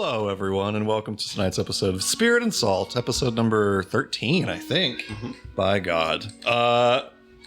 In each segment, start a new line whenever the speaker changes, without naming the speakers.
Hello, everyone, and welcome to tonight's episode of Spirit and Salt, episode number 13, I think. By God.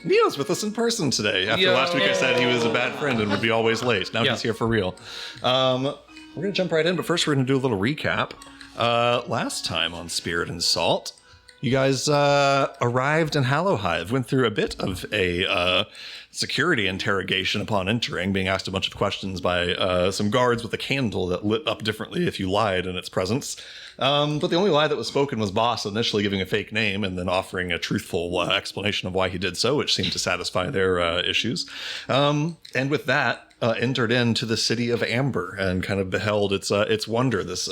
Neo's with us in person today. After last week I said he was a bad friend and would be always late. Now he's here for real. We're going to jump right in, but first we're going to do a little recap. Last time on Spirit and Salt, you guys arrived in Hallowhive, went through a bit of a security interrogation upon entering, being asked a bunch of questions by some guards with a candle that lit up differently if you lied in its presence. But the only lie that was spoken was Boss initially giving a fake name and then offering a truthful explanation of why he did so, which seemed to satisfy their issues. And with that, entered into the city of Amber and kind of beheld its wonder, this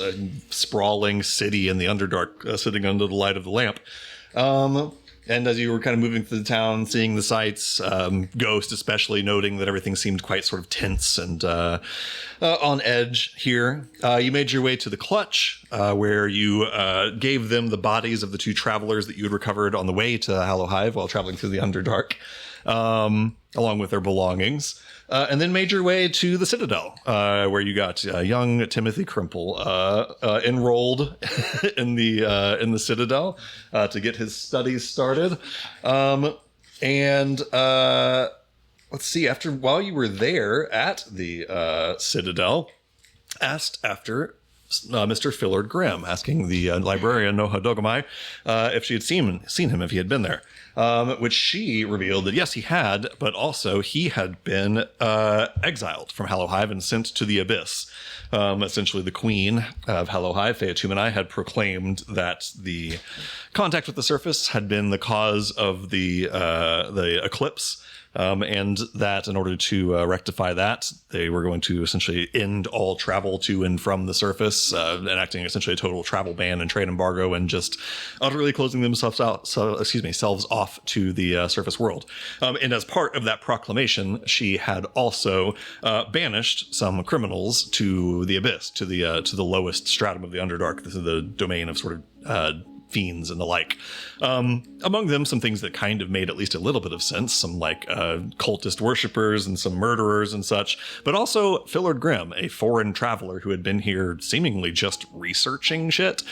sprawling city in the Underdark, sitting under the light of the lamp. And as you were kind of moving through the town, seeing the sights, Ghost especially noting that everything seemed quite sort of tense and on edge here, you made your way to the Clutch, where you gave them the bodies of the two travelers that you had recovered on the way to Hallowhive while traveling through the Underdark, along with their belongings. And then made your way to the Citadel, where you got young Timothy Crimple enrolled in the Citadel to get his studies started. Let's see. While you were there at the Citadel, asked after Mr. Fillard Grimm, asking the librarian Noha Dogomai if she had seen him, if he had been there. Which she revealed that yes, he had, but also he had been exiled from Hallowhive and sent to the Abyss. Essentially, the queen of Hallowhive, Fea Tumanai, had proclaimed that the contact with the surface had been the cause of the eclipse. And that in order to rectify that, they were going to essentially end all travel to and from the surface, enacting essentially a total travel ban and trade embargo, and just utterly closing themselves selves off to the surface world. And as part of that proclamation, she had also banished some criminals to the Abyss, to the lowest stratum of the Underdark. This is the domain of sort of fiends and the like. Among them, some things that kind of made at least a little bit of sense, some like cultist worshippers and some murderers and such, but also Fillard Grimm, a foreign traveler who had been here seemingly just researching shit.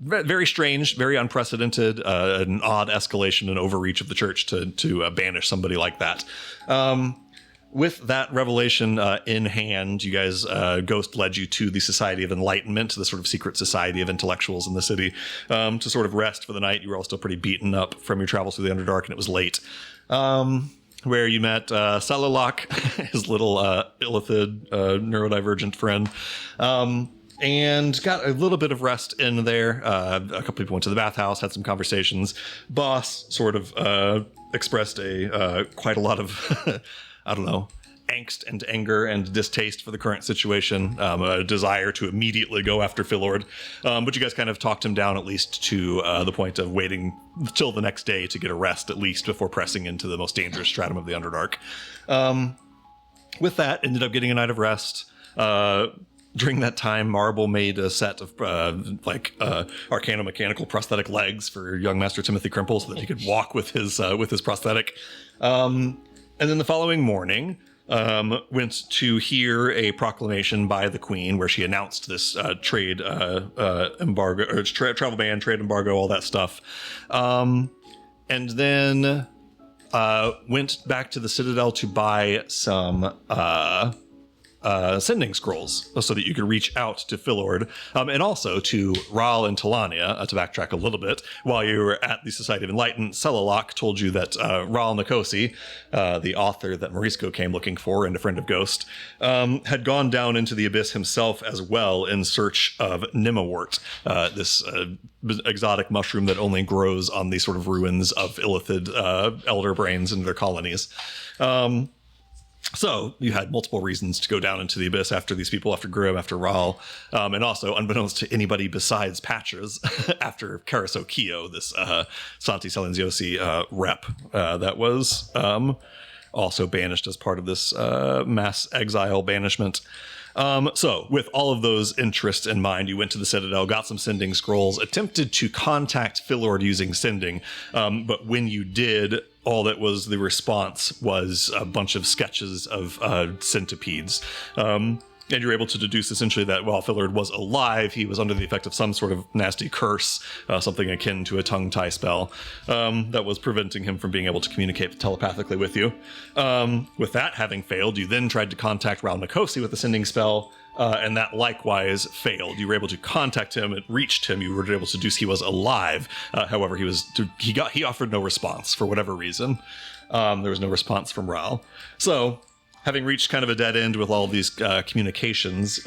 Very strange, very unprecedented, an odd escalation and overreach of the church to banish somebody like that. With that revelation in hand, you guys, Ghost led you to the Society of Enlightenment, the sort of secret society of intellectuals in the city, to sort of rest for the night. You were all still pretty beaten up from your travels through the Underdark, and it was late. Where you met Salilok, his little illithid, neurodivergent friend, and got a little bit of rest in there. A couple people went to the bathhouse, had some conversations. Boss sort of expressed quite a lot of... I don't know, angst and anger and distaste for the current situation, a desire to immediately go after Fillard. But you guys kind of talked him down at least to the point of waiting till the next day to get a rest at least before pressing into the most dangerous stratum of the Underdark. With that, ended up getting a night of rest. During that time, Marble made a set of arcano-mechanical prosthetic legs for young Master Timothy Crimple so that he could walk with his prosthetic. And then the following morning, went to hear a proclamation by the Queen where she announced this trade embargo, or travel ban, trade embargo, all that stuff. And then went back to the Citadel to buy some sending scrolls so that you could reach out to Fillard, and also to Ral and Talania, to backtrack a little bit. While you were at the Society of Enlightenment, Celilok told you that Ral Nikosi, the author that Morisco came looking for and a friend of Ghost, had gone down into the Abyss himself as well in search of Nimawort, this exotic mushroom that only grows on the sort of ruins of illithid elder brains in their colonies. So you had multiple reasons to go down into the Abyss after these people, after Grimm, after Ral, and also, unbeknownst to anybody besides Patches, after Caraso Kyo, this Santi Silenziosi rep that was also banished as part of this mass exile banishment. So with all of those interests in mind, you went to the Citadel, got some sending scrolls, attempted to contact Fillard using sending, but when you did, all that was the response was a bunch of sketches of centipedes. And you're able to deduce essentially that while Fillard was alive, he was under the effect of some sort of nasty curse, something akin to a tongue tie spell, that was preventing him from being able to communicate telepathically with you. With that having failed, you then tried to contact Ral Nikosi with the sending spell, and that likewise failed. You were able to contact him, it reached him, you were able to deduce he was alive. However, he offered no response for whatever reason. There was no response from Ral. So, having reached kind of a dead end with all of these communications,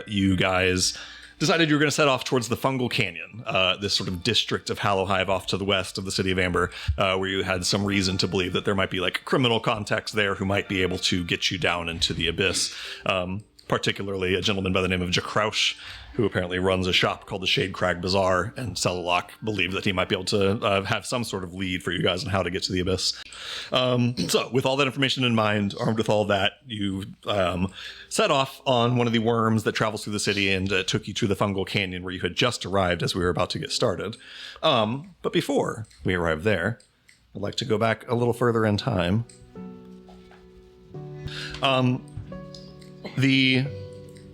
you guys decided you were going to set off towards the Fungal Canyon, this sort of district of Hallowhive off to the west of the city of Amber, where you had some reason to believe that there might be like criminal contacts there who might be able to get you down into the abyss. Particularly a gentleman by the name of Jakraush, who apparently runs a shop called the Shade Crag Bazaar, and Celalock believed that he might be able to have some sort of lead for you guys on how to get to the abyss. So, with all that information in mind, armed with all that, you set off on one of the worms that travels through the city and took you to the Fungal Canyon, where you had just arrived as we were about to get started. But before we arrived there, I'd like to go back a little further in time. The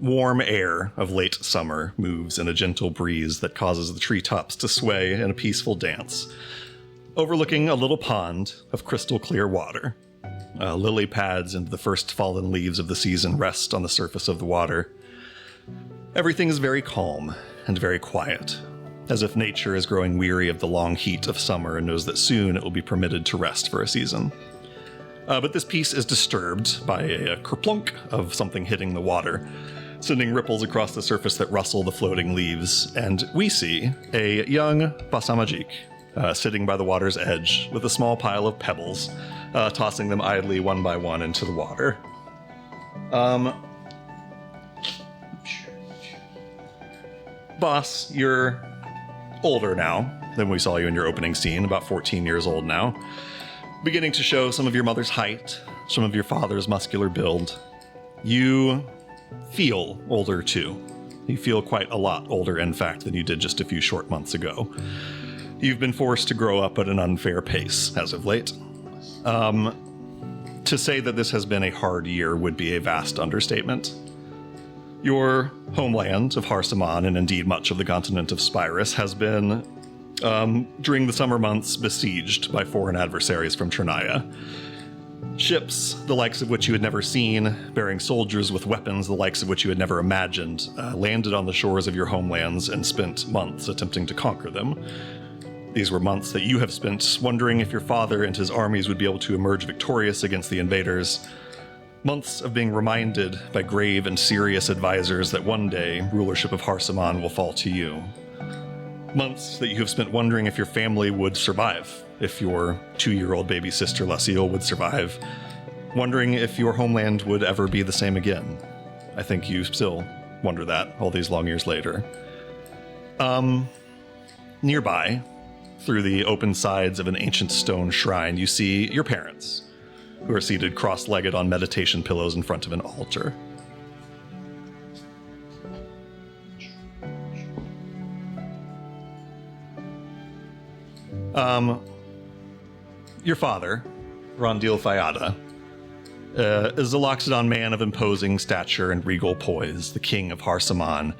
warm air of late summer moves in a gentle breeze that causes the treetops to sway in a peaceful dance, overlooking a little pond of crystal clear water. Lily pads and the first fallen leaves of the season rest on the surface of the water. Everything is very calm and very quiet, as if nature is growing weary of the long heat of summer and knows that soon it will be permitted to rest for a season. But this piece is disturbed by a kerplunk of something hitting the water, sending ripples across the surface that rustle the floating leaves, and we see a young Basamajik sitting by the water's edge with a small pile of pebbles, tossing them idly one by one into the water. Boss, you're older now than we saw you in your opening scene, about 14 years old now. Beginning to show some of your mother's height, some of your father's muscular build. You feel older too. You feel quite a lot older, in fact, than you did just a few short months ago. You've been forced to grow up at an unfair pace as of late. To say that this has been a hard year would be a vast understatement. Your homeland of Harsaman, and indeed much of the continent of Spyrus, has been during the summer months, besieged by foreign adversaries from Ternaya. Ships, the likes of which you had never seen, bearing soldiers with weapons the likes of which you had never imagined, landed on the shores of your homelands and spent months attempting to conquer them. These were months that you have spent wondering if your father and his armies would be able to emerge victorious against the invaders. Months of being reminded by grave and serious advisors that one day rulership of Harsaman will fall to you. Months that you have spent wondering if your family would survive, if your 2-year-old baby sister Laciel would survive, wondering if your homeland would ever be the same again. I think you still wonder that all these long years later. Nearby, through the open sides of an ancient stone shrine, you see your parents, who are seated cross-legged on meditation pillows in front of an altar. Your father, Rondil Fayada, is a Loxodon man of imposing stature and regal poise, the king of Harsaman,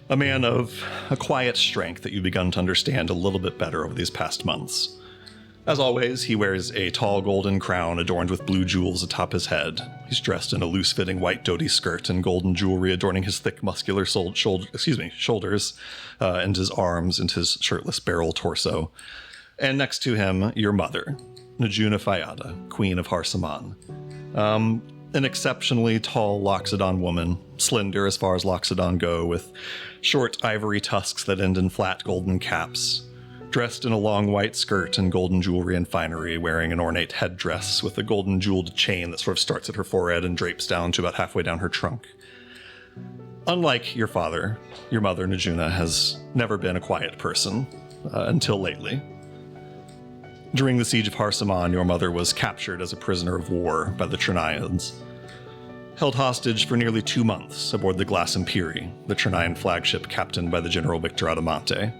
a man of a quiet strength that you've begun to understand a little bit better over these past months. As always, he wears a tall golden crown adorned with blue jewels atop his head. He's dressed in a loose-fitting white dhoti skirt and golden jewelry adorning his thick, muscular shoulders, and his arms and his shirtless barrel torso. And next to him, your mother, Najuna Fayada, Queen of Harsaman. An exceptionally tall Loxodon woman, slender as far as Loxodon go, with short ivory tusks that end in flat golden caps, dressed in a long white skirt and golden jewelry and finery, wearing an ornate headdress with a golden jeweled chain that sort of starts at her forehead and drapes down to about halfway down her trunk. Unlike your father, your mother, Najuna, has never been a quiet person, until lately. During the siege of Harsaman, your mother was captured as a prisoner of war by the Ternayans, held hostage for nearly 2 months aboard the Glass Empyre, the Ternayan flagship captained by the General Victor Adamante.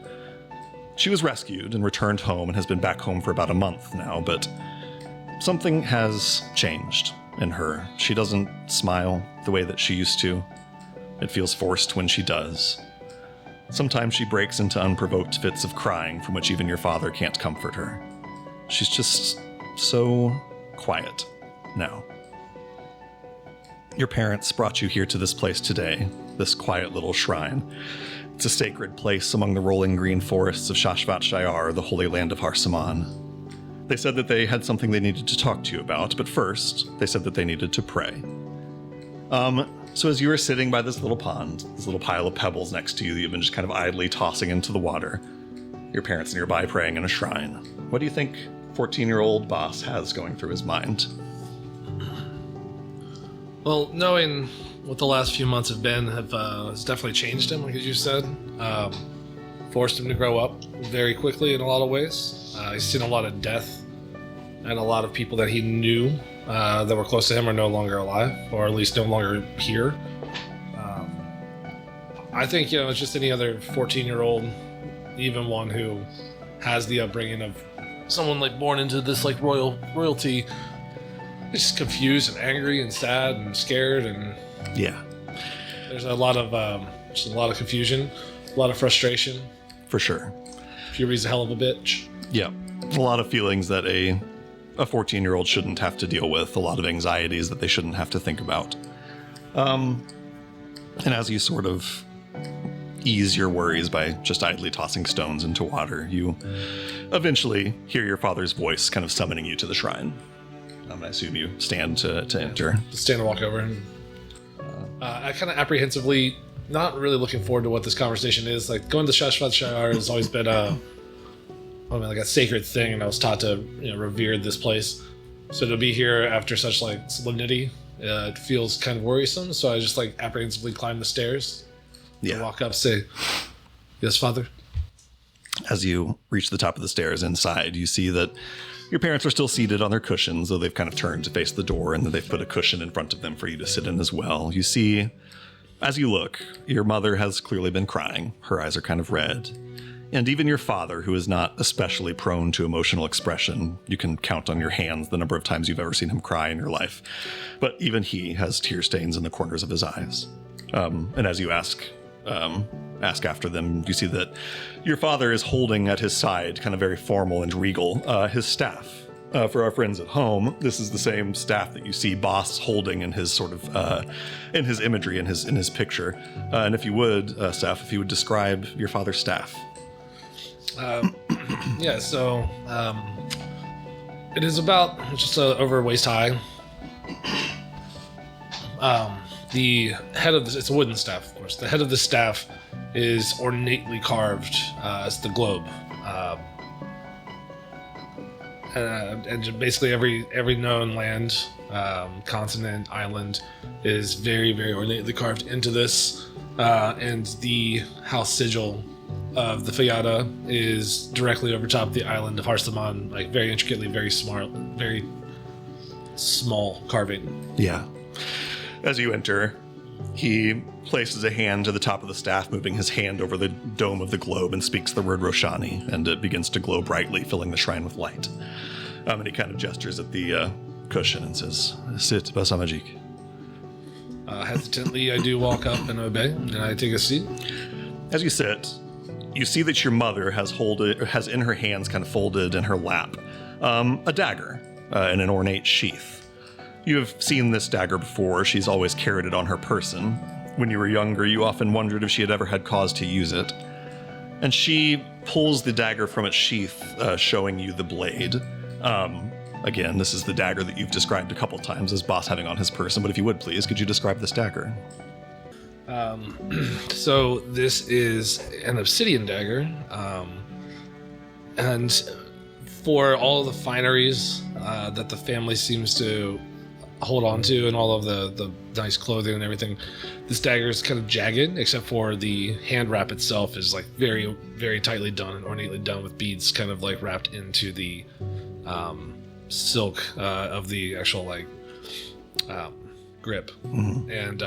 She was rescued and returned home and has been back home for about a month now, but something has changed in her. She doesn't smile the way that she used to. It feels forced when she does. Sometimes she breaks into unprovoked fits of crying from which even your father can't comfort her. She's just so quiet now. Your parents brought you here to this place today, this quiet little shrine. It's a sacred place among the rolling green forests of Shashvat Shayar, the holy land of Harsaman. They said that they had something they needed to talk to you about, but first, they said that they needed to pray. So as you were sitting by this little pond, this little pile of pebbles next to you that you've been just kind of idly tossing into the water, your parents nearby praying in a shrine, what do you think 14-year-old Boss has going through his mind?
Well, knowing what the last few months have been has definitely changed him, like as you said. Forced him to grow up very quickly in a lot of ways. He's seen a lot of death, and a lot of people that he knew that were close to him are no longer alive, or at least no longer here. I think, it's just any other 14-year-old, even one who has the upbringing of someone like born into this like royalty. It's just confused and angry and sad and scared, and
yeah,
there's a lot of confusion, a lot of frustration.
For sure.
Fury's a hell of a bitch.
Yeah, a lot of feelings that a 14-year-old shouldn't have to deal with, a lot of anxieties that they shouldn't have to think about. And as you sort of ease your worries by just idly tossing stones into water, you eventually hear your father's voice kind of summoning you to the shrine. I assume you stand to enter.
Just stand and walk over. And I kind of apprehensively, not really looking forward to what this conversation is. Like, going to Shashvat Shayar has always been like a sacred thing, and I was taught to revere this place. So to be here after such like solemnity, it feels kind of worrisome. So I just like apprehensively climb the stairs.
Yeah.
Walk up, say, "Yes, Father."
As you reach the top of the stairs inside, you see that your parents are still seated on their cushions, though they've kind of turned to face the door, and then they've put a cushion in front of them for you to sit in as well. You see, as you look, your mother has clearly been crying. Her eyes are kind of red. And even your father, who is not especially prone to emotional expression, you can count on your hands the number of times you've ever seen him cry in your life. But even he has tear stains in the corners of his eyes. And as you ask after them, you see that your father is holding at his side, kind of very formal and regal, his staff. For our friends at home, this is the same staff that you see Boss holding in his sort of, in his imagery, in his picture. And if you would, Steph, if you would describe your father's staff.
So it is about just over waist high. The head of this, it's a wooden staff, of course. The head of the staff is ornately carved as the globe. And basically every known land, continent, island is very, very ornately carved into this. And the house sigil of the Fayada is directly over top of the island of Harsaman, like very intricately, very smart, very small carving.
Yeah. As you enter, he places a hand to the top of the staff, moving his hand over the dome of the globe, and speaks the word Roshani, and it begins to glow brightly, filling the shrine with light. And he kind of gestures at the cushion and says, "Sit, Basamajik."
Hesitantly, I do walk up and obey, and I take a seat.
As you sit, you see that your mother has in her hands, kind of folded in her lap, a dagger in an ornate sheath. You have seen this dagger before. She's always carried it on her person. When you were younger, you often wondered if she had ever had cause to use it. And she pulls the dagger from its sheath, showing you the blade. Again, this is the dagger that you've described a couple times as Boss having on his person, but if you would please, could you describe this dagger?
So this is an obsidian dagger, and for all of the fineries that the family seems to hold on to, and all of the nice clothing and everything, this dagger is kind of jagged, except for the hand wrap itself is like very, very tightly done and ornately done with beads kind of like wrapped into the silk of the actual grip. Mm-hmm. And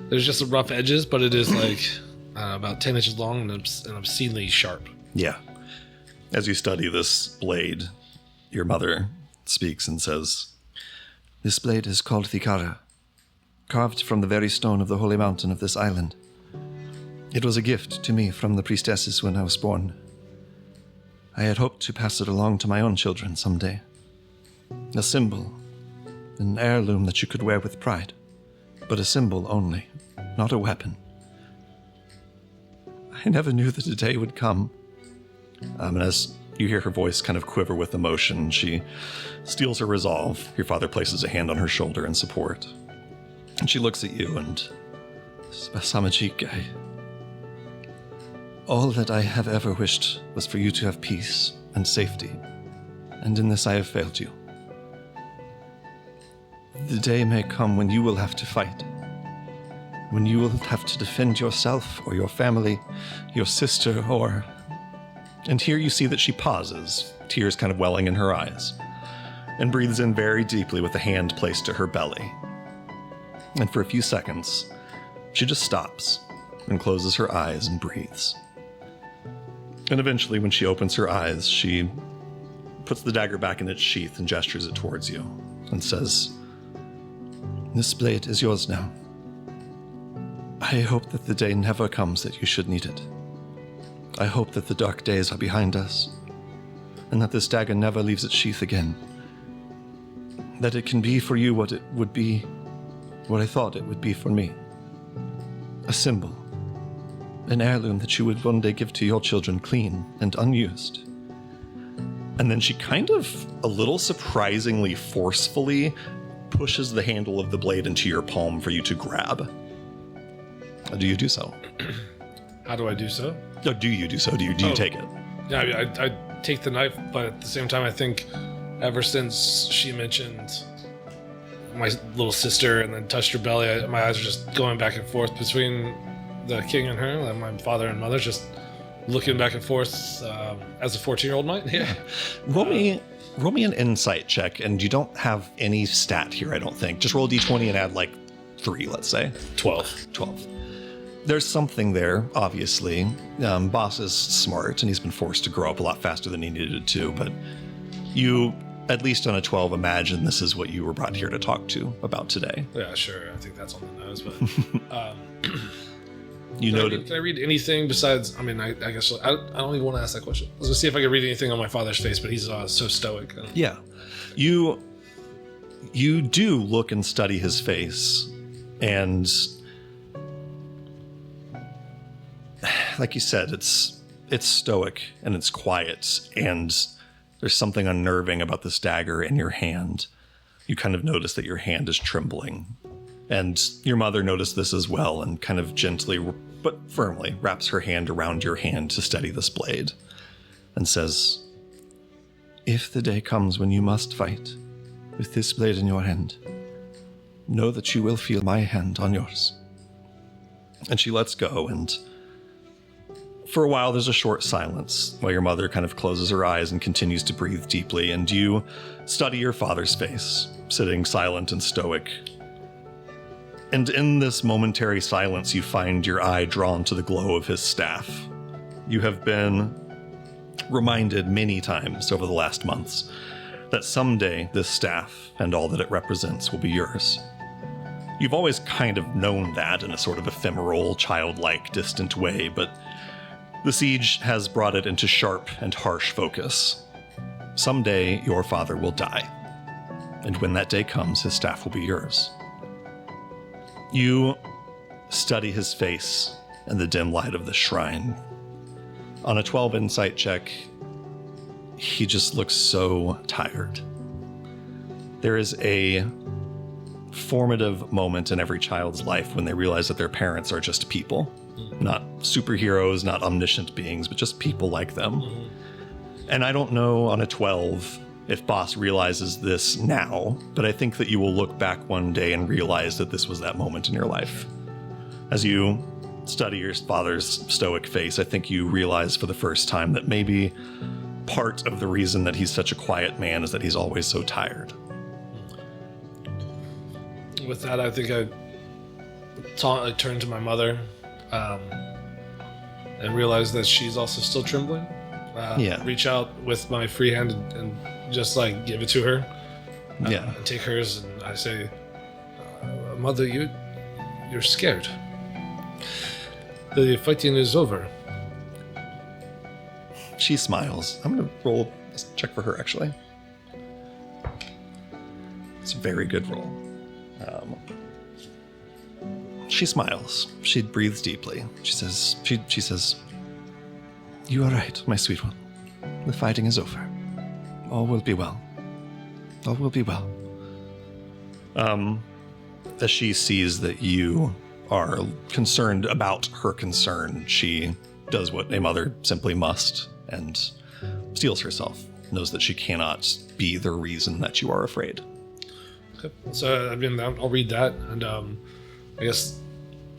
there's just some rough edges, but it is like about 10 inches long and obscenely sharp.
Yeah. As you study this blade, your mother speaks and says, "This blade is called Thikara. carved from the very stone of the holy mountain of this island. It was a gift to me from the priestesses when I was born. I had hoped to pass it along to my own children someday. A symbol, an heirloom that you could wear with pride, but a symbol only, not a weapon. I never knew that a day would come. And as you hear her voice kind of quiver with emotion, she steals her resolve. Your father places a hand on her shoulder in support. And she looks at you and... Samajik, all that I have ever wished was for you to have peace and safety. And in this I have failed you. The day may come when you will have to fight. When you will have to defend yourself or your family, your sister, or... And here you see that she pauses, tears kind of welling in her eyes, and breathes in very deeply with a hand placed to her belly. And for a few seconds, she just stops and closes her eyes and breathes. And eventually, when she opens her eyes, she puts the dagger back in its sheath and gestures it towards you and says, "This blade is yours now. I hope that the day never comes that you should need it. I hope that the dark days are behind us, and that this dagger never leaves its sheath again. That it can be for you what it would be, what I thought it would be for me. A symbol, an heirloom that you would one day give to your children clean and unused." And then she kind of, a little surprisingly forcefully, pushes the handle of the blade into your palm for you to grab. Do you do so?
How do I do so?
No, do you do so? Do you take it?
Yeah, I mean, I take the knife, but at the same time, I think ever since she mentioned my little sister and then touched her belly, my eyes are just going back and forth between the king and her, and my father and mother, just looking back and forth as a 14-year-old might. Yeah.
Roll me an insight check, and you don't have any stat here, I don't think. Just roll a d20 and add like 3, let's say.
12.
There's something there, obviously. Boss is smart, and he's been forced to grow up a lot faster than he needed to, but you, at least on a 12, imagine this is what you were brought here to talk to about today.
Yeah, sure. I think that's on the nose, but... Can I read anything besides... I mean, I guess... I don't even want to ask that question. I was going to see if I could read anything on my father's face, but he's so stoic.
Yeah. You do look and study his face, and... like you said, it's stoic and it's quiet, and there's something unnerving about this dagger in your hand. You kind of notice that your hand is trembling, and your mother noticed this as well and kind of gently but firmly wraps her hand around your hand to steady this blade and says, "If the day comes when you must fight with this blade in your hand, know that you will feel my hand on yours." And she lets go, and for a while, there's a short silence while your mother kind of closes her eyes and continues to breathe deeply, and you study your father's face, sitting silent and stoic. And in this momentary silence, you find your eye drawn to the glow of his staff. You have been reminded many times over the last months that someday this staff and all that it represents will be yours. You've always kind of known that in a sort of ephemeral, childlike, distant way, but the siege has brought it into sharp and harsh focus. Someday, your father will die, and when that day comes, his staff will be yours. You study his face in the dim light of the shrine. On a 12 insight check, he just looks so tired. There is a formative moment in every child's life when they realize that their parents are just people. Not superheroes, not omniscient beings, but just people like them. And I don't know on a 12 if Boss realizes this now, but I think that you will look back one day and realize that this was that moment in your life. As you study your father's stoic face, I think you realize for the first time that maybe part of the reason that he's such a quiet man is that he's always so tired.
With that, I think I turn to my mother and realize that she's also still trembling. Reach out with my free hand and just like give it to her. And take hers, and I say, "Mother, you you're scared. The fighting is over.
She smiles. I'm going to roll a check for her, actually. It's a very good roll. She smiles. She breathes deeply. She says, "You are right, my sweet one. The fighting is over. All will be well. All will be well." As she sees that you are concerned about her concern, she does what a mother simply must and steels herself, knows that she cannot be the reason that you are afraid.
Okay. So I'll read that, and I guess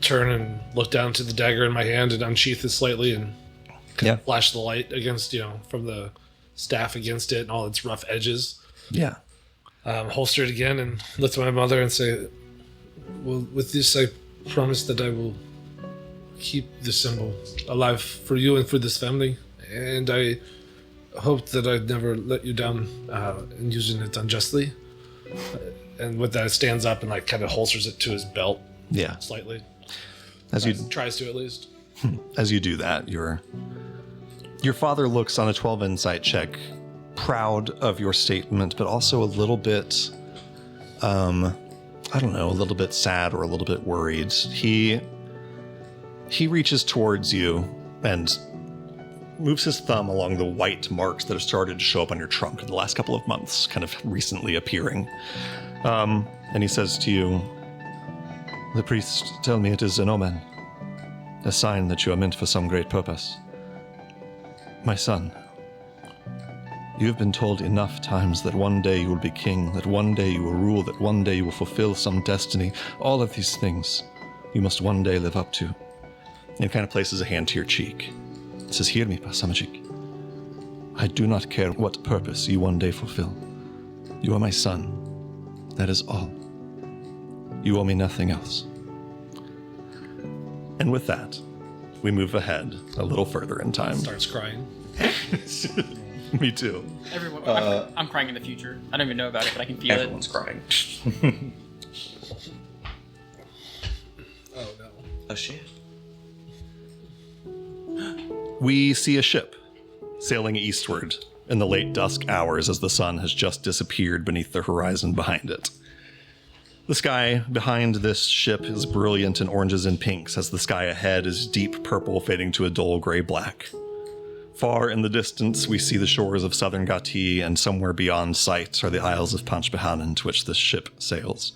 turn and look down to the dagger in my hand and unsheath it slightly and flash the light against, from the staff against it and all its rough edges.
Yeah.
Holster it again and look to my mother and say, "Well, with this, I promise that I will keep the symbol alive for you and for this family. And I hope that I'd never let you down in using it unjustly." And with that, stands up and kind of holsters it to his belt.
Yeah.
Slightly. Tries to, at least.
As you do that, your father looks on a 12 insight check, proud of your statement, but also a little bit, a little bit sad or a little bit worried. He reaches towards you and moves his thumb along the white marks that have started to show up on your trunk in the last couple of months, kind of recently appearing. And he says to you, "The priests tell me it is an omen, a sign that you are meant for some great purpose. My son, you have been told enough times that one day you will be king, that one day you will rule, that one day you will fulfill some destiny. All of these things you must one day live up to." And kind of places a hand to your cheek. It says, "Hear me, Pasamajik. I do not care what purpose you one day fulfill. You are my son. That is all. You owe me nothing else." And with that, we move ahead a little further in time.
Starts crying.
Me too.
Everyone, I'm crying in the future. I don't even know about it, but I can feel
Everyone's crying.
Oh, no.
Oh, shit.
We see a ship sailing eastward in the late dusk hours as the sun has just disappeared beneath the horizon behind it. The sky behind this ship is brilliant in oranges and pinks as the sky ahead is deep purple fading to a dull gray-black. Far in the distance, we see the shores of southern Gati, and somewhere beyond sight are the Isles of Panchbahan to which this ship sails.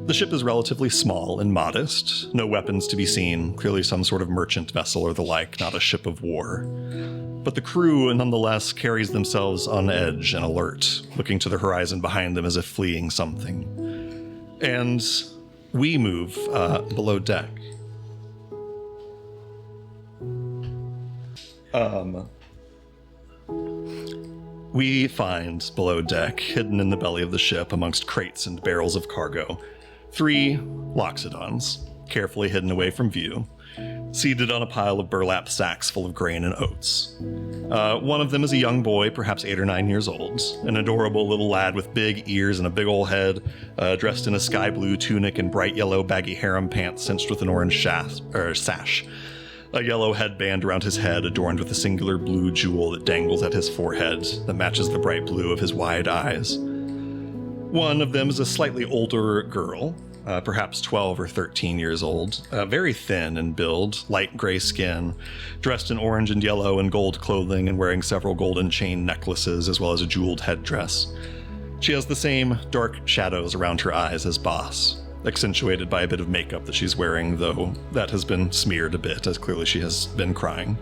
The ship is relatively small and modest, no weapons to be seen, clearly some sort of merchant vessel or the like, not a ship of war. But the crew, nonetheless, carries themselves on edge and alert, looking to the horizon behind them as if fleeing something. And we move below deck. We find below deck, hidden in the belly of the ship amongst crates and barrels of cargo, 3 Loxodons, carefully hidden away from view, seated on a pile of burlap sacks full of grain and oats. One of them is a young boy, perhaps 8 or 9 years old, an adorable little lad with big ears and a big old head, dressed in a sky blue tunic and bright yellow baggy harem pants cinched with an orange sash. A yellow headband around his head adorned with a singular blue jewel that dangles at his forehead that matches the bright blue of his wide eyes. One of them is a slightly older girl, perhaps 12 or 13 years old, very thin in build, light gray skin, dressed in orange and yellow and gold clothing and wearing several golden chain necklaces as well as a jeweled headdress. She has the same dark shadows around her eyes as Boss, accentuated by a bit of makeup that she's wearing, though that has been smeared a bit, as clearly she has been crying.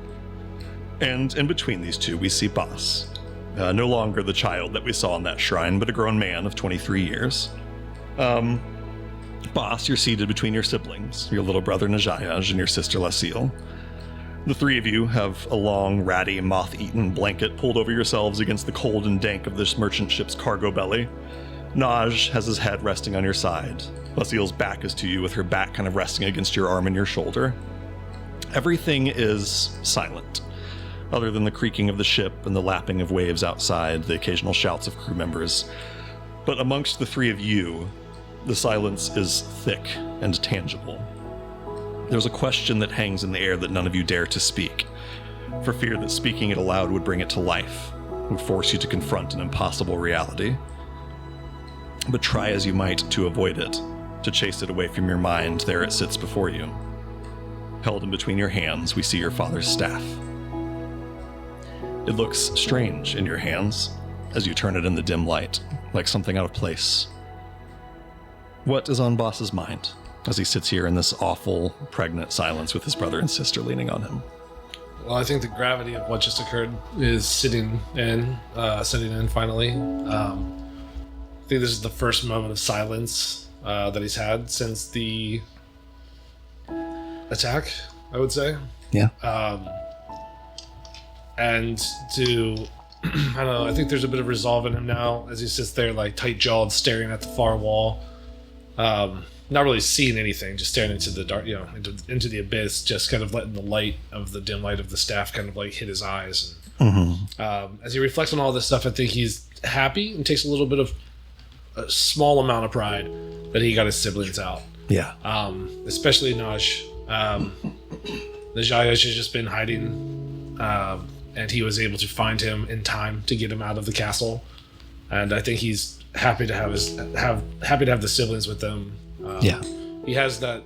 And in between these two, we see Boss, no longer the child that we saw in that shrine, but a grown man of 23 years. Boss, you're seated between your siblings, your little brother Najayaj and your sister Lasil. The 3 of you have a long, ratty, moth-eaten blanket pulled over yourselves against the cold and dank of this merchant ship's cargo belly. Naj has his head resting on your side. Lasil's back is to you with her back kind of resting against your arm and your shoulder. Everything is silent, other than the creaking of the ship and the lapping of waves outside, the occasional shouts of crew members. But amongst the 3 of you, The silence is thick and tangible. There's a question that hangs in the air that none of you dare to speak, for fear that speaking it aloud would bring it to life, would force you to confront an impossible reality. But try as you might to avoid it, to chase it away from your mind, there it sits before you. Held in between your hands, we see your father's staff. It looks strange in your hands as you turn it in the dim light, like something out of place. What is on Boss's mind as he sits here in this awful, pregnant silence with his brother and sister leaning on him?
Well, I think the gravity of what just occurred is setting in finally. I think this is the first moment of silence that he's had since the attack, I would say.
Yeah.
And to, I don't know, I think there's a bit of resolve in him now as he sits there, like, tight-jawed, staring at the far wall. Not really seeing anything, just staring into the dark, into the abyss, just kind of letting the light of the dim light of the staff kind of, like, hit his eyes. And, as he reflects on all this stuff, I think he's happy and takes a little bit of a small amount of pride that he got his siblings out.
Yeah.
Especially Naj. Najayash has just been hiding, and he was able to find him in time to get him out of the castle. And I think he's happy to have the siblings with them.
Yeah.
He has that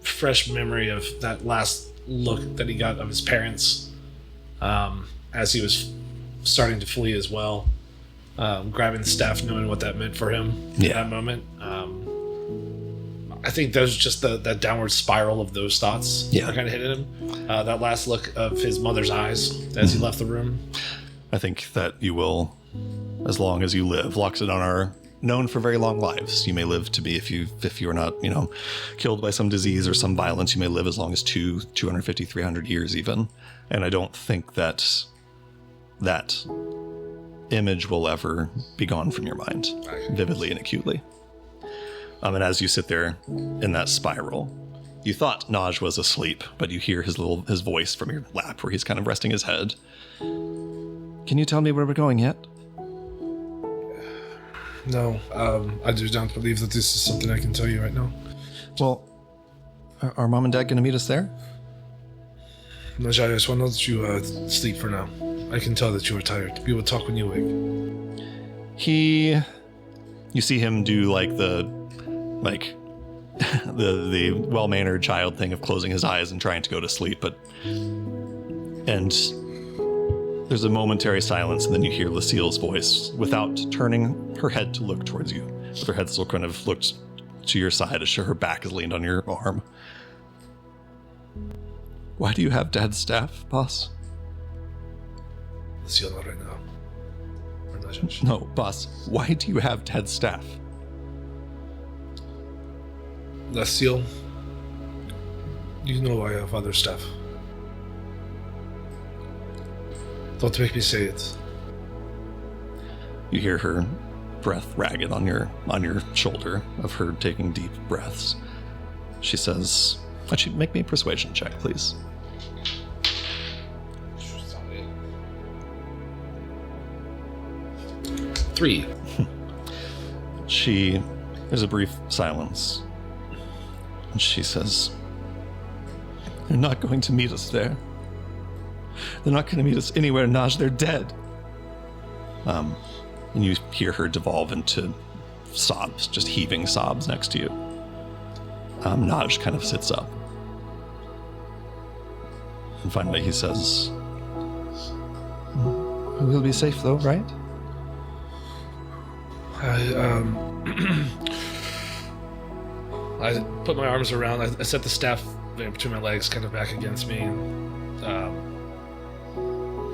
fresh memory of that last look that he got of his parents, as he was starting to flee as well. Grabbing the staff, knowing what that meant for him in that moment. I think there's just that downward spiral of those thoughts that kind of hit him. That last look of his mother's eyes as he left the room.
I think that you will, as long as you live. Loxodon are known for very long lives. You may live to be, if you are not, killed by some disease or some violence, you may live as long as 250, 300 years even. And I don't think that image will ever be gone from your mind, vividly and acutely. And as you sit there in that spiral, you thought Naj was asleep, but you hear his voice from your lap where he's kind of resting his head. Can you tell me where we're going yet?
No, I do not believe that this is something I can tell you right now.
Well, are Mom and Dad going to meet us there?
Najaya, why not that you sleep for now? I can tell that you are tired. We will talk when you wake.
You see him do the well-mannered child thing of closing his eyes and trying to go to sleep, and there's a momentary silence, and then you hear Lucille's voice without turning her head to look towards you. With her head still kind of looked to your side as her back is leaned on your arm. Why do you have Dad's staff, Boss?
Lucille, not right now.
No, Boss, why do you have Dad's staff?
Lucille, you know I have other stuff. Don't make me say it.
You hear her breath ragged on your shoulder of her taking deep breaths. She says, "Actually, make me a persuasion check, please."
Three.
There's a brief silence. And she says, "They're not going to meet us there. They're not going to meet us anywhere, Naj. They're dead." And you hear her devolve into sobs, just heaving sobs next to you. Naj kind of sits up. And finally he says, "We'll be safe though, right?"
I put my arms around, I set the staff between my legs, kind of back against me, and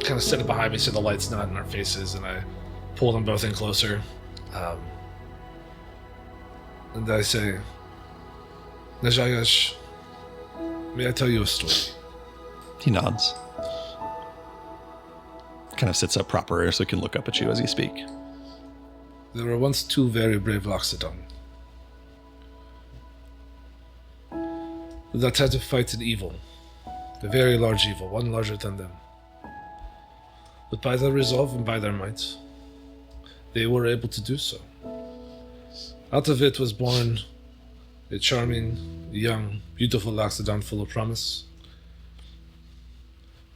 kind of set it behind me so the light's not in our faces, and I pull them both in closer. And I say, Najayash, may I tell you a story?
He nods. Kind of sits up proper so he can look up at you as you speak.
There were once two very brave Loxodon that had to fight an evil, a very large evil, one larger than them. But by their resolve and by their might, they were able to do so. Out of it was born a charming, young, beautiful Loxodon full of promise.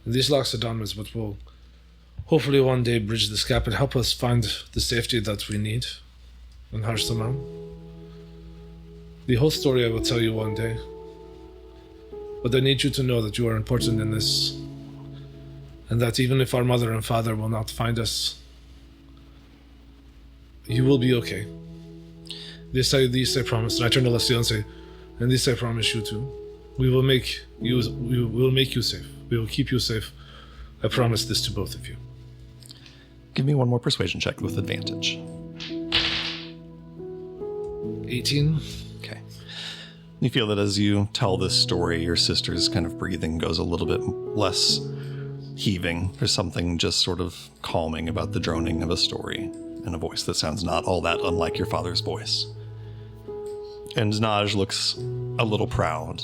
And this Loxodon is what will hopefully one day bridge this gap and help us find the safety that we need in Har Saman. The whole story I will tell you one day. But I need you to know that you are important in this, and that even if our mother and father will not find us, you will be okay. This I promise. And I turn to Lassie and say, and this I promise you too. We will make you safe. We will keep you safe. I promise this to both of you.
Give me one more persuasion check with advantage.
18.
Okay. You feel that as you tell this story, your sister's kind of breathing goes a little bit less heaving. There's something just sort of calming about the droning of a story in a voice that sounds not all that unlike your father's voice. And Naj looks a little proud,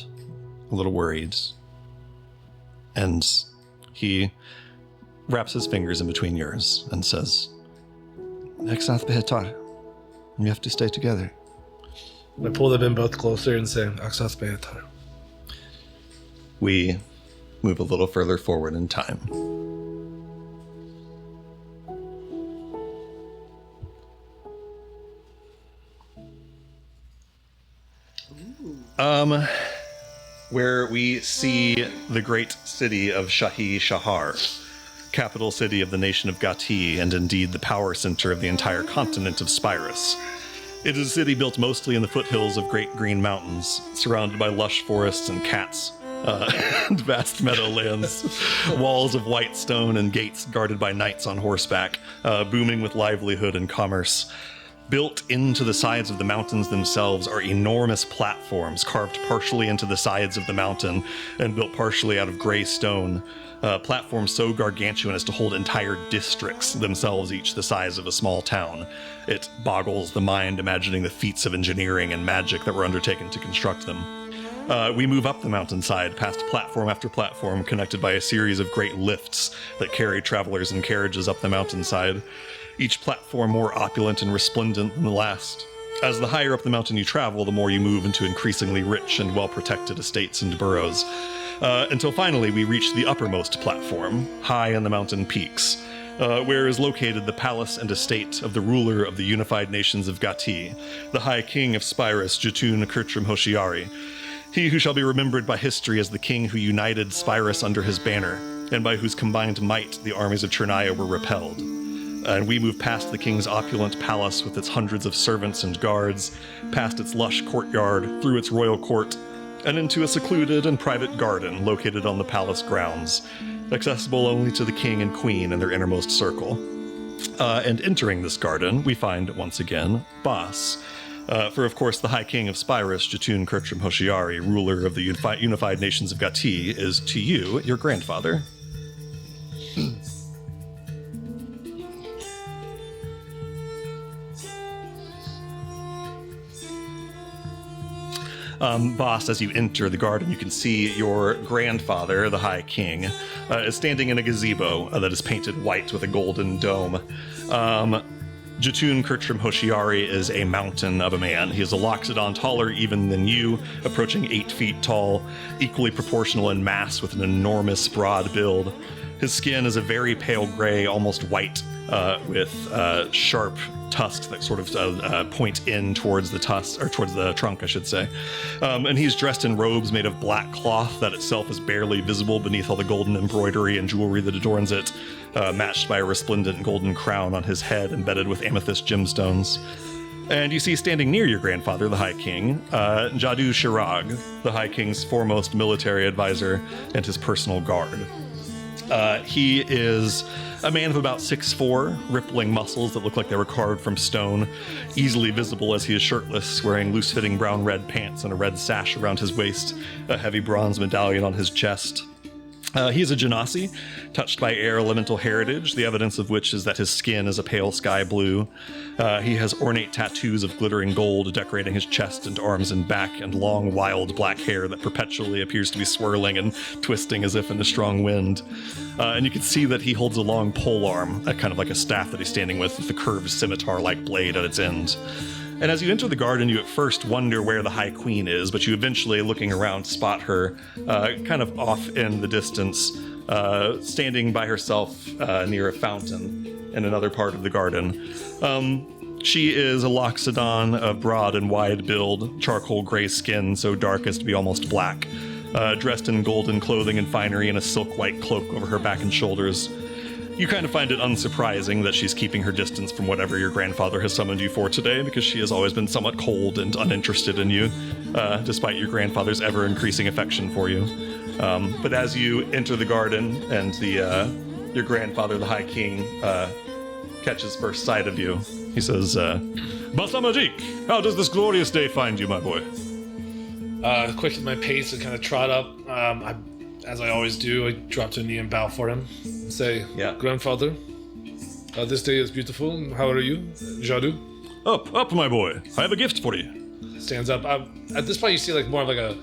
a little worried, and he wraps his fingers in between yours and says, Aksath Behetar, we have to stay together.
I pull them in both closer and say, Aksath Behetar.
We move a little further forward in time. Where we see the great city of Shahi Shahar, capital city of the nation of Gati, and indeed the power center of the entire continent of Spyrus. It is a city built mostly in the foothills of great green mountains, surrounded by lush forests and cats, and vast meadowlands, walls of white stone and gates guarded by knights on horseback, booming with livelihood and commerce. Built into the sides of the mountains themselves are enormous platforms carved partially into the sides of the mountain and built partially out of gray stone. Platforms so gargantuan as to hold entire districts, themselves each the size of a small town. It boggles the mind imagining the feats of engineering and magic that were undertaken to construct them. We move up the mountainside past platform after platform connected by a series of great lifts that carry travelers and carriages up the mountainside, each platform more opulent and resplendent than the last. As the higher up the mountain you travel, the more you move into increasingly rich and well-protected estates and boroughs, until finally we reach the uppermost platform, high in the mountain peaks, where is located the palace and estate of the ruler of the unified nations of Gati, the High King of Spyrus, Jotun Kurtrim Hoshiari, he who shall be remembered by history as the king who united Spyrus under his banner, and by whose combined might the armies of Chernaya were repelled. And we move past the king's opulent palace with its hundreds of servants and guards, past its lush courtyard, through its royal court, and into a secluded and private garden located on the palace grounds, accessible only to the king and queen and their innermost circle. And entering this garden, we find, once again, Bas. For, of course, the High King of Spyrus, Jotun Kurtrim Hoshiari, ruler of the unified nations of Gati, is, to you, your grandfather. Boss, as you enter the garden, you can see your grandfather, the High King, is standing in a gazebo that is painted white with a golden dome. Jotun Kurtrim Hoshiari is a mountain of a man. He is a Loxodon taller even than you, approaching 8 feet tall, equally proportional in mass with an enormous broad build. His skin is a very pale gray, almost white, with sharp tusks that sort of point in towards the tusk, or towards the trunk, I should say. And he's dressed in robes made of black cloth that itself is barely visible beneath all the golden embroidery and jewelry that adorns it, matched by a resplendent golden crown on his head embedded with amethyst gemstones. And you see standing near your grandfather, the High King, Jadu Shirag, the High King's foremost military advisor and his personal guard. He is a man of about 6'4", rippling muscles that look like they were carved from stone, easily visible as he is shirtless, wearing loose-fitting brown-red pants and a red sash around his waist, a heavy bronze medallion on his chest. He is a Genasi, touched by air elemental heritage, the evidence of which is that his skin is a pale sky blue. He has ornate tattoos of glittering gold decorating his chest and arms and back, and long, wild black hair that perpetually appears to be swirling and twisting as if in a strong wind. And you can see that he holds a long pole arm, kind of like a staff that he's standing with the curved scimitar-like blade at its end. And as you enter the garden, you at first wonder where the High Queen is, but you eventually, looking around, spot her kind of off in the distance, standing by herself near a fountain in another part of the garden. She is a Loxodon, a broad and wide build, charcoal gray skin so dark as to be almost black, dressed in golden clothing and finery and a silk white cloak over her back and shoulders. You kind of find it unsurprising that she's keeping her distance from whatever your grandfather has summoned you for today, because she has always been somewhat cold and uninterested in you, despite your grandfather's ever-increasing affection for you. But as you enter the garden and your grandfather, the High King, catches first sight of you, he says, Basamajik, how does this glorious day find you, my boy?
Quickened my pace and kind of trot up. As I always do, I drop to a knee and bow for him. Say,
Yeah.
Grandfather, this day is beautiful. How are you? Jadu?
Up, my boy. I have a gift for you.
Stands up. At this point, you see like more of like a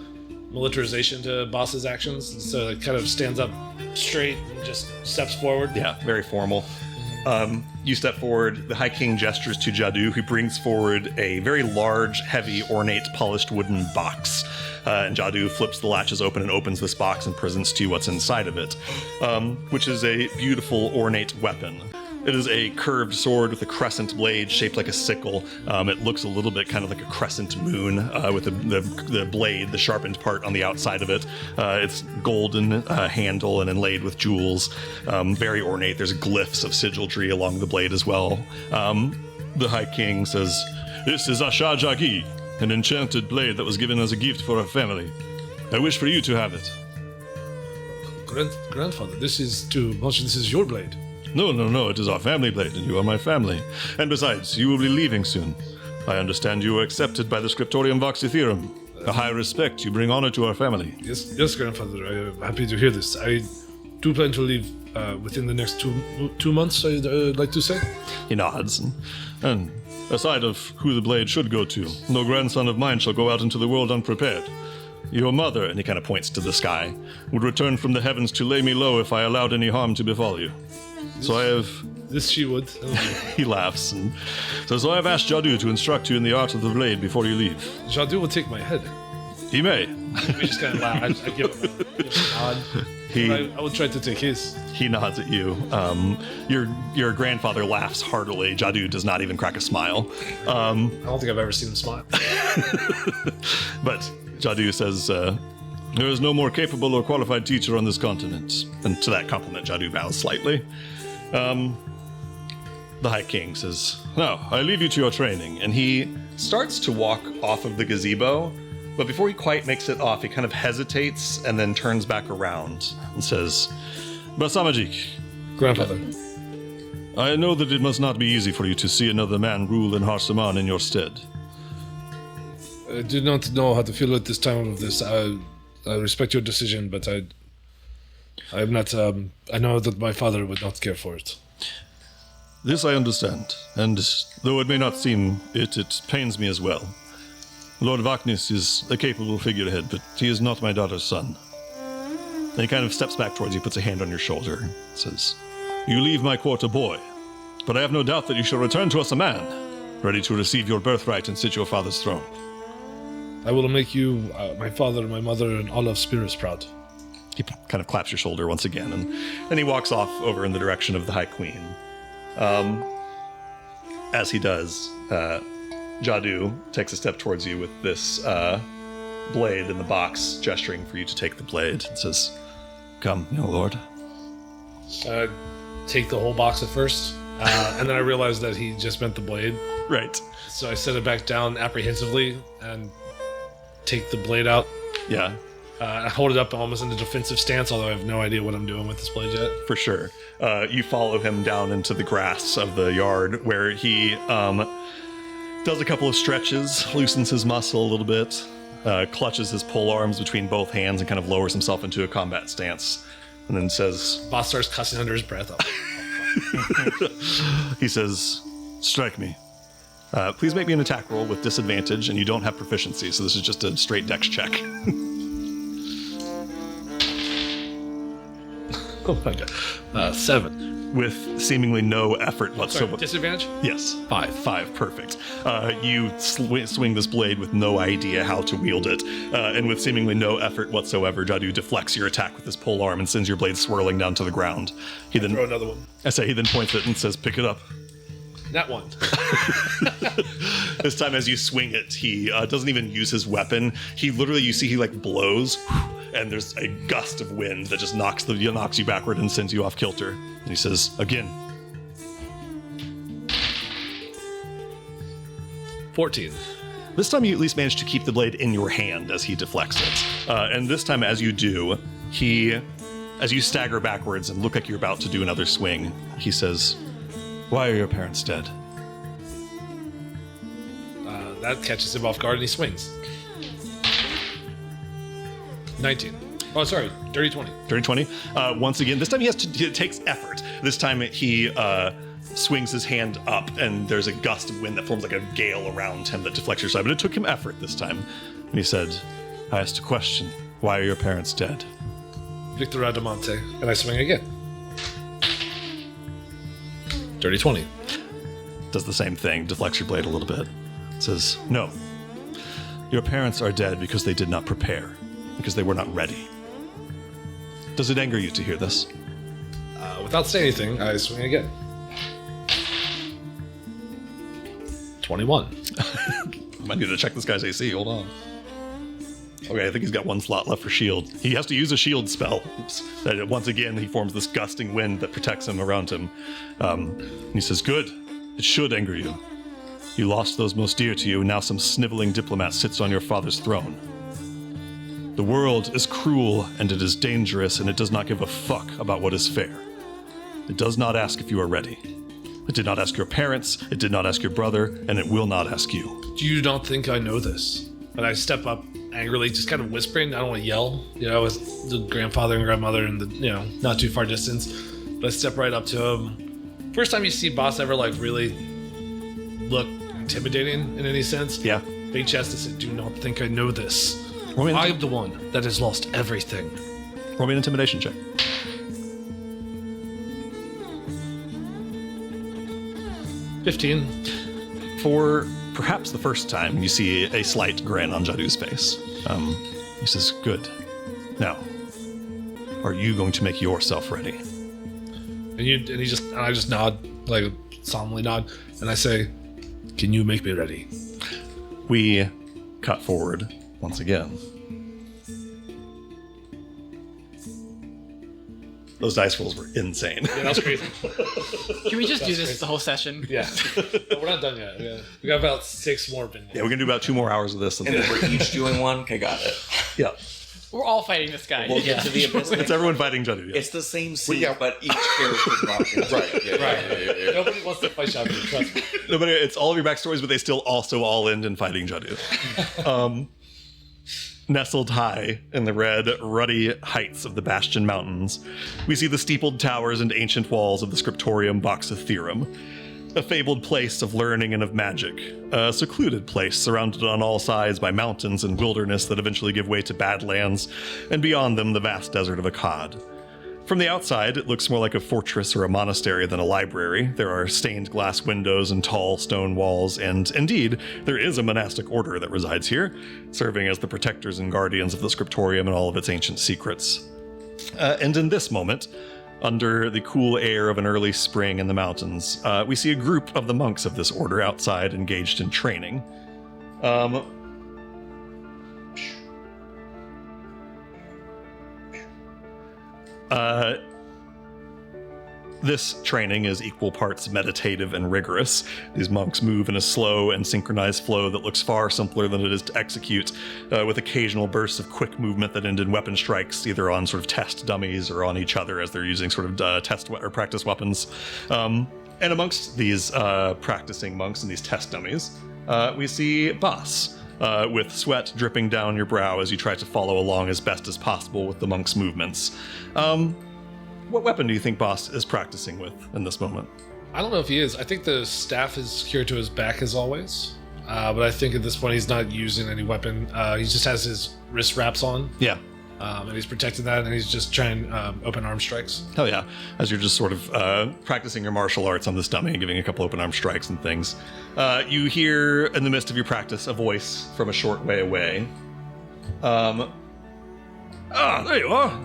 militarization to Boss's actions. So it kind of stands up straight and just steps forward.
Yeah, very formal. You step forward. The High King gestures to Jadu, who brings forward a very large, heavy, ornate, polished wooden box. And Jadu flips the latches open and opens this box and presents to you what's inside of it, which is a beautiful, ornate weapon. It is a curved sword with a crescent blade shaped like a sickle. It looks a little bit kind of like a crescent moon with the blade, the sharpened part on the outside of it. It's golden handle and inlaid with jewels. Very ornate. There's glyphs of sigildry along the blade as well. The High King says, "This is Asha Jagi, an enchanted blade that was given as a gift for our family. I wish for you to have it."
Grandfather, this is too much. This is your blade.
No, it is our family blade, and you are my family. And besides, you will be leaving soon. I understand you were accepted by the Scriptorium Voxitherum. A high respect, you bring honor to our family.
Yes, Grandfather. I'm happy to hear this. I do plan to leave within the next two months, I'd like to say.
He nods, and aside of who the blade should go to, no grandson of mine shall go out into the world unprepared. Your mother, and he kind of points to the sky, would return from the heavens to lay me low if I allowed any harm to befall you. So I have...
This she would.
He laughs, and so I have asked Jadu to instruct you in the art of the blade before you leave.
Jadu will take my head.
He may.
We just kind of laugh. I give him a nod. I will try to take his.
He nods at you. Your grandfather laughs heartily. Jadu does not even crack a smile.
I don't think I've ever seen him smile.
But Jadu says, there is no more capable or qualified teacher on this continent. And to that compliment, Jadu bows slightly. The High King says, now, I leave you to your training. And he starts to walk off of the gazebo, but before he quite makes it off, he kind of hesitates and then turns back around and says, Basamajik,
Grandfather.
I know that it must not be easy for you to see another man rule in Harsaman in your stead.
I do not know how to feel at this time of this. I respect your decision, but I'm not. I know that my father would not care for it.
This I understand, and though it may not seem it, it pains me as well. Lord Vaknis is a capable figurehead, but he is not my daughter's son. And he kind of steps back towards you, puts a hand on your shoulder, and says, You leave my court a boy, but I have no doubt that you shall return to us a man, ready to receive your birthright and sit your father's throne.
I will make you, my father, my mother, and all of Spirus proud.
He kind of claps your shoulder once again, and then he walks off over in the direction of the High Queen. As he does, Jadu takes a step towards you with this blade in the box, gesturing for you to take the blade, and says, Come, young lord.
Take the whole box at first, and then I realized that he just meant the blade.
Right.
So I set it back down apprehensively and take the blade out.
Yeah.
I hold it up almost in a defensive stance, although I have no idea what I'm doing with this blade yet.
For sure. You follow him down into the grass of the yard, where he does a couple of stretches, loosens his muscle a little bit, clutches his pole arms between both hands and kind of lowers himself into a combat stance, and then says...
Boss starts cussing under his breath.
He says, Strike me. Please make me an attack roll with disadvantage, and you don't have proficiency, so this is just a straight dex check.
Oh, okay. 7.
With seemingly no effort
Sorry,
whatsoever.
disadvantage?
Yes.
5.
5, perfect. You swing this blade with no idea how to wield it, and with seemingly no effort whatsoever, Jadu deflects your attack with his pole arm and sends your blade swirling down to the ground. He then,
Throw another one.
he then points it and says, "Pick it up."
That one.
This time, as you swing it, he doesn't even use his weapon. He literally, you see, he like blows, and there's a gust of wind that just knocks you backward and sends you off kilter. And he says, "Again."
14.
This time, you at least manage to keep the blade in your hand as he deflects it. And this time, as you do, as you stagger backwards and look like you're about to do another swing, he says, "Why are your parents dead?"
That catches him off guard and he swings. 19. Oh, sorry. Dirty 20.
Dirty 20. Once again, this time it takes effort. This time he swings his hand up, and there's a gust of wind that forms like a gale around him that deflects your side. But it took him effort this time. And he said, "I asked a question. Why are your parents dead?"
Victor Adamonte. And I swing again. Dirty 20.
Does the same thing, deflects your blade a little bit. Says, "No. Your parents are dead because they did not prepare, because they were not ready." Does it anger you to hear this?
Without saying anything, I swing again. 21.
Might need to check this guy's AC. Hold on. Okay, I think he's got one slot left for shield. He has to use a shield spell. Once again, he forms this gusting wind that protects him around him. He says, "Good. It should anger you. You lost those most dear to you, and now some sniveling diplomat sits on your father's throne. The world is cruel, and it is dangerous, and it does not give a fuck about what is fair. It does not ask if you are ready. It did not ask your parents, it did not ask your brother, and it will not ask you."
Do you not think I know this? And I step up angrily, just kind of whispering. I don't want to yell, with the grandfather and grandmother in the, not too far distance. But I step right up to him. First time you see Boss ever, really look intimidating in any sense.
Yeah.
Big chest and said, "Do not think I know this.
Roll me an,
I'm the one that has lost everything."
roll me an intimidation check.
15.
For perhaps the first time, you see a slight grin on Jadu's face. He says, "Good. Now, are you going to make yourself ready?"
And I just nod, solemnly nod, and I say, "Can you make me ready?"
We cut forward once again. Those dice rolls were insane.
Yeah, that was crazy.
Can we just do this the whole session?
Yeah. But we're not done yet. We got about 6 more vignettes.
Yeah, we're going to do about 2 more hours of this.
And then we're each doing one? Okay, got it.
Yeah.
We're all fighting this guy.
We'll get to the abyss.
It's everyone fighting Jadu. Yeah.
It's the same scene, but each character's walking. Right. Yeah.
Nobody wants to fight Shabu, trust me.
No, but it's all of your backstories, but they still also all end in fighting Jadu. Nestled high in the red, ruddy heights of the Bastion Mountains, we see the steepled towers and ancient walls of the Scriptorium Boxotherum, a fabled place of learning and of magic, a secluded place surrounded on all sides by mountains and wilderness that eventually give way to badlands, and beyond them the vast desert of Akkad. From the outside, it looks more like a fortress or a monastery than a library. There are stained glass windows and tall stone walls, and indeed, there is a monastic order that resides here, serving as the protectors and guardians of the Scriptorium and all of its ancient secrets. And in this moment, under the cool air of an early spring in the mountains, we see a group of the monks of this order outside engaged in training. This training is equal parts meditative and rigorous. These monks move in a slow and synchronized flow that looks far simpler than it is to execute, with occasional bursts of quick movement that end in weapon strikes, either on sort of test dummies or on each other as they're using sort of test or practice weapons. And amongst these practicing monks and these test dummies, we see Boss, with sweat dripping down your brow as you try to follow along as best as possible with the monk's movements. What weapon do you think Boss is practicing with in this moment?
I don't know if he is. I think the staff is secured to his back as always. But I think at this point he's not using any weapon. He just has his wrist wraps on.
Yeah.
And he's protecting that, and he's just trying open arm strikes.
Hell yeah. As you're just sort of practicing your martial arts on this dummy and giving a couple open arm strikes and things, you hear in the midst of your practice a voice from a short way away. There you are.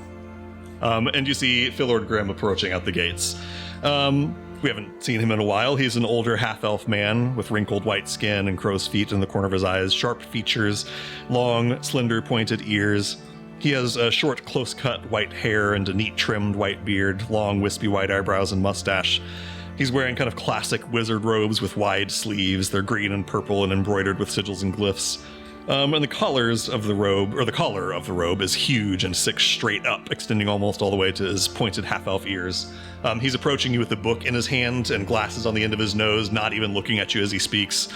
And you see Philord Grimm approaching out the gates. We haven't seen him in a while. He's an older half-elf man with wrinkled white skin and crow's feet in the corner of his eyes, sharp features, long, slender, pointed ears. He has a short, close-cut white hair and a neat, trimmed white beard, long, wispy white eyebrows and mustache. He's wearing kind of classic wizard robes with wide sleeves. They're green and purple and embroidered with sigils and glyphs. And the collars of the robe, or the collar of the robe, is huge and six straight up, extending almost all the way to his pointed half-elf ears. He's approaching you with a book in his hand and glasses on the end of his nose, not even looking at you as he speaks.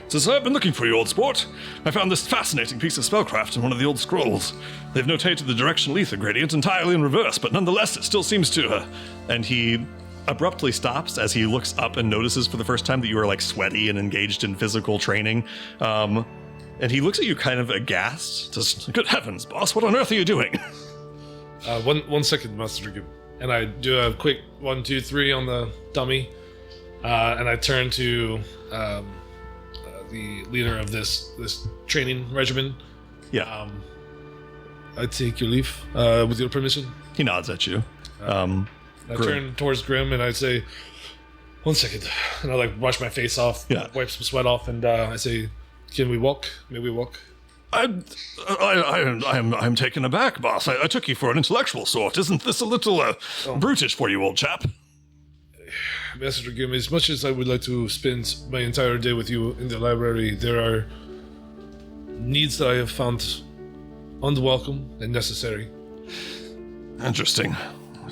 Says, I've been looking for you, old sport. I found this fascinating piece of spellcraft in one of the old scrolls. They've notated the directional ether gradient entirely in reverse, but nonetheless it still seems to... And he abruptly stops as he looks up and notices for the first time that you are, like, sweaty and engaged in physical training. And he looks at you kind of aghast. Says, good heavens, boss, what on earth are you doing?
1 second, Master Grimm. And I do a quick 1, 2, 3 on the dummy. And I turn to... the leader of this training regimen.
Yeah.
I take your leave, with your permission.
He nods at you.
I turn towards Grimm and I say, 1 second. And I like wash my face off, wipe some sweat off, and I say, can we walk? May we walk?
I'm taken aback, boss. I took you for an intellectual sort. Isn't this a little brutish for you, old chap?
Master Grimm, as much as I would like to spend my entire day with you in the library, there are needs that I have found unwelcome and necessary.
Interesting.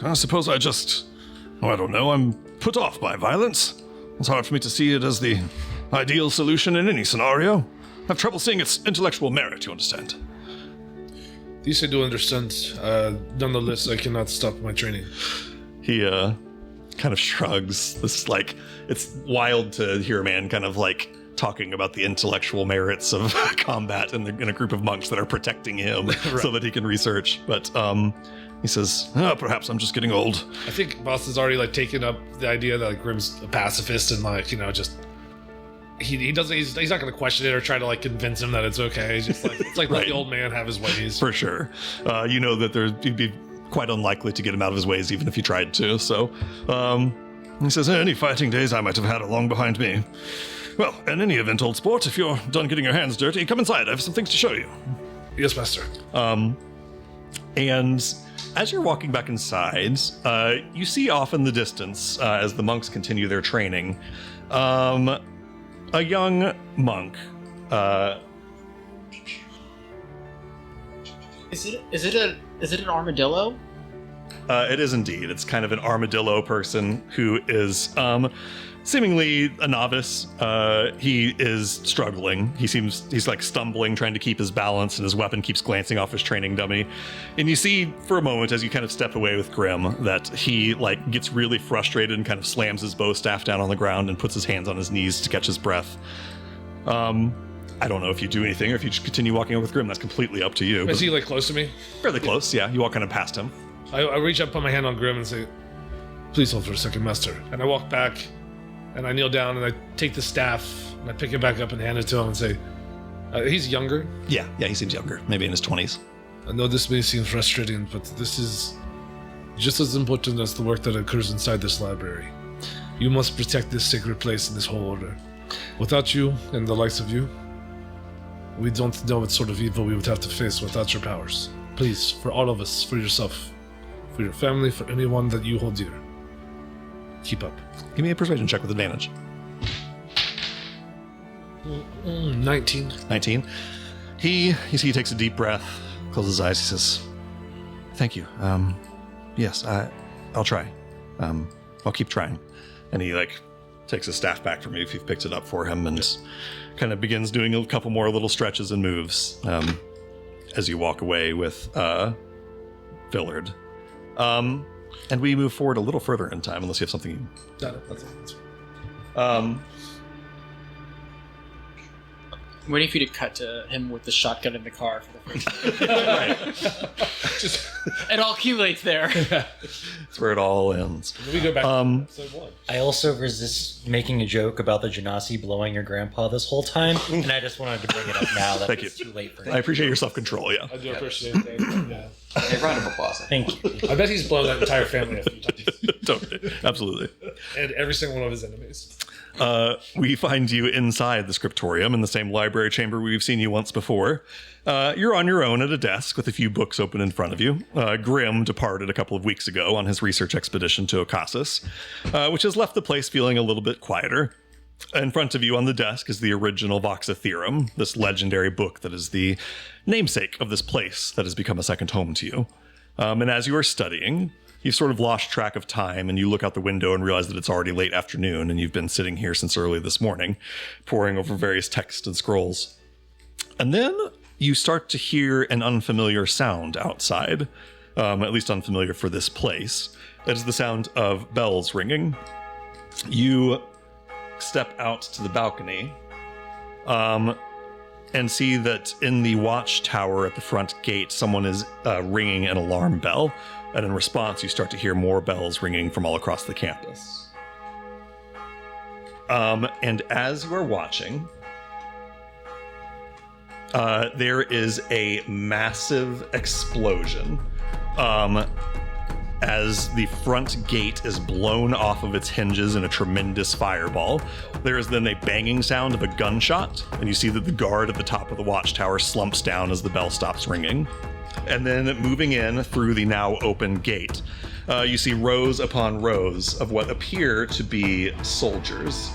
I suppose I don't know, I'm put off by violence. It's hard for me to see it as the ideal solution in any scenario. I have trouble seeing its intellectual merit, you understand?
This I do understand. Nonetheless, I cannot stop my training.
He, kind of shrugs. This, like, it's wild to hear a man kind of, like, talking about the intellectual merits of combat in a group of monks that are protecting him so that he can research. But, he says, perhaps I'm just getting old.
I think Boss has already, like, taken up the idea that, like, Grimm's a pacifist and, like, you know, just... He doesn't. He's not going to question it or try to like convince him that it's okay. He's just like it's like let the old man have his ways.
For sure, you know that you'd be quite unlikely to get him out of his ways even if you tried to. So, he says, any fighting days I might have had are long behind me. Well, in any event, old sport, if you're done getting your hands dirty, come inside. I have some things to show you.
Yes, master.
And as you're walking back inside, you see off in the distance as the monks continue their training. A young monk.
Is it an armadillo?
It is indeed. It's kind of an armadillo person who is seemingly a novice. He is struggling. He's like stumbling, trying to keep his balance, and his weapon keeps glancing off his training dummy. And you see for a moment as you kind of step away with Grimm that he like gets really frustrated and kind of slams his bow staff down on the ground and puts his hands on his knees to catch his breath. I don't know if you do anything or if you just continue walking over with Grimm. That's completely up to you.
Is he like close to me?
Fairly close, yeah. You walk kind of past him.
I reach up, put my hand on Grimm and say, please hold for a second, master. And I walk back and I kneel down and I take the staff and I pick it back up and hand it to him and say, he's younger.
Yeah, he seems younger, maybe in his 20s.
I know this may seem frustrating, but this is just as important as the work that occurs inside this library. You must protect this sacred place and this whole order. Without you and the likes of you, we don't know what sort of evil we would have to face without your powers. Please, for all of us, for yourself, for your family, for anyone that you hold dear, keep up.
Give me a persuasion check with advantage.
19.
19. He takes a deep breath, closes his eyes, he says, thank you. Yes, I'll try. I'll keep trying. And he like takes his staff back from you if you've picked it up for him and kind of begins doing a couple more little stretches and moves as you walk away with Villard. And we move forward a little further in time, unless you have something you...
Got it. That's it.
I'm waiting for you to cut to him with the shotgun in the car for the first time. It all accumulates there.
That's where it all ends.
We go back to episode 1.
I also resist making a joke about the Genasi blowing your grandpa this whole time, and I just wanted to bring it up now that
Thank
it's
you.
too late for
I
me.
appreciate your self-control, yeah.
I do appreciate that. Yeah.
Hey, round of applause.
Thank you.
I bet he's blown that entire family a few times.
Totally. Absolutely.
And every single one of his enemies.
We find you inside the scriptorium in the same library chamber we've seen you once before. You're on your own at a desk with a few books open in front of you. Grimm departed a couple of weeks ago on his research expedition to Ocassus, which has left the place feeling a little bit quieter. In front of you on the desk is the original Voxa Theorem, this legendary book that is the namesake of this place that has become a second home to you. And as you are studying, you've sort of lost track of time, and you look out the window and realize that it's already late afternoon, and you've been sitting here since early this morning, poring over various texts and scrolls. And then you start to hear an unfamiliar sound outside, at least unfamiliar for this place. It is the sound of bells ringing. You step out to the balcony and see that in the watchtower at the front gate, someone is ringing an alarm bell. And in response, you start to hear more bells ringing from all across the campus. And as you are watching, there is a massive explosion as the front gate is blown off of its hinges in a tremendous fireball. There is then a banging sound of a gunshot, and you see that the guard at the top of the watchtower slumps down as the bell stops ringing. And then moving in through the now open gate, you see rows upon rows of what appear to be soldiers.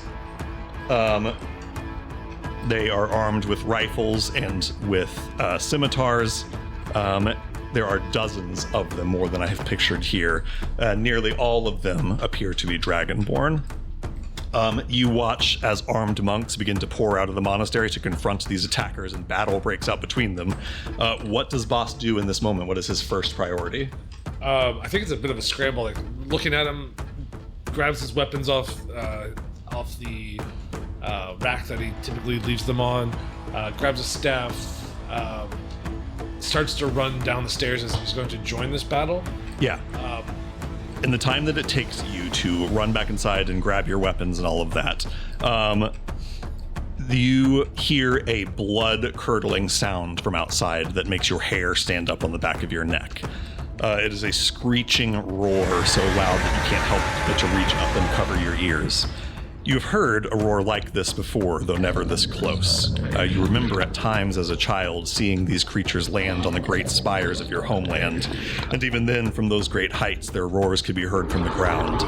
They are armed with rifles and with scimitars. There are dozens of them, more than I have pictured here. Nearly all of them appear to be Dragonborn. You watch as armed monks begin to pour out of the monastery to confront these attackers, and battle breaks out between them. What does Boss do in this moment? What is his first priority?
I think it's a bit of a scramble. Like, looking at him, grabs his weapons off the rack that he typically leaves them on, grabs a staff, starts to run down the stairs as he's going to join this battle.
Yeah. In the time that it takes you to run back inside and grab your weapons and all of that, you hear a blood-curdling sound from outside that makes your hair stand up on the back of your neck. It is a screeching roar so loud that you can't help but to reach up and cover your ears. You've heard a roar like this before, though never this close. You remember at times as a child seeing these creatures land on the great spires of your homeland, and even then, from those great heights, their roars could be heard from the ground.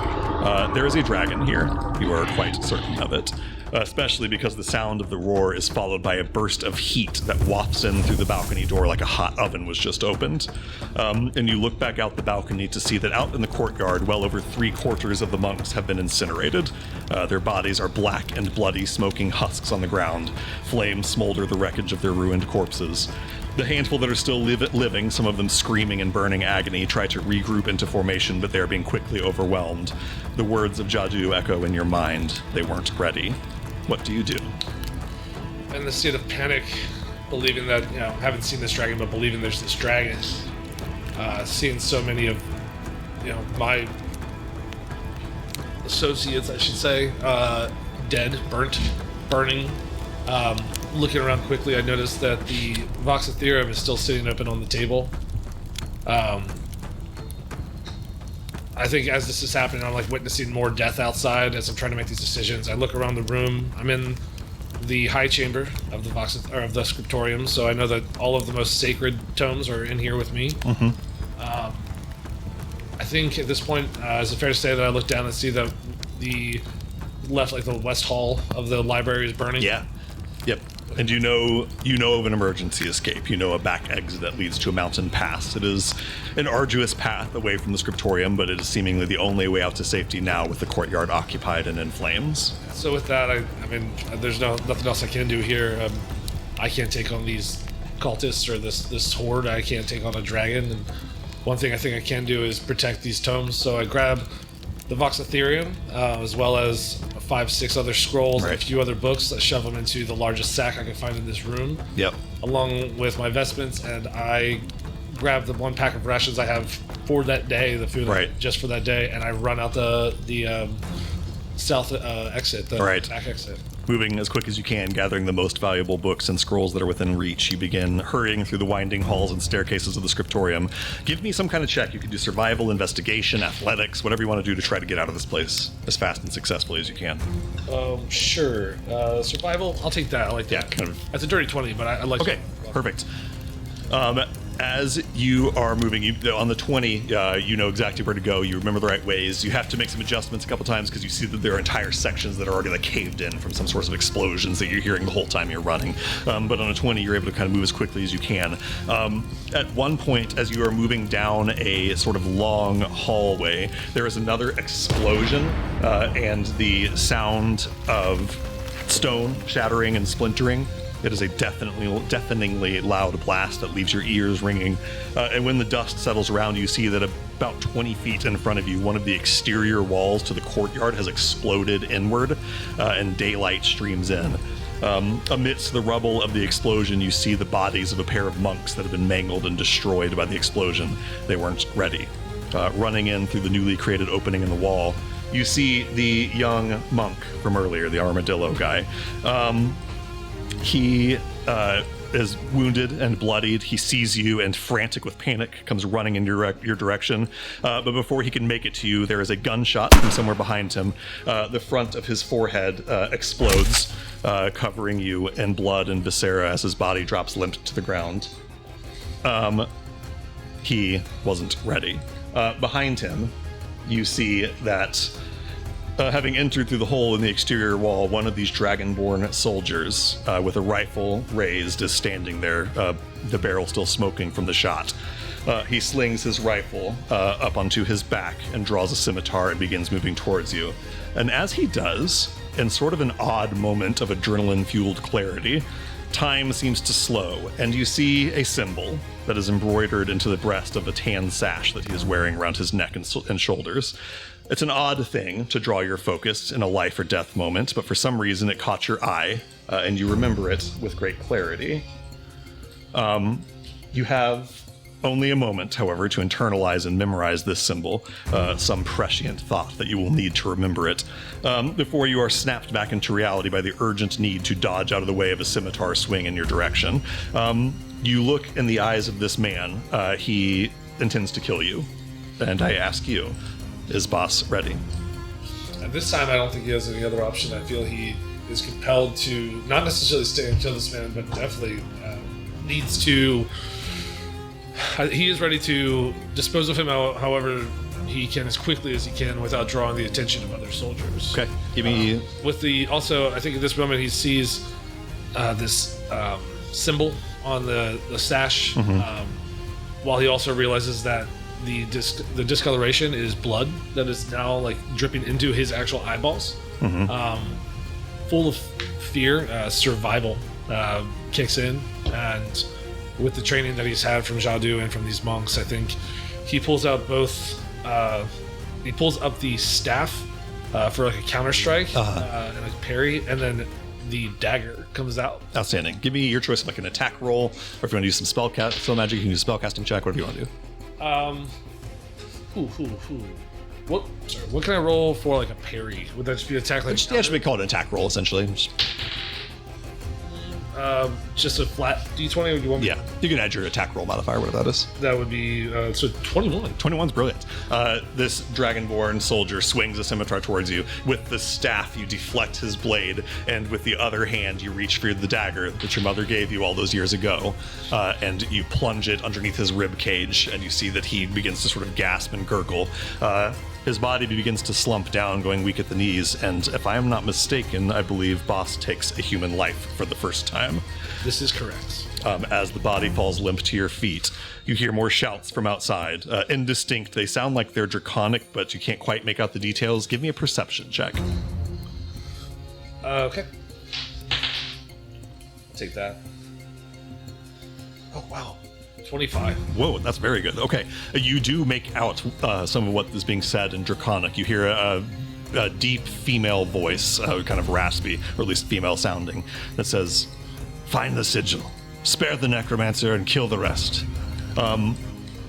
There is a dragon here. You are quite certain of it, especially because the sound of the roar is followed by a burst of heat that wafts in through the balcony door like a hot oven was just opened. And you look back out the balcony to see that out in the courtyard, well over 3/4 of the monks have been incinerated. Their bodies are black and bloody, smoking husks on the ground. Flames smolder the wreckage of their ruined corpses. The handful that are still living, some of them screaming in burning agony, try to regroup into formation, but they are being quickly overwhelmed. The words of Jadu echo in your mind. They weren't ready. What do you do?
In the state of panic, believing that, haven't seen this dragon, but believing there's this dragon, seeing so many of, my associates, I should say, dead, burning. Looking around quickly, I noticed that the Voxa Theorem is still sitting open on the table. I think as this is happening, I'm like witnessing more death outside as I'm trying to make these decisions. I look around the room. I'm in the high chamber of the of the scriptorium, so I know that all of the most sacred tomes are in here with me.
Mm-hmm.
I think at this point, is it fair to say that I look down and see that the the west hall of the library is burning?
Yeah. Yep. And you know of an emergency escape. You know a back exit that leads to a mountain pass. It is an arduous path away from the scriptorium, but it is seemingly the only way out to safety now with the courtyard occupied and in flames.
So with that, I mean, there's nothing else I can do here. I can't take on these cultists or this horde. I can't take on a dragon. And one thing I think I can do is protect these tomes. So I grab the Voxa Theorem, as well as 5-6 other scrolls and a
Right.
few other books. I shove them into the largest sack I can find in this room,
Yep.
along with my vestments, and I grab the 1 pack of rations I have for that day, the food
Right.
just for that day, and I run out the south exit, the
Right.
back exit.
Moving as quick as you can, gathering the most valuable books and scrolls that are within reach, you begin hurrying through the winding halls and staircases of the scriptorium. Give me some kind of check. You can do survival, investigation, athletics, whatever you want to do to try to get out of this place as fast and successfully as you can.
Sure. Survival, I'll take that. I like
Yeah,
that.
kind of.
That's a dirty 20, but I like
Okay,
it.
perfect. As you are moving, on the 20, you know exactly where to go. You remember the right ways. You have to make some adjustments a couple times because you see that there are entire sections that are already like caved in from some sorts of explosions that you're hearing the whole time you're running. But on a 20, you're able to kind of move as quickly as you can. At one point, as you are moving down a sort of long hallway, there is another explosion and the sound of stone shattering and splintering. It is a deafeningly loud blast that leaves your ears ringing. And when the dust settles around, you see that about 20 feet in front of you, one of the exterior walls to the courtyard has exploded inward, and daylight streams in. Amidst the rubble of the explosion, you see the bodies of a pair of monks that have been mangled and destroyed by the explosion. They weren't ready. Running in through the newly created opening in the wall, you see the young monk from earlier, the armadillo guy. He is wounded and bloodied. He sees you and, frantic with panic, comes running in your direction. But before he can make it to you, there is a gunshot from somewhere behind him. The front of his forehead explodes, covering you in blood and viscera as his body drops limp to the ground. He wasn't ready. Behind him, you see that having entered through the hole in the exterior wall, one of these dragonborn soldiers with a rifle raised is standing there, the barrel still smoking from the shot. He slings his rifle up onto his back and draws a scimitar and begins moving towards you. And as he does, in sort of an odd moment of adrenaline-fueled clarity, time seems to slow, and you see a symbol that is embroidered into the breast of a tan sash that he is wearing around his neck and shoulders. It's an odd thing to draw your focus in a life or death moment, but for some reason it caught your eye, and you remember it with great clarity. You have only a moment, however, to internalize and memorize this symbol, some prescient thought that you will need to remember it, before you are snapped back into reality by the urgent need to dodge out of the way of a scimitar swing in your direction. You look in the eyes of this man. He intends to kill you, and I ask you, is Boss ready?
At this time, I don't think he has any other option. I feel he is compelled to not necessarily stay and kill this man, but definitely needs to. He is ready to dispose of him however he can, as quickly as he can, without drawing the attention of other soldiers.
Okay, give me.
With the also, I think at this moment he sees this symbol on the sash, while he also realizes that the discoloration is blood that is now like dripping into his actual eyeballs. Full of fear, survival kicks in, and with the training that he's had from Jadu and from these monks, I think he pulls out both. He pulls up the staff for like a counter strike and a parry, and then the dagger comes out.
Outstanding. Give me your choice of like an attack roll, or if you want to use some spell magic, you can use a spellcasting check, whatever you want to do.
What can I roll for like a parry? Would that just be attack like?
Yeah, it should be called an attack roll, essentially.
Just a flat d20, or do you want me?
Yeah, you can add your attack roll modifier, whatever that is.
That would be so 21.
21's brilliant. This dragonborn soldier swings a scimitar towards you. With the staff, you deflect his blade, and with the other hand, you reach for the dagger that your mother gave you all those years ago, and you plunge it underneath his rib cage, and you see that he begins to sort of gasp and gurgle. His body begins to slump down, going weak at the knees, and if I am not mistaken, I believe Boss takes a human life for the first time.
This is correct.
As the body falls limp to your feet, you hear more shouts from outside. Indistinct. They sound like they're draconic, but you can't quite make out the details. Give me a perception check.
Okay. I'll take that. Oh, wow. 25.
Whoa, that's very good. Okay, you do make out some of what is being said in Draconic. You hear deep female voice, kind of raspy, or at least female sounding, that says, "Find the sigil, spare the necromancer, and kill the rest."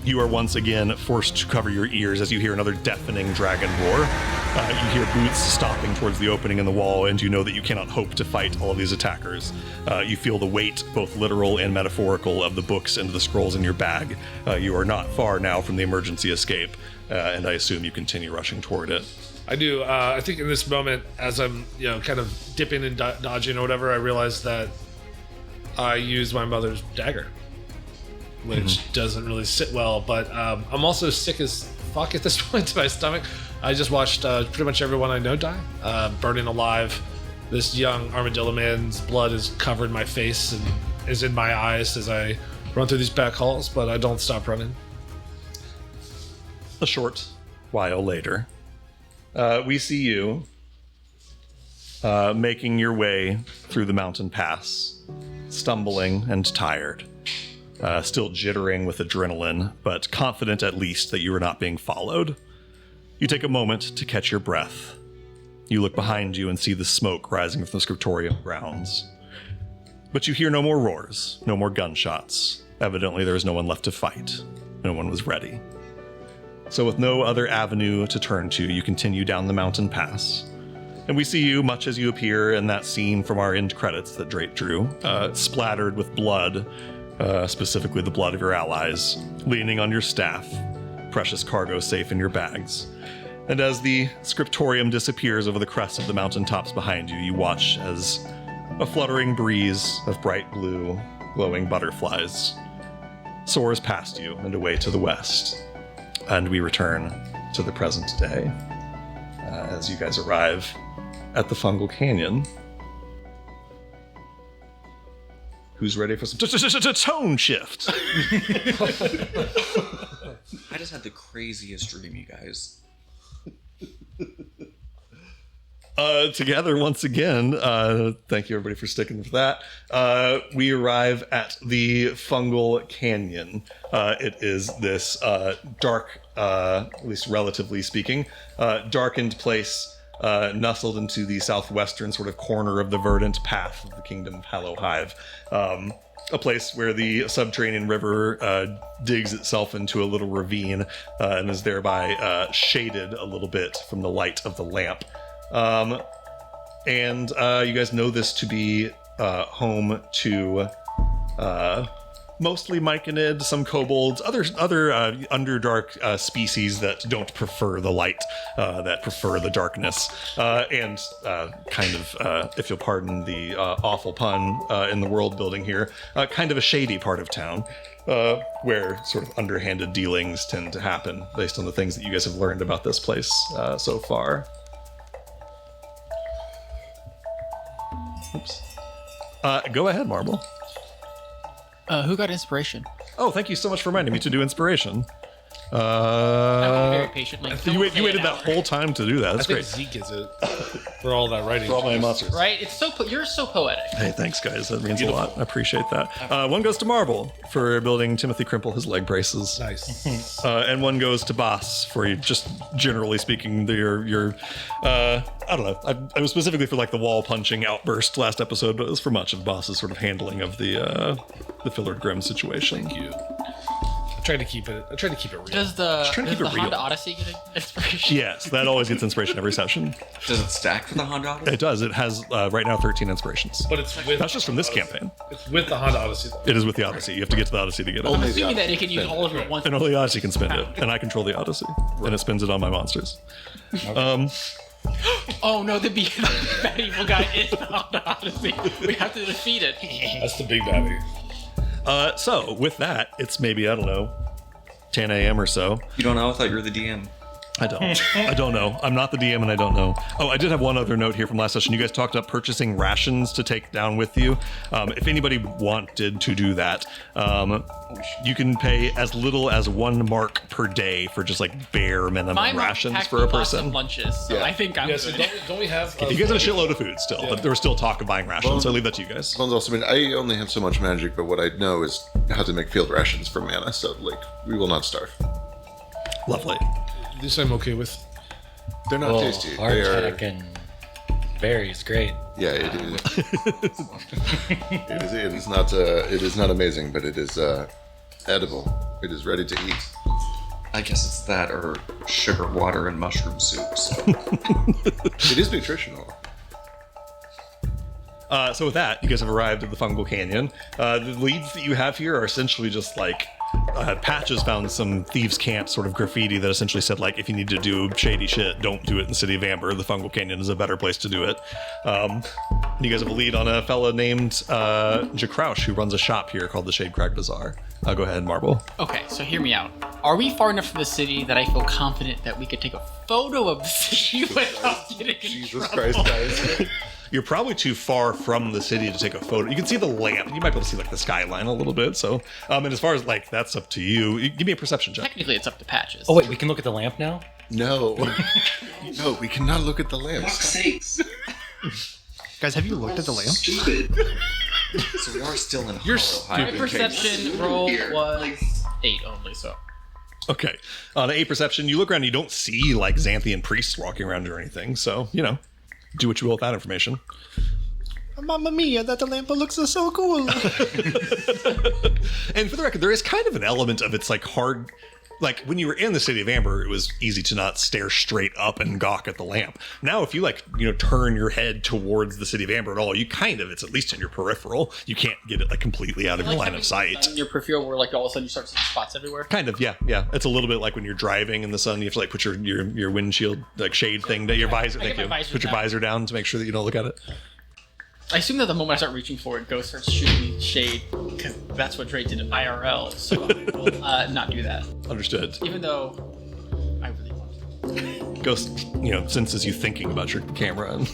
You are once again forced to cover your ears as you hear another deafening dragon roar. You hear boots stomping towards the opening in the wall, and you know that you cannot hope to fight all of these attackers. You feel the weight, both literal and metaphorical, of the books and the scrolls in your bag. You are not far now from the emergency escape, and I assume you continue rushing toward it.
I do. I think in this moment, as I'm, kind of dipping and dodging or whatever, I realize that I used my mother's dagger, which doesn't really sit well. But I'm also sick as fuck at this point to my stomach. I just watched pretty much everyone I know die, burning alive. This young armadillo man's blood is covered my face and is in my eyes as I run through these back halls, but I don't stop running.
A short while later, we see you making your way through the mountain pass, stumbling and tired, still jittering with adrenaline, but confident at least that you are not being followed. You take a moment to catch your breath. You look behind you and see the smoke rising from the scriptorium grounds. But you hear no more roars, no more gunshots. Evidently, there is no one left to fight. No one was ready. So with no other avenue to turn to, you continue down the mountain pass. And we see you, much as you appear in that scene from our end credits that Drake drew, splattered with blood, specifically the blood of your allies, leaning on your staff, precious cargo safe in your bags. And as the scriptorium disappears over the crest of the mountaintops behind you, you watch as a fluttering breeze of bright blue, glowing butterflies soars past you and away to the west. And we return to the present day as you guys arrive at the Fungal Canyon. Who's ready for some tone shift?
I just had the craziest dream, you guys.
Together once again, thank you everybody for sticking with that. We arrive at the Fungal Canyon. It is this dark, at least relatively speaking, darkened place nestled into the southwestern sort of corner of the verdant path of the kingdom of Hallowhive. A place where the subterranean river digs itself into a little ravine and is thereby shaded a little bit from the light of the lamp. And you guys know this to be home to mostly myconid, some kobolds, other underdark species that don't prefer the light, that prefer the darkness, and kind of, if you'll pardon the awful pun in the world building here, kind of a shady part of town, where sort of underhanded dealings tend to happen based on the things that you guys have learned about this place so far. Oops. Go ahead, Marble.
Who got inspiration?
Oh, thank you so much for reminding me to do inspiration.
I waited very patiently.
You waited that whole time to do that. That's
I
great.
think Zeke is it for all that writing.
For all my monsters.
Right? It's so you're so poetic.
Hey, thanks, guys. That means a lot. I appreciate that. One goes to Marble for building Timothy Crimple his leg braces.
Nice.
And one goes to Boss for you, just generally speaking, your I don't know. I was specifically for like the wall punching outburst last episode, but it was for much of Boss's sort of handling of the Fillard Grimm situation.
Thank you. I tried to keep it real.
Does the
trying to keep it real.
Honda Odyssey get inspiration?
Yes, that always gets inspiration every session.
Does it stack for the Honda Odyssey?
It does. It has right now 13 inspirations.
But it's with
That's just from this campaign.
It's with the Honda Odyssey though.
It is with the Odyssey. You have to get to the Odyssey to get it.
I'm assuming that it can use all of it at once.
And only the Odyssey can spend it. And I control the Odyssey. And it spins it on my monsters.
Oh no, the bad evil guy is the Honda Odyssey. We have to defeat it.
That's the big baddie.
So, with that, it's maybe, I don't know, 10 a.m. or so.
You don't know? I thought you were the DM.
I don't. I don't know. I'm not the DM and I don't know. Oh, I did have one other note here from last session. You guys talked about purchasing rations to take down with you. If anybody wanted to do that, you can pay as little as 1 mark per day for just like bare minimum
My mom
rations
packed
for a
lots of
person.
lunches, so I think I'm
Yeah, so
good.
don't we have
You guys have a shitload of food still, but there was still talk of buying rations, so I leave that to you guys.
Someone's also been. I only have so much magic, but what I know is how to make field rations for mana. So, like, we will not starve.
Lovely.
This I'm okay with.
They're not tasty. They are.
Hardtack and berries, great.
Yeah, it is. it is not. It is not amazing, but it is edible. It is ready to eat.
I guess it's that or sugar water and mushroom soup. So
It is nutritional.
So with that, you guys have arrived at the Fungal Canyon. The leads that you have here are essentially just like Patches found some thieves' camp sort of graffiti that essentially said like, if you need to do shady shit, don't do it in the city of Amber. The Fungal Canyon is a better place to do it. You guys have a lead on a fella named Jacrouch who runs a shop here called the Shade Crag Bazaar. Go ahead, Marble.
Okay, so hear me out. Are we far enough from the city that I feel confident that we could take a photo of the city without getting in
Jesus
trouble?
Christ, guys.
You're probably too far from the city to take a photo. You can see the lamp. You might be able to see like the skyline a little bit. So, and as far as like that's up to you. Give me a perception check.
Technically, it's up to Patches.
Oh wait, we can look at the lamp now.
No. No, we cannot look at the lamps.
sakes,
Guys, have you looked at the lamp?
stupid. So we are still in.
You're
Hollow
My
High.
perception roll was 8 only, so.
Okay. On an 8 perception, you look around. You don't see like Xanthian priests walking around or anything. So do what you will with that information.
Mamma mia, that lamp looks so cool.
And for the record, there is kind of an element of it's like hard. Like when you were in the city of Amber, it was easy to not stare straight up and gawk at the lamp. Now, if you turn your head towards the city of Amber at all, you it's at least in your peripheral. You can't get it like completely out of your line of sight.
In your peripheral, where like all of a sudden you start seeing spots everywhere.
Kind of, yeah. It's a little bit like when you're driving in the sun. You have to like put your windshield like shade thing, your visor.
I
Thank
get
you.
my visor
Put your
down.
visor down to make sure that you don't look at it.
I assume that the moment I start reaching for it, Ghost starts shooting me shade, because that's what Drake did in IRL, so I will not do that.
Understood.
Even though I really want to.
Ghost, senses you thinking about your camera and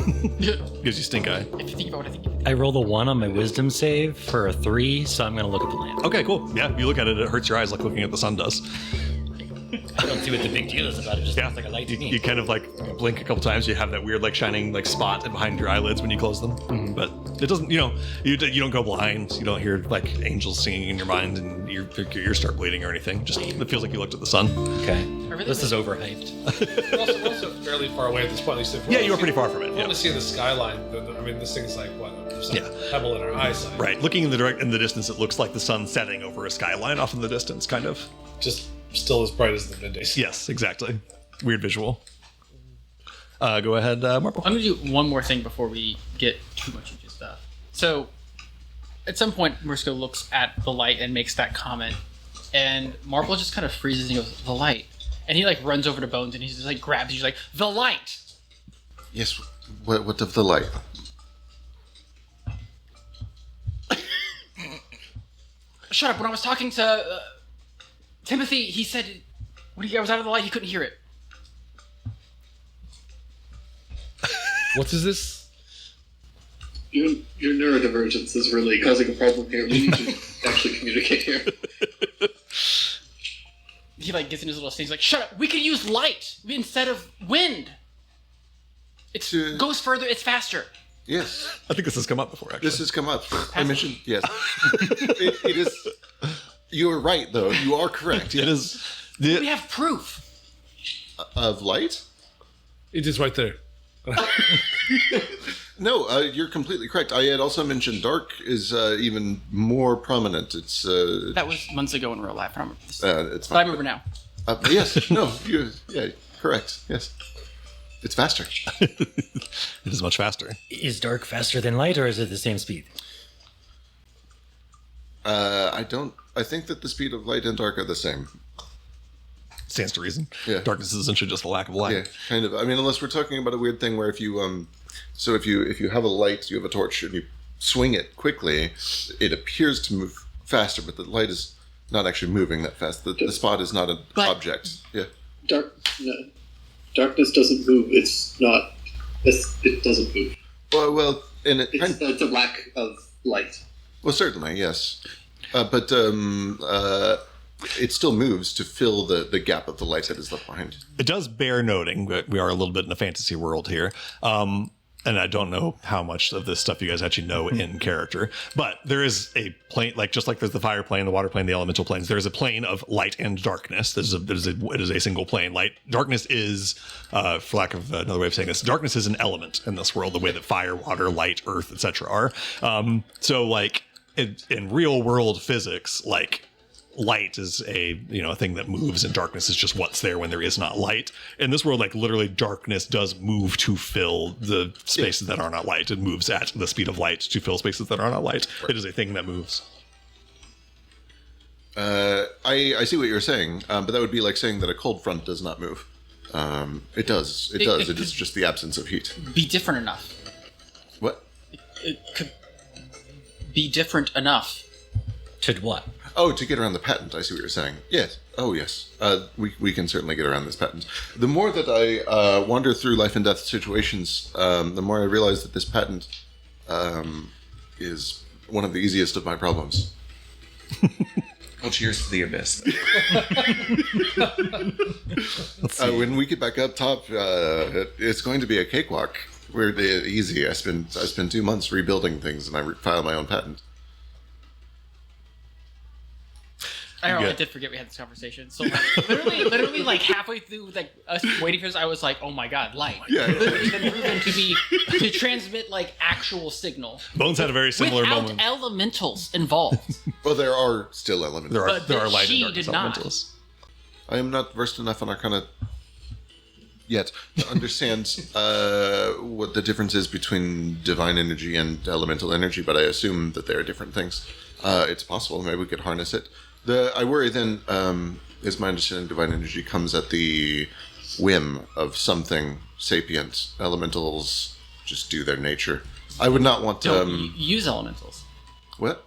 gives you stink eye.
If you think about what I think,
I rolled a 1 on my wisdom save for a 3, so I'm gonna look at the lamp.
Okay, cool. Yeah, you look at it, it hurts your eyes like looking at the sun does.
I don't see what the big deal is about it. Just
Yeah,
looks like a light to me.
you kind of like blink a couple times. You have that weird like shining like spot behind your eyelids when you close them. But it doesn't, you don't go blind. You don't hear like angels singing in your mind and your ears start bleeding or anything. Just it feels like you looked at the sun.
Okay.
really
This is overhyped.
we're also fairly far away at this point. At least if
Yeah, you are pretty far from it.
We're
Yeah.
only seeing the skyline. I mean, this thing's like what?
Yeah.
Pebble in our eyesight.
Right. Looking in the distance, it looks like the sun setting over a skyline off in the distance, kind of.
Just still as bright as the midday sun.
Yes, exactly. Weird visual. Go ahead, Marple.
I'm gonna do one more thing before we get too much into stuff. So, at some point, Mursco looks at the light and makes that comment, and Marple just kind of freezes and goes, "The light," and he like runs over to Bones and he just like grabs. He's like, "The light."
Yes. What of the light?
Shut up! When I was talking to Timothy, he said when I was out of the light, he couldn't hear it.
What is this?
Your neurodivergence is really causing a problem here. We need to actually communicate here.
He like gets in his little stage, like, "Shut up! We could use light instead of wind. It goes further. It's faster."
Yes.
I think this has come up before, actually.
This has come up. I mentioned, yes. It is. You are right, though. You are correct.
It
Yes.
is.
We have proof.
Of light?
It is right there.
No, you're completely correct. I had also mentioned dark is even more prominent. It's
That was months ago in real life. I don't remember this.
it's
But I
fine.
remember now.
Yes. No. Correct. Yes. It's faster.
It is much faster.
Is dark faster than light, or is it the same speed?
I think that the speed of light and dark are the same.
Stands to reason.
Yeah.
Darkness is essentially just a lack of light.
Yeah, kind of. I mean, unless we're talking about a weird thing where if you if you have a light, you have a torch, and you swing it quickly, it appears to move faster, but the light is not actually moving that fast. The spot is not an object. Yeah.
Darkness doesn't move. It's not. It doesn't move.
Well, and
It's a lack of light.
well, certainly, yes, but it still moves to fill the gap of the light that is left behind.
It does bear noting that we are a little bit in a fantasy world here. and I don't know how much of this stuff you guys actually know in character, but there is a plane, like just like there's the fire plane, the water plane, the elemental planes. There is a plane of light and darkness. It is a single plane. Darkness is, for lack of another way of saying this, darkness is an element in this world, the way that fire, water, light, earth, etc. are. So like in real world physics, like light is a thing that moves, and darkness is just what's there when there is not light. In this world, like literally darkness does move to fill the spaces that are not light. It moves at the speed of light to fill spaces that are not light. Right. It is a thing that moves.
I see what you're saying, but that would be like saying that a cold front does not move. It does. It does. It is just the absence of heat.
Be different enough.
What?
It could be different enough.
To what?
Oh, to get around the patent. I see what you're saying. Yes. Oh, yes. We can certainly get around this patent. The more that I wander through life and death situations, the more I realize that this patent is one of the easiest of my problems.
Well, cheers to the abyss.
When we get back up top, it's going to be a cakewalk. We're easy. I spent 2 months rebuilding things, and I filed my own patent.
I did forget we had this conversation. So like, literally, like halfway through, like us waiting for this, I was like, "Oh my god, light!"
Yeah.
Literally been proven to transmit like actual signal.
Bones had a very similar
without
moment.
elementals involved.
Well, there are still elements.
There
But
are light
she
and darkness
did not.
elementals.
I am not versed enough on Arcana yet to understand what the difference is between divine energy and elemental energy, but I assume that they are different things. It's possible. Maybe we could harness it. I worry then, is my understanding divine energy comes at the whim of something sapient. Elementals just do their nature. I would not want to...
Don't use elementals.
What?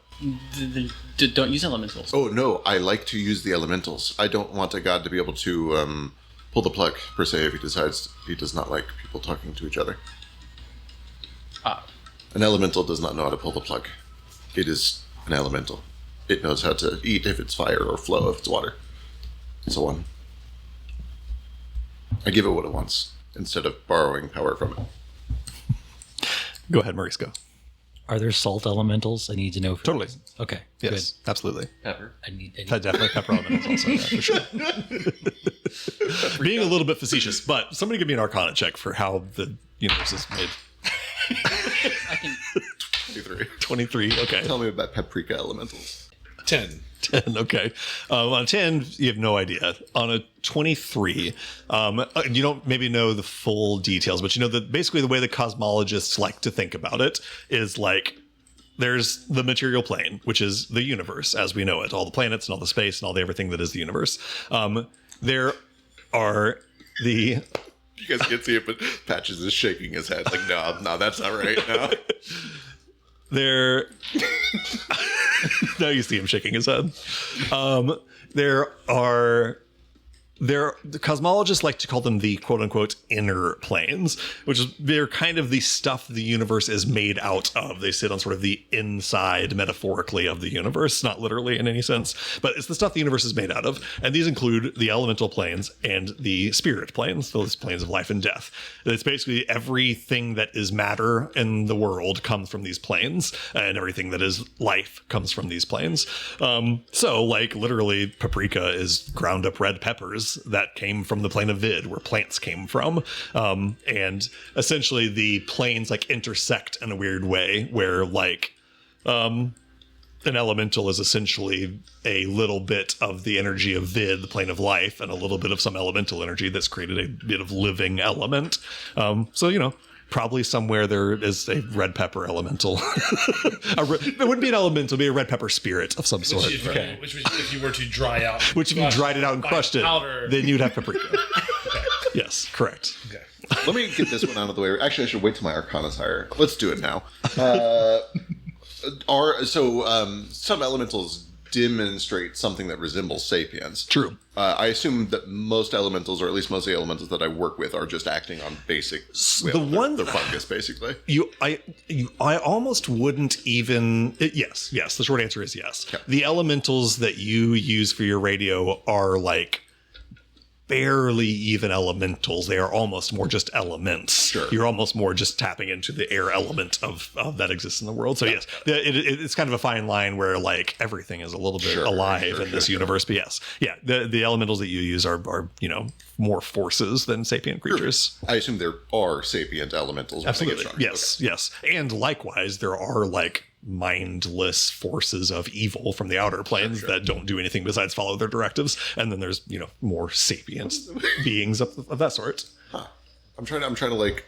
Don't use elementals.
Oh, no, I like to use the elementals. I don't want a god to be able to pull the plug, per se, if he decides he does not like people talking to each other. An elemental does not know how to pull the plug. It is an elemental. It knows how to eat if it's fire or flow if it's water. And so on. I give it what it wants instead of borrowing power from it.
Go ahead, Maurice, go.
Are there salt elementals? I need to know.
Totally.
Okay.
Yes, absolutely.
Pepper.
I need
Definitely pepper elementals also, yeah, for sure. Being a little bit facetious, but somebody give me an Arcana check for how the universe is made.
I can.
23.
23, okay.
Tell me about paprika elementals.
10.
10, okay. On a 10, you have no idea. On a 23, you don't maybe know the full details, but you know that basically the way the cosmologists like to think about it is like there's the material plane, which is the universe as we know it, all the planets and all the space and all the everything that is the universe. There are the...
You guys can't see it, but Patches is shaking his head like, no, that's not right. No.
There... Now you see him shaking his head. The cosmologists like to call them the quote unquote inner planes, which is they're kind of the stuff the universe is made out of. They sit on sort of the inside metaphorically of the universe, not literally in any sense, but it's the stuff the universe is made out of. And these include the elemental planes and the spirit planes, those planes of life and death. It's basically everything that is matter in the world comes from these planes, and everything that is life comes from these planes. So like literally paprika is ground up red peppers that came from the plane of vid, where plants came from, and essentially the planes like intersect in a weird way where like an elemental is essentially a little bit of the energy of vid, the plane of life, and a little bit of some elemental energy that's created a bit of living element. So you know, probably somewhere there is a red pepper elemental. It wouldn't be an elemental, it'd be a red pepper spirit of some sort.
Which if you were to dry out.
Which if you dried it out and
by
crushed
powder.
it, then you'd have paprika.
Okay.
Yes, correct.
Okay.
Let me get this one out of the way. Actually, I should wait till my Arcana's higher. Let's do it now. Some elementals demonstrate something that resembles sapience.
True.
I assume that most elementals, or at least most of the elementals that I work with, are just acting on basic will.
The one-
they're fungus, basically.
I almost wouldn't even. Yes. The short answer is yes.
Okay.
The elementals that you use for your radio are like barely even elementals. They are almost more just elements.
Sure.
You're almost more just tapping into the air element of that exists in the world. So yes, it's kind of a fine line where like everything is a little bit alive in this universe. But yes, yeah, the elementals that you use are more forces than sapient creatures.
I assume there are sapient elementals. When
Absolutely.
They get
Yes, yes. And likewise, there are like mindless forces of evil from the outer planes that don't do anything besides follow their directives. And then there's, more sapient beings of that sort.
I'm trying to like,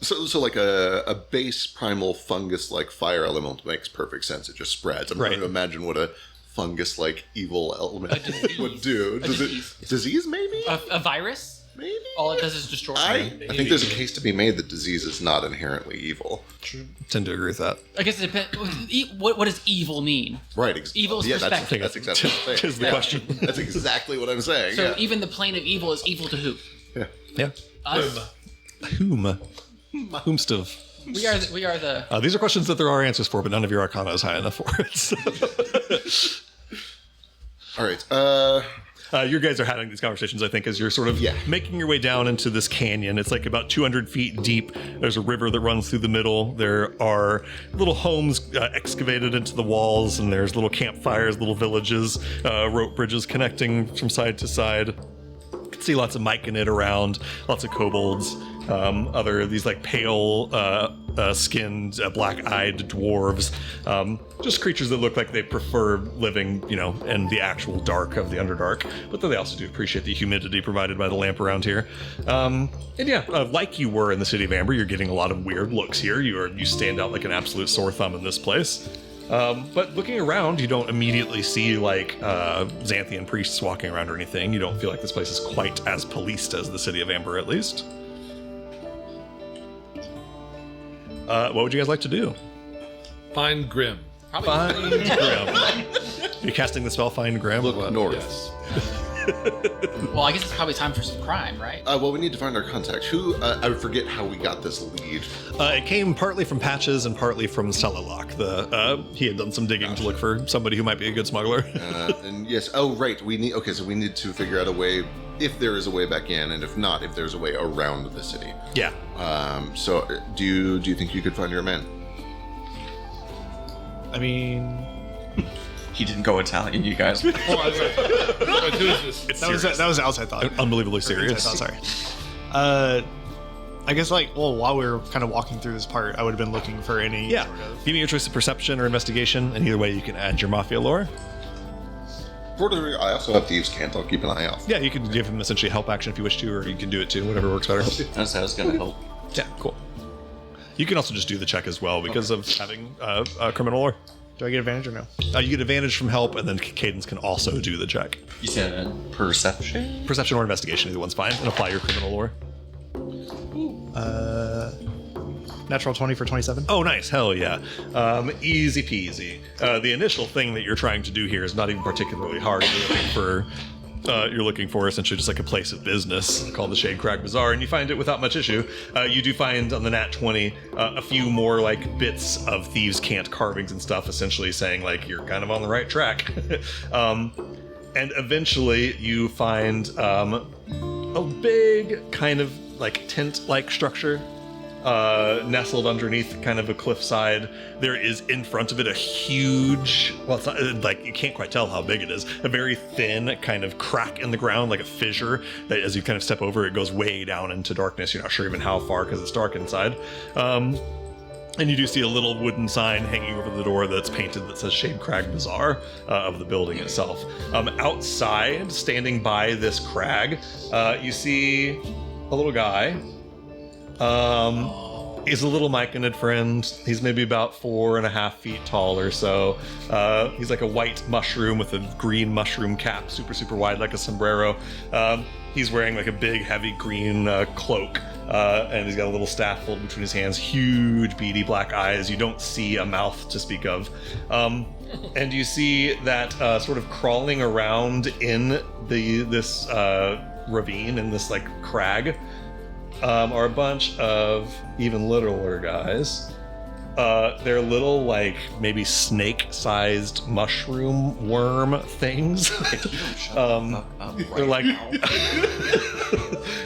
so like a base primal fungus like fire element makes perfect sense. It just spreads. I'm trying to imagine what a fungus like evil element would do. Disease maybe?
A virus?
Maybe.
All it does is destroy.
I think there's a case to be made that disease is not inherently evil.
Tend to agree with that.
I guess it depends. What does evil mean?
Right.
Evil's perspective.
That's exactly what I'm saying.
Is the question.
That's exactly what I'm saying.
So even the plane of evil is evil to who?
Yeah.
Us.
Whom? Whomst of?
We are the.
These are questions that there are answers for, but none of your arcana is high enough for it.
All right.
You guys are having these conversations, I think, as you're sort of making your way down into this canyon. It's like about 200 feet deep. There's a river that runs through the middle. There are little homes excavated into the walls, and there's little campfires, little villages, rope bridges connecting from side to side. You can see lots of myconid around, lots of kobolds, these like pale skinned, black-eyed dwarves, just creatures that look like they prefer living, in the actual dark of the Underdark, but then they also do appreciate the humidity provided by the lamp around here. Like you were in the City of Amber, you're getting a lot of weird looks here. You stand out like an absolute sore thumb in this place. But looking around, you don't immediately see like Xanthian priests walking around or anything. You don't feel like this place is quite as policed as the City of Amber, at least. What would you guys like to do?
Find Grim.
Find Grim. You're casting the spell Find Grim?
Look north.
Yes.
Well, I guess it's probably time for some crime, right?
Well, we need to find our contact. Who? I forget how we got this lead.
It came partly from Patches and partly from Cellarlock. He had done some digging to look for somebody who might be a good smuggler.
And yes. Oh, right. So we need to figure out a way, if there is a way back in, and if not, if there's a way around the city.
Yeah.
So do you think you could find your man?
I mean,
He didn't go Italian, you guys.
Who is this?
that was the outside thought.
Unbelievably
Or
serious.
inside thought, sorry. I guess while we were kind of walking through this part, I would have been looking for any
Yeah.
sort of...
Give me your choice of perception or investigation, and either way you can add your Mafia lore.
I also have Thieves' Cant. I'll keep an eye out.
Yeah, you can give him essentially a help action if you wish to, or you can do it too, whatever works better.
That's how I was going to help.
Yeah, cool. You can also just do the check as well because of having criminal lore.
Do I get advantage or no?
You get advantage from help, and then Cadence can also do the check.
You said perception?
Perception or investigation, either one's fine, and apply your criminal lore.
Natural 20 for 27.
Oh, nice. Hell yeah. Easy peasy. The initial thing that you're trying to do here is not even particularly hard. You're looking for essentially just like a place of business called the Shade Crag Bazaar, and you find it without much issue. You do find on the Nat 20 a few more like bits of Thieves' Cant carvings and stuff, essentially saying like you're kind of on the right track. And eventually you find a big kind of like tent-like structure nestled underneath kind of a cliffside. There is in front of it a huge, well, it's not like you can't quite tell how big it is, a very thin kind of crack in the ground, like a fissure that as you kind of step over it goes way down into darkness. You're not sure even how far because it's dark inside. And you do see a little wooden sign hanging over the door that's painted that says Shade Crag Bazaar of the building itself. Outside, standing by this crag, you see a little guy. He's a little myconid friend. He's maybe about 4.5 feet tall or so. He's like a white mushroom with a green mushroom cap, super, super wide like a sombrero. He's wearing like a big, heavy green cloak, and he's got a little staff folded between his hands, huge, beady black eyes. You don't see a mouth to speak of. And you see that sort of crawling around in this ravine, in this like crag, are a bunch of even littler guys. they're little, like, maybe snake-sized mushroom worm things. They're like...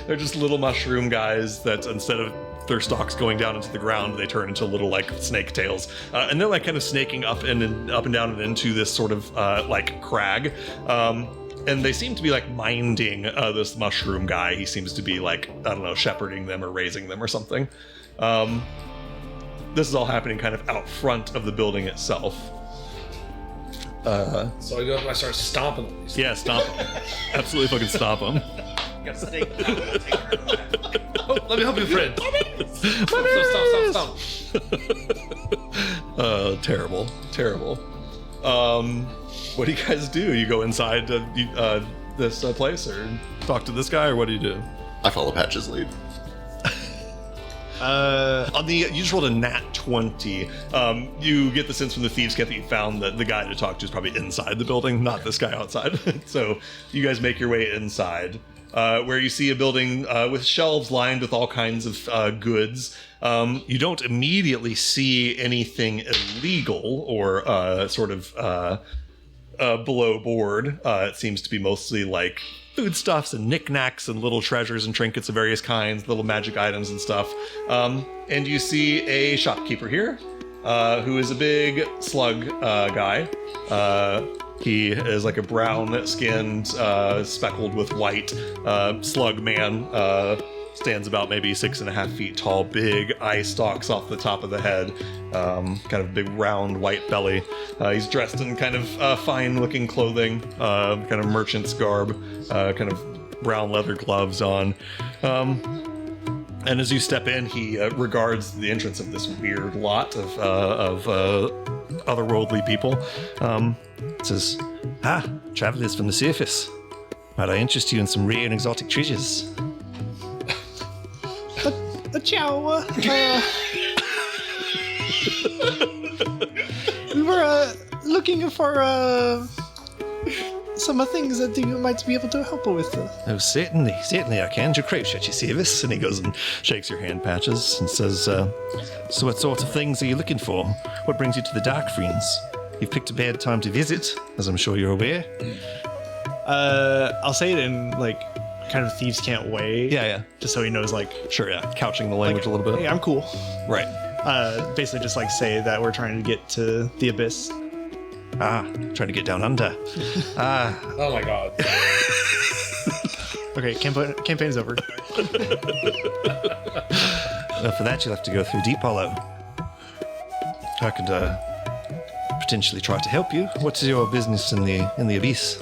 they're just little mushroom guys that instead of their stalks going down into the ground, they turn into little, like, snake tails. And they're, like, kind of snaking up and down and into this sort of, like, crag. And they seem to be, like, minding this mushroom guy. He seems to be, like, I don't know, shepherding them or raising them or something. This is all happening kind of out front of the building itself.
So I go up and I start stomping on these.
Yeah, stomp them. Absolutely fucking stomp them.
Oh, let me help you, friend. Stop.
Terrible. What do you guys do? You go inside this place, or talk to this guy, or what do you do?
I follow Patch's lead.
You just rolled a nat 20. You get the sense from the thieves' camp that you found that the guy to talk to is probably inside the building, not this guy outside. So you guys make your way inside, where you see a building with shelves lined with all kinds of goods. You don't immediately see anything illegal or below board. It seems to be mostly like foodstuffs and knickknacks and little treasures and trinkets of various kinds, little magic items and stuff. And you see a shopkeeper here, who is a big slug guy. He is like a brown-skinned, speckled with white slug man. Stands about maybe 6.5 feet tall, big eye stalks off the top of the head, kind of big round white belly. He's dressed in kind of fine-looking clothing, kind of merchant's garb, kind of brown leather gloves on. And as you step in, he regards the entrance of this weird lot of otherworldly people. Says, travelers from the surface. Might I interest you in some rare and exotic treasures?
Ciao. We were looking for some things that you might be able to help with.
Oh, certainly I can. To crouch at your service. And he goes and shakes your hand, Patches, and says, so what sort of things are you looking for? What brings you to the Dark Friends? You've picked a bad time to visit, as I'm sure you're aware.
I'll say it in, like, kind of thieves can't wait.
Yeah.
Just so he knows, like,
Sure, yeah. Couching the language a little bit.
hey, I'm cool.
Right.
Basically just like say that we're trying to get to the abyss.
Trying to get down under.
Oh my god.
Okay, campaign's over.
Well, for that, you'll have to go through Deep Hollow. I could potentially try to help you. What's your business in the abyss?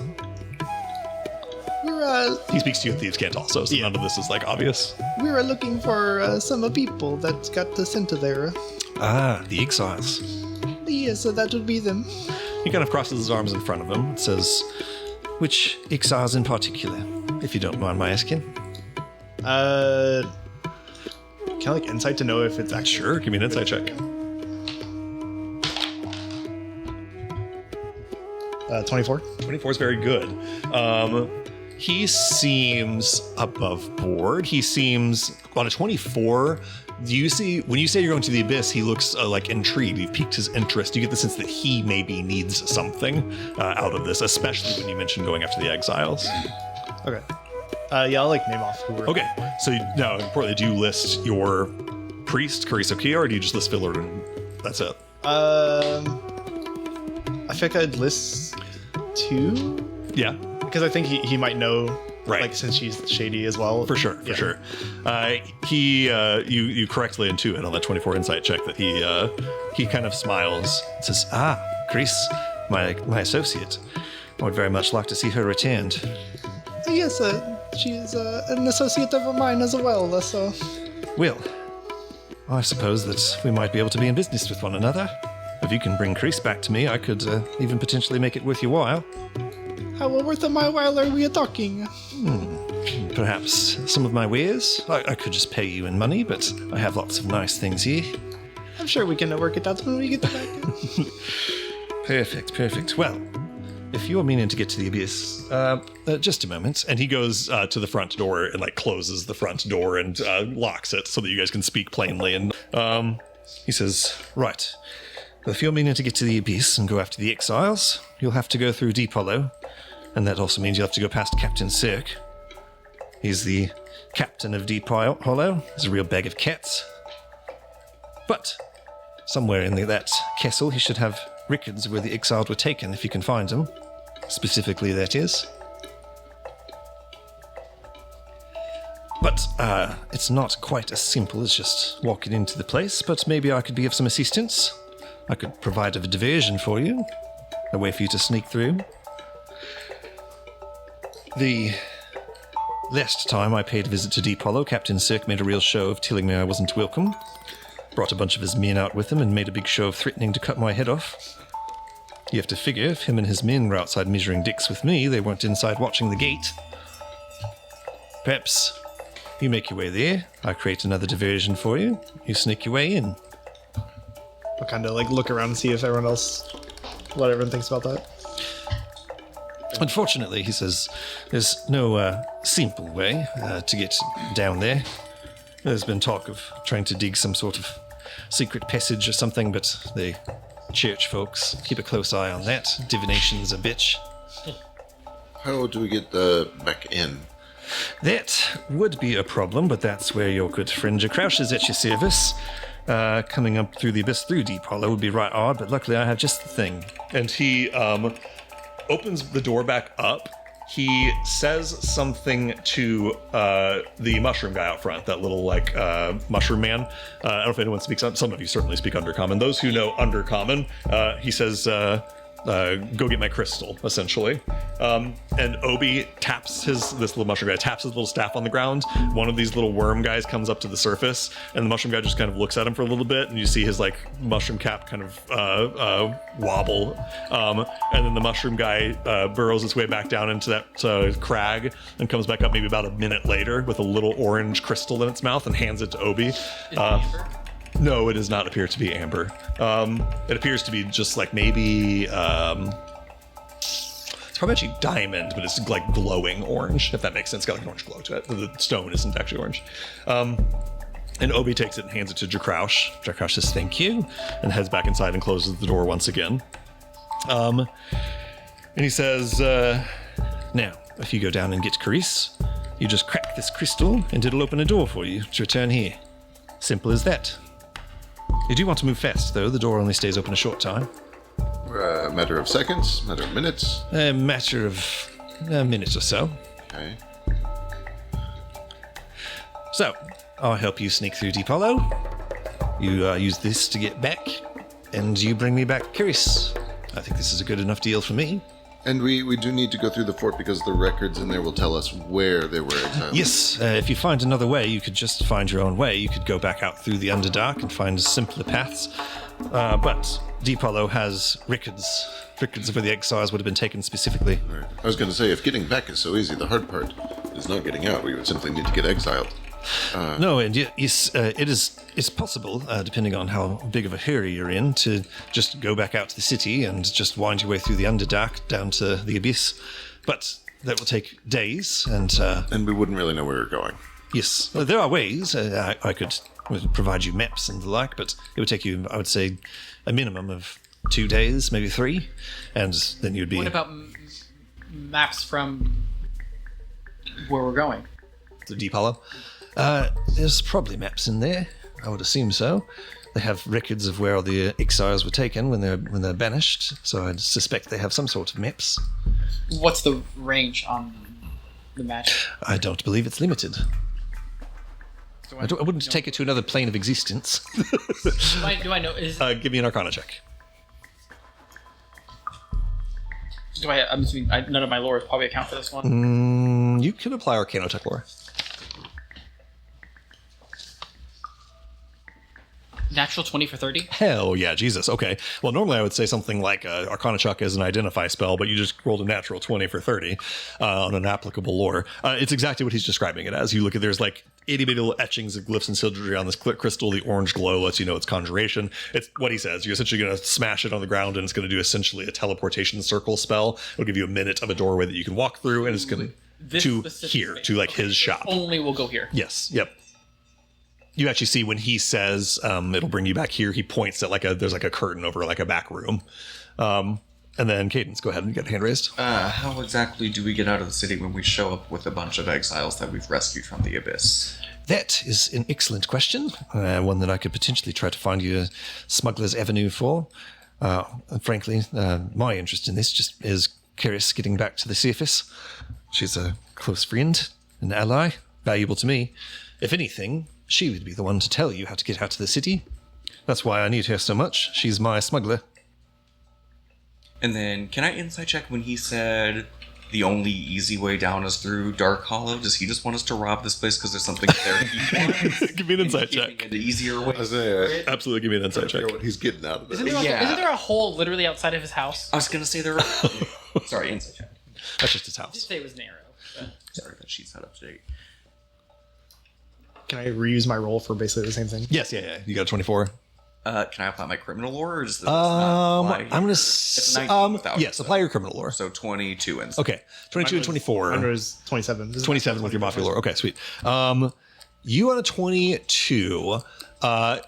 He speaks to you in Thieves' Cant also, so none of this is like obvious.
We were looking for some people that got sent to there.
The exiles.
Yes, so that would be them.
He kind of crosses his arms in front of him and says, which exiles in particular, if you don't mind my asking?
Can I like insight to know if it's actually...
Sure, give me an insight check.
24.
24 is very good. He seems above board. He seems on a 24. You see, when you say you're going to the abyss, he looks like intrigued. You've piqued his interest. You get the sense that he maybe needs something out of this, especially when you mentioned going after the exiles.
Okay. Yeah, I'll like name off who we're...
Okay, so now importantly, do you list your priest, Carissa Kia, or do you just list Fillard and that's it?
I think I'd list 2.
Yeah.
Because I think he might know,
Right.
like, since she's shady as well.
For sure. You correctly intuit on that 24 insight check that he kind of smiles and says, Chris, my associate. I would very much like to see her returned.
Yes, she is an associate of mine as well, so...
Well, I suppose that we might be able to be in business with one another. If you can bring Chris back to me, I could even potentially make it worth your while.
How worth my while are we talking?
Perhaps some of my wares? I could just pay you in money, but I have lots of nice things here.
I'm sure we can work it out when we get back.
Perfect. Well, if you're meaning to get to the abyss, just a moment. And he goes to the front door and like closes the front door and locks it so that you guys can speak plainly. And He says, right. Well, if you're meaning to get to the Abyss and go after the exiles, you'll have to go through Deep Hollow. And that also means you'll have to go past Captain Cirque. He's the captain of Deep Hollow. He's a real bag of cats. But somewhere in that castle, he should have records of where the exiled were taken, if you can find them. Specifically, that is. But it's not quite as simple as just walking into the place, but maybe I could be of some assistance. I could provide a diversion for you, a way for you to sneak through. The last time I paid a visit to Deep Hollow, Captain Cirque made a real show of telling me I wasn't welcome. Brought a bunch of his men out with him and made a big show of threatening to cut my head off. You have to figure, if him and his men were outside measuring dicks with me, they weren't inside watching the gate. Perhaps you make your way there, I create another diversion for you, you sneak your way in.
I'll kind of like look around and see if everyone else, what everyone thinks about that.
Unfortunately, he says, there's no simple way to get down there. There's been talk of trying to dig some sort of secret passage or something, but the church folks keep a close eye on that. Divination's a bitch.
How do we get back in?
That would be a problem, but that's where your good friend Jacrouch is at your service. Coming up through the abyss through Deep Hollow would be right hard, but luckily I have just the thing. And he opens the door back up. He says something to the mushroom guy out front, that little mushroom man. I don't know if anyone speaks. Some of you certainly speak Undercommon. Those who know Undercommon, he says, "Go get my crystal," essentially. And Obi taps this little mushroom guy taps his little staff on the ground. One of these little worm guys comes up to the surface, and the mushroom guy just kind of looks at him for a little bit, and you see his mushroom cap kind of wobble. And then the mushroom guy burrows his way back down into that crag and comes back up maybe about a minute later with a little orange crystal in its mouth and hands it to Obi.
Is it amber?
No, it does not appear to be amber. It appears to be just maybe it's probably actually diamond, but it's glowing orange, if that makes sense. It's got an orange glow to it. The stone isn't actually orange. And Obi takes it and hands it to Jacrouch. Jacrouch says thank you and heads back inside and closes the door once again. And he says, now, if you go down and get Carice, you just crack this crystal and it'll open a door for you to return here. Simple as that. You do want to move fast, though. The door only stays open a short time.
A matter of seconds? Matter of minutes?
A matter of a minute or so.
Okay.
So, I'll help you sneak through Deep Hollow. You use this to get back, and you bring me back Carice. I think this is a good enough deal for me.
And we do need to go through the fort because the records in there will tell us where they were exiled.
Yes, if you find another way, you could just find your own way. You could go back out through the Underdark and find simpler paths. But Deep Hollow has records of where the exiles would have been taken specifically.
Right. I was going to say, if getting back is so easy, the hard part is not getting out. We would simply need to get exiled.
No, and yes, it's possible, depending on how big of a hurry you're in, to just go back out to the city and just wind your way through the Underdark down to the Abyss. But that will take days,
And we wouldn't really know where we're going.
yes, there are ways. I could provide you maps and the like, but it would take you, I would say, a minimum of 2 days, maybe 3, and then you'd be...
What about maps from where we're going?
the Deep Hollow? There's probably maps in there. I would assume so. They have records of where all the exiles were taken when they're banished, so I'd suspect they have some sort of maps.
What's the range on the magic?
I don't believe it's limited. I wouldn't take it to another plane of existence.
Do I know?
Give me an Arcana check.
I'm assuming none of my lore probably account for this one.
You can apply Arcana check lore.
Natural 20 for 30.
Hell yeah, Jesus. Okay. Well, normally I would say something like Arcana check is an identify spell, but you just rolled a natural 20 for 30 on an applicable lore. It's exactly what he's describing it as. You look at, there's itty bitty little etchings of glyphs and sigilry on this crystal. The orange glow lets you know it's conjuration. It's what he says. You're essentially going to smash it on the ground, and it's going to do essentially a teleportation circle spell. It'll give you a minute of a doorway that you can walk through, and it's going to here, to his shop.
Only will go here.
Yes. Yep. You actually see when he says it'll bring you back here, he points at there's a curtain over a back room. And then Cadence, go ahead and get a hand raised.
How exactly do we get out of the city when we show up with a bunch of exiles that we've rescued from the abyss?
That is an excellent question. One that I could potentially try to find you a smuggler's avenue for. Frankly, my interest in this just is Karis getting back to the surface. She's a close friend, an ally, valuable to me. If anything, she would be the one to tell you how to get out of the city. That's why I need her so much. She's my smuggler.
And then, can I insight check when he said the only easy way down is through Dark Hollow? Does he just want us to rob this place because there's something there he wants?
Give me an insight check.
The easier way.
Absolutely, give me an insight check.
What he's getting out of this.
Isn't there a hole literally outside of his house?
I was gonna say there are... Sorry, insight check.
That's just his
I did
house.
say it was narrow. But.
Sorry, that sheet's not up to date.
Can I reuse my roll for basically the same thing?
Yes, yeah. You got a 24.
Can I apply my criminal lore, or does this not apply?
I'm gonna
It's 19 without
yes,
it,
apply your criminal lore.
So 22 and
Okay, 22 and 24.
Mine was 27.
27 with your mafia lore. Okay, sweet. You on a 22.
Oh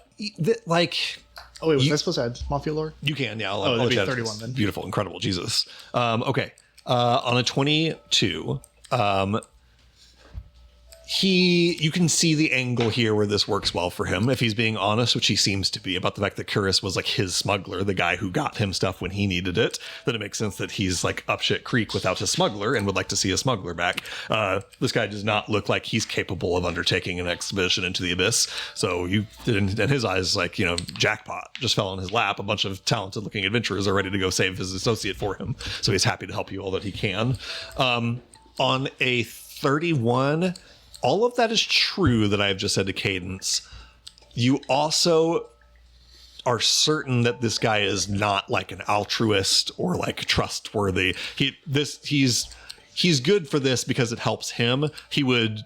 wait, was I supposed to add Mafia lore?
You can, yeah. I'll
that'd
let
be
you add
31
this.
then.
Beautiful, incredible, Jesus. Okay, on a 22, you can see the angle here where this works well for him. If he's being honest, which he seems to be, about the fact that Kuris was his smuggler, the guy who got him stuff when he needed it, then it makes sense that he's up shit creek without his smuggler and would like to see a smuggler back. This guy does not look like he's capable of undertaking an expedition into the abyss. So in his eyes, jackpot just fell in his lap. A bunch of talented looking adventurers are ready to go save his associate for him. So he's happy to help you all that he can. On a 31, all of that is true that I've just said to Cadence. You also are certain that this guy is not an altruist or trustworthy. He's good for this because it helps him. He would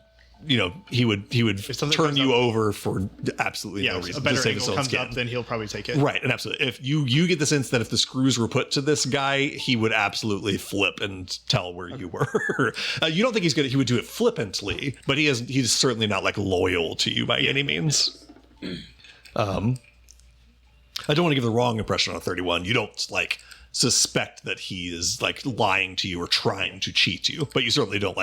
turn you over for absolutely no reason.
A better
to save his
angle
own
comes
skin.
up, then he'll probably take it.
Right, and absolutely. If you get the sense that if the screws were put to this guy, he would absolutely flip and tell where you were. You don't think he would do it flippantly, but he's certainly not loyal to you by any means. I don't want to give the wrong impression on 31. You don't suspect that he is lying to you or trying to cheat you, but you certainly don't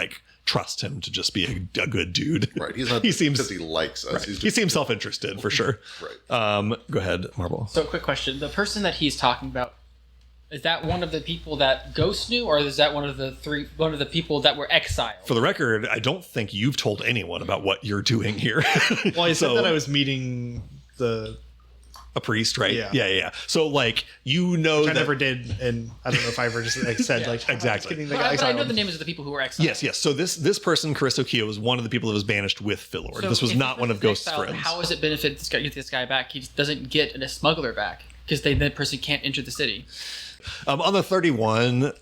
trust him to just be a good dude.
Right. He's not
he seems
because he likes us.
right.
He's
He seems self-interested for sure.
Right.
Go ahead, Marble.
So, quick question: the person that he's talking about, is that one of the people that Ghost knew, or is that one of the people that were exiled?
For the record, I don't think you've told anyone about what you're doing here.
Well, I said that I was meeting
a priest, right?
Yeah.
So
I
that
never did, and I don't know if I ever just said
exactly.
getting the
But
guy
I know
exiled.
the names of the people who were exiled.
Yes. So this person, Caristo Keo, was one of the people that was banished with Philord.
So
this was
if
not
he
one of Ghost's
exiled,
friends.
How has it benefited this guy back? He doesn't get a smuggler back because that person can't enter the city.
On the 31,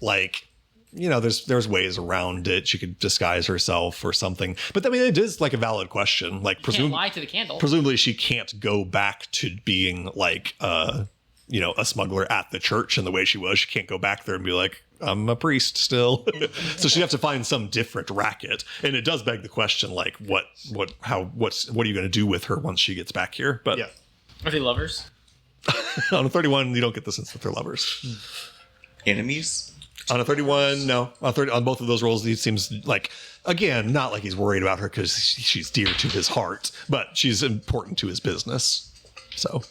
there's ways around it. She could disguise herself or something. But I mean, it is a valid question.
Can't lie to the candle.
Presumably, she can't go back to being a smuggler at the church in the way she was. She can't go back there and be I'm a priest still. So she'd have to find some different racket. And it does beg the question, what are you going to do with her once she gets back here? But
Yeah.
Are they lovers?
on a 31, you don't get the sense that they're lovers.
Enemies?
On a 31, no. On both of those rolls, he seems again, not he's worried about her because she's dear to his heart, but she's important to his business. So,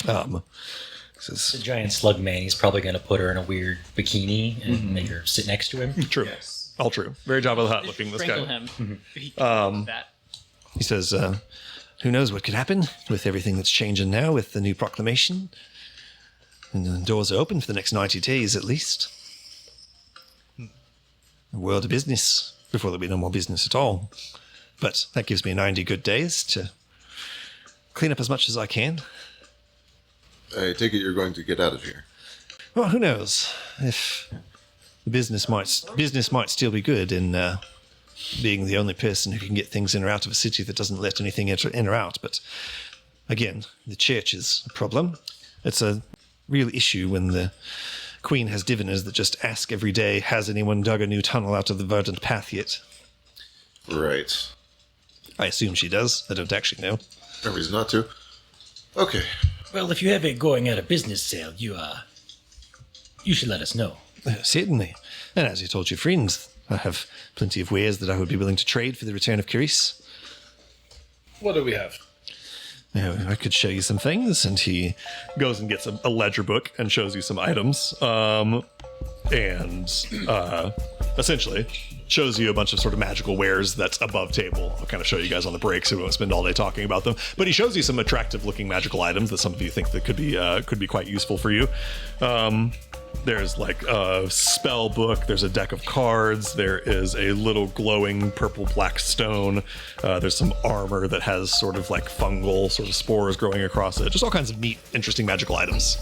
The giant slug man, he's probably going to put her in a weird bikini and make her sit next to him.
true.
Yes.
All true. Very Jabba the Hutt looking, this
Strangle
guy.
him. He can do that.
He says, who knows what could happen with everything that's changing now with the new proclamation. And the doors are open for the next 90 days at least. A world of business before there'll be no more business at all. But that gives me 90 good days to clean up as much as I can.
I take it you're going to get out of here.
Well, who knows? If the business might still be good in being the only person who can get things in or out of a city that doesn't let anything in or out. But again, the church is a problem. It's a real issue when the Queen has diviners that just ask every day, has anyone dug a new tunnel out of the verdant path yet?
Right.
I assume she does. I don't actually know.
No reason not to. Okay.
Well, if you have it going at a business sale, you should let us know.
Certainly. And as you told your friends, I have plenty of wares that I would be willing to trade for the return of Carice.
What do we have?
I could show you some things. And he goes and gets a ledger book and shows you some items. Essentially shows you a bunch of sort of magical wares that's above table. I'll kind of show you guys on the break so we won't spend all day talking about them. But he shows you some attractive looking magical items that some of you think that could be quite useful for you. There's like a spell book, there's a deck of cards, there is a little glowing purple black stone, there's some armor that has sort of like fungal sort of spores growing across it. Just all kinds of neat, interesting magical items.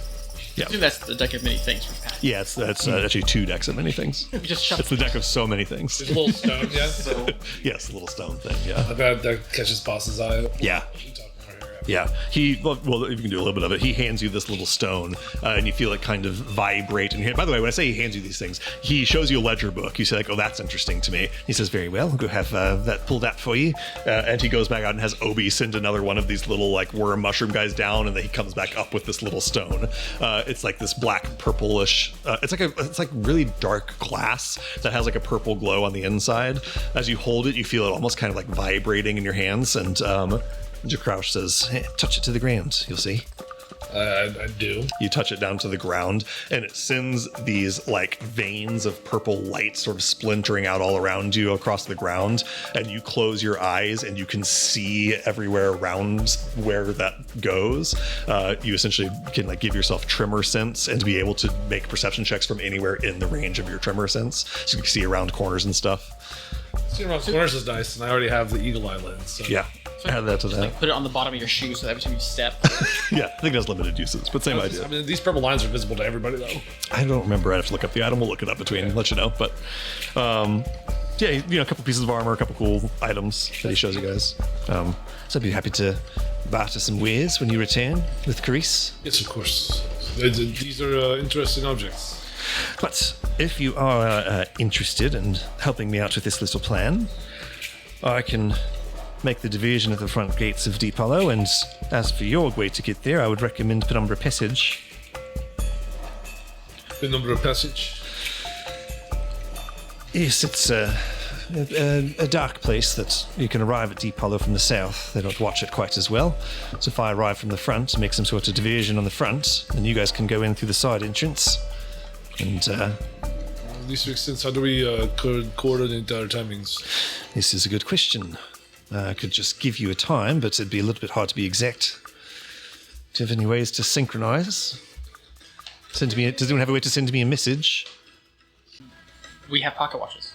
Yeah.
I think that's the deck of many things from Pat.
Yeah, that's actually 2 decks of many things.
We just shuffle.
It's the deck of so many things.
There's a little stone, yeah. So
Yes, the little stone thing, yeah.
I bet that catches boss's eye.
Yeah.
We can talk about her after.
Yeah, well, if you can do a little bit of it, he hands you this little stone, and you feel it kind of vibrate. And by the way, when I say he hands you these things, he shows you a ledger book. You say like, "Oh, that's interesting to me." He says, "Very well, I'll go have that pulled out for you." And he goes back out and has Obi send another one of these little like worm mushroom guys down, and then he comes back up with this little stone. It's like this black purplish. It's like really dark glass that has like a purple glow on the inside. As you hold it, you feel it almost kind of like vibrating in your hands, and Jakrouch says, "Hey, touch it to the ground, you'll see."
I do.
You touch it down to the ground, and it sends these like veins of purple light sort of splintering out all around you across the ground. And you close your eyes, and you can see everywhere around where that goes. You essentially can like give yourself tremor sense and be able to make perception checks from anywhere in the range of your tremor sense, so you can see around corners and stuff.
See, around corners is nice, and I already have the eagle eye lens. So.
Yeah, add that to
Just
that.
like put it on the bottom of your shoe so that every time you step.
Yeah, I think it has limited uses, but same idea.
I mean, these purple lines are visible to everybody, though.
I don't remember. I have to look up the item. We'll look it up between, let you know. But yeah, a couple pieces of armor, a couple cool items that he shows you guys. So I'd be happy to barter some wares when you return with Carice.
Yes, of course. These are interesting objects.
But if you are interested in helping me out with this little plan, I can make the diversion at the front gates of Deep Hollow, and as for your way to get there, I would recommend Penumbra Passage.
Penumbra Passage.
Yes, it's a dark place that you can arrive at Deep Hollow from the south. They don't watch it quite as well. So if I arrive from the front and make some sort of diversion on the front, then you guys can go in through the side entrance. And
This makes sense. How do we coordinate our timings?
this is a good question. I could just give you a time, but it'd be a little bit hard to be exact. Do you have any ways to synchronize? Does anyone have a way to send me a message?
We have pocket watches.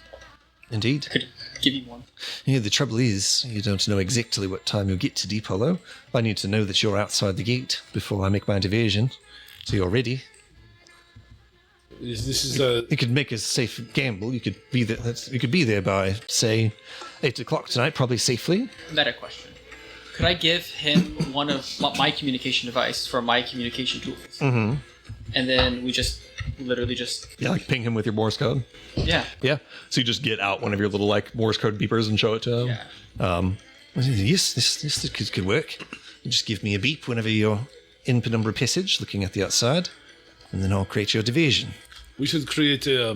Indeed.
Could give you one.
Yeah, the trouble is, you don't know exactly what time you'll get to Deep Hollow. I need to know that you're outside the gate before I make my diversion, so you're ready.
This is a...
You could make a safe gamble. You could be there. You could be there by, say, 8 o'clock tonight, probably safely.
Meta question. Could I give him one of my communication device for my communication tools? Mm-hmm. And then we just literally just...
Yeah, like ping him with your Morse code.
Yeah.
Yeah. So you just get out one of your little like Morse code beepers and show it to him.
Yeah.
Yes, this could work. You just give me a beep whenever you're in Penumbra Passage, looking at the outside, and then I'll create your diversion.
We should create a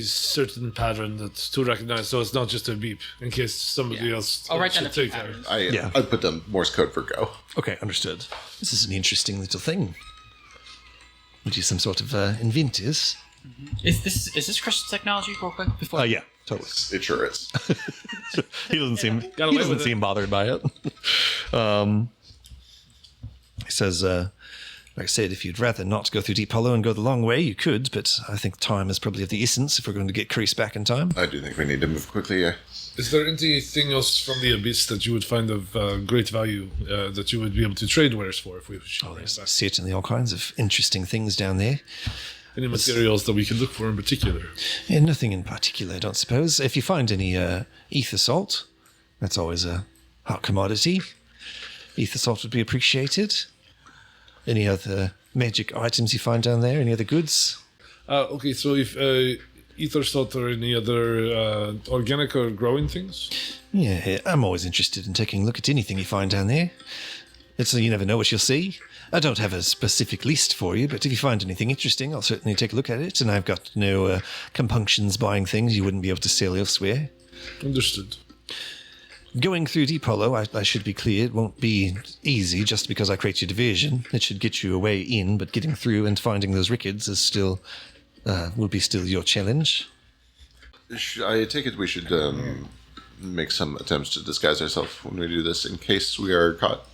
certain pattern that's to recognize, so it's not just a beep, in case somebody else
I'll write down
should
a few
take that.
patterns.
Yeah.
I put down Morse code for go.
Okay, understood. This is an interesting little thing. Would you some sort of inventors?
Is this Christian technology, real quick? Before
Yeah, totally.
It sure is.
He doesn't
Got away with it.
seem bothered by it. He says, like I said, if you'd rather not go through Deep Hollow and go the long way, you could, but I think time is probably of the essence if we're going to get Carice back in time.
I do think we need to move quickly. Yeah.
Is there anything else from the Abyss that you would find of great value that you would be able to trade wares for if we should bring
There's
back?
certainly all kinds of interesting things down there.
Any materials that we can look for in particular?
Yeah, nothing in particular, I don't suppose. If you find any ether salt, that's always a hot commodity. Ether salt would be appreciated. Any other magic items you find down there? Any other goods?
Okay, so if ether salt or any other organic or growing things?
Yeah, I'm always interested in taking a look at anything you find down there. It's you never know what you'll see. I don't have a specific list for you, but if you find anything interesting, I'll certainly take a look at it. And I've got no compunctions buying things you wouldn't be able to sell elsewhere.
Understood.
Going through Deep Hollow, I should be clear, it won't be easy just because I create your diversion. It should get you a way in, but getting through and finding those Rickards is still will be still your challenge.
I take it we should make some attempts to disguise ourselves when we do this in case we are caught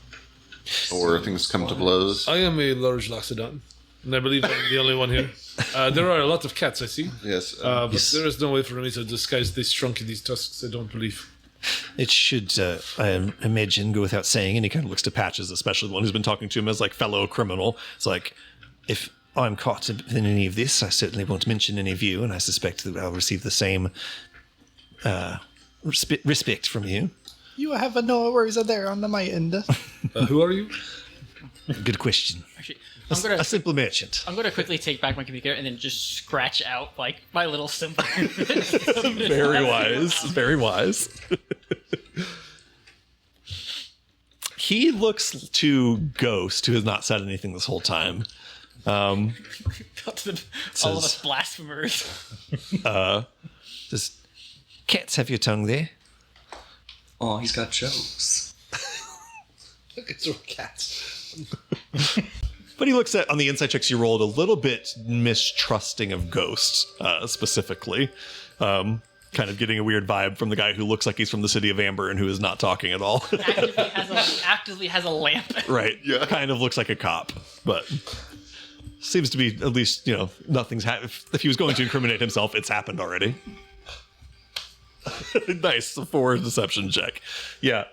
or things come to blows.
I am a large Loxodon, and I believe I'm the only one here. There are a lot of cats, I see.
Yes.
But there is no way for me to disguise this trunk and these tusks, I don't believe.
It should, I imagine, go without saying, and he kind of looks to Patches, especially the one who's been talking to him as, like, fellow criminal. It's like, if I'm caught in any of this, I certainly won't mention any of you, and I suspect that I'll receive the same respect from you.
You have no worries there on my end.
Who are you?
Good question.
Actually,
A simple merchant.
I'm gonna quickly take back my computer and then just scratch out like my little symbol.
Very wise. Very wise. He looks to Ghost, who has not said anything this whole time.
All of us blasphemers.
Just cats have your tongue there.
Oh, he's got jokes.
It's all cats.
But he looks at, on the inside checks you rolled, a little bit mistrusting of Ghost, specifically. Kind of getting a weird vibe from the guy who looks like he's from the city of Amber and who is not talking at all.
actively has a lamp.
Right. Yeah. Kind of looks like a cop, but seems to be at least, nothing's happened. If he was going to incriminate himself, it's happened already. Nice. A 4 deception check. Yeah.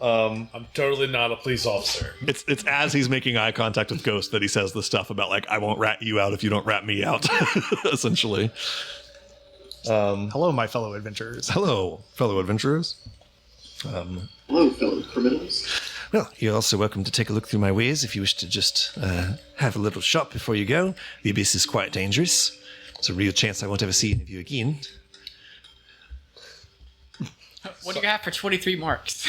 I'm totally not a police officer.
It's as he's making eye contact with Ghost that he says the stuff about, like, I won't rat you out if you don't rat me out, essentially.
Hello, my fellow adventurers.
Hello, fellow adventurers.
Hello, fellow criminals.
Well, you're also welcome to take a look through my wares if you wish to just have a little shop before you go. The Abyss is quite dangerous. There's a real chance I won't ever see any of you again.
What do you have for 23 marks?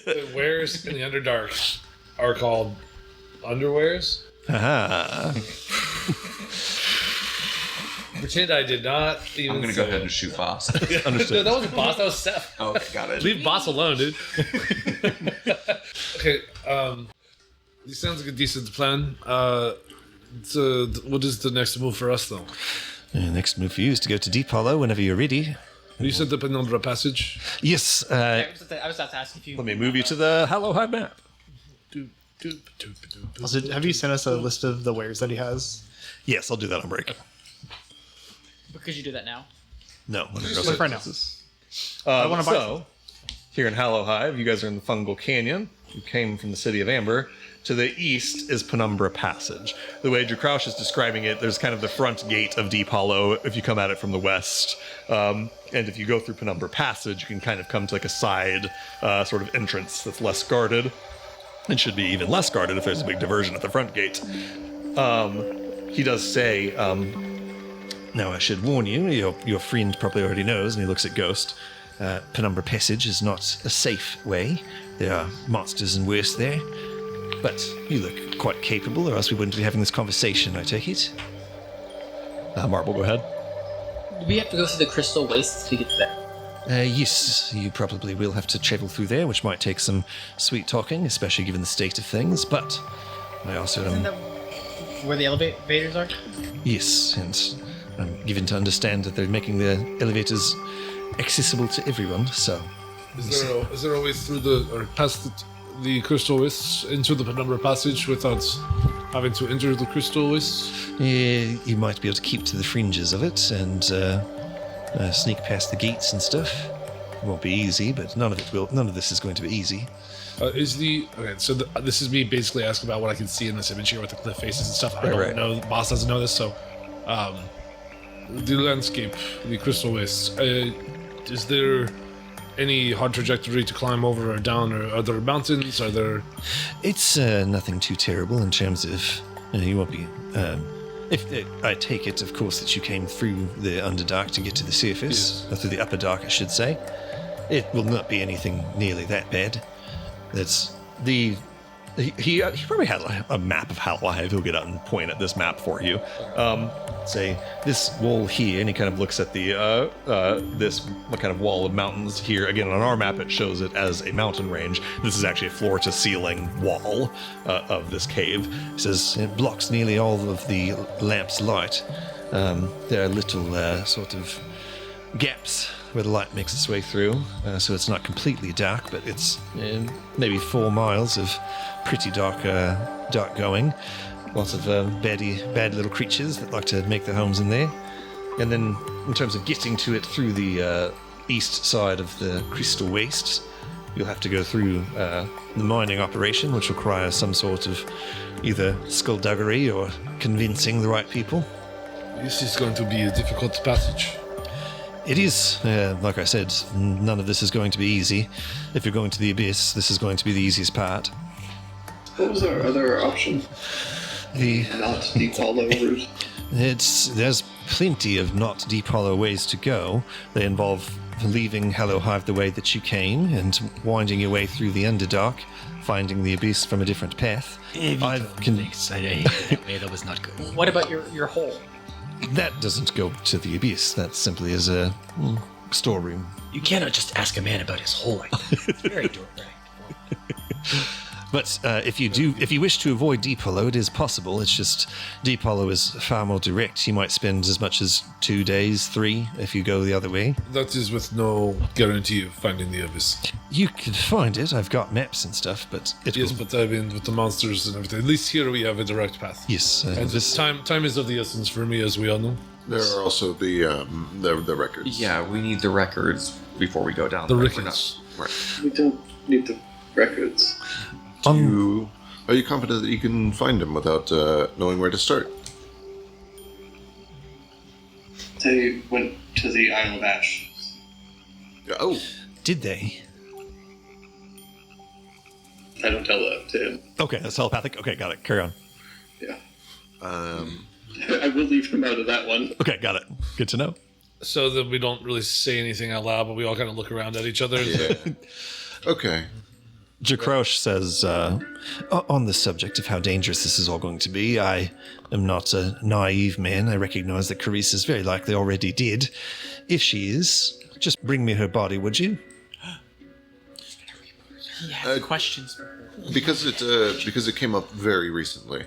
The wares in the Underdark are called underwears.
Aha.
Pretend I did not even
I'm gonna go ahead and shoot Boss.
Understood.
No, that wasn't Boss, that was Seth.
Oh, okay, got it.
Leave Boss alone, dude. Okay, this sounds like a decent plan. So what is the next move for us, though?
Next move for you is to go to Deep Hollow whenever you're ready.
You set up another passage.
Yes.
I was about to ask if you.
Let me move you to the Hollow High map.
Also, have you sent us a list of the wares that he has?
Yes, I'll do that on break.
Could you do that now?
No.
Look right now.
I
wanna buy
so, here in Hollow Hive, you guys are in the Fungal Canyon. You came from the city of Amber. To the east is Penumbra Passage. The way Drew Crouch is describing it, there's kind of the front gate of Deep Hollow if you come at it from the west. And if you go through Penumbra Passage, you can kind of come to like a side sort of entrance that's less guarded. And should be even less guarded if there's a big diversion at the front gate. He does say, now I should warn you, your friend probably already knows, and he looks at Ghost. Penumbra Passage is not a safe way. There are monsters and worse there. But you look quite capable, or else we wouldn't be having this conversation, I take it. Marble, go ahead.
Do we have to go through the crystal wastes to get there?
Yes, you probably will have to travel through there, which might take some sweet talking, especially given the state of things, but I also
Isn't that where the elevators are?
Yes, and I'm given to understand that they're making the elevators accessible to everyone, so...
Is there a way through or past the crystal wastes into the Penumbra Passage without having to enter the crystal wastes?
You might be able to keep to the fringes of it and sneak past the gates and stuff. It won't be easy, but none of this is going to be easy.
This is me basically asking about what I can see in this image here with the cliff faces and stuff. I don't know. The boss doesn't know this, so the landscape, the crystal wastes. Is there any hard trajectory to climb over or down, or are there mountains? Are there?
It's nothing too terrible in terms of you won't be. I take it, of course, that you came through the Underdark to get to the surface, or through the Upper Dark, I should say. It will not be anything nearly that bad. That's the... He probably had a map of How Alive. He'll get out and point at this map for you. Say, this wall here, and he kind of looks at the this kind of wall of mountains here. Again, on our map, it shows it as a mountain range. This is actually a floor-to-ceiling wall of this cave. He says, it blocks nearly all of the lamp's light. There are little sort of gaps where the light makes its way through, so it's not completely dark, but it's maybe 4 miles of pretty dark going. Lots of bad little creatures that like to make their homes in there. And then, in terms of getting to it through the east side of the Crystal Wastes, you'll have to go through the mining operation, which requires some sort of either skullduggery or convincing the right people.
This is going to be a difficult passage.
It is, like I said, none of this is going to be easy. If you're going to the Abyss, this is going to be the easiest part.
What was our other option?
The
Not Deep Hollow route.
There's plenty of not deep hollow ways to go. They involve leaving Hello Hive the way that you came and winding your way through the Underdark, finding the Abyss from a different path.
That was not good.
What about your hole?
That doesn't go to the Abyss. That simply is a storeroom.
You cannot just ask a man about his whole life. It's very direct.
But if you wish to avoid Deep Hollow, it is possible. It's just Deep Hollow is far more direct. You might spend as much as 2 days, 3, if you go the other way.
That is with no guarantee of finding the abyss.
You could find it. I've got maps and stuff, but it
Yes,
will...
but I mean, with the monsters and everything, at least here we have a direct path.
Yes,
And
this...
time is of the essence for me, as we all know.
There are also the records.
Yeah, we need the records before we go down
The
there.
rickets.
Right.
We don't need the records.
Are you confident that you can find them without knowing where to start?
They went to the Isle of Ash.
Oh,
Did they?
I don't tell that to him.
Okay, that's telepathic. Okay, got it. Carry on.
Yeah.
um,
I will leave him out of that one.
Okay, got it. Good to know.
So that we don't really say anything out loud, but we all kind of look around at each other.
yeah. Okay.
Jakrosh says, on the subject of how dangerous this is all going to be, I am not a naive man. I recognize that Carice is very likely already dead. If she is, just bring me her body, would you?
He has questions for her.
Because it came up very recently.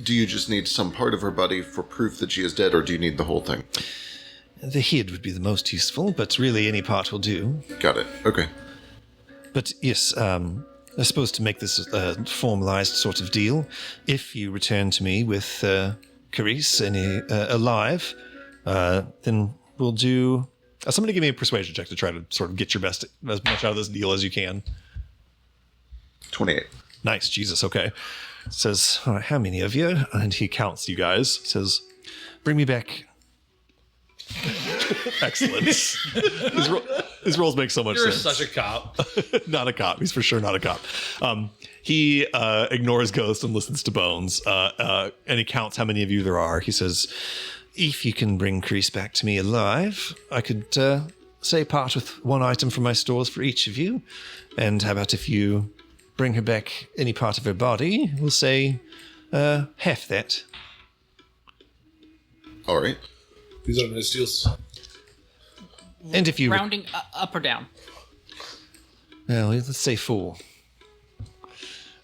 Do you just need some part of her body for proof that she is dead, or do you need the whole thing?
The head would be the most useful, but really any part will do.
Got it. Okay.
But yes, I suppose to make this a formalized sort of deal, if you return to me with Carice alive, then we'll do... somebody give me a persuasion check to try to sort of get your best, as much out of this deal as you can.
28.
Nice, Jesus, okay. Says, all right, how many of you? And he counts you guys. Says, bring me back... Excellent. His roles make so much
You're
sense.
such a cop.
Not a cop. He's for sure not a cop. He ignores Ghost and listens to Bones, and he counts how many of you there are. He says, if you can bring Carice back to me alive, I could say part with 1 item from my stores for each of you. And how about if you bring her back any part of her body, we'll say half that.
All right.
These are nice deals.
And if you...
Rounding up or down?
Well, let's say 4.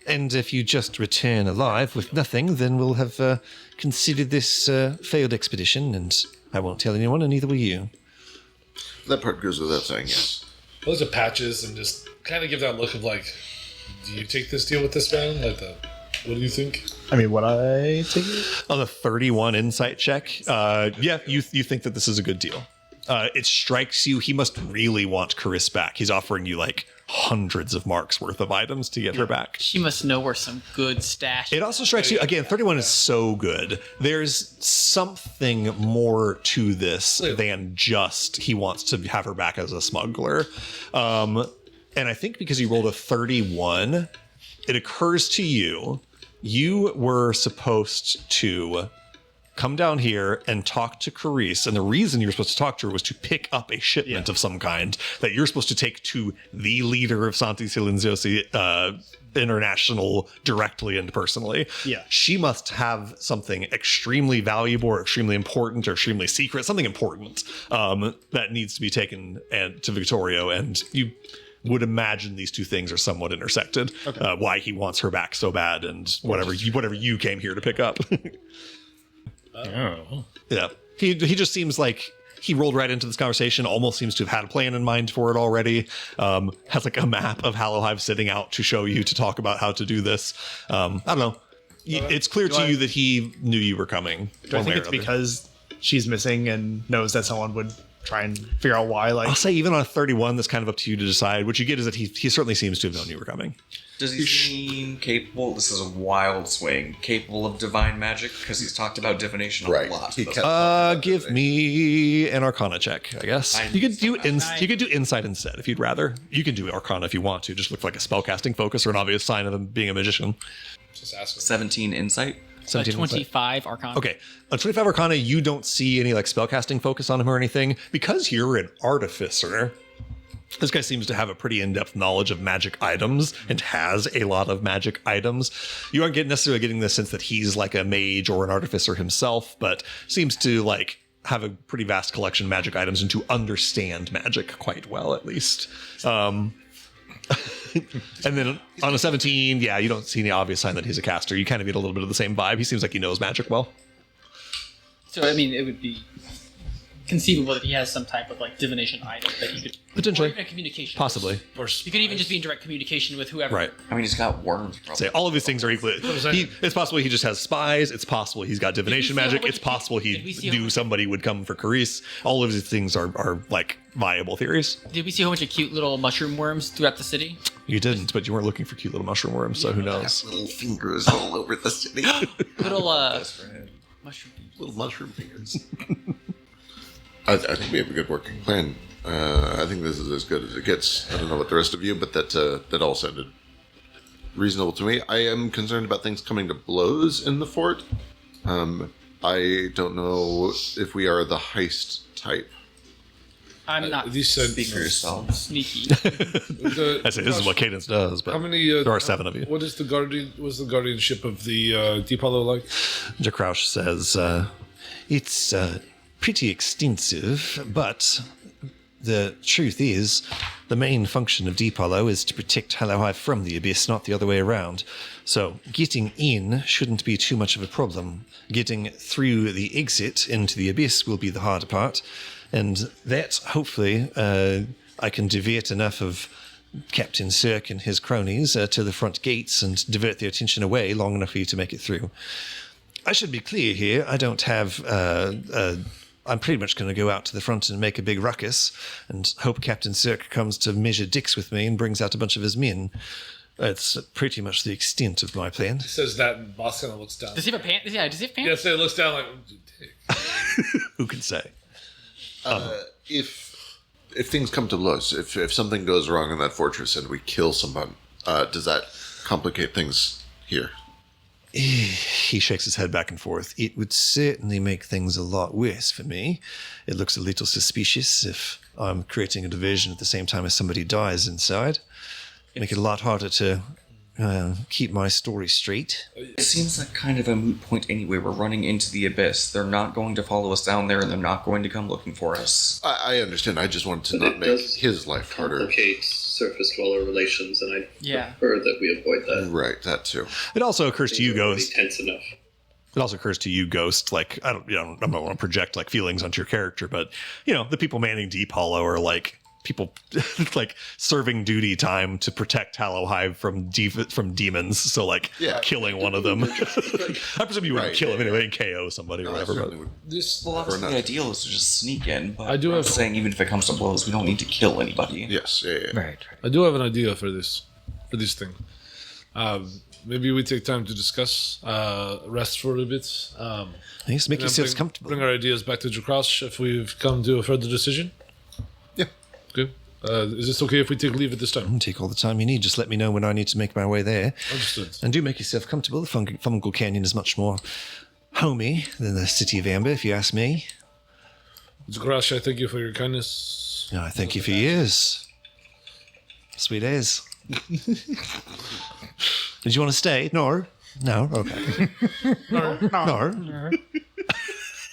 And if you just return alive with nothing, then we'll have considered this failed expedition, and I won't tell anyone, and neither will you.
That part goes without saying, yes.
I look at Patches and just kind of give that look of like, do you take this deal with this man? Like that. What do you think?
I mean, what I take it?
On a 31 insight check, yeah, you think that this is a good deal. It strikes you, he must really want Carice back. He's offering you like hundreds of marks worth of items to get her back.
She must know where some good stash.
It also strikes you, again, 31 is so good. There's something more to this than just he wants to have her back as a smuggler. And I think because you rolled a 31, it occurs to you, you were supposed to come down here and talk to Carice. And the reason you're supposed to talk to her was to pick up a shipment of some kind that you're supposed to take to the leader of Santi Silenziosi International directly and personally.
Yeah.
She must have something extremely valuable or extremely important or extremely secret, something important that needs to be taken to Victorio. And you would imagine these two things are somewhat intersected. Why he wants her back so bad and whatever you came here to pick up.
Oh.
Yeah. He just seems like he rolled right into this conversation, almost seems to have had a plan in mind for it already. Has like a map of Hallowhive sitting out to show you to talk about how to do this. I don't know. It's clear to you that he knew you were coming.
Do I think it's because she's missing and knows that someone would try and figure out why? Like,
I'll say even on a 31, that's kind of up to you to decide. What you get is that he certainly seems to have known you were coming.
Does he seem capable? This is a wild swing. Capable of divine magic because he's talked about divination a
Right.
lot.
He kept-
Give me an Arcana check, I guess.
I-
You could do Insight instead if you'd rather. You can do Arcana if you want to. Just look like a spellcasting focus or an obvious sign of him being a magician.
Just asking.
17 insight.
17 insight.
25 Arcana.
Okay, a 25 Arcana, you don't see any like spellcasting focus on him or anything because you're an artificer. This guy seems to have a pretty in-depth knowledge of magic items and has a lot of magic items. You aren't necessarily getting the sense that he's like a mage or an artificer himself, but seems to like have a pretty vast collection of magic items and to understand magic quite well, at least. And then on a 17, yeah, you don't see any obvious sign that he's a caster. You kind of get a little bit of the same vibe. He seems like he knows magic well.
So, I mean, it would be conceivable that he has some type of like divination item that you could
Potentially.
or even a communication.
Possibly.
Or
You could even just be in direct communication with whoever.
Right.
I mean, he's got worms. Probably.
Say all of these things are equally. It's possible he just has spies. It's possible he's got divination
Did we see
magic.
how much
It's possible
did we
he
see how
knew
much-
somebody would come for Carice. All of these things are like viable theories.
Did we see a whole bunch of cute little mushroom worms throughout the city?
You didn't, but you weren't looking for cute little mushroom worms, so who knows?
Little fingers all over the city.
Little mushroom.
Little mushroom fingers. I think we have a good working plan. I think this is as good as it gets. I don't know what the rest of you, but that all sounded reasonable to me. I am concerned about things coming to blows in the fort. I don't know if we are the heist type.
I'm not
These said
Speak for yourself.
sneaky.
I say this is what Cadence does, but
How many?
there are 7 of you.
What is the guardian? What's the guardianship of the Deep Hollow like?
Jakraush says, it's pretty extensive, but the truth is, the main function of Deep Hollow is to protect Hallowhive from the Abyss, not the other way around. So getting in shouldn't be too much of a problem. Getting through the exit into the Abyss will be the harder part, and that, hopefully, I can deviate enough of Captain Cirque and his cronies to the front gates and divert their attention away long enough for you to make it through. I should be clear here. I don't have. I'm pretty much going to go out to the front and make a big ruckus and hope Captain Cirque comes to measure dicks with me and brings out a bunch of his men. That's pretty much the extent of my plan.
Says that, and Boss kind of looks down.
Does he have a pant? Yeah, does he have pants?
Yeah, so it looks down like.
Who can say?
If things come to blows, if something goes wrong in that fortress and we kill someone, does that complicate things here?
He shakes his head back and forth. It would certainly make things a lot worse for me. It looks a little suspicious if I'm creating a diversion at the same time as somebody dies inside. Make it a lot harder to keep my story straight.
It seems like kind of a moot point anyway. We're running into the abyss. They're not going to follow us down there, and they're not going to come looking for us.
I understand. I just wanted to
But
not
it
make
does
his life harder.
Complicate surface dweller relations, and I
Yeah.
prefer that we avoid that.
Right, that too.
It also occurs to you,
They're already
Ghost.
tense enough.
It also occurs to you, Ghost. Like I don't want to project like feelings onto your character, but the people manning Deep Hollow are like people like serving duty time to protect Hallowhive from demons. So like killing one of them. I presume you wouldn't
Right,
kill him anyway and KO somebody or
No, I
whatever.
certainly
But
would.
This.
Well, obviously,
enough.
the ideal is to just sneak in, but
I do
I'm
have-
saying even if it comes to blows, we don't need to kill anybody.
Yes, yeah.
Right.
I do have an idea for this thing. Maybe we take time to discuss, rest for a bit.
yes, make
and
yourselves
bring,
comfortable.
bring our ideas back to Jakrosh if we've come to a further decision.
Yeah.
Good. Is this okay if we take leave at this time?
Take all the time you need. Just let me know when I need to make my way there.
Understood.
And do make yourself comfortable. The Fungal Canyon is much more homey than the city of Amber, if you ask me.
Zgrash, I thank you for your kindness.
No, I thank you for years. Sweet as. Did you want to stay? No. No? Okay. No.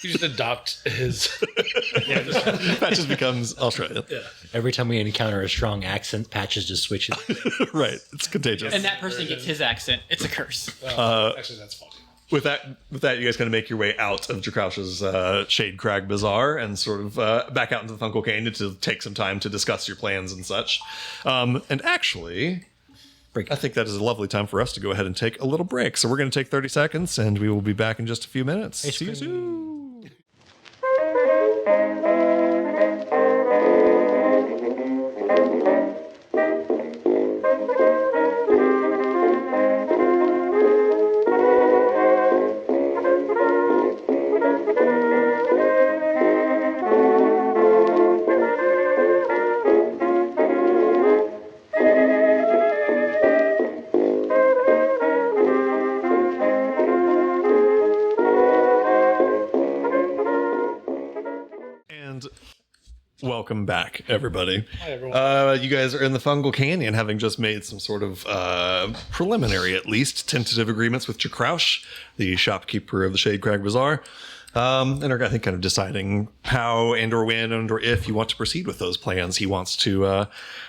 You just adopt his.
That just becomes Australian.
Every time we encounter a strong accent, Patches just switches.
Right. It's contagious.
And that person gets his accent. It's a curse.
Actually, that's funny.
With that, you guys kind of make your way out of Drakaush's Shade Crag Bazaar and sort of back out into the Fungal Canyon to take some time to discuss your plans and such. And actually, I think that is a lovely time for us to go ahead and take a little break. So we're going to take 30 seconds, and we will be back in just a few minutes. See you soon. Welcome back, everybody.
Hi, everyone.
You guys are in the Fungal Canyon, having just made some sort of preliminary, at least, tentative agreements with Jakraush, the shopkeeper of the Shade Crag Bazaar, and are, I think, kind of deciding how and or when and or if you want to proceed with those plans. He wants to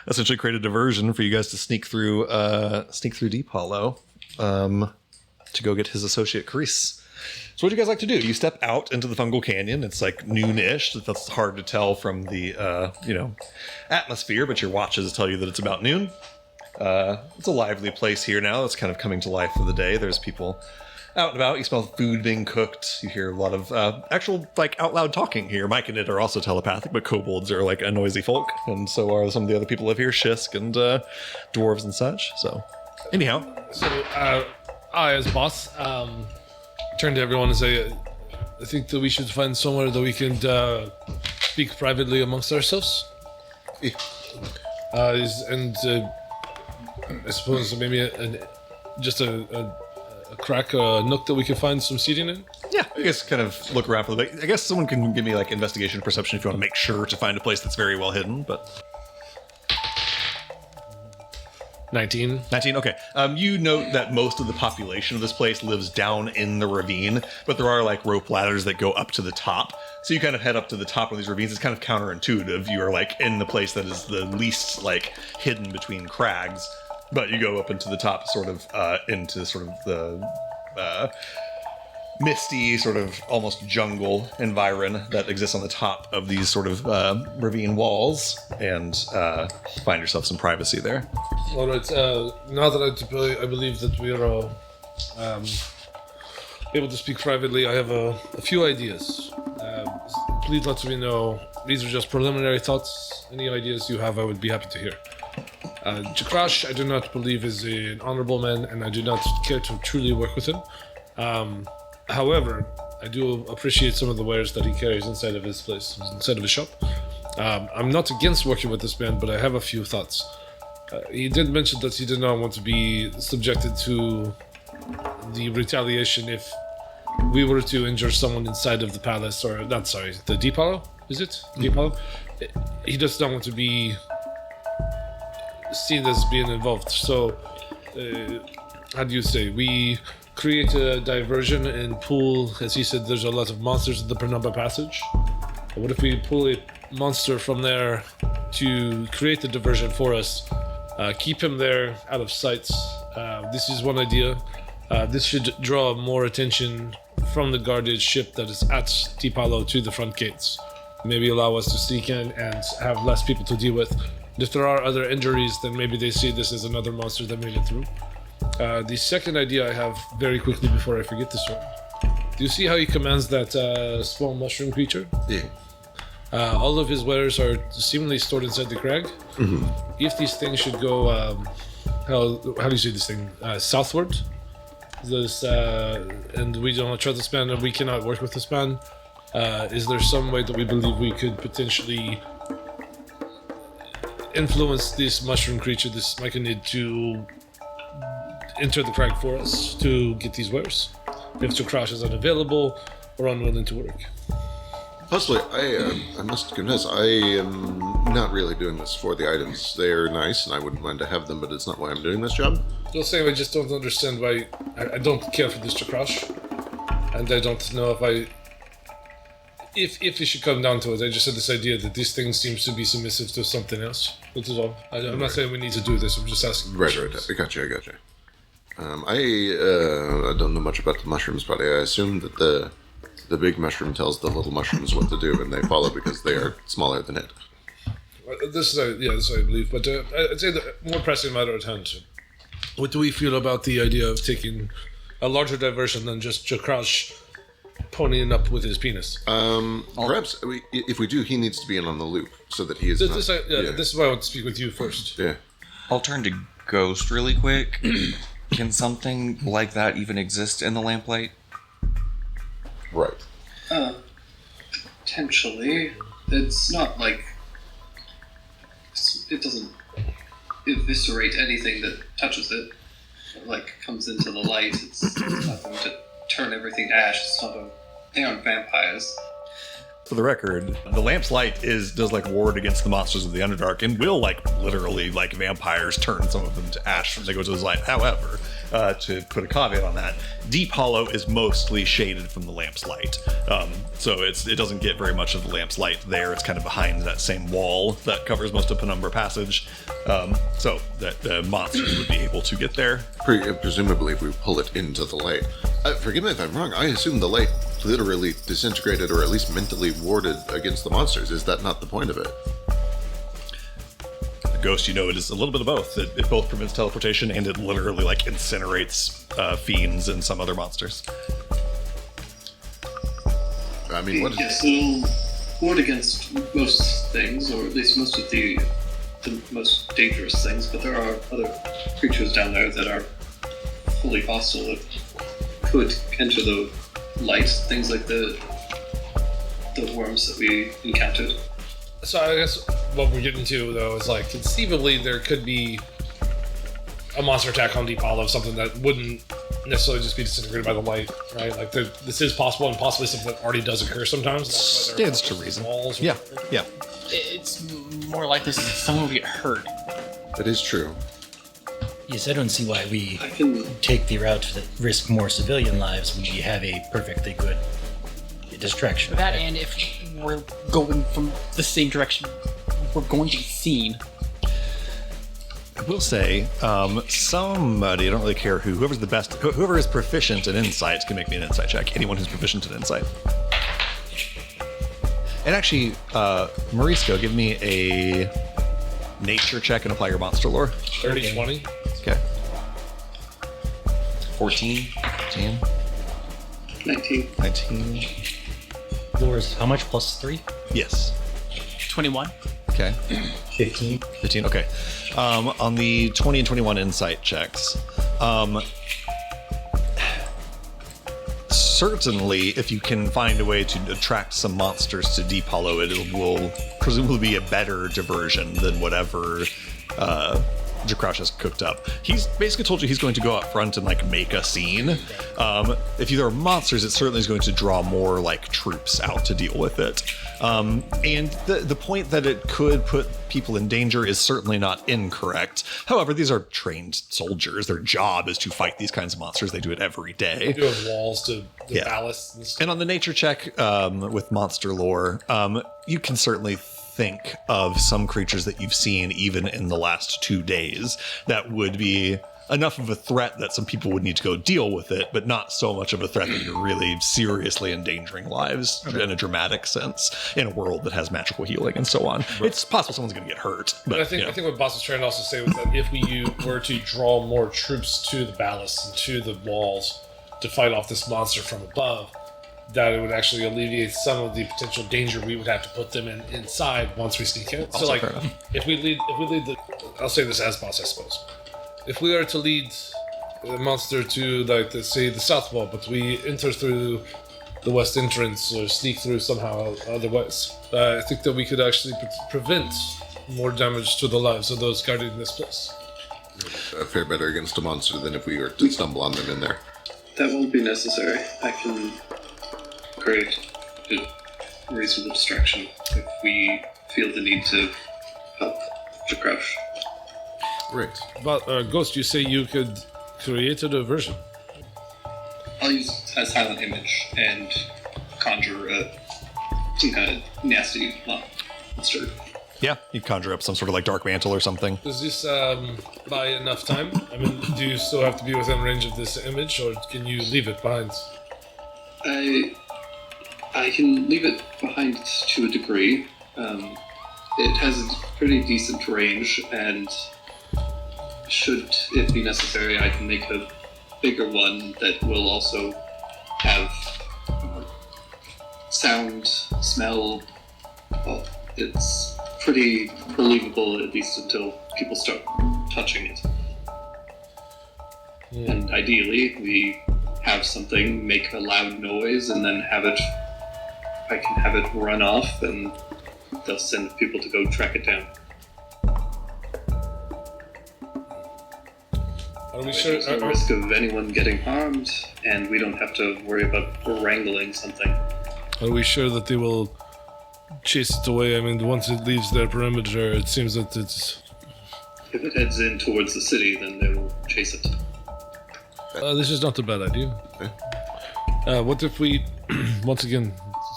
essentially create a diversion for you guys to sneak through Deep Hollow to go get his associate Carice. So what do you guys like to do? You step out into the Fungal Canyon. It's like noon-ish. That's hard to tell from the, atmosphere, but your watches tell you that it's about noon. It's a lively place here now. It's kind of coming to life for the day. There's people out and about. You smell food being cooked. You hear a lot of actual, out loud talking here. Mike and it are also telepathic, but kobolds are a noisy folk, and so are some of the other people live here, Shisk and dwarves and such. So, anyhow.
So, I, as boss, turn to everyone and say, I think that we should find somewhere that we can speak privately amongst ourselves. I suppose maybe just a crack, a nook that we can find some seating in.
Yeah, I guess kind of look around for I guess someone can give me investigation or perception if you want to make sure to find a place that's very well hidden, but
19.
19, okay. You note that most of the population of this place lives down in the ravine, but there are rope ladders that go up to the top. So you kind of head up to the top of these ravines. It's kind of counterintuitive. You are in the place that is the least hidden between crags, but you go up into the top, into the misty, almost jungle environ that exists on the top of these ravine walls, and find yourself some privacy there.
All right. Now that I believe that we are able to speak privately, I have a few ideas. Please let me know. These are just preliminary thoughts. Any ideas you have, I would be happy to hear. Jakrash, I do not believe is an honorable man, and I do not care to truly work with him. However, I do appreciate some of the wares that he carries inside of his place, inside of his shop. I'm not against working with this man, but I have a few thoughts. He did mention that he did not want to be subjected to the retaliation if we were to injure someone inside of the palace, or not, sorry, the Deep Hollow, is it? Deep Hollow? He does not want to be seen as being involved. So, how do you say? We create a diversion and pull, as he said, there's a lot of monsters in the Pernamba Passage. What if we pull a monster from there to create the diversion for us? Keep him there out of sight. This is one idea. This should draw more attention from the guarded ship that is at Deep Hollow to the front gates. Maybe allow us to sneak in and have less people to deal with. If there are other injuries, then maybe they see this as another monster that made it through. The second idea I have, very quickly before I forget this one. Do you see how he commands that small mushroom creature?
Yeah.
All of his wares are seemingly stored inside the crag.
Mm-hmm.
If these things should go, how do you say this thing? Southward? And we don't trust this man, and we cannot work with this man. Is there some way that we believe we could potentially influence this mushroom creature, this Myconid, to enter the crag for us to get these wares? if Jakrash is unavailable or unwilling to work.
Possibly, I must confess, I am not really doing this for the items. They're nice, and I wouldn't mind to have them, but it's not why I'm doing this job.
Just saying, I just don't understand why. I don't care for this Jakrash, and I don't know if it should come down to it. I just had this idea that this thing seems to be submissive to something else. That is all. I'm not saying we need to do this. I'm just asking.
Right. I gotcha. I don't know much about the mushrooms, but I assume that the big mushroom tells the little mushrooms what to do, and they follow because they are smaller than it.
This is what I believe. But I'd say the more pressing matter at hand. What do we feel about the idea of taking a larger diversion than just Jakrash ponying up with his penis?
Perhaps if we do, he needs to be in on the loop so that he is.
This is why I want to speak with you first.
Yeah.
I'll turn to Ghost really quick. Can something like that even exist in the lamplight?
Right.
Potentially. It's not like it doesn't eviscerate anything that touches it. Like comes into the light. It's not going to turn everything to ash. It's not they aren't vampires.
For the record, the lamp's light does like ward against the monsters of the Underdark and will like literally like vampires turn some of them to ash when they go to his light. However, to put a caveat on that, Deep Hollow is mostly shaded from the lamp's light, so it doesn't get very much of the lamp's light there. It's kind of behind that same wall that covers most of Penumbra Passage, so that the monsters would be able to get there.
Presumably, if we pull it into the light. Forgive me if I'm wrong. I assume the light literally disintegrated or at least mentally warded against the monsters. Is that not the point of it?
Ghost, it is a little bit of both. It both prevents teleportation and it literally like incinerates fiends and some other monsters.
I mean, what is
Yes, it'll ward against most things, or at least most of the most dangerous things, but there are other creatures down there that are fully hostile that could enter the light, things like the worms that we encountered.
So I guess what we're getting to though is like conceivably there could be a monster attack on Deep Hollow, something that wouldn't necessarily just be disintegrated by the light, right? Like this is possible and possibly something that already does occur sometimes. That's why there are
Stands to reason.
walls or
Yeah,
whatever.
yeah.
It's more like this. Someone will get hurt.
That is true.
Yes, I don't see why we
I can
take the route that risk more civilian lives when we have a perfectly good distraction.
That, and if we're going from the same direction, we're going to be seen.
I will say, somebody, I don't really care whoever is proficient in insight can make me an insight check. Anyone who's proficient in insight. And actually, Mauricio, give me a nature check and apply your monster lore.
30, 20.
Okay.
14.
10,
19.
19.
Yours, how much plus 3?
Yes.
21.
Okay.
15.
15, okay. On the 20 and 21 insight checks, certainly if you can find a way to attract some monsters to Deep Hollow, it will presumably be a better diversion than whatever Jakrash has cooked up. He's basically told you he's going to go out front and like make a scene. If there are monsters, it certainly is going to draw more like troops out to deal with it. And the point that it could put people in danger is certainly not incorrect. However, these are trained soldiers. Their job is to fight these kinds of monsters. They do it every day.
You have walls to the
Yeah.
ballast and stuff.
And on the nature check with monster lore, you can certainly think of some creatures that you've seen even in the last 2 days that would be enough of a threat that some people would need to go deal with it, but not so much of a threat that you're really seriously endangering lives in a dramatic sense in a world that has magical healing and so on. It's possible someone's going to get hurt, but
I think what Boss was trying to also say was that if we were to draw more troops to the ballast and to the walls to fight off this monster from above, that it would actually alleviate some of the potential danger we would have to put them inside once we sneak in. So,
Also
like,
fair enough.
if we lead the, I'll say this as Boss, I suppose. If we are to lead the monster to, like, say, the south wall, but we enter through the west entrance or sneak through somehow otherwise, I think that we could actually prevent more damage to the lives of those guarding this place.
Fare better against a monster than if we were to stumble on them in there.
That won't be necessary. I can create a reasonable distraction if we feel the need to help the crush.
Great.
But Ghost, you say you could create a diversion.
I'll use a silent image and conjure some kind of nasty monster.
Yeah, you conjure up some sort of like dark mantle or something.
Does this buy enough time? I mean, do you still have to be within range of this image, or can you leave it behind?
I can leave it behind to a degree. It has a pretty decent range, and should it be necessary, I can make a bigger one that will also have sound, smell. Well, it's pretty believable, at least until people start touching it. And ideally, we have something make a loud noise and then I can have it run off and they'll send people to go track it down.
Are we sure?
There's no risk of anyone getting harmed, and we don't have to worry about wrangling something.
Are we sure that they will chase it away? I mean, once it leaves their perimeter, it seems that it's.
If it heads in towards the city, then they will chase it.
This is not a bad idea. What if we, once again,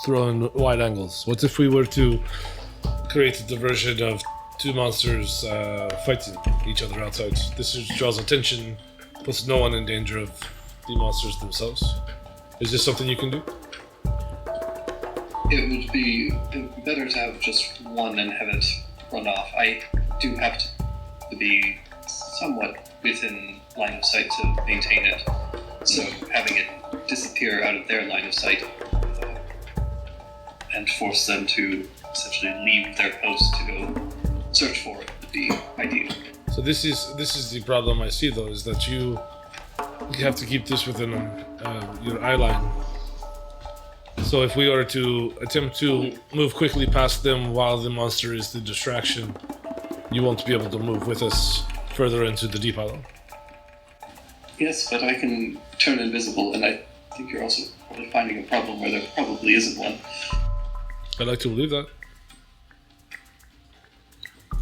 throw in wide angles? What if we were to create a diversion of two monsters fighting each other outside? This draws attention, puts no one in danger of the monsters themselves. Is this something you can do?
It would be better to have just one and have it run off. I do have to be somewhat within line of sight to maintain it, so having it disappear out of their line of sight and force them to essentially leave their post to go search for it would be ideal.
So this is the problem I see, though, is that you have to keep this within your eye line. So if we were to attempt to move quickly past them while the monster is the distraction, you won't be able to move with us further into the deep hollow.
Yes, but I can turn invisible, and I think you're also probably finding a problem where there probably isn't one.
I'd like to believe that.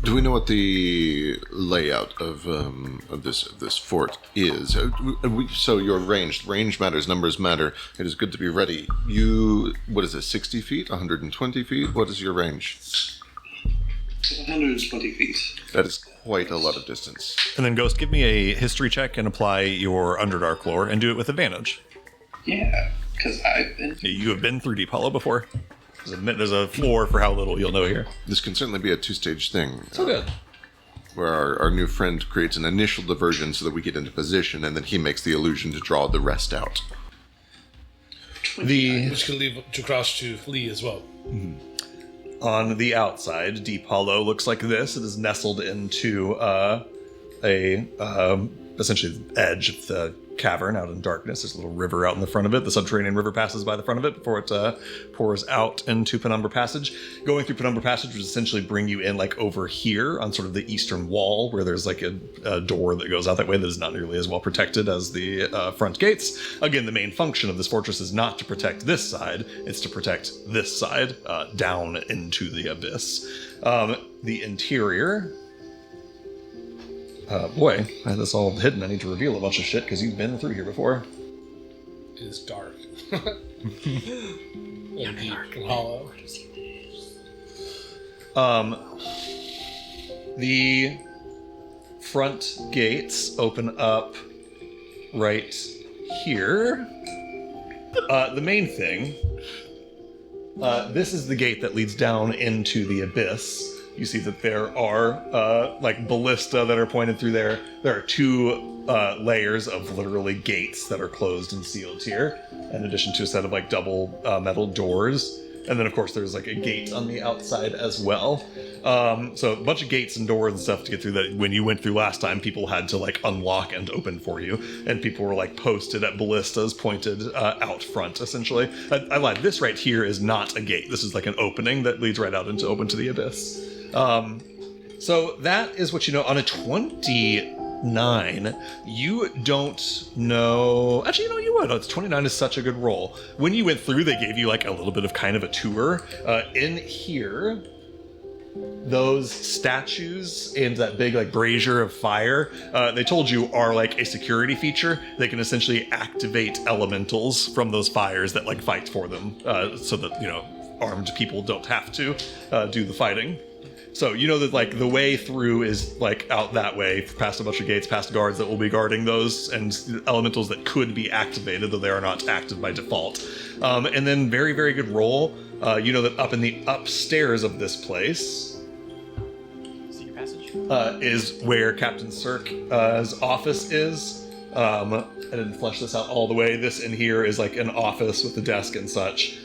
Do we know what the layout of this fort is? So your range matters, numbers matter. It is good to be ready. What is it, 60 feet, 120 feet? What is your range?
120 feet.
That is quite a lot of distance.
And then Ghost, give me a history check and apply your Underdark lore and do it with advantage.
Yeah, because I've been...
You have been through Deep Hollow before. There's a floor for how little you'll know here.
This can certainly be a two-stage thing.
So good.
Where our new friend creates an initial diversion so that we get into position, and then he makes the illusion to draw the rest out.
Which can leave Chukrosh to flee as well.
On the outside, Deep Hollow looks like this. It is nestled into essentially the edge of the cavern out in darkness. There's a little river out in the front of it. The subterranean river passes by the front of it before it pours out into Penumbra Passage. Going through Penumbra Passage would essentially bring you in like over here on sort of the eastern wall where there's like a door that goes out that way that is not nearly as well protected as the front gates. Again, the main function of this fortress is not to protect this side, it's to protect this side down into the abyss. The interior... boy, I had this all hidden. I need to reveal a bunch of shit because you've been through here before.
It is dark. And deep and hollow.
The front gates open up right here. The main thing, this is the gate that leads down into the abyss. You see that there are like ballista that are pointed through there. There are two layers of literally gates that are closed and sealed here, in addition to a set of like double metal doors. And then of course there's like a gate on the outside as well. So a bunch of gates and doors and stuff to get through that when you went through last time, people had to like unlock and open for you. And people were like posted at ballistas pointed out front, essentially. I lied. This right here is not a gate. This is like an opening that leads right out into open to the abyss. So that is what you know. On a 29, you don't know... Actually, you good. It's 29 is such a good roll. When you went through, they gave you like a little bit of kind of a tour. In here, those statues and that big like brazier of fire, they told you are like a security feature. They can essentially activate elementals from those fires that like fight for them, so that, you know, armed people don't have to do the fighting. So you know that like the way through is like out that way, past a bunch of gates, past guards that will be guarding those, and elementals that could be activated, though they are not active by default. And then very, very good roll. You know that up in the upstairs of this place
Secret passage.
is where Captain Cirque's office is. I didn't flesh this out all the way. This in here is like an office with a desk and such.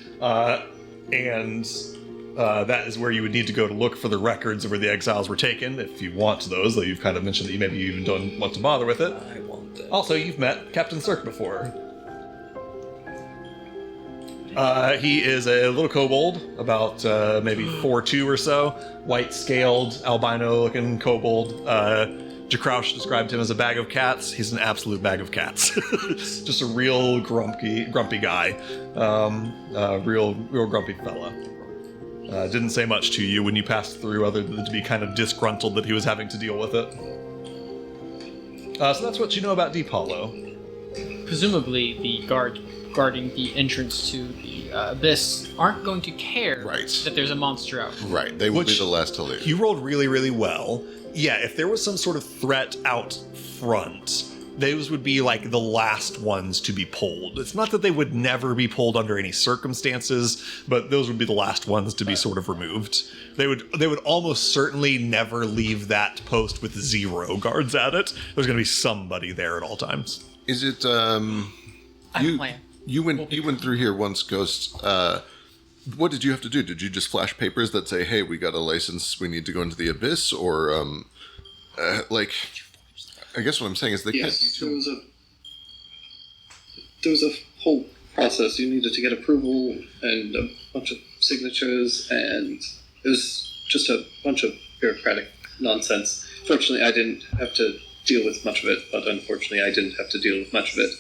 That is where you would need to go to look for the records of where the exiles were taken, if you want those, though you've kind of mentioned that you maybe even don't want to bother with it.
I want that.
Also, you've met Captain Cirque before. He is a little kobold, about maybe 4'2" or so, white-scaled, albino-looking kobold. Jakraush described him as a bag of cats. He's an absolute bag of cats. Just a real grumpy guy. Real grumpy fella. Didn't say much to you when you passed through, other than to be kind of disgruntled that he was having to deal with it. So that's what you know about Deep Hollow.
Presumably, the guard guarding the entrance to the abyss aren't going to care
Right.
that there's a monster out.
Right. They will be
Which-
the last to leave.
You rolled really, really well. Yeah, if there was some sort of threat out front, those would be like the last ones to be pulled. It's not that they would never be pulled under any circumstances, but those would be the last ones to be sort of removed. They would almost certainly never leave that post with 0 guards at it. There's going to be somebody there at all times.
Is it
I have a plan.
you went through here once, Ghost. What did you have to do? Did you just flash papers that say, "Hey, we got a license. We need to go into the abyss," or like? I guess what I'm saying is they can't
Yes, there was a whole process. You needed to get approval and a bunch of signatures, and it was just a bunch of bureaucratic nonsense. Fortunately, I didn't have to deal with much of it, but unfortunately, I didn't have to deal with much of it.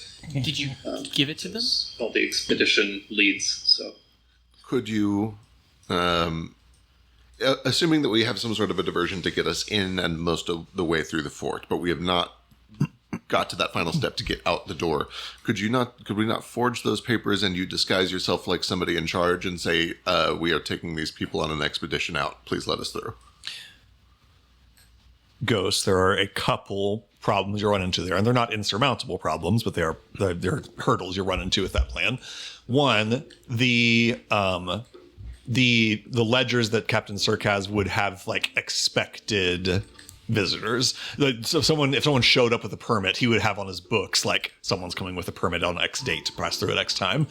Did you give it to them?
All the expedition leads, so.
Could you, assuming that we have some sort of a diversion to get us in and most of the way through the fort, but we have not got to that final step to get out the door, could we not forge those papers and you disguise yourself like somebody in charge and say, we are taking these people on an expedition out, please let us through?
Ghost, there are a couple problems you run into there, and they're not insurmountable problems, but they're hurdles you run into with that plan. One, the ledgers that Captain Cirque has would have like expected visitors. So if someone showed up with a permit, he would have on his books like someone's coming with a permit on X date to pass through at X time.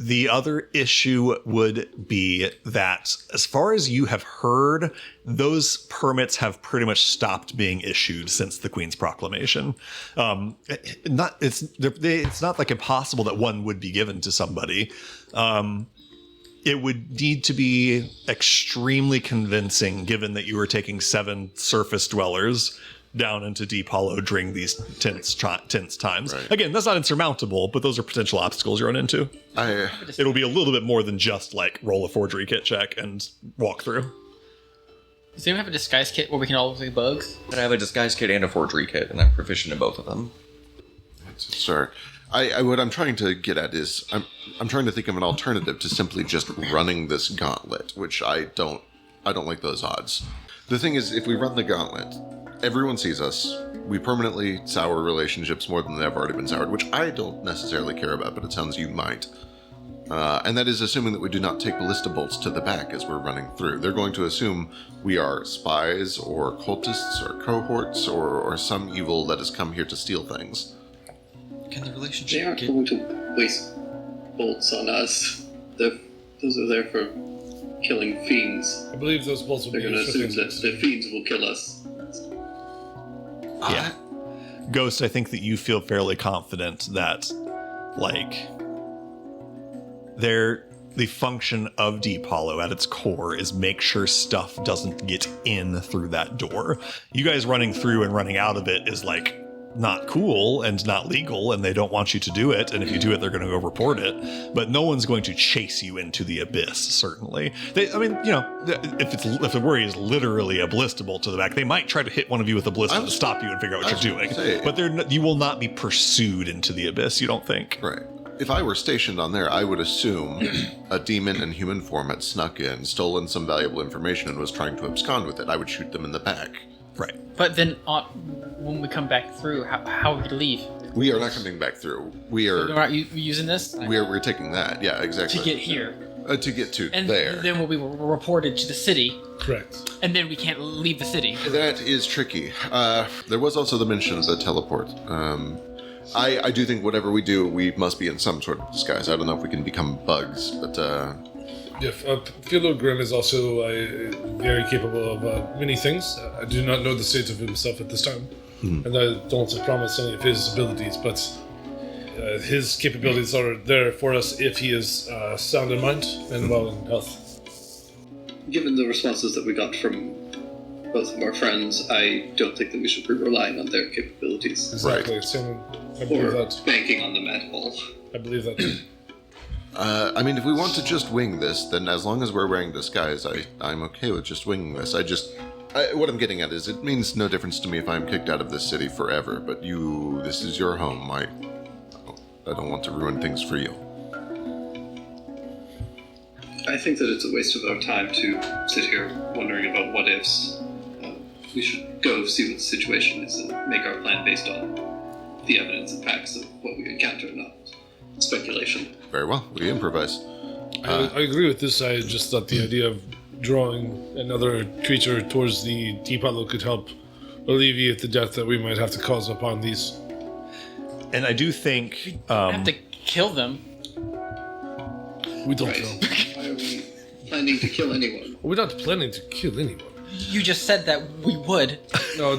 The other issue would be that, as far as you have heard, those permits have pretty much stopped being issued since the Queen's proclamation. It's not like impossible that one would be given to somebody. It would need to be extremely convincing, given that you were taking 7 surface dwellers down into Deep Hollow during these tense times.
Right.
Again, that's not insurmountable, but those are potential obstacles you run into. It'll be a little bit more than just like roll a forgery kit check and walk through.
Does anyone have a disguise kit where we can all look like bugs?
But I have a disguise kit and a forgery kit, and I'm proficient in both of them.
Sir, what I'm trying to get at is I'm trying to think of an alternative to simply just running this gauntlet, which I don't like those odds. The thing is, if we run the gauntlet, everyone sees us. We permanently sour relationships more than they've already been soured, which I don't necessarily care about, but it sounds you might. And that is assuming that we do not take ballista bolts to the back as we're running through. They're going to assume we are spies or cultists or cohorts or some evil that has come here to steal things.
Can the
They
relationship
aren't
get...
going to waste bolts on us. Those are there for killing fiends.
I believe those bolts will
They're
be
going to
used for
assume
things
that
like
the fiends will kill us.
Yeah. Ghost, I think that you feel fairly confident that, like, the function of Deep Hollow at its core is make sure stuff doesn't get in through that door. You guys running through and running out of it is like not cool and not legal, and they don't want you to do it. And if you do it, they're going to go report it. But no one's going to chase you into the abyss. Certainly, if the worry is literally a ballista bolt to the back, they might try to hit one of you with a ballista to stop you and figure out what you're doing. But you will not be pursued into the abyss. You don't think?
Right. If I were stationed on there, I would assume a demon in human form had snuck in, stolen some valuable information, and was trying to abscond with it. I would shoot them in the back.
Right.
But then when we come back through, how are we going to leave?
We are not coming back through. We
Are
are.
you using this?
We're taking that. Yeah, exactly.
To get here.
To get to
And
there.
then when we were reported to the city,
Correct.
and then we can't leave the city.
That is tricky. There was also the mention of the teleport. I do think whatever we do, we must be in some sort of disguise. I don't know if we can become bugs, but
Philo Grimm is also very capable of many things. I do not know the state of himself at this time, and I don't promise any of his abilities, but his capabilities are there for us if he is sound in mind and well in health.
Given the responses that we got from both of our friends, I don't think that we should be relying on their capabilities.
Exactly.
Right.
So I believe
Or
that.
banking on them at all.
I believe that.
I mean, if we want to just wing this, then as long as we're wearing disguise, I'm okay with just winging this. What I'm getting at is it means no difference to me if I'm kicked out of this city forever, but this is your home. I don't want to ruin things for you.
I think that it's a waste of our time to sit here wondering about what ifs. We should go see what the situation is and make our plan based on the evidence and facts of what we encounter, not speculation.
Very well, we improvise.
I agree with this. I just thought the idea of drawing another creature towards the Deep Hollow could help alleviate the death that we might have to cause upon these.
And I do think
I have to kill them.
We don't
Right.
know.
Why are we planning to kill anyone?
We're not planning to kill anyone.
You just said that we would.
No,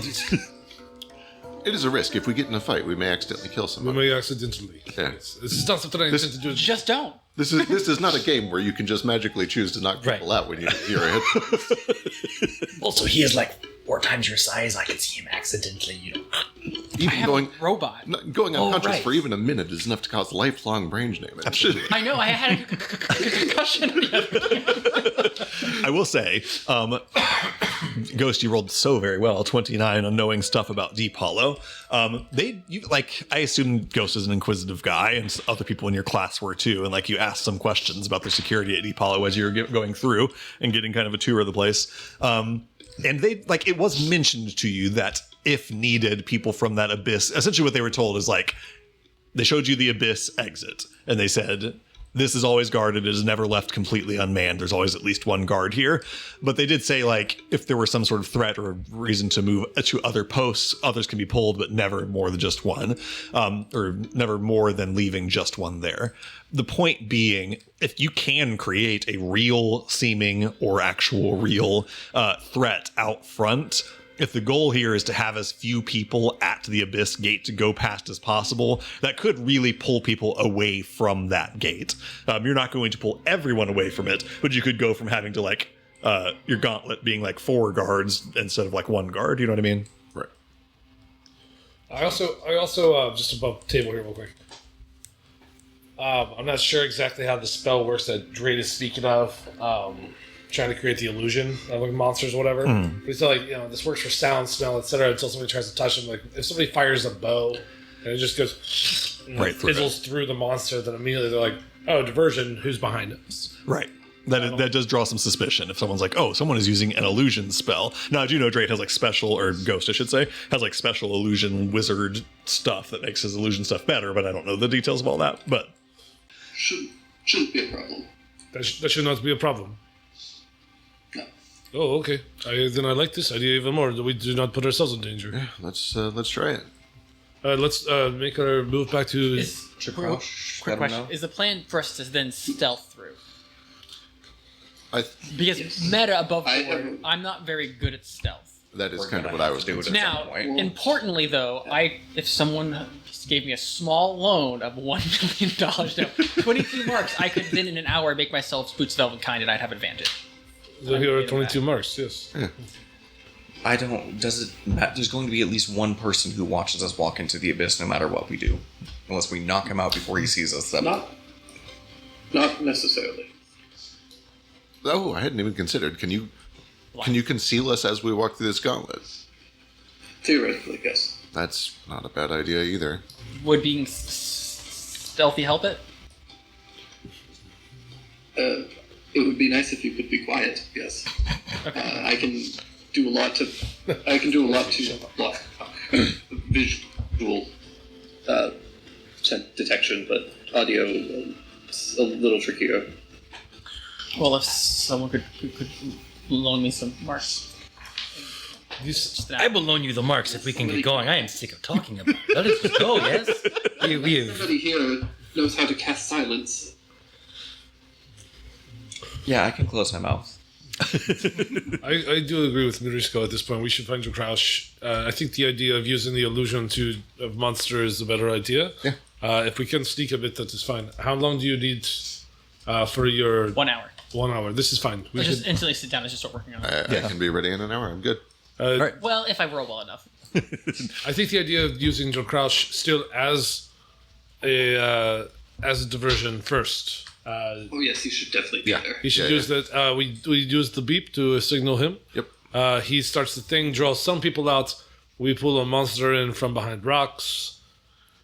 It is a risk. If we get in a fight, we may accidentally kill
we
somebody.
may accidentally.
Yeah.
This is not something I intend to do.
Just don't.
This is not a game where you can just magically choose to knock people out when you hear a hit.
Also, he is like 4 times your size. I can see him accidentally,
Even
I have
going
a robot.
going unconscious
right.
for even a minute is enough to cause lifelong brain damage.
absolutely.
I know. I had a concussion.
I will say, Ghost, you rolled so very well, 29 on knowing stuff about Deep Hollow. I assume Ghost is an inquisitive guy, and other people in your class were too. And like you asked some questions about the security at Deep Hollow as you were going through and getting kind of a tour of the place. And it was mentioned to you that if needed, people from that abyss, essentially what they were told is they showed you the abyss exit, and they said, this is always guarded. It is never left completely unmanned. There's always at least one guard here. But they did say, if there were some sort of threat or reason to move to other posts, others can be pulled, but never more than just one, or never more than leaving just one there. The point being, if you can create a real seeming or actual real threat out front, if the goal here is to have as few people at the Abyss gate to go past as possible, that could really pull people away from that gate. You're not going to pull everyone away from it, but you could go from having to your gauntlet being 4 guards instead of 1 guard. You know what I mean?
Right.
I also just above the table here real quick. I'm not sure exactly how the spell works that Drake is speaking of. Trying to create the illusion of monsters or whatever. But he's this works for sound, smell, etc. Until somebody tries to touch them. If somebody fires a bow and it just goes
Right through
fizzles through the monster, then immediately they're like, "Oh, diversion! Who's behind us?"
Right. That does draw some suspicion if someone's like, oh, someone is using an illusion spell. Now, I do know Drake has special, or Ghost, I should say, has special illusion wizard stuff that makes his illusion stuff better, but I don't know the details of all that. But
Shouldn't be a problem.
That should not be a problem.
No.
Oh, okay. Then I like this idea even more. We do not put ourselves in danger.
Yeah, let's try it.
Let's make our move back to.
Quick question: is the plan for us to then stealth through? Because meta above board, I'm not very good at stealth.
That is kind of what I was doing.
Now, importantly though, if someone gave me a small loan of $1 million, 22 marks, I could then in an hour make myself Boots Velvet Kind, and I'd have advantage.
So here are 22 marks. Yes.
Yeah.
I don't. Does it matter? There's going to be at least one person who watches us walk into the abyss, no matter what we do, unless we knock him out before he sees us.
Not necessarily.
Oh, I hadn't even considered. Can you conceal us as we walk through this gauntlet?
Theoretically, yes.
That's not a bad idea either.
Would being stealthy help it?
It would be nice if you could be quiet. Yes. I can do a lot to block visual detection, but audio is a little trickier.
Well, if someone could loan me some marks.
I will loan you the marks if we can get going. I am sick of talking about it. Let us just go, yes?
Everybody here knows how to cast silence.
Yeah, I can close my mouth.
I do agree with Mirushko at this point. We should find your Crouch. I think the idea of using the illusion of monster is a better idea.
Yeah.
If we can sneak a bit, that is fine. How long do you need for your
1 hour.
1 hour? This is fine.
Let's just instantly sit down and just start working on it.
I can be ready in an hour. I'm good.
right.
Well, if I roll well enough.
I think the idea of using your Crouch still as a diversion first.
Oh yes, he should definitely be there.
You should use that. We use the beep to signal him.
Yep.
He starts the thing, draws some people out. We pull a monster in from behind rocks.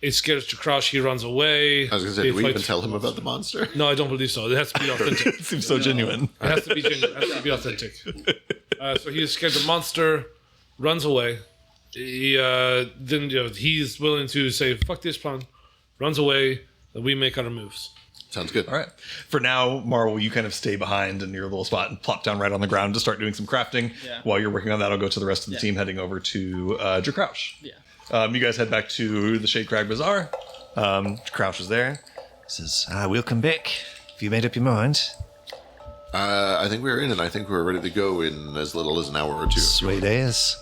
It scares your Crouch. He runs away.
I was going to say, did we even tell him about the monster?
No, I don't believe so. It has to be authentic.
It seems so genuine.
It has to be genuine. It has to be authentic. So he is scared of the monster, runs away. He's willing to say, fuck this plan, runs away, and we make our moves.
Sounds good.
All right. For now, Marvel, you kind of stay behind in your little spot and plop down right on the ground to start doing some crafting.
Yeah.
While you're working on that, I'll go to the rest of the team heading over to Crouch.
Yeah.
You guys head back to the Shade Crag Bazaar. Crouch is there.
Says, we'll come back if you made up your mind.
I think we're in, and I think we're ready to go in as little as an hour or two.
Sweet ass.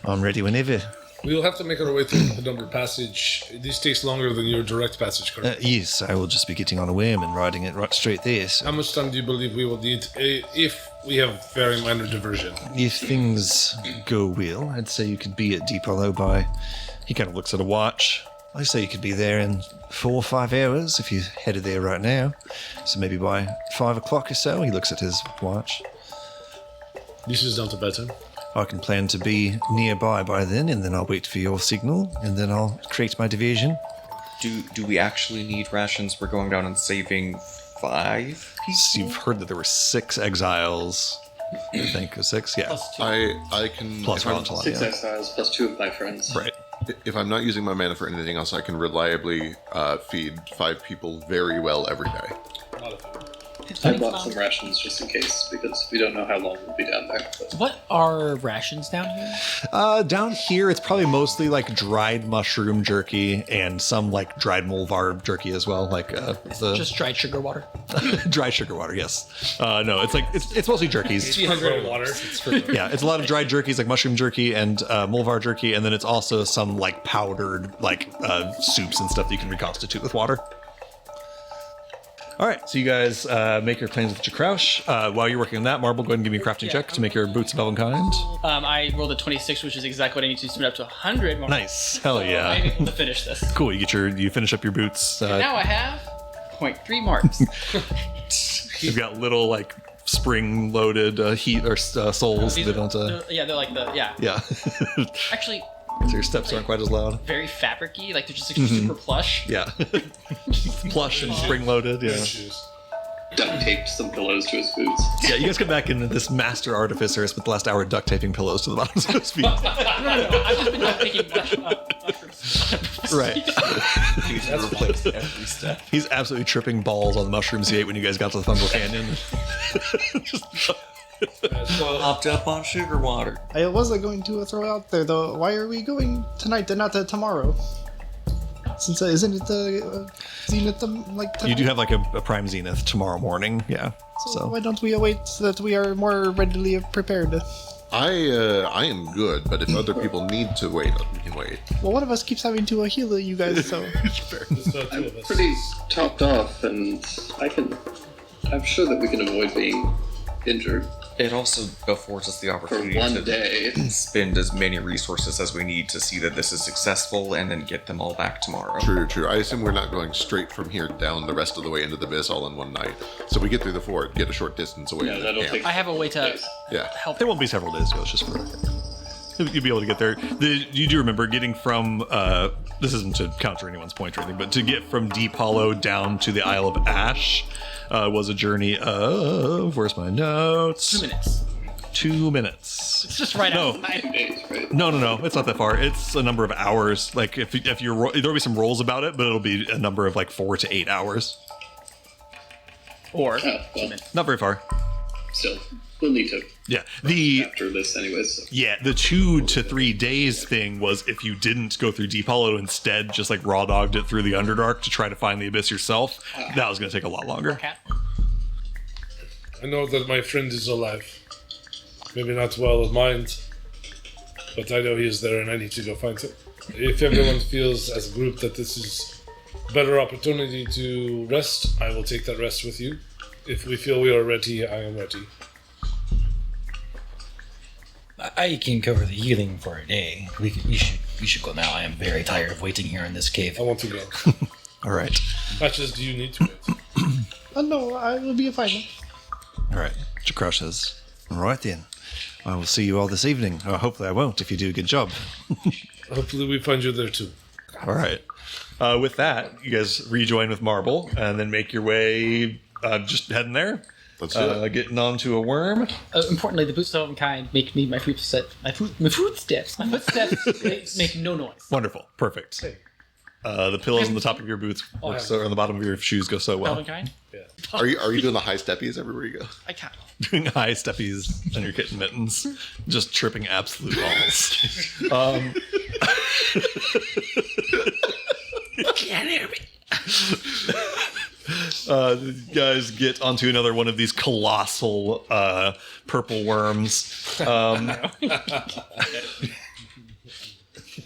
I'm ready whenever.
We will have to make our way through the Penumbra Passage. This takes longer than your direct passage, correct?
Yes, I will just be getting on a worm and riding it right straight there. So.
How much time do you believe we will need if we have very minor diversion?
If things go well, I'd say you could be at Deep Hollow by...
He kind of looks at a watch.
I say you could be there in 4 or 5 hours if you headed there right now. So maybe by 5 o'clock or so. He looks at his watch.
This is not a bad time.
I can plan to be nearby by then, and then I'll wait for your signal, and then I'll create my diversion.
Do we actually need rations? We're going down and saving 5 people?
You've heard that there were 6 exiles. I think 6, yeah.
Plus 2.
I can...
Plus
if I'm-
Valentine,
6
yeah.
exiles plus 2 of my friends.
Right.
If I'm not using my mana for anything else, I can reliably feed 5 people very well every day.
I bought some rations just in case, because we don't know how long we'll be down there. But
What are rations down here?
Down here, it's probably mostly like dried mushroom jerky and some like dried mulvar jerky as well, like the
Just dried sugar water.
dry sugar water. Yes. No, it's like it's mostly jerkies.
300 water.
Yeah, it's a lot of dried jerkies like mushroom jerky and mulvar jerky, and then it's also some like powdered like soups and stuff that you can reconstitute with water. All right, so you guys make your plans with Crouch. While you're working on that, Marble, go ahead and give me a crafting check to make your boots of Elvenkind.
I rolled a 26, which is exactly what I need to spin up to 100 more.
Nice, hell
I'm
yeah,
able to finish this.
cool. You finish up your boots.
Now I have 0.3 marks.
You've got little like spring-loaded heat or soles.
These
They
are-
don't.
they're like the
Yeah.
Actually,
So your steps aren't quite as loud.
very fabric-y, like they're just like, super plush.
Yeah. Plush and spring-loaded. Yeah.
duct taped some pillows to his boots.
Yeah, you guys come back into this master artificer spent the last hour duct taping pillows to the bottoms of his feet.
No. I've just been taking mushrooms.
Right.
He's replaced every step.
He's absolutely tripping balls on the mushrooms he ate when you guys got to the Fungal Canyon.
Hopped up on sugar water.
I wasn't going to throw out there though. Why are we going tonight and not tomorrow? Since isn't it the Zenith like tonight?
You do have like a prime zenith tomorrow morning. Yeah.
So why don't we await so that we are more readily prepared?
I am good, but if other people need to wait, we can wait.
Well, one of us keeps having to heal you guys, so
I'm pretty topped off, and I'm sure that we can avoid being injured.
It also affords us the
for
opportunity
one
to
day.
spend as many resources as we need to see that this is successful and then get them all back tomorrow.
True. I assume we're not going straight from here down the rest of the way into the abyss all in one night. So we get through the fort, get a short distance away
No,
from the
that'll
camp.
take.
I have a way to
Yeah.
help.
It won't be several days ago. It's just for the record. You'll be able to get there. You do remember getting from, this isn't to counter anyone's point or anything, but to get from Deep Hollow down to the Isle of Ash was a journey of, where's my notes?
2 minutes.
2 minutes.
It's just right
No.
outside.
Days, right?
No, it's not that far. It's a number of hours. Like if you're, there'll be some rolls about it, but it'll be a number of like 4 to 8 hours.
Or
Oh,
2
well,
minutes.
Not very far.
still, we'll need to
Yeah.
after this anyways. So.
Yeah, the 2 to 3 days thing was if you didn't go through Deep Hollow, instead just like raw dogged it through the Underdark to try to find the Abyss yourself, that was going to take a lot longer.
Cat.
I know that my friend is alive. Maybe not well of mind, but I know he is there and I need to go find him. If everyone feels as a group that this is a better opportunity to rest, I will take that rest with you. If we feel we are ready, I am ready.
I can cover the healing for a day. We should go now. I am very tired of waiting here in this cave.
I want to go.
All right.
Patches, do you need to wait?
No, I will be fine.
All right. Jakrosh says, all right then. I will see you all this evening. Or hopefully I won't if you do a good job.
Hopefully we find you there too.
All right. With that, you guys rejoin with Marble and then make your way, just heading there.
Let's do it.
Getting onto a worm.
Importantly, the boots of Elvenkind make me my footsteps make no noise.
Wonderful. Perfect. The pillows on the top of your boots work so, on the bottom of your shoes go so well.
Elvenkind?
Are you doing the high steppies everywhere you go?
I can't.
Doing high steppies on your kitten mittens, just tripping absolute balls.
Can't hear me.
You guys get onto another one of these colossal purple worms.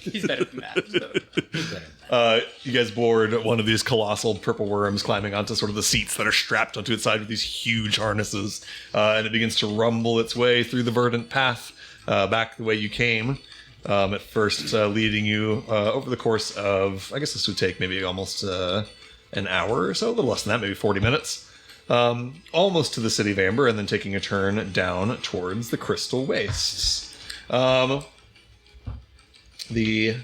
He's better than that.
You guys board one of these colossal purple worms, climbing onto sort of the seats that are strapped onto its side with these huge harnesses, and it begins to rumble its way through the verdant path back the way you came. At first, leading you over the course of, I guess this would take maybe almost an hour or so, a little less than that, maybe 40 minutes, almost to the city of Amber, and then taking a turn down towards the Crystal Wastes. The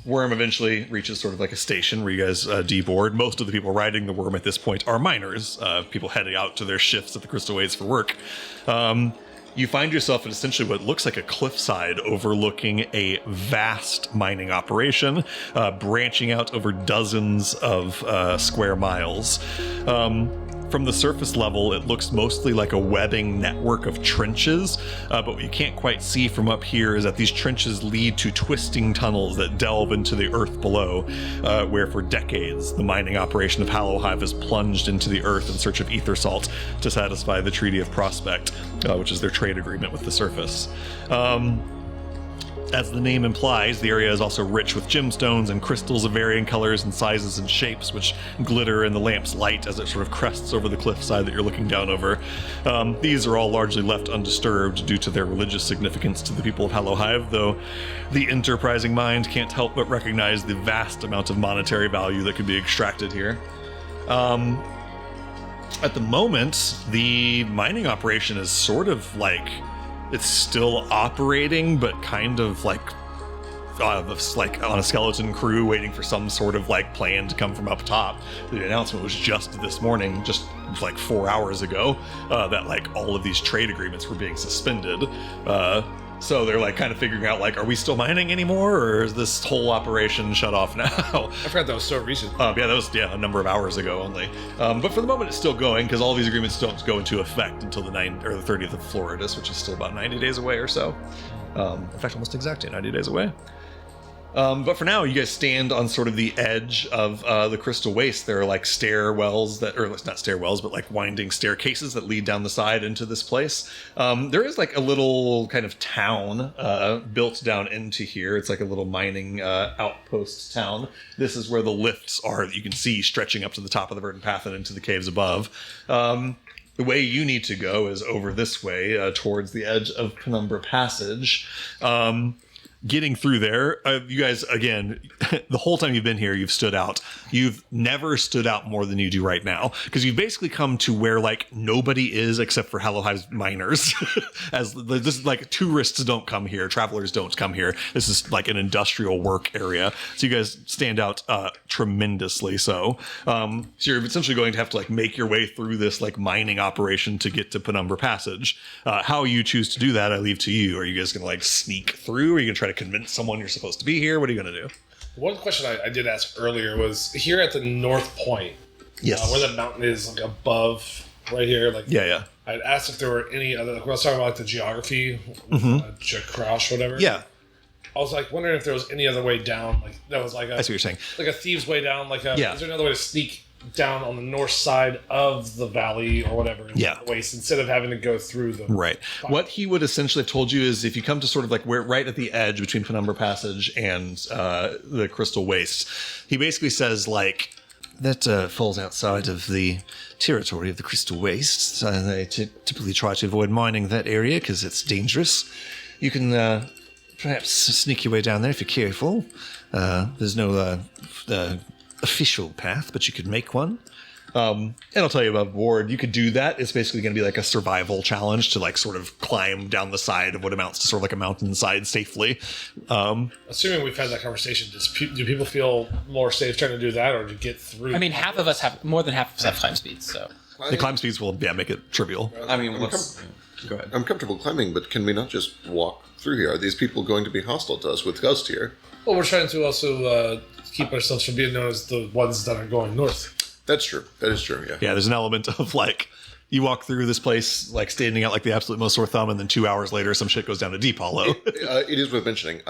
worm eventually reaches sort of like a station where you guys deboard. Most of the people riding the worm at this point are miners, people heading out to their shifts at the Crystal Wastes for work. You find yourself at essentially what looks like a cliffside overlooking a vast mining operation, branching out over dozens of square miles. From the surface level, it looks mostly like a webbing network of trenches, but what you can't quite see from up here is that these trenches lead to twisting tunnels that delve into the earth below, where for decades the mining operation of Hallowhive has plunged into the earth in search of ether salt to satisfy the Treaty of Prospect, which is their trade agreement with the surface. As the name implies, the area is also rich with gemstones and crystals of varying colors and sizes and shapes, which glitter in the lamp's light as it sort of crests over the cliffside that you're looking down over. These are all largely left undisturbed due to their religious significance to the people of Hallowhive, though the enterprising mind can't help but recognize the vast amount of monetary value that could be extracted here. At the moment, the mining operation is sort of like... It's still operating, but kind of like on a skeleton crew waiting for some sort of like plan to come from up top. The announcement was just this morning, just like 4 hours ago, that like all of these trade agreements were being suspended. So they're like kind of figuring out like, are we still mining anymore, or is this whole operation shut off now?
I forgot that was so recent.
Yeah, that was a number of hours ago only. But for the moment, it's still going because all these agreements don't go into effect until the 30th of Floridus, which is still about 90 days away or so. In fact, almost exactly 90 days away. But for now, you guys stand on sort of the edge of the Crystal Waste. There are like stairwells or not stairwells, but like winding staircases that lead down the side into this place. There is like a little kind of town built down into here. It's like a little mining outpost town. This is where the lifts are that you can see stretching up to the top of the Verdant Path and into the caves above. The way you need to go is over this way towards the edge of Penumbra Passage. Getting through there, you guys, again, the whole time you've been here, you've stood out. You've never stood out more than you do right now, because you've basically come to where, like, nobody is except for Hollow Hive's miners. As this is like, tourists don't come here, travelers don't come here. This is like an industrial work area. So you guys stand out tremendously so. So you're essentially going to have to, like, make your way through this, like, mining operation to get to Penumbra Passage. How you choose to do that, I leave to you. Are you guys going to, like, sneak through? Are you going to try to convince someone you're supposed to be here? What are you going to do?
One question I did ask earlier was here at the North Point,
Yes.
where the mountain is like above right here. Like
Yeah.
I'd asked if there were any other. Like, when I was talking about like the geography, Crouch, whatever.
Yeah.
I was like wondering if there was any other way down. Like that was like a,
I see what you're saying.
like a thieves' way down. Like a,
Yeah.
is there another way to sneak down on the north side of the valley or whatever?
Yeah.
The waste instead of having to go through the
Right. What he would essentially have told you is if you come to sort of like where right at the edge between Penumbra Passage and the Crystal Waste, he basically says like that falls outside of the territory of the Crystal Waste. They typically try to avoid mining that area because it's dangerous. You can perhaps sneak your way down there if you're careful. There's no official path, but you could make one. And I'll tell you about board. You could do that. It's basically going to be like a survival challenge to like sort of climb down the side of what amounts to sort of like a mountainside safely.
Assuming we've had that conversation, do people feel more safe trying to do that or to get through?
I mean, more than half of us have climb speeds, so.
The climb speeds will make it trivial.
I mean, what's... Go ahead.
I'm comfortable climbing, but can we not just walk through here? Are these people going to be hostile to us with Ghost here?
Well, we're trying to also keep ourselves from being known as the ones that are going north.
That's true. That is true, yeah.
Yeah, there's an element of like you walk through this place like standing out like the absolute most sore thumb, and then 2 hours later some shit goes down to Deep Hollow.
It is worth mentioning.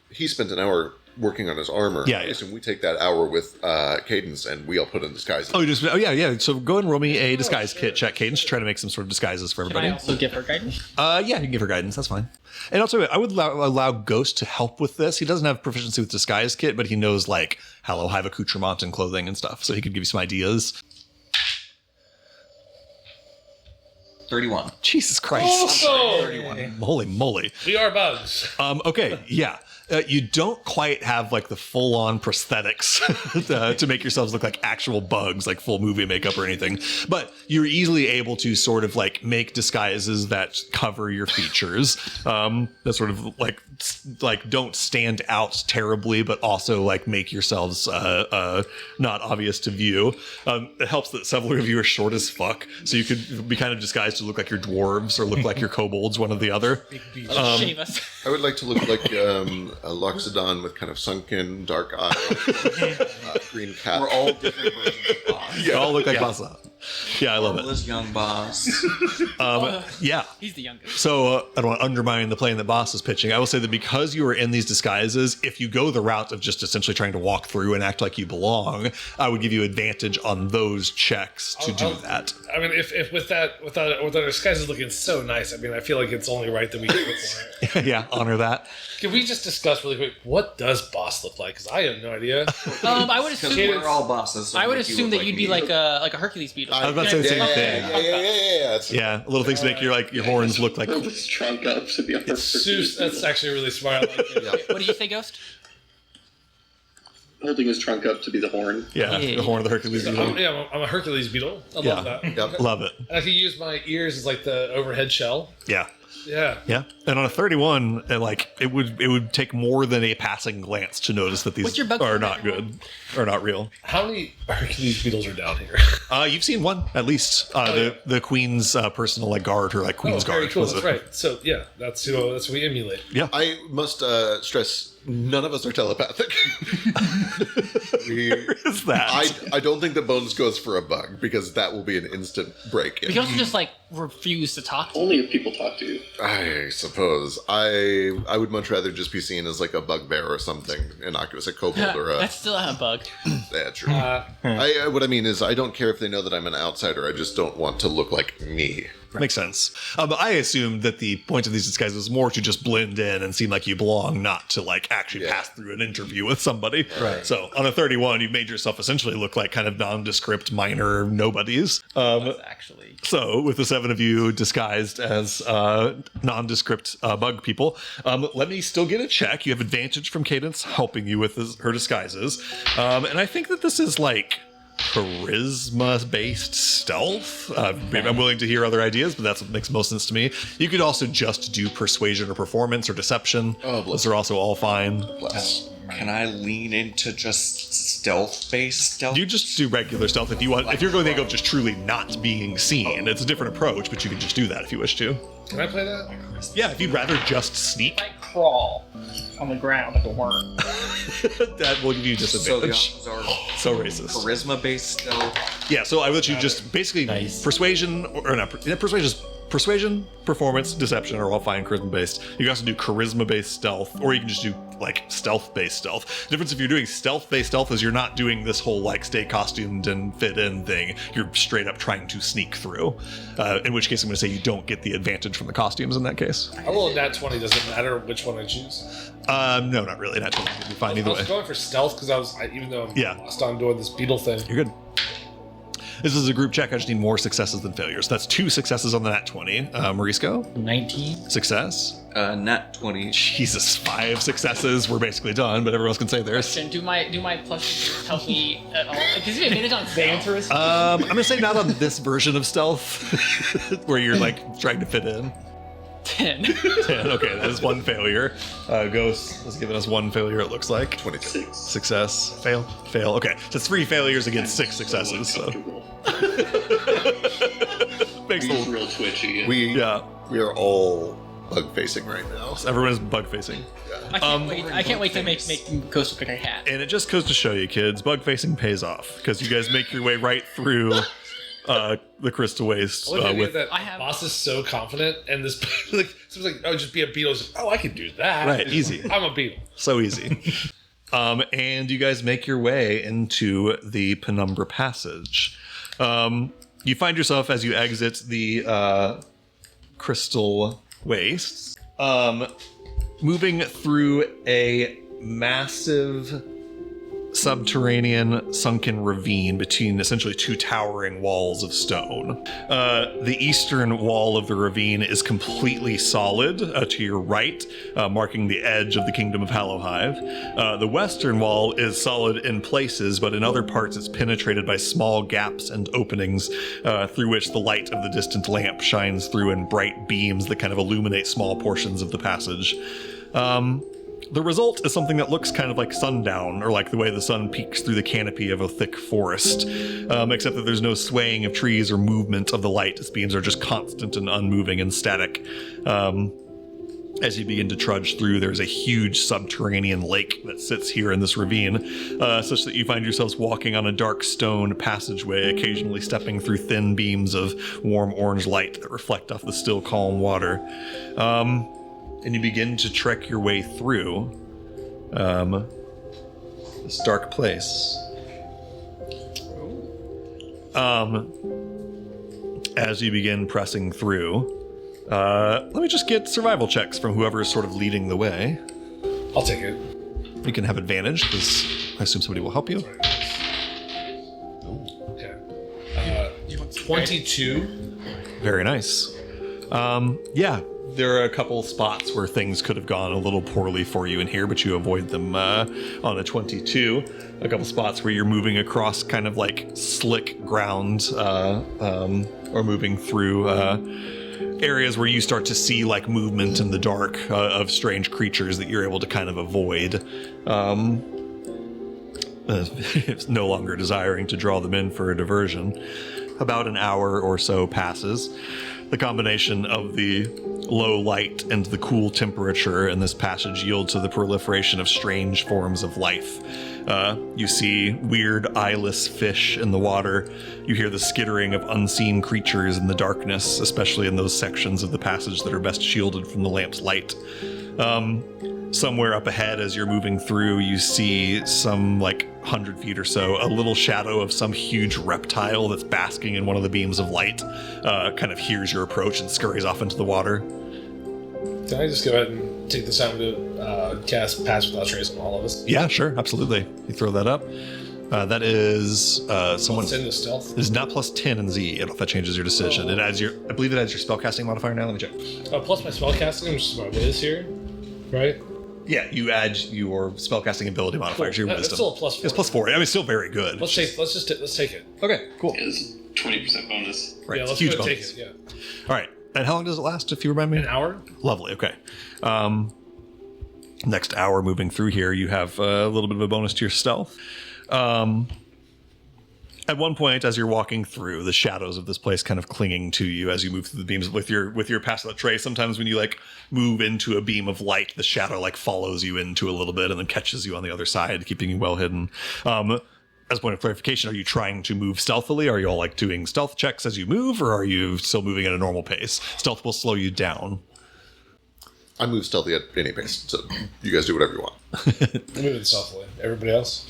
He spent an hour working on his armor.
Yeah,
I
yeah.
assume we take that hour with Cadence and we all put in disguises.
Yeah. So go and roll me a disguise kit check, Cadence. Try to make some sort of disguises for
Can
everybody.
I also give her guidance?
Yeah, you can give her guidance. That's fine. And also, I would allow Ghost to help with this. He doesn't have proficiency with disguise kit, but he knows like Hollow Hive accoutrement and clothing and stuff, so he could give you some ideas.
31.
Jesus Christ!
Also,
Holy moly!
we are bugs.
Okay, yeah. You don't quite have like the full-on prosthetics to make yourselves look like actual bugs, like full movie makeup or anything. But you're easily able to sort of like make disguises that cover your features, that sort of like don't stand out terribly, but also like make yourselves not obvious to view. It helps that several of you are short as fuck, so you could be kind of disguised to look like you're dwarves or look like you're kobolds, one or the other.
Shave us.
I would like to look like a Loxodon with kind of sunken, dark eyes, green cap.
We're all different versions of boss.
You all look like Basa. Yeah, I love it.
This young boss.
Yeah.
He's the youngest.
So I don't want to undermine the plan that Boss is pitching. I will say that because you are in these disguises, if you go the route of just essentially trying to walk through and act like you belong, I would give you advantage on those checks to do that.
I mean, if with our disguises looking so nice, I mean, I feel like it's only right that we do it for it.
Yeah, honor that.
Can we just discuss really quick what does Boss look like? Because I have no idea.
I would
Because
assume.
we're all bosses. So
I would
make you
assume
look
that you'd be
me.
like a Hercules beetle.
I was about to say the same thing.
Yeah.
Yeah, little things to make your horns look like.
Hold his trunk up to be a
Zeus, that's actually really smart. I like it.
What do you say, Ghost?
holding his trunk up to be the horn.
Yeah, the horn of the Hercules beetle.
I'm a Hercules beetle. I
Yeah.
love that.
Yep.
Love it.
And I can use my ears as like the overhead shell.
Yeah.
Yeah.
Yeah, and on a 31, like it would take more than a passing glance to notice that these
What's your bug
are
count,
not
everyone?
good or not real.
How many Hercules beetles are down here?
You've seen one at least. The queen's personal like guard, her like queen's
very
guard.
cool.
was
That's
a-
right. So yeah, that's what we emulate.
Yeah.
I must stress, none of us are telepathic.
Is that?
I don't think that Bones goes for a bug because that will be an instant break.
We can also just like refuse to talk to
Only if people talk to you.
I suppose I would much rather just be seen as like a bugbear or something innocuous, a kobold or a.
That's still a bug.
Yeah, true. What I mean is, I don't care if they know that I'm an outsider. I just don't want to look like me.
Makes sense. But I assumed that the point of these disguises was more to just blend in and seem like you belong, not to like actually pass through an interview with somebody.
Right.
So on a 31, you've made yourself essentially look like kind of nondescript minor nobodies.
Actually.
So with the 7 of you disguised as nondescript bug people, let me still get a check. You have advantage from Cadence helping you with her disguises. And I think that this is like charisma-based stealth. I'm willing to hear other ideas, but that's what makes most sense to me. You could also just do persuasion or performance or deception. Those are also all fine.
Can I lean into just stealth-based stealth?
You just do regular stealth if you want. If you're going to go just truly not being seen, it's a different approach, but you can just do that if you wish to.
Can I play that?
Yeah, if you'd rather just sneak,
I crawl on the ground like a worm.
that will give you
So the
disadvantage.
options are
So racist.
charisma-based stealth.
Yeah, so I would let you just basically persuasion or not. Persuasion, performance, deception are all fine charisma based. You can also do charisma based stealth, or you can just do like stealth based stealth. The difference if you're doing stealth based stealth is you're not doing this whole like stay costumed and fit in thing. You're straight up trying to sneak through. In which case I'm going to say you don't get the advantage from the costumes in that case.
I roll a nat 20. Does it matter which one I choose?
No, not really. Naturally, you'll be fine either
I
way.
was going for stealth because even though I'm lost on doing this beetle thing.
You're good. This is a group check. I just need more successes than failures. That's 2 successes on the nat 20. Marisco?
19.
Success.
Nat 20.
Jesus, 5 successes. We're basically done, but everyone else can say theirs.
Do my plus help me at all? Gives me advantage on stealth.
I'm gonna say not on this version of stealth, where you're like trying to fit in.
10.
10. Okay, that is 1 failure. Ghost has given us 1 failure. It looks like
22.
success. Fail. Okay, so 3 failures against 6 successes. So makes
He's
a
real twitchy.
We
yeah.
are all bug facing right now.
Everyone is bug facing.
I can't wait to make Ghost look like a hat.
And it just goes to show you, kids, bug facing pays off because you guys make your way right through the crystal waste
I like
with.
that boss is so confident, and this like someone's like, "Oh, just be a beetle." He's like, "Oh, I can do that."
Right, easy.
I'm a beetle.
So easy. And you guys make your way into the Penumbra Passage. You find yourself as you exit the crystal wastes, moving through a massive subterranean sunken ravine between essentially 2 towering walls of stone. The eastern wall of the ravine is completely solid to your right, marking the edge of the Kingdom of Hallowhive. The western wall is solid in places, but in other parts it's penetrated by small gaps and openings through which the light of the distant lamp shines through in bright beams that kind of illuminate small portions of the passage. The result is something that looks kind of like sundown, or like the way the sun peeks through the canopy of a thick forest, except that there's no swaying of trees or movement of the light. Its beams are just constant and unmoving and static. As you begin to trudge through, there's a huge subterranean lake that sits here in this ravine, such that you find yourselves walking on a dark stone passageway, occasionally stepping through thin beams of warm orange light that reflect off the still calm water. And you begin to trek your way through this dark place. As you begin pressing through, let me just get survival checks from whoever is sort of leading the way.
I'll take it.
You can have advantage because I assume somebody will help you.
Okay. 22.
Very nice. Yeah, there are a couple spots where things could have gone a little poorly for you in here, but you avoid them on a 22. A couple spots where you're moving across kind of like slick ground or moving through areas where you start to see like movement in the dark of strange creatures that you're able to kind of avoid. No longer desiring to draw them in for a diversion. About an hour or so passes. The combination of the low light and the cool temperature in this passage yield to the proliferation of strange forms of life. You see weird eyeless fish in the water. You hear the skittering of unseen creatures in the darkness, especially in those sections of the passage that are best shielded from the lamp's light. Somewhere up ahead, as you're moving through, you see some 100 feet or so, a little shadow of some huge reptile that's basking in one of the beams of light, kind of hears your approach and scurries off into the water.
Can I just go ahead and take this time to cast Pass Without Trace on all of us?
Yeah, sure, absolutely. You throw that up. That is someone.
Plus 10 to stealth.
It is not plus 10 in Z. I don't know if that changes your decision. It adds I believe it adds your spellcasting modifier now. Let me check.
Plus my spellcasting, which is my whiz here, right?
Yeah, you add your spellcasting ability modifier to your
It's
wisdom.
still a plus 4.
It's plus 4. I mean, it's still very good.
Let's take it.
Okay, cool.
Is 20% bonus.
Right,
Yeah,
it's
let's
huge
go ahead and
bonus.
take it. Yeah.
All right. And how long does it last, if you remind me?
An hour.
Lovely. Okay. Next hour moving through here, you have a little bit of a bonus to your stealth. At one point, as you're walking through, the shadows of this place kind of clinging to you as you move through the beams with your Pass Without Trace. Sometimes when you move into a beam of light, the shadow follows you into a little bit and then catches you on the other side, keeping you well hidden. As a point of clarification, are you trying to move stealthily? Are you all doing stealth checks as you move, or are you still moving at a normal pace? Stealth will slow you down.
I move stealthy at any pace, so you guys do whatever you want.
I'm moving stealthily. Everybody else?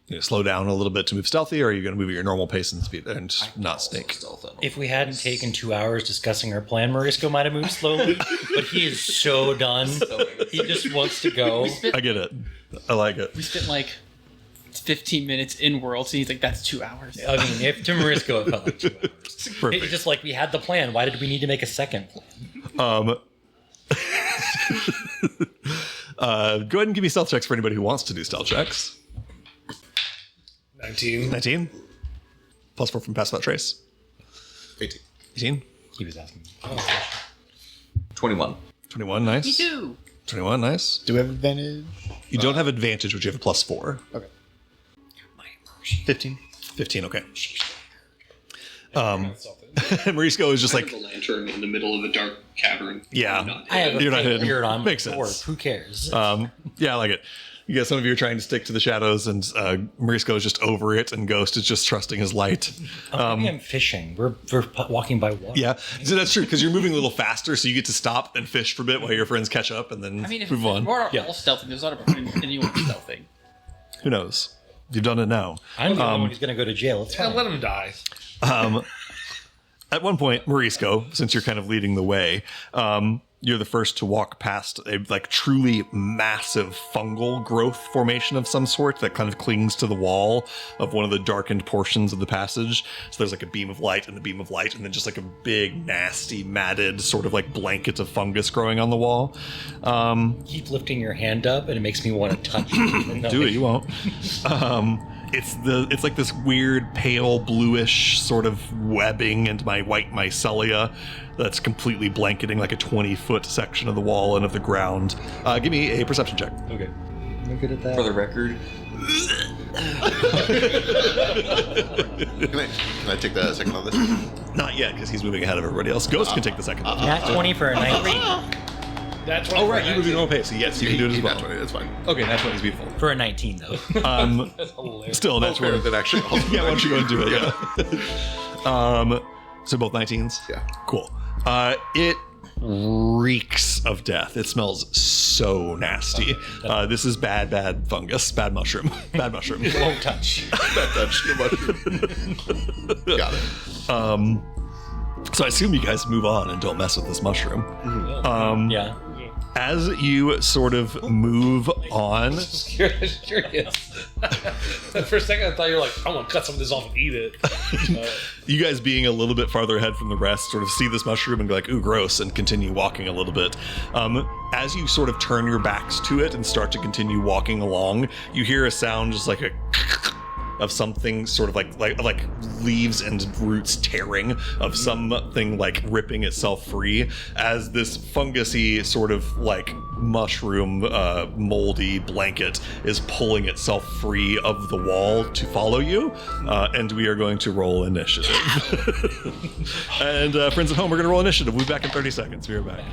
You slow down a little bit to move stealthy, or are you going to move at your normal pace and speed and not snake?
If we hadn't taken 2 hours discussing our plan, Marisco might have moved slowly, but he is so done. He just wants to go.
I get it. I like it.
We spent 15 minutes in world, so he's like, that's 2 hours.
I mean, if to Marisco it felt like 2 hours.
Perfect.
It's just we had the plan. Why did we need to make a second plan?
Go ahead and give me stealth checks for anybody who wants to do stealth checks.
19.
19. Plus 4 from Pass Without Trace.
18.
18.
He was asking.
21.
21, nice.
Me too.
21, nice.
Do we have advantage?
You don't have advantage, but you have a plus 4.
Okay.
15.
15, okay.
Stealthy.
Marisco is just
I have a lantern in the middle of a dark cavern.
Yeah.
I'm not
I have a
You're not
fake
hidden.
beard on.
Makes
Orb.
sense.
Who cares?
yeah, I like it. You got some of you are trying to stick to the shadows, and Marisco is just over it, and Ghost is just trusting his light.
Maybe I'm fishing. We're walking by water.
Yeah, so that's true, because you're moving a little faster, so you get to stop and fish for a bit while your friends catch up, and then
I mean, if
move on.
we're
Yeah.
all stealthing, there's not a point in anyone stealthing.
Who knows? You've done it now.
I'm the one who's going to go to jail. It's
Yeah,
fine.
let him die.
At one point, Marisco, since you're kind of leading the way, you're the first to walk past a truly massive fungal growth formation of some sort that kind of clings to the wall of one of the darkened portions of the passage. So there's a beam of light and a beam of light, and then just a big, nasty, matted sort of blanket of fungus growing on the wall.
Keep lifting your hand up, and it makes me want to touch it.
Do it, you won't. It's like this weird pale bluish sort of webbing into my white mycelia that's completely blanketing a 20-foot section of the wall and of the ground. Give me a perception check.
Okay. I'm good at that.
For the record,
Can I take the second on this?
Not yet, because he's moving ahead of everybody else. Ghost can take the second.
Nat 20 for a 19.
That's
Oh, right, you move your normal pace. So yes, you can do it as
Not
well.
20, that's fine.
Okay, that's what is beautiful.
For a 19, though.
That's hilarious.
Still, that's
Better
where.
than actually.
Yeah, why don't you go and do it? Yeah. So both 19s?
Yeah.
Cool. It reeks of death. It smells so nasty. This is bad fungus, bad mushroom. Bad mushroom.
Won't touch.
That touched the mushroom. Got it.
So I assume you guys move on and don't mess with this mushroom.
Yeah.
As you sort of move on,
Curious. For a second, I thought you were like, I'm gonna cut some of this off and eat it.
you guys being a little bit farther ahead from the rest sort of see this mushroom and go ooh, gross, and continue walking a little bit. As you sort of turn your backs to it and start to continue walking along, you hear a sound just like a of something sort of like leaves and roots tearing, of something like ripping itself free, as this fungusy sort of like mushroom moldy blanket is pulling itself free of the wall to follow you, and we are going to roll initiative. And friends at home, we're going to roll initiative. We'll be back in 30 seconds. We're back.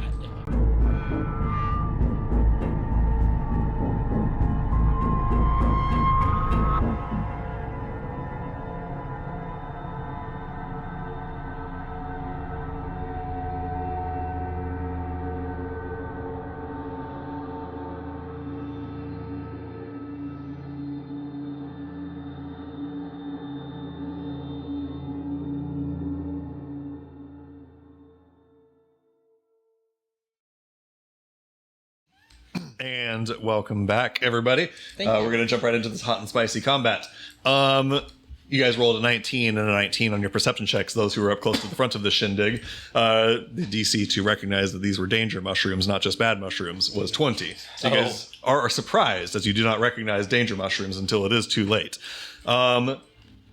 And welcome back, everybody. We're going to jump right into this hot and spicy combat. You guys rolled a 19 and a 19 on your perception checks, those who were up close to the front of the shindig. The DC to recognize that these were danger mushrooms, not just bad mushrooms, was 20. So you guys are surprised as you do not recognize danger mushrooms until it is too late.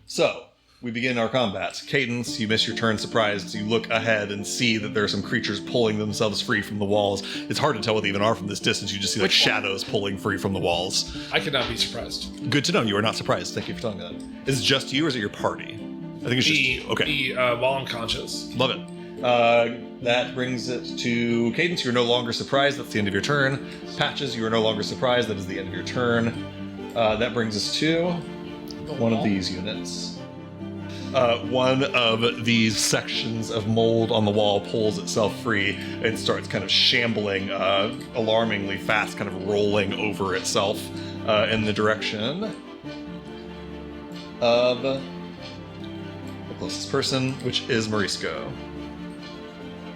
So we begin our combat. Cadence, you miss your turn surprised. You look ahead and see that there are some creatures pulling themselves free from the walls. It's hard to tell what they even are from this distance. You just see like shadows pulling free from the walls.
I could not be surprised.
Good to know. You are not surprised. Thank you for telling me that. Is it just you or is it your party? I think it's just you. Okay.
While unconscious.
Love it. That brings it to Cadence. You're no longer surprised. That's the end of your turn. Patches, you are no longer surprised. That is the end of your turn. That brings us to one of these units. One of these sections of mold on the wall pulls itself free and starts kind of shambling alarmingly fast, kind of rolling over itself in the direction of the closest person, which is Morisco.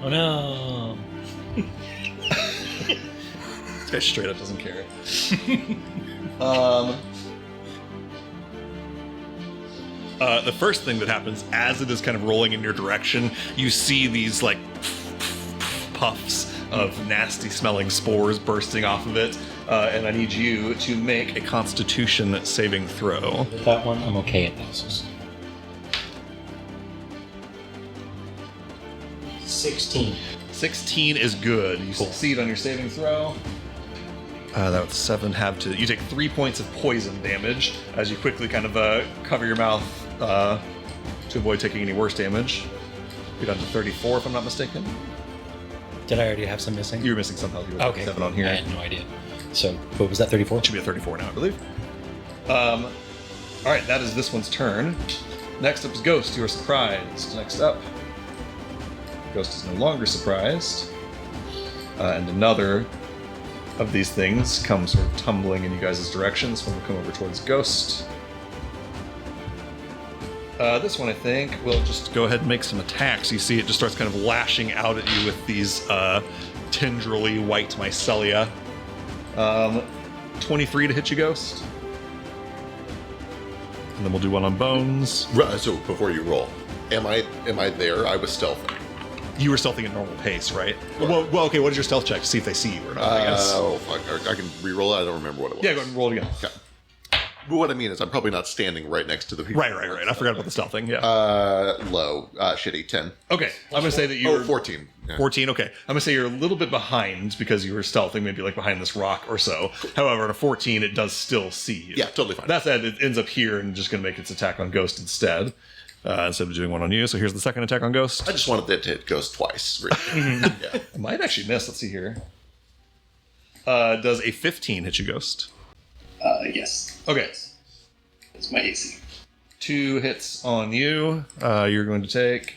Oh no.
This guy straight up doesn't care. The first thing that happens as it is kind of rolling in your direction, you see these like puffs of nasty smelling spores bursting off of it, and I need you to make a Constitution saving throw.
That one, I'm okay at those. 16.
16 is good. You succeed on your saving throw. That was 7. You take 3 points of poison damage as you quickly kind of cover your mouth to avoid taking any worse damage. You're down to 34, if I'm not mistaken.
Did I already have some missing?
You were missing some health. You were
okay.
7 on here.
I had no idea. So, what was that, 34?
It should be a 34 now, I believe. All right, that is this one's turn. Next up is Ghost. You are surprised. Next up. Ghost is no longer surprised. And another of these things come sort of tumbling in you guys' directions when we come over towards Ghost. This one, I think, will just go ahead and make some attacks. You see it just starts kind of lashing out at you with these tendrily white mycelia. 23 to hit you, Ghost. And then we'll do one on Bones.
So before you roll, am I there? I was stealthing.
You were stealthing at normal pace, right? Well, okay, what is your stealth check to see if they see you or not, I guess?
Oh, fuck. I can re-roll it. I don't remember what it was.
Yeah, go ahead and roll it again.
Okay. But what I mean is I'm probably not standing right next to the people.
Right. I forgot about the stealthing, yeah.
Low. Shitty. 10.
Okay, I'm going to say that you were...
14. Yeah.
14, okay. I'm going to say you're a little bit behind because you were stealthing, maybe like behind this rock or so. However, on a 14, it does still see you.
Yeah, totally fine.
That said, it ends up here and just going to make its attack on Ghost instead of doing one on you. So here's the second attack on Ghost.
I just wanted that to hit Ghost twice. Really. Yeah.
I might actually miss. Let's see here. Does a 15 hit you, Ghost?
Yes.
Okay.
It's my AC.
2 hits on you. You're going to take...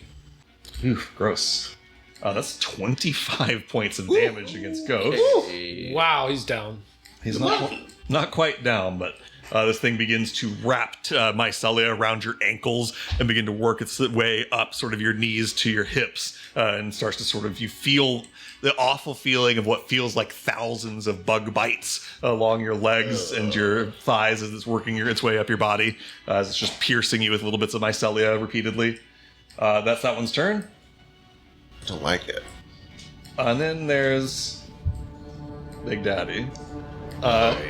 Ooh, gross. That's 25 points of damage against Ghost.
Wow, he's down.
He's not quite down, but this thing begins to wrap mycelia around your ankles and begin to work its way up sort of your knees to your hips and starts to sort of, you feel the awful feeling of what feels like thousands of bug bites along your legs and your thighs as it's working its way up your body, as it's just piercing you with little bits of mycelia repeatedly. That's that one's turn.
I don't like it.
And then there's Big Daddy.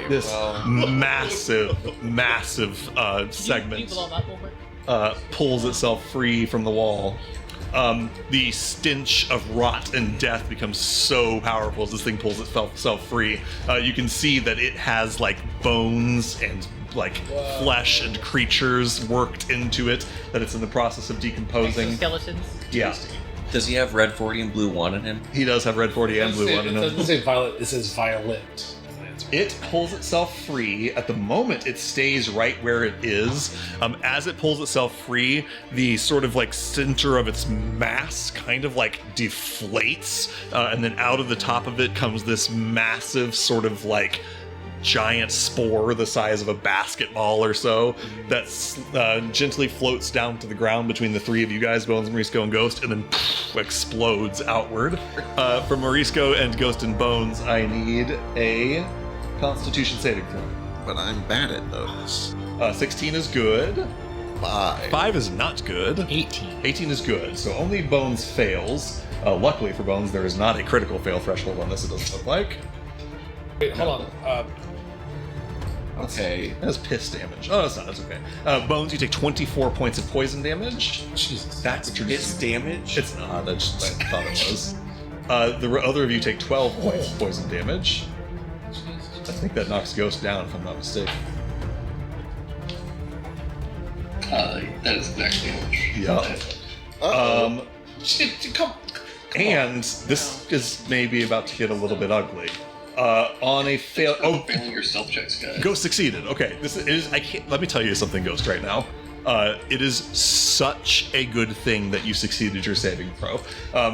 This massive
Can you
segment
blow that real quick?
pulls itself free from the wall. The stench of rot and death becomes so powerful as this thing pulls itself free. You can see that it has like bones and like flesh and creatures worked into it, that it's in the process of decomposing.
Skeletons.
Yeah,
Does he have red 40 and blue 1 in him?
he does have red 40 and blue one in
It
him.
doesn't say violet, it says violet.
It pulls itself free. At the moment, it stays right where it is. As it pulls itself free, the sort of like center of its mass kind of like deflates, and then out of the top of it comes this massive sort of like giant spore the size of a basketball or so that gently floats down to the ground between the three of you guys, Bones, Morisco, and Ghost, and then explodes outward. For Morisco and Ghost and Bones, I need a Constitution saving throw.
But I'm bad at those.
16 is good. 5 is not good.
18.
18 is good. So only Bones fails. Luckily for Bones, there is not a critical fail threshold on this, it doesn't look like.
Wait, hold on.
Okay.
That's piss damage. Oh, it's not. That's okay. Bones, you take 24 points of poison damage.
Jesus.
That's his damage?
It's not. I thought it was. The other of you take 12 points of poison damage. I think that knocks Ghost down, if I'm not mistaken.
That is exactly how much.
Yeah.
Come
And this is maybe about to get a little bit ugly. On a fail. Oh,
Failing your stealth checks, guys.
Ghost succeeded. Okay, this is. I can't. Let me tell you something, Ghost, right now. It is such a good thing that you succeeded your saving throw.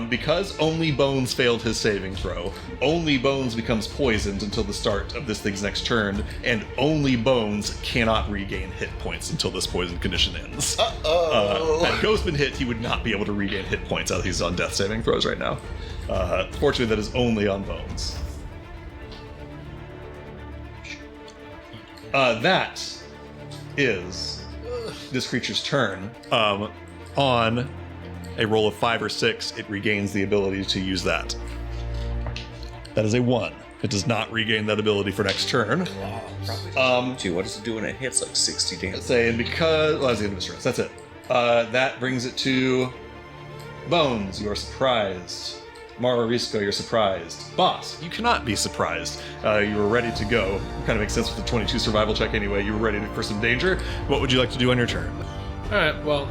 Because only Bones failed his saving throw, only Bones becomes poisoned until the start of this thing's next turn, and only Bones cannot regain hit points until this poison condition ends. Had Ghost been hit, he would not be able to regain hit points as he's on death saving throws right now. Fortunately, that is only on Bones. That is this creature's turn. On a roll of 5 or 6, it regains the ability to use that. That is a 1. It does not regain that ability for next turn.
Dude, what does it do when it hits? Like 60 damage?
Say, and because that's the end of his turn. That's it. That brings it to Bones. You are surprised. Morisco, you're surprised. Boss, you cannot be surprised. You were ready to go. Kind of makes sense with the 22 survival check anyway. You were ready for some danger. What would you like to do on your turn?
Alright, well,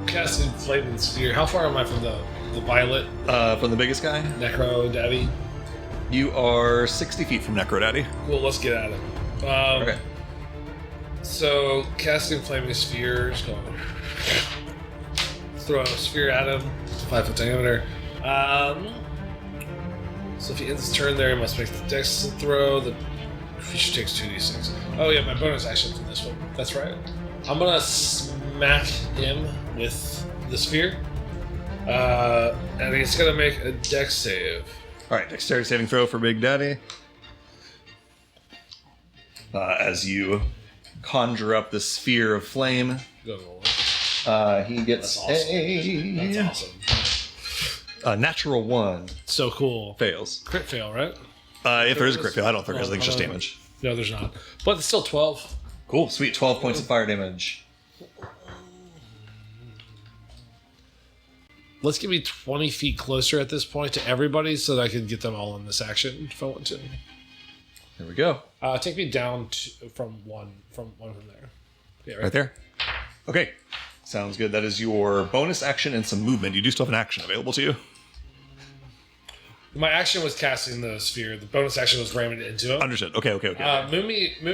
casting Flaming Sphere. How far am I from the violet
From the biggest guy?
Necro Daddy?
You are 60 feet from Necro Daddy.
Cool, let's get at it.
Okay.
So, casting Flaming Sphere, just going throw a sphere at him, 5 foot diameter. So if he ends his turn there, he must make the dex throw. The creature takes 2d6. Oh yeah, my bonus action from this one. That's right. I'm gonna smack him with the sphere, and he's gonna make a dex save.
All right, dexterity saving throw for Big Daddy. As you conjure up the sphere of flame,
Go roll.
he gets
That's awesome. That's awesome.
a natural 1.
So cool.
Fails.
Crit fail, right?
If there is a crit fail, I don't think there's. I think it's just damage.
No, there's not. But it's still 12.
Cool, sweet. 12 points of fire damage.
Let's get me 20 feet closer at this point to everybody so that I can get them all in this action if I want to.
There we go.
Take me down from one from there. Yeah,
Right there. Okay. Sounds good. That is your bonus action and some movement. You do still have an action available to you.
My action was casting the sphere. The bonus action was ramming it into him.
Understood. Okay.
Move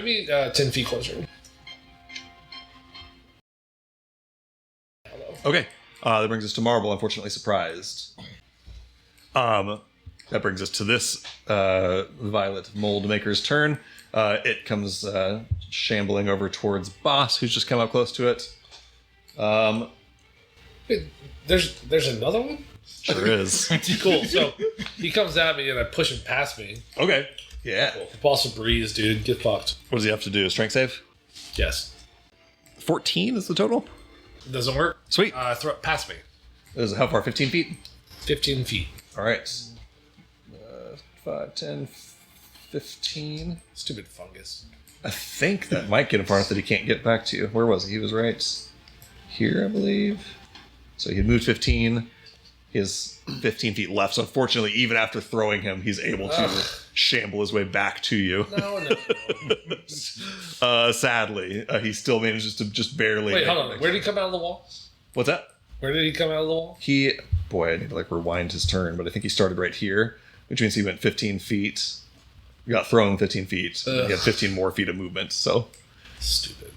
me 10 feet closer.
Okay. That brings us to Marble, unfortunately surprised. That brings us to this Violet Mold Maker's turn. It comes shambling over towards Boss, who's just come up close to it.
Wait, there's another one?
Sure is.
Cool. So he comes at me and I push him past me.
Okay. Yeah.
Boss of Breeze, dude. Get fucked.
What does he have to do? Strength save?
Yes.
14 is the total?
Doesn't work.
Sweet.
Throw it past me.
Is how far? 15 feet?
15 feet.
All right. 5, 10, 15.
Stupid fungus.
I think that might get him far enough that he can't get back to you. Where was he? He was right here, I believe. So he had moved 15. He has 15 feet left. So unfortunately, even after throwing him, he's able to shamble his way back to you.
No.
Sadly, he still manages to just barely.
Wait, hold on. Where did he come out of the wall?
What's that?
Where did he come out of the wall?
Boy, I need to like rewind his turn, but I think he started right here, which means he went 15 feet. He got thrown 15 feet. He had 15 more feet of movement. So
Stupid.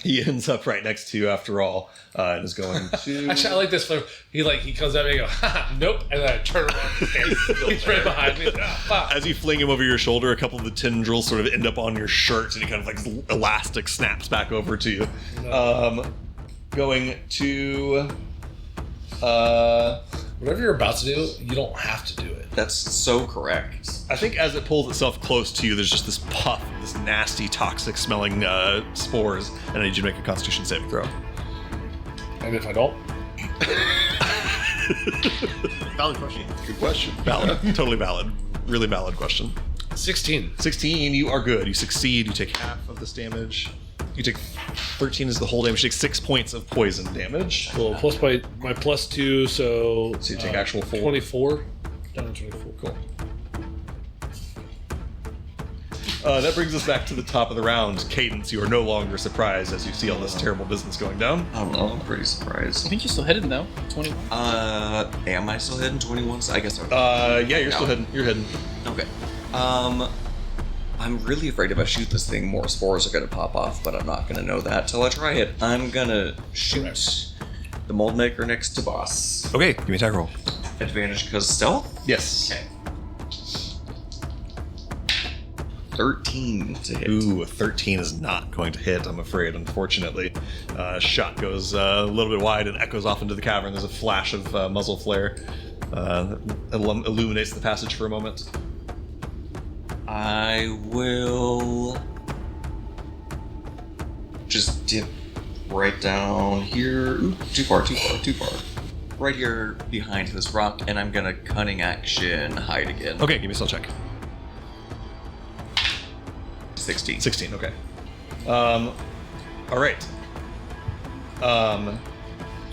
he ends up right next to you after all, and is going to.
Actually, I like this. He comes at me and I go, ha, nope, and then I turn around. He's right behind me.
As you fling him over your shoulder, a couple of the tendrils sort of end up on your shirt, and he kind of like elastic snaps back over to you. Going to.
Whatever you're about to do, you don't have to do it.
That's so correct.
I think as it pulls itself close to you, there's just this puff, this nasty, toxic-smelling spores, and I need you to make a Constitution saving throw.
And if I don't?
Valid question.
Good question.
Valid, totally valid, really valid question.
16.
16, you are good. You succeed. You take half of this damage. You take 13 is the whole damage. You take 6 points of poison damage.
Well, plus my +2, so
So you take actual 4.
24. Down to 24.
Cool. That brings us back to the top of the round. Cadence, you are no longer surprised as you see all this terrible business going down.
I don't know. I'm pretty surprised.
I think you're still hidden though. 21.
Am I still hidden 21? I guess I'm.
Yeah, you're still hidden. You're hidden.
Okay. I'm really afraid if I shoot this thing, more spores are gonna pop off, but I'm not gonna know that till I try it. I'm gonna shoot the mold maker next to boss.
Okay, give me a attack roll.
Advantage because stealth?
Yes.
Okay. 13 to hit.
Ooh, a 13 is not going to hit, I'm afraid, unfortunately. Shot goes a little bit wide and echoes off into the cavern. There's a flash of muzzle flare. Illuminates the passage for a moment.
I will just dip right down here. Ooh, too far. Right here behind this rock, and I'm gonna cunning action hide again.
Okay, give me a stealth check.
16.
16, okay. All right. I'm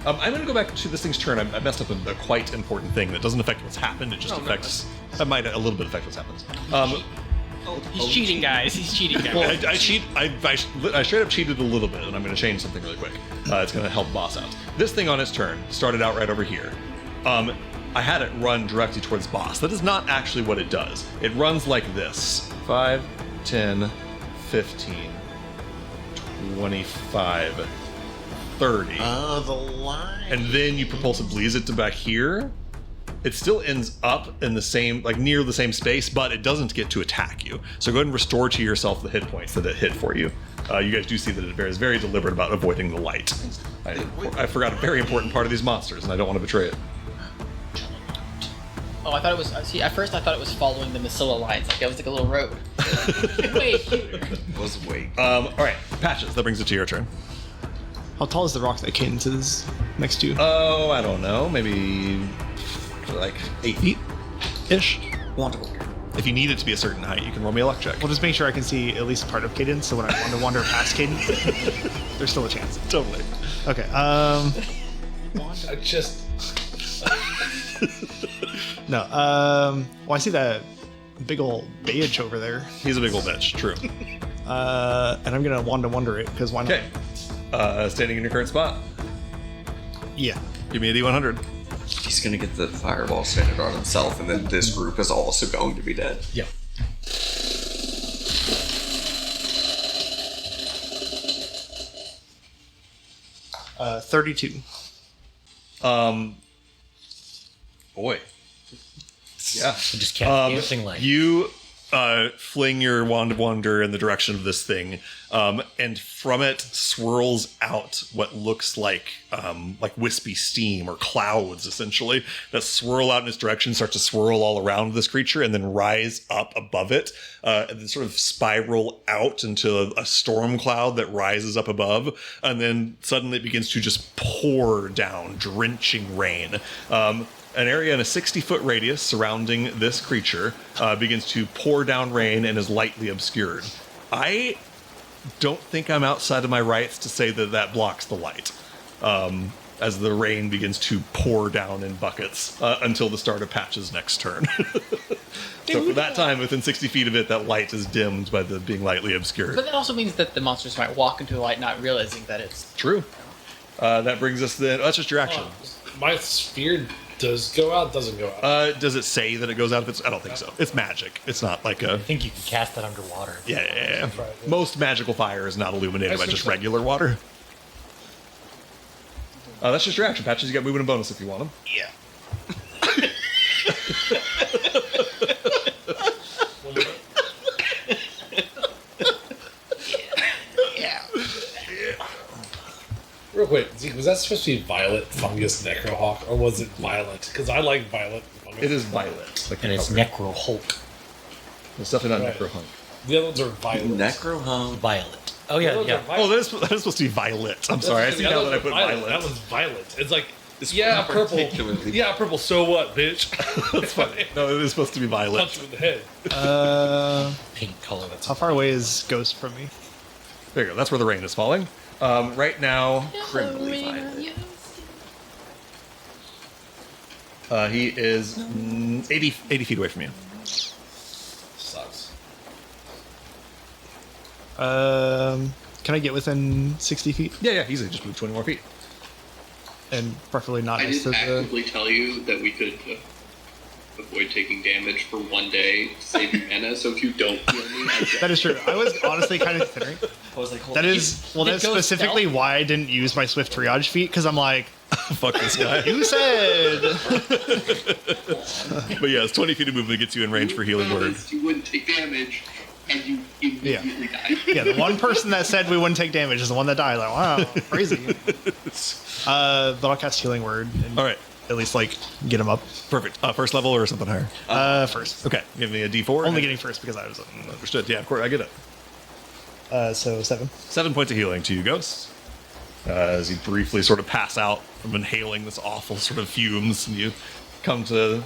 going to go back to this thing's turn. I messed up a quite important thing that doesn't affect what's happened. It just affects. That might a little bit affect what's happened.
He's cheating, guys. He's cheating, guys.
I straight up cheated a little bit, and I'm going to change something really quick. It's going to help boss out. This thing on its turn started out right over here. I had it run directly towards boss. That is not actually what it does. It runs like this: 5, 10, 15, 25, 30.
Oh, the line.
And then you propulsive bleeze it to back here. It still ends up in the same, like near the same space, but it doesn't get to attack you. So go ahead and restore to yourself the hit points that it hit for you. You guys do see that it is very deliberate about avoiding the light. I forgot a very important part of these monsters, and I don't want to betray it.
Oh, I thought it was. See, at first I thought it was following the Missilla lines. Like it was like a little road. Way cuter.
Was wait.
All right, Patches, that brings it to your turn.
How tall is the rock that Cadence is next to?
Oh, I don't know. Maybe like 8 feet ish.
Wonderful.
If you need it to be a certain height, you can roll me a luck check.
We'll just make sure I can see at least part of Cadence, so when I want to wander past Cadence, there's still a chance.
Totally.
Okay.
I just.
No. Well, I see that big old bitch over there,
He's a big old bitch. True.
and I'm gonna wander it because why not?
Okay. Standing in your current spot.
Yeah.
Give me a D100.
He's gonna get the fireball centered on himself, and then this group is also going to be dead.
Yeah.
Uh, 32.
Boy. Yeah.
I just kept dancing like.
You fling your wand of wonder in the direction of this thing, and from it swirls out what looks like wispy steam or clouds, essentially, that swirl out in its direction, start to swirl all around this creature, and then rise up above it, and then sort of spiral out into a storm cloud that rises up above, and then suddenly it begins to just pour down, drenching rain. An area in a 60-foot radius surrounding this creature begins to pour down rain and is lightly obscured. I don't think I'm outside of my rights to say that that blocks the light, as the rain begins to pour down in buckets until the start of Patch's next turn. So for that time, within 60 feet of it, that light is dimmed by the being lightly obscured.
But that also means that the monsters might walk into a light not realizing that it's...
True. That brings us then... that's just your action.
My sphere does go out, doesn't go out.
Does it say that it goes out if it's... I don't think so. It's magic. It's not like a...
I think you can cast that underwater.
Yeah.
Right, yeah.
Most magical fire is not illuminated by
think
just
so.
regular water. That's just your action, Patches. You got movement and bonus if you want them.
Yeah.
Real quick, Zeke, was that supposed to be Violet Fungus Necrohawk, or was it Violet? Because I like Violet Fungus.
It is violet. Like
And it's
color.
Necro Hulk.
It's definitely not
Right.
Necrohunk.
The other ones are Violet.
Necrohunk.
Violet. Oh, yeah,
The other
yeah.
ones are Violet.
Oh, that is supposed to be violet. I'm sorry. I see
The
now
other
that I
ones
put
are
violet.
That one's Violet. It's like,
It's
yeah,
not
purple.
particularly-
Yeah, purple. So what, bitch?
That's funny. No, it is supposed to be
Punch
violet.
you in the head.
Pink color. That's
How far away is Ghost from me?
There you go. That's where the rain is falling. Right now,
Criminally violet.
he is 80 feet away from you.
Sucks.
Can I get within 60 feet?
Yeah, easily. Just move 20 more feet.
And preferably not
I
next to
did
the...
actively tell you that we could avoid taking damage for one day to save your mana, so if you don't heal me, I
That is true. I was honestly kind of considering.
I was like, hold
That
on.
is, well,
Did
that's
Ghost
specifically
stealth?
why I didn't use my Swift Triage feat, because I'm like,
Fuck this guy.
you said...
But yeah, it's 20 feet of movement gets you in range for healing word.
You wouldn't take damage, and you immediately die.
Yeah, the one person that said we wouldn't take damage is the one that died. Like, wow, crazy. But I'll cast Healing Word and
All right,
at least, like, get him up.
perfect. First level or something higher?
First.
Okay, give me a D4.
Only getting first because I was...
Understood. Yeah, of course, I get it.
So 7.
7 points of healing to you, Ghost. As you briefly sort of pass out from inhaling this awful sort of fumes, and you come to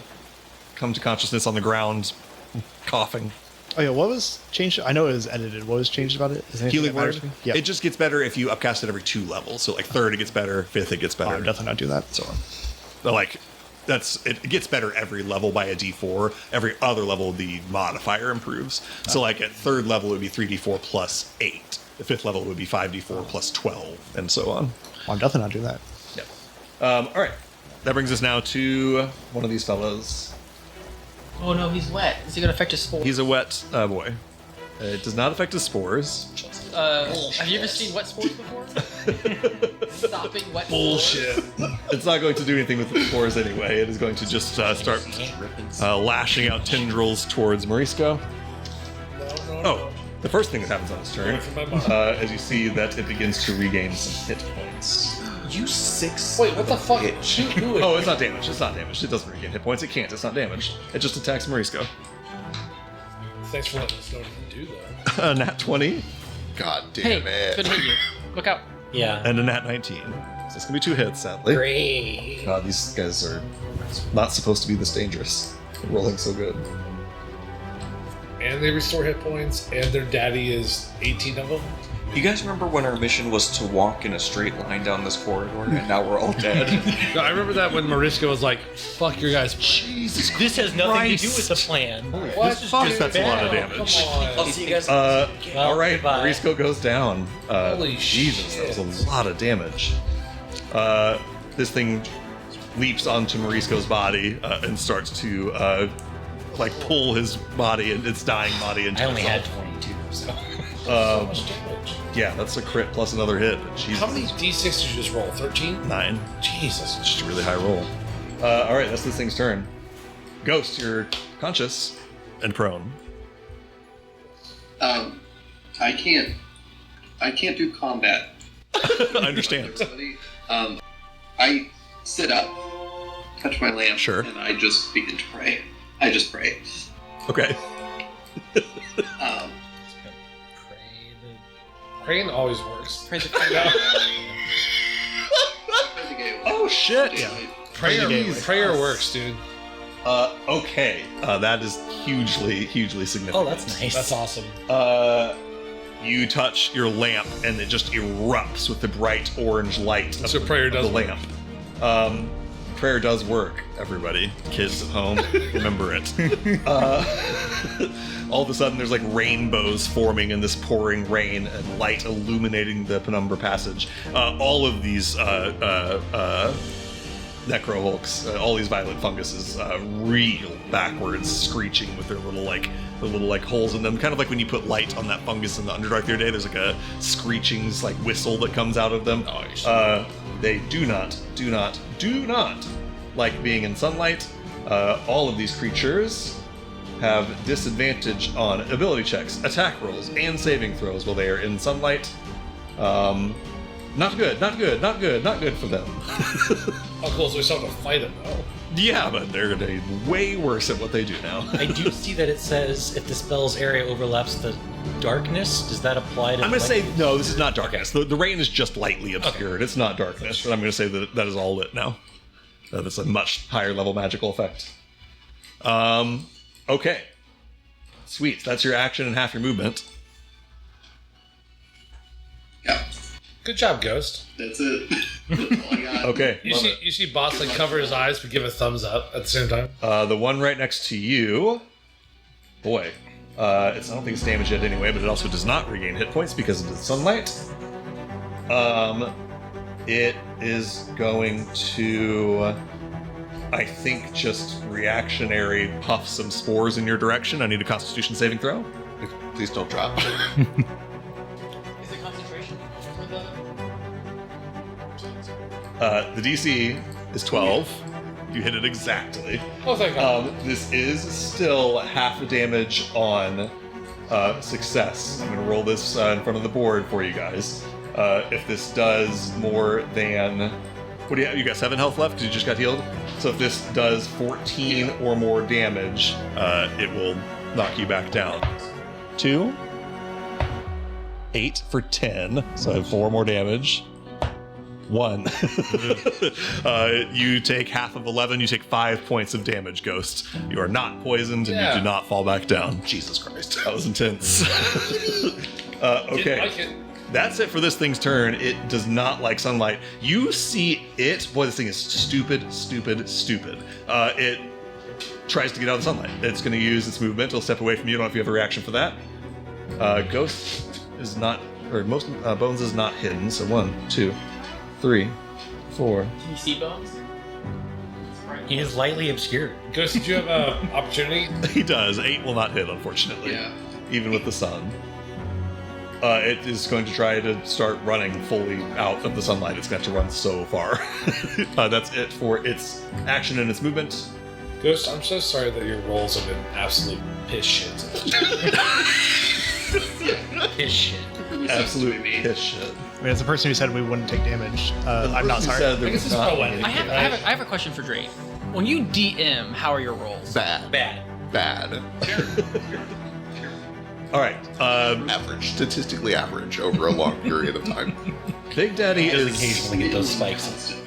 consciousness on the ground, coughing.
Oh yeah, what was changed? I know it was edited. What was changed about it? Is anything
Healing
that matters
word.
to me? Yeah.
It just gets better if you upcast it every 2 levels. So like third, it gets better. Fifth, it gets
Oh,
better.
I'm definitely not do that.
So on. But like it gets better every level by a D4. Every other level, the modifier improves. So like at third level, it would be 3D4 plus 8. The fifth level would be 5D4 plus 12, and so on.
I'm definitely not do that.
Yep. All right. That brings us now to one of these fellows.
Oh no, he's wet. Is he going to affect his spores?
He's a wet boy. It does not affect his spores.
Have you ever seen wet spores before? Stopping wet
Bullshit.
It's not going to do anything with the spores anyway. It is going to just start lashing out tendrils towards Morisco. Oh, the first thing that happens on its turn, as you see that it begins to regain some hit points.
You 6.
Wait, what the fuck?
bitch.
Shoot, who
Oh, it's not damaged. It's not damaged. It doesn't regain hit points. It can't. It's not damaged. It just attacks Morisco.
Thanks for letting us know what you do, though.
Nat 20
God
Hey,
damn it.
could hit you. Look out.
Yeah.
and a Nat 19. So it's going to be 2 hits, sadly.
Great.
God, these guys are not supposed to be this dangerous. They're rolling so good.
And they restore hit points, and their daddy is 18 of them.
You guys remember when our mission was to walk in a straight line down this corridor, and now we're all dead?
No, I remember that when Mariska was like, fuck your guys.
Jesus
This has nothing to do with the plan.
What?
This that's a lot of damage.
Come on.
I'll see you guys.
All right,
goodbye.
Morisco goes down.
Holy
Jesus,
shit.
that was a lot of damage. This thing leaps onto Morisco's body and starts to like pull his body and its dying body into
I only had
itself.
22, so.
So much damage.
Yeah, that's a crit plus another hit. Jesus.
How many d6 did you just roll? 13?
9.
Jesus.
Just a really high roll. All right, that's this thing's turn. Ghost, you're conscious and prone.
I can't do combat.
I understand.
Somebody. I sit up, touch my lamp,
Sure.
and I just begin to pray. I just pray.
Okay.
Um,
Crane always works.
Praise the
I pray the gate away.
Oh shit!
Yeah.
prayer works, dude.
Okay. That is hugely significant.
Oh, that's nice.
That's awesome.
You touch your lamp and it just erupts with the bright orange light of
So prayer does
the lamp. Prayer does work, everybody. Kids at home, remember it. All of a sudden, there's like rainbows forming in this pouring rain and light illuminating the penumbra passage. All of these necrohulks, all these violet funguses, reel backwards, screeching with their little holes in them. Kind of like when you put light on that fungus in the Underdark the other day. There's like a screeching like whistle that comes out of them. They do not like being in sunlight. All of these creatures have disadvantage on ability checks, attack rolls, and saving throws while they are in sunlight. Not good for them.
Oh, cool. So we still have to fight them, though.
Yeah, but they're gonna be way worse at what they do now.
I do see that it says if the spell's area overlaps the darkness, does that apply to...
I'm gonna say, no, this is not darkness. The rain is just lightly obscured. Okay. It's not darkness, but I'm gonna say that is all lit now. That's a much higher level magical effect. Okay. Sweet. That's your action and half your movement.
Yeah.
Good job, Ghost.
That's it. That's all I got.
Okay.
You see Boss like cover his eyes but give a thumbs up at the same time?
The one right next to you, boy, I don't think it's damaged yet anyway, but it also does not regain hit points because of the sunlight. It is going to, I think, just reactionary puff some spores in your direction. I need a Constitution saving throw.
Please don't drop.
Is it concentration for the...
The DC is 12. You hit it exactly.
Oh, thank God.
This is still half the damage on success. I'm going to roll this in front of the board for you guys. If this does more than... What do you have? You got 7 health left because you just got healed? So if this does 14 or more damage, it will knock you back down. 2. 8 for 10. So I have 4 more damage. 1. You take half of 11. You take 5 points of damage, Ghost. You are not poisoned and you do not fall back down.
Jesus Christ.
That was intense. Okay.
Didn't like it.
That's it for this thing's turn. It does not like sunlight. You see it. Boy, this thing is stupid. It tries to get out of the sunlight. It's going to use its movement. It'll step away from you. I don't know if you have a reaction for that. Ghost is not, or most Bones is not hidden. So 1, 2, 3, 4.
Can you see Bones?
He is lightly obscured.
Ghost, did you have an opportunity?
He does. 8 will not hit, unfortunately.
Yeah.
Even with the sun. It is going to try to start running fully out of the sunlight. It's going to have to run so far. That's it for its action and its movement.
Ghost, I'm so sorry that your rolls have been absolute piss shit.
Piss shit.
Absolute piss shit.
I mean, as a person who said we wouldn't take damage, I'm not sorry.
I guess it's poetic.
I have a question for Drake. When you DM, how are your rolls?
Bad.
All right.
Average. Statistically average over a long period of time.
Big Daddy
Does
is
occasionally get those spikes.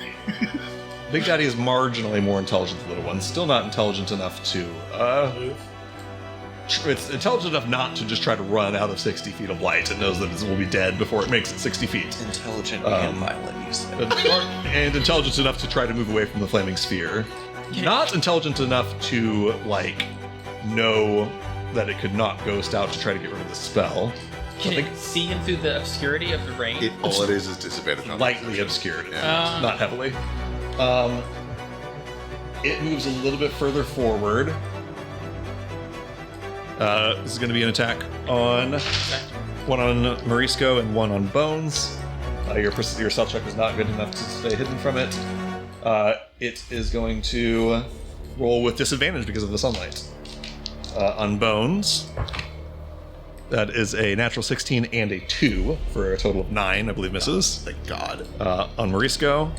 Big Daddy is marginally more intelligent than Little One. Still not intelligent enough to. It's intelligent enough not to just try to run out of 60 feet of light. It knows that it will be dead before it makes it 60 feet.
Intelligent and violent, you said.
And intelligent enough to try to move away from the flaming sphere. Not intelligent enough to, know that it could knock Ghost out to try to get rid of the spell.
Can it see him through the obscurity of the rain?
All it is disadvantage on
Lightly obscured.
Yeah.
Not heavily. It moves a little bit further forward. This is going to be an attack on one on Morisco and one on Bones. Your stealth check was not good enough to stay hidden from it. It is going to roll with disadvantage because of the sunlight. On Bones, that is a natural 16 and a 2 for a total of 9, I believe misses.
Thank God.
On Morisco,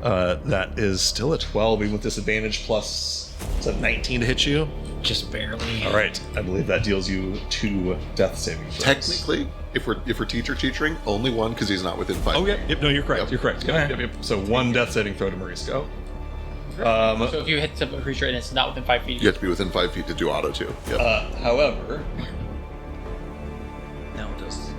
that is still a 12, even with disadvantage, plus is that 19 to hit you?
Just barely.
All right, I believe that deals you 2 death saving throws.
Technically, if we're teaching, only 1 because he's not within 5.
Oh yeah, yep, no, you're correct.
Yep.
You're correct. Yep. So 1 death saving throw to Morisco.
So if you hit a creature and it's not within 5 feet,
You have to be within 5 feet to do auto too. Yep.
However,
No, it does.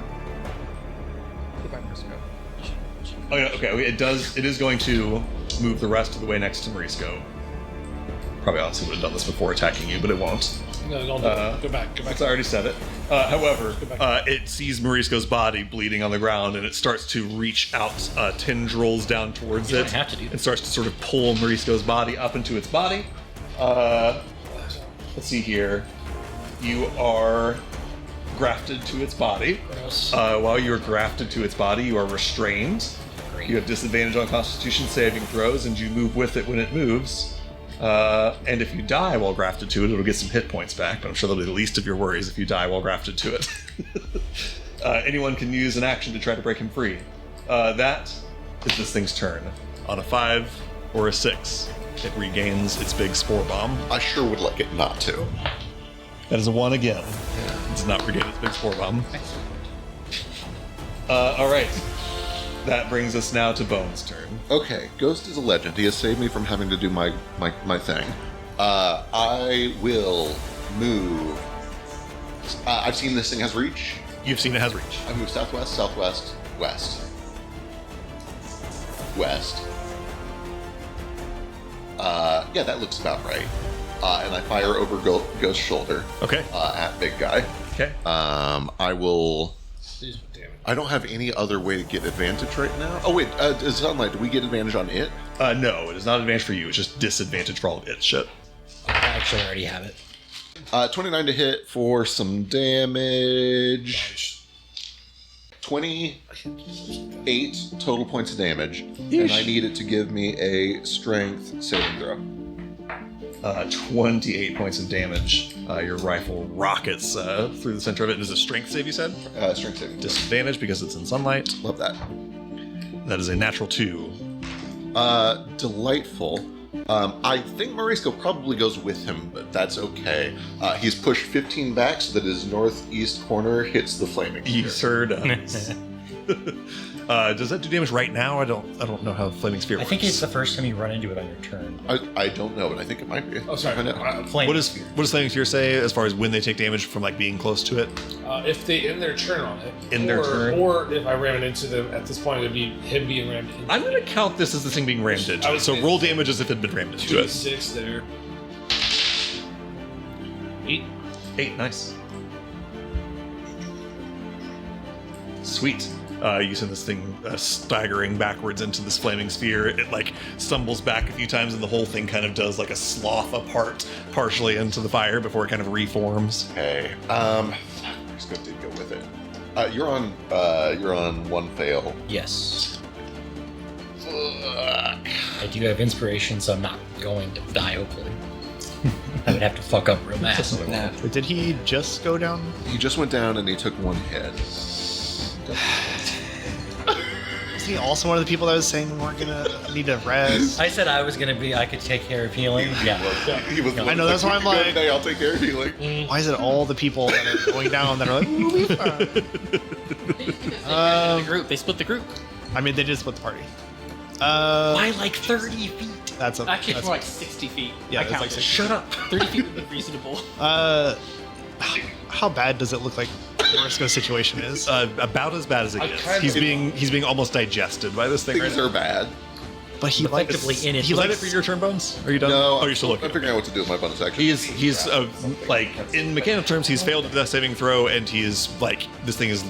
oh yeah, okay. It does. It is going to move the rest of the way next to Morisco. Probably honestly would have done this before attacking you, but it won't.
No, don't do it. Go back.
I already said it. However, it sees Morisco's body bleeding on the ground, and it starts to reach out tendrils down towards
You
it.
don't have to do that.
and starts to sort of pull Morisco's body up into its body. Let's see here. You are grafted to its body. While you are grafted to its body, you are restrained. You have disadvantage on Constitution saving throws, and you move with it when it moves. And if you die while grafted to it, it'll get some hit points back, but I'm sure that'll be the least of your worries if you die while grafted to it. Anyone can use an action to try to break him free. That is this thing's turn. On a 5 or a 6, it regains its big spore bomb.
I sure would like it not to.
That is a 1 again. It does not regain its big spore bomb. Alright. That brings us now to Bone's turn.
Okay, Ghost is a legend. He has saved me from having to do my thing. I will move. I've seen this thing has reach.
You've seen it has reach.
I move southwest, southwest, west. West. Yeah, that looks about right. And I fire over Ghost's shoulder
Okay.
at big guy.
Okay.
I will.
Damn it.
I don't have any other way to get advantage right now. Oh wait, Sunlight, do we get advantage on it?
No, it is not advantage for you. It's just disadvantage for all of its shit.
I actually already have it.
29 to hit for some damage. 28 total points of damage, and I need it to give me a strength saving throw.
28 points of damage. Your rifle rockets through the center of it. Is it strength save, you said?
Strength saving throw.
Disadvantage because it's in sunlight.
Love that.
That is a natural 2.
Delightful. I think Morisco probably goes with him, but that's okay. He's pushed 15 back so that his northeast corner hits the flaming sphere.
He sure does. Does that do damage right now? I don't know how flaming sphere
I
works.
think it's the first time you run into it on your turn.
I don't know, but I think it might be.
Oh, sorry.
Find out.
Flame
What does
sphere.
flaming sphere say as far as when they take damage from like being close to it?
If they end their turn on it,
In their turn?
or if I ram it into them at this point, it'd be him being rammed into.
I'm gonna count this as the thing being rammed into
I
it.
would
So
say-
roll damage as if it had been rammed into it.
6 there. 8.
8, nice. Sweet. You send this thing staggering backwards into this flaming sphere. It like stumbles back a few times, and the whole thing kind of does like a slough apart, partially into the fire before it kind of reforms.
Okay. Morisco did go with it. You're on one fail.
Yes.
Fuck.
I do have inspiration, so I'm not going to die, hopefully. I would have to fuck up real bad.
But did he just go down?
He just went down and he took one hit.
Is he also one of the people that was saying we're gonna need to rest?
I said I could take care of healing. Yeah.
He was the
I
one
know,
that
that's
said,
why
"You
I'm
can go
like-
today, I'll take care of healing.
Why is it all the people that are going down that are like, "We'll be fine"?
the group. They split the group.
I mean, they did split the party.
By like 30 feet.
That's a
Actually, it's
that's,
more like 60 feet.
yeah,
I
that's like
counted.
60.
Shut up.
30 feet would be reasonable.
How bad does it look like Morisco's situation is?
About as bad as it
I
gets.
kind
He's
of-
being almost digested by this thing right
Things
now.
are bad.
But he likes
Effectively in it.
he
Was that it
likes
for your turn, Bones? Are you done?
No,
Oh, you're still
I'm
looking.
figuring out what to do with my bonus action.
He's like in mechanical terms, he's failed a death saving throw, and he is like this thing is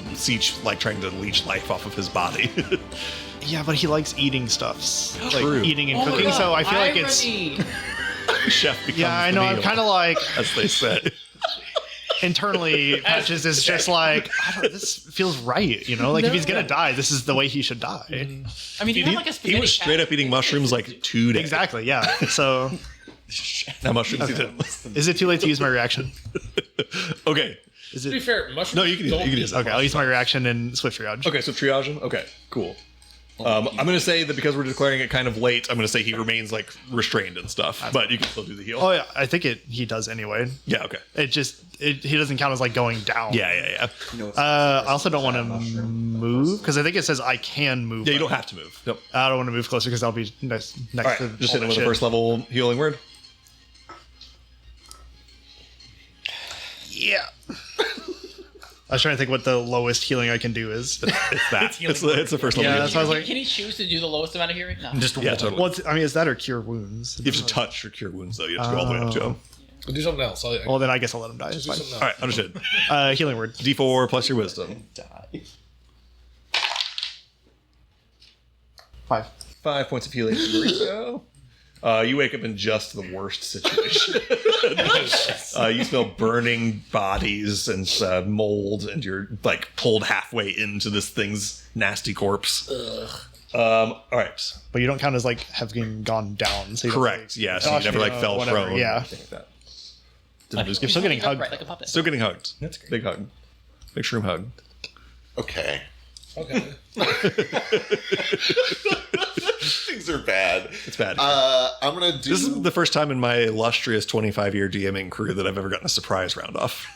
like trying to leech life off of his body.
yeah, but he likes eating stuffs, like
True.
eating
Oh
and cooking. So I feel like it's
Chef becomes
yeah. I
the
know. I'm
meal,
kind of like
as they say.
internally, Patches is just like this feels right. You know, like if he's gonna die, this is the way he should die.
I mean, you have like a
He
spaghetti
was straight up eating mushrooms like 2 days.
Exactly. Yeah. So
Now mushrooms.
Okay. Is it too late to use my reaction?
Okay.
Is
To be
it
fair, mushrooms.
No, you can use it.
don't
You can use it.
okay? I'll use my reaction and swift triage.
Okay, so triage him. Okay, cool. I'm going to say that because we're declaring it kind of late, I'm going to say he remains like restrained and stuff, but you can still do the heal.
Oh yeah, I think he does anyway.
Yeah, okay.
He doesn't count as like going down.
Yeah.
I also don't want to move because I think it says I can move.
Yeah, you don't have to move. Nope.
I don't want to move closer because I'll be next
All right,
to
just
all
hit him
that
with a
shit.
first level healing word.
Yeah. I was trying to think what the lowest healing I can do is.
It's that. it's the first level.
Yeah,
healing
that's why I was
word.
like,
Can he choose to do the lowest amount of healing? No.
Just
Yeah, totally.
well, I mean, is that or cure wounds?
You have to touch or cure wounds, though. You have to go all the way up to him.
Do something else.
Well, then I guess I'll let him die. It's
do
fine.
something
All
else.
right, understood.
Healing word.
D4 plus your wisdom.
5.
5 points of healing for Mauricio. You wake up in just the worst situation. You smell burning bodies and mold, and you're like pulled halfway into this thing's nasty corpse. All right.
But you don't count as like having gone down. So you don't,
Correct.
like,
Yeah, so you never like fell
whatever,
prone.
Yeah.
Anything like that. Didn't lose-
You're still getting hugged.
Right, like a puppet.
Still getting hugged.
That's great.
Big hug. Big shroom hug.
Okay.
Okay.
Things are bad.
It's bad.
I'm gonna do.
This is the first time in my illustrious 25-year DMing career that I've ever gotten a surprise round off.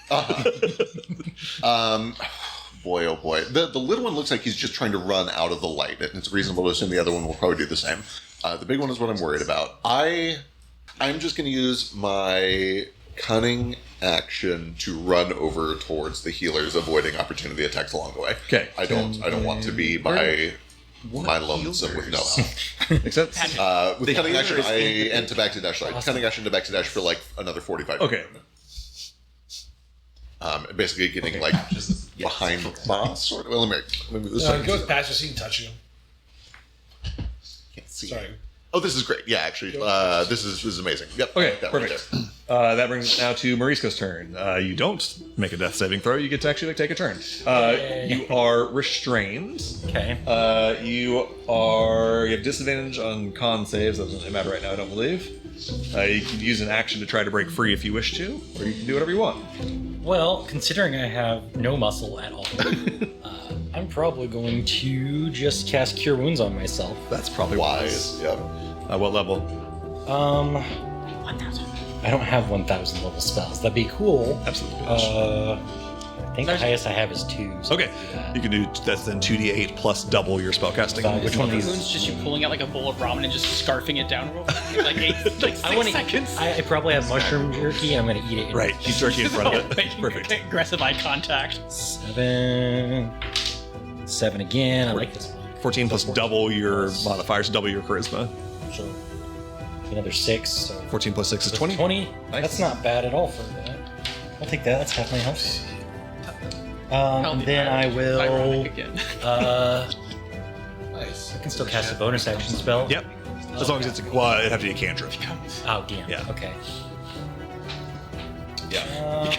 Boy, oh boy. The little one looks like he's just trying to run out of the light, and it's reasonable to assume the other one will probably do the same. The big one is what I'm worried about. I'm just going to use my cunning action to run over towards the healers, avoiding opportunity attacks along the way.
Okay.
I don't want to be my lonesome with no help.
Makes sense?
With cunning action, and to back to dash. Like cunning action to back to dash for like another 45.
Okay.
Basically getting like behind the boss. Sort of. Well, let me move this.
Go with Pastor so he can touch you.
Can't see.
Sorry.
Oh, this is great. Yeah, actually, this is amazing. Yep.
Okay,
that right
perfect.
there.
That brings us now to Marisco's turn. You don't make a death saving throw. You get to actually take a turn. You are restrained.
Okay.
You have disadvantage on con saves. That doesn't matter right now, I don't believe. You can use an action to try to break free if you wish to, or you can do whatever you want.
Well, considering I have no muscle at all, I'm probably going to just cast Cure Wounds on myself.
That's probably
Wise. Yep.
What level?
1,000.
I don't have 1,000 level spells. That'd be cool.
Absolutely.
I think the highest I have is 2. So
Okay, you can do that's then 2d8 plus double your spellcasting.
Which one of these?
Wounds just you pulling out like a bowl of ramen and just scarfing it down real quick, like 6
I want
seconds.
I probably have mushroom jerky. I'm going to eat it.
Right, keep jerky in front of it.
Making
Perfect.
aggressive eye contact.
7 again. I like this one.
14 plus double your modifiers, double your charisma.
So another 6. So
14 plus 6 is 20.
20.
Nice.
That's not bad at all for that. I'll take that. That's half my health.
Help
And
me,
then I will.
ironic again.
Nice.
I can still cast a bonus action spell.
Yep. As long as it's well, it'd have to be a cantrip.
Oh damn.
Yeah.
Okay.
Yeah.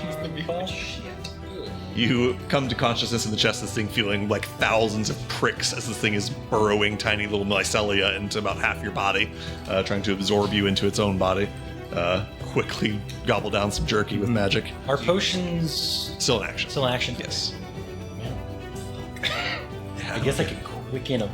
You come to consciousness in the chest of this thing, feeling like thousands of pricks as this thing is burrowing tiny little mycelia into about half your body, trying to absorb you into its own body. Quickly gobble down some jerky with magic.
Are potions
Still in action.
still in action?
Yes.
I guess I could quicken a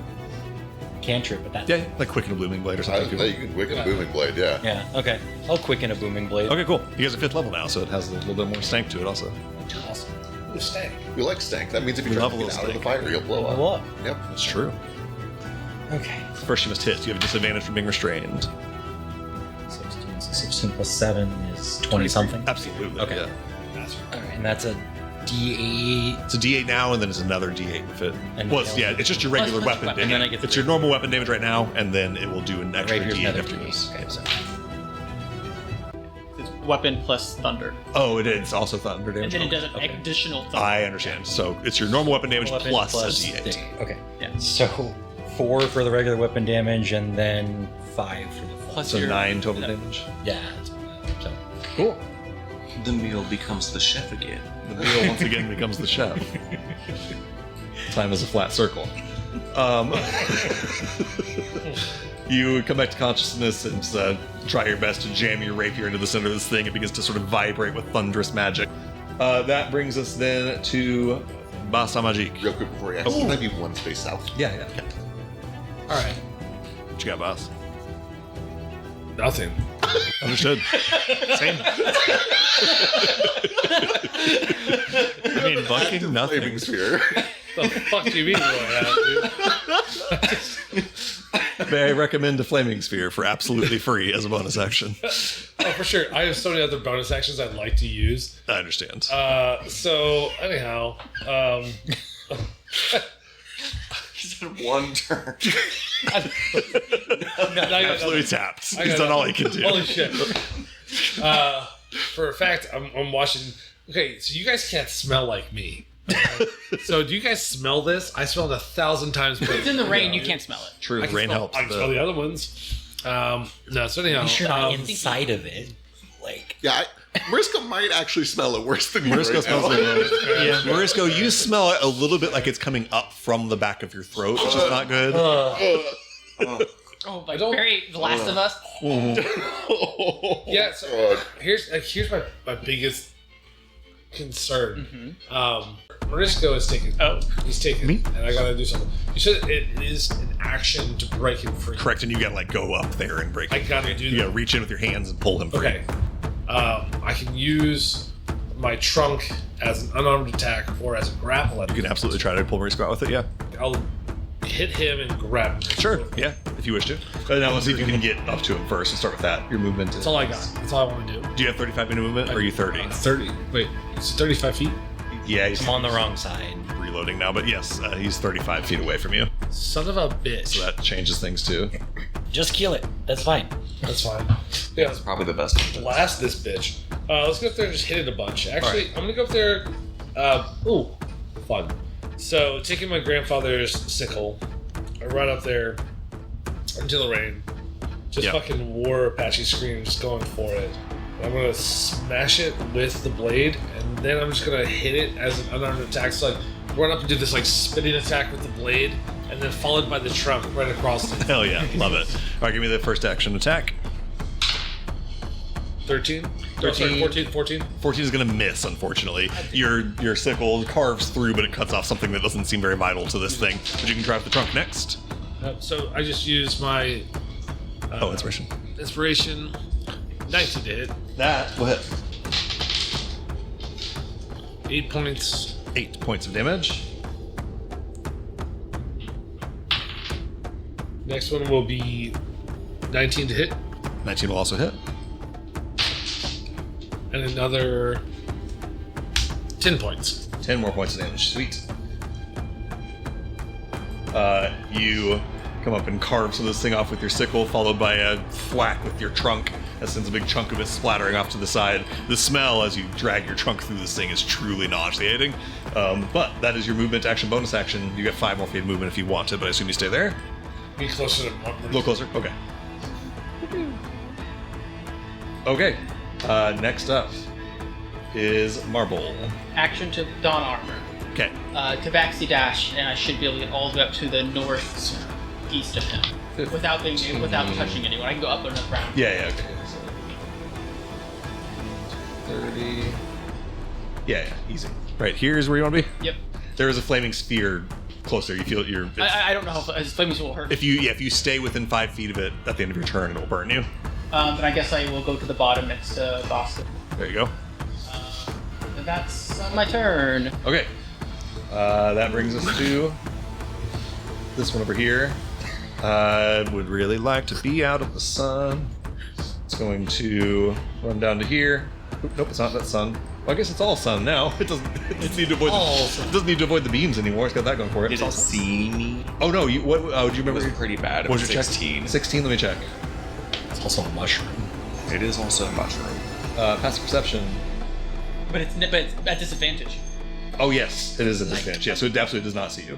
cantrip, but that.
Yeah, like quicken a blooming blade or something. if you
You
want.
can quicken a booming blade. Yeah.
Yeah. Okay. I'll quicken a booming blade.
Okay, cool. You guys are 5th level now, so it has a little bit more stank to it also.
Awesome.
Ooh, stank.
We like stank. That means if you
We
try
love
to
a
get
little
out of the
stank.
fire, you'll blow up.
Level up.
Yep.
That's true.
Okay.
First you must hit. You have a disadvantage from being restrained.
16. So 16 plus 7 is 20 something.
Absolutely.
Okay.
Yeah.
All right, and that's a D8.
It's a D8 now, and then it's another D8 with it.
And
Well,
then
yeah, it's just your regular
plus
weapon
weapon.
damage.
And then I get
It's
the-
your normal weapon damage right now, and then it will do an extra
Right here's
D8
another
after
D8.
this.
Okay, so
It's weapon plus thunder,
Oh, it is also thunder
and
damage.
then it does an
Okay.
additional thunder.
I understand. So it's your normal weapon damage
weapon
plus a D8.
D8. Okay.
Yeah.
So 4 for the regular weapon damage, and then 5 for the full.
Plus
So
your
9 total
no.
damage.
Yeah. So
Cool.
The meal becomes the chef again.
The meal once again becomes the chef. Time is a flat circle. You come back to consciousness and try your best to jam your rapier into the center of this thing. It begins to sort of vibrate with thunderous magic. That brings us then to Basa Magique.
Real quick before you ask, can I be one space south?
Yeah, yeah.
All right.
What you got, boss?
Nothing.
Understood.
Same. I mean, bucking nothing.
Flaming sphere.
The fuck do you mean? What I have, dude?
May I recommend a flaming sphere for absolutely free as a bonus action?
Oh, for sure. I have so many other bonus actions I'd like to use.
I understand.
So anyhow,
He's had one turn.
Absolutely tapped.
I
He's
got
done all he can do.
Holy shit. For a fact, I'm watching. Okay, so you guys can't smell like me. So do you guys smell this? I smell it 1,000 times better.
It's in the rain. You can't smell it.
True,
I can
rain
smell,
helps.
I can smell the other ones. No, so anyhow.
You're not inside of it. Like,
Yeah, Mariska might actually smell it worse than you
Marisco
right
smells
now.
it. Yeah, Marisco, you smell it a little bit like it's coming up from the back of your throat, which is not good.
Oh, like
don't-
very The Last of Us.
Yeah, so here's my biggest concern. Marisco is taking.
Oh.
He's taking.
Me?
And I gotta do something. You said it is an action to break him free.
Correct, and you gotta like go up there and break
I
it.
gotta do
You gotta
that.
reach in with your hands and pull him free.
Okay. I can use my trunk as an unarmed attack or as a grapple.
You can absolutely try to pull Marisco out with it, yeah.
I'll hit him and grab him.
Sure, yeah, if you wish to. Now let's see if you can get up to him first. We'll start with that. Your movement is...
That's all I got. That's all I want to do.
Do you have 35 feet of movement, or are you 30?
30. Wait, it's 35 feet?
Yeah, he's
I'm on the wrong side.
reloading now, but yes, he's 35 feet away from you.
Son of a bitch.
So that changes things too.
Just kill it. That's fine.
That's fine. Yeah,
That's probably the best.
blast this bitch. Let's go up there and just hit it a bunch. Actually,
Alright.
I'm gonna go up there. Ooh, fun. So, taking my grandfather's sickle, I run up there into the rain. Just
Yep.
fucking war Apache scream, just going for it. I'm gonna smash it with the blade, and then I'm just gonna hit it as an unarmed attack. So, like, run up and do this like spinning attack with the blade, and then followed by the trunk right across it.
Hell yeah, love it. All right, give me the first action attack.
13?
13.
14? 14?
14 is going to miss, unfortunately. Your sickle carves through, but it cuts off something that doesn't seem very vital to this thing. But you can try with the trunk next.
So I just used my
Oh, inspiration.
inspiration. 19 to hit.
That will hit.
8 points.
8 points of damage.
Next one will be 19 to hit.
19 will also hit.
And another 10 points.
10 more points of damage. Sweet. You come up and carve some of this thing off with your sickle, followed by a thwack with your trunk. That sends a big chunk of it splattering off to the side. The smell as you drag your trunk through this thing is truly nauseating. But that is your movement, action, bonus action. You get 5 more feet of movement if you want to, but I assume you stay there.
Be closer to
A little closer? Okay. Okay. Next up is Marble.
Action to Dawn Armor.
Okay.
Tabaxi dash, and I should be able to get all the way up to the northeast of him without touching anyone. I can go up and around.
Yeah, okay. So 30. Yeah, easy. Right, here's where you want to be?
Yep.
There is a flaming sphere closer. You feel you're...
I don't know how his flaming will hurt.
if you stay within 5 feet of it at the end of your turn, it'll burn you.
Then I guess I will go to the bottom next to Boston.
There you go.
And that's my turn.
Okay. That brings us to this one over here. I would really like to be out of the sun. It's going to run down to here. Oop, nope, it's not that sun. Well, I guess it's all sun now. It doesn't need to avoid. It doesn't need to avoid the beams anymore. It's got that going for it.
Did
It's
it
all sun.
see me?
Oh no! You what? Oh, do you
It
remember?
was pretty bad. It
What
was
was your
16.
check? 16. Let me check.
It's also a mushroom.
It is also a mushroom.
Passive perception.
But it's at disadvantage.
Oh yes, it is a disadvantage. Yeah, so it absolutely does not see you.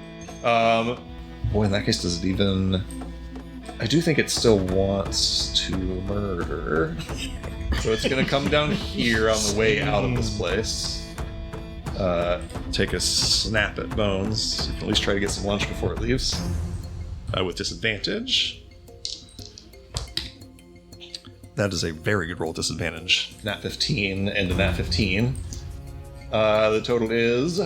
Boy, in that case, does it even? I do think it still wants to murder. So it's gonna come down here on the way out of this place. Take a snap at Bones. At least try to get some lunch before it leaves. With disadvantage. That is a very good roll, disadvantage. Nat 15 and a Nat 15. The total is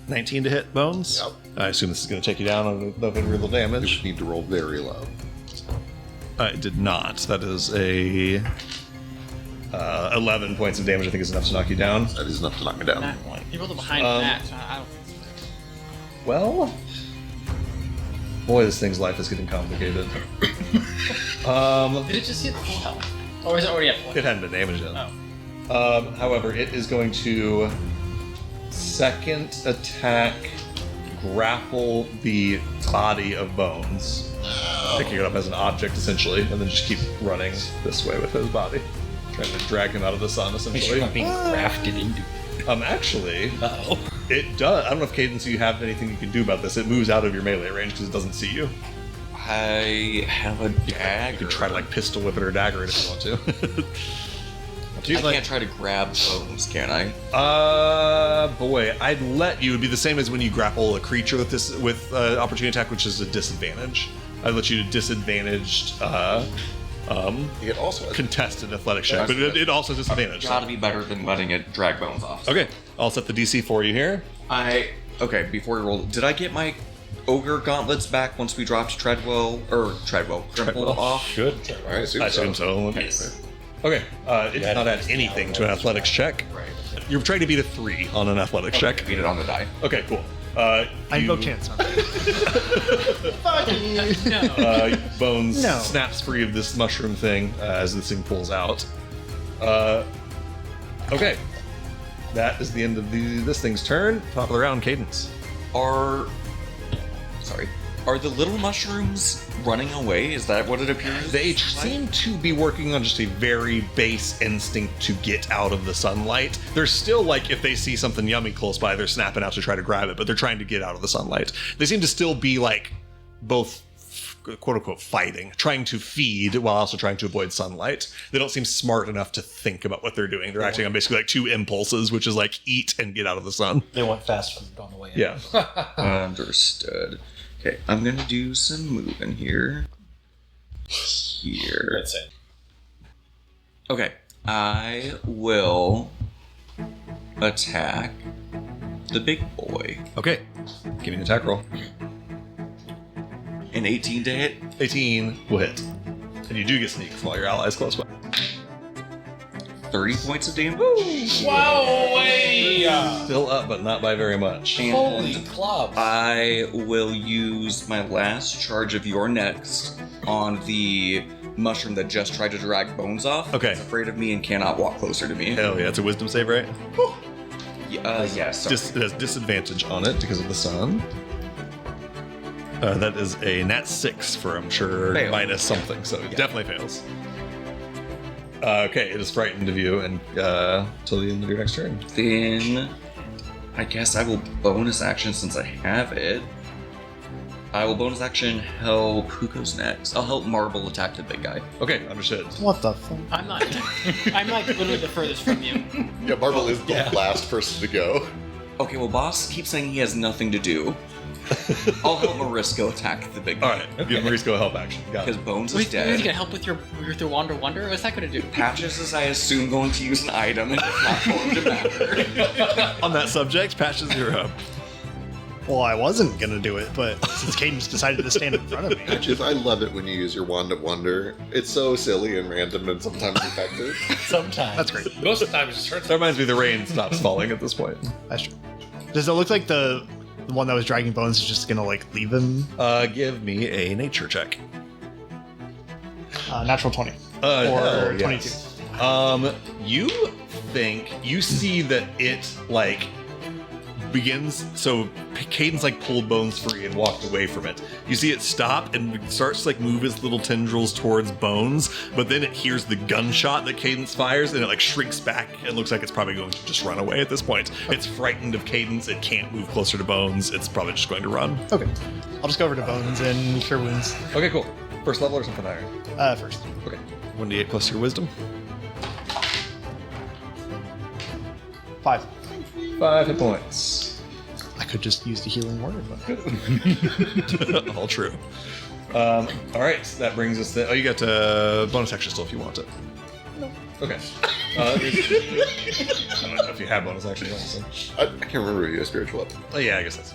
19 to hit Bones.
Yep.
I assume this is going to take you down on no variable
You
damage.
need to roll very low.
It did not. That is a 11 points of damage. I think is enough to knock you down.
That is enough to knock me down.
That one. You rolled it behind that. So I don't.
Well, boy, this thing's life is getting complicated.
Did it just hit full health? Or is it already at full
It
health?
hadn't been damaged yet.
Oh.
However, it is going to second attack, grapple the body of Bones, picking it up as an object essentially, and then just keep running this way with his body, trying to drag him out of the sun
Make sure
essentially.
you're not being grafted into.
Actually,
Uh-oh.
it does. I don't know if Cadence, you have anything you can do about this. It moves out of your melee range because it doesn't see you.
I have a dagger.
You can try to like pistol whip it or dagger it if you want to.
I can't try to grab Bones, can I?
Boy, I'd let you. It'd be the same as when you grapple a creature with this opportunity attack, which is a disadvantage. I'd let you
It
disadvantaged
also has
contested athletic check, but it also has disadvantage.
Gotta be better than letting it drag Bones off.
Okay, I'll set the DC for you here.
Okay, before we roll, did I get my ogre gauntlets back once we dropped Trimble off?
Should.
I assume
I assume so.
Yes.
Okay, it does not add anything to an athletics check.
Right.
You're trying to beat a 3 on an athletics check.
Beat it on the die.
Okay, cool.
I have no
You-
chance on that. Fuck you.
No.
Bones
No.
snaps free of this mushroom thing as this thing pulls out. Okay. That is the end of this thing's turn. Top of the round, Cadence.
Are the little mushrooms running away? Is that what it appears?
They
like?
seem to be working on just a very base instinct to get out of the sunlight. They're still like, if they see something yummy close by, they're snapping out to try to grab it, but they're trying to get out of the sunlight. They seem to still be like both quote unquote fighting, trying to feed while also trying to avoid sunlight. They don't seem smart enough to think about what they're doing. They're acting on basically like two impulses, which is like eat and get out of the sun.
They want fast food on the way in.
Yeah.
Understood. Okay, I'm gonna do some moving here.
That's it.
Okay, I will attack the big boy.
Okay. Give me an attack roll.
An 18 to hit.
18 will hit. And you do get sneak while your allies close by.
30 points of damage.
Wow, way!
Still up, but not by very much.
And
Holy club.
I will use my last charge of your next on the mushroom that just tried to drag Bones off.
Okay.
It's afraid of me and cannot walk closer to me.
Hell yeah, it's a wisdom save, right?
Yes. Sorry.
It has disadvantage on it because of the sun. That is a nat 6 for, I'm sure,
Fail.
minus something, so it definitely fails. Okay, it is frightened of you and till the end of your next turn.
Then I guess I will bonus action since I have it. I will bonus action help. Who goes next? I'll help Marble attack the big guy.
Okay, understood.
What the fuck?
I'm not. I'm like literally the furthest from you.
Yeah, Marvel is the last person to go.
Okay, well, boss keeps saying he has nothing to do. I'll help Marisco attack the big
All
guy.
right, give Maurice a help action. Got
Because
it.
Bones
Wait,
is
you're gonna
dead.
help with your Wander Wonder? What's that gonna do?
Patches is, I assume, going to use an item and it's not going to matter.
On that subject, Patches, you're up.
Well, I wasn't gonna do it, but since Cadence decided to stand in front of me,
Just, I love it when you use your Wand of Wonder. It's so silly and random and sometimes effective.
Sometimes.
that's great.
Most of the time, it just hurts.
That reminds me the rain stops falling at this point.
That's true. Does it look like the one that was dragging Bones is just gonna like leave him?
Give me a nature check.
Natural 20
Hell
or
yes.
22.
You think you see that it like begins. So Cadence like pulled Bones free and walked away from it. You see it stop and starts to like move its little tendrils towards Bones, but then it hears the gunshot that Cadence fires and it like shrinks back and looks like it's probably going to just run away at this point. It's frightened of Cadence. It can't move closer to Bones. It's probably just going to run.
Okay, I'll just go over to Bones and cure wounds
Okay, cool. First level or something higher?
first.
Okay. 1d8 plus your wisdom.
5.
5 hit points.
I could just use the healing word, but
All true. All right, that brings us. You got bonus action still if you want it. Okay. I don't know if you have bonus action. So.
I can't remember if you have spiritual weapon.
Oh yeah, I guess that's.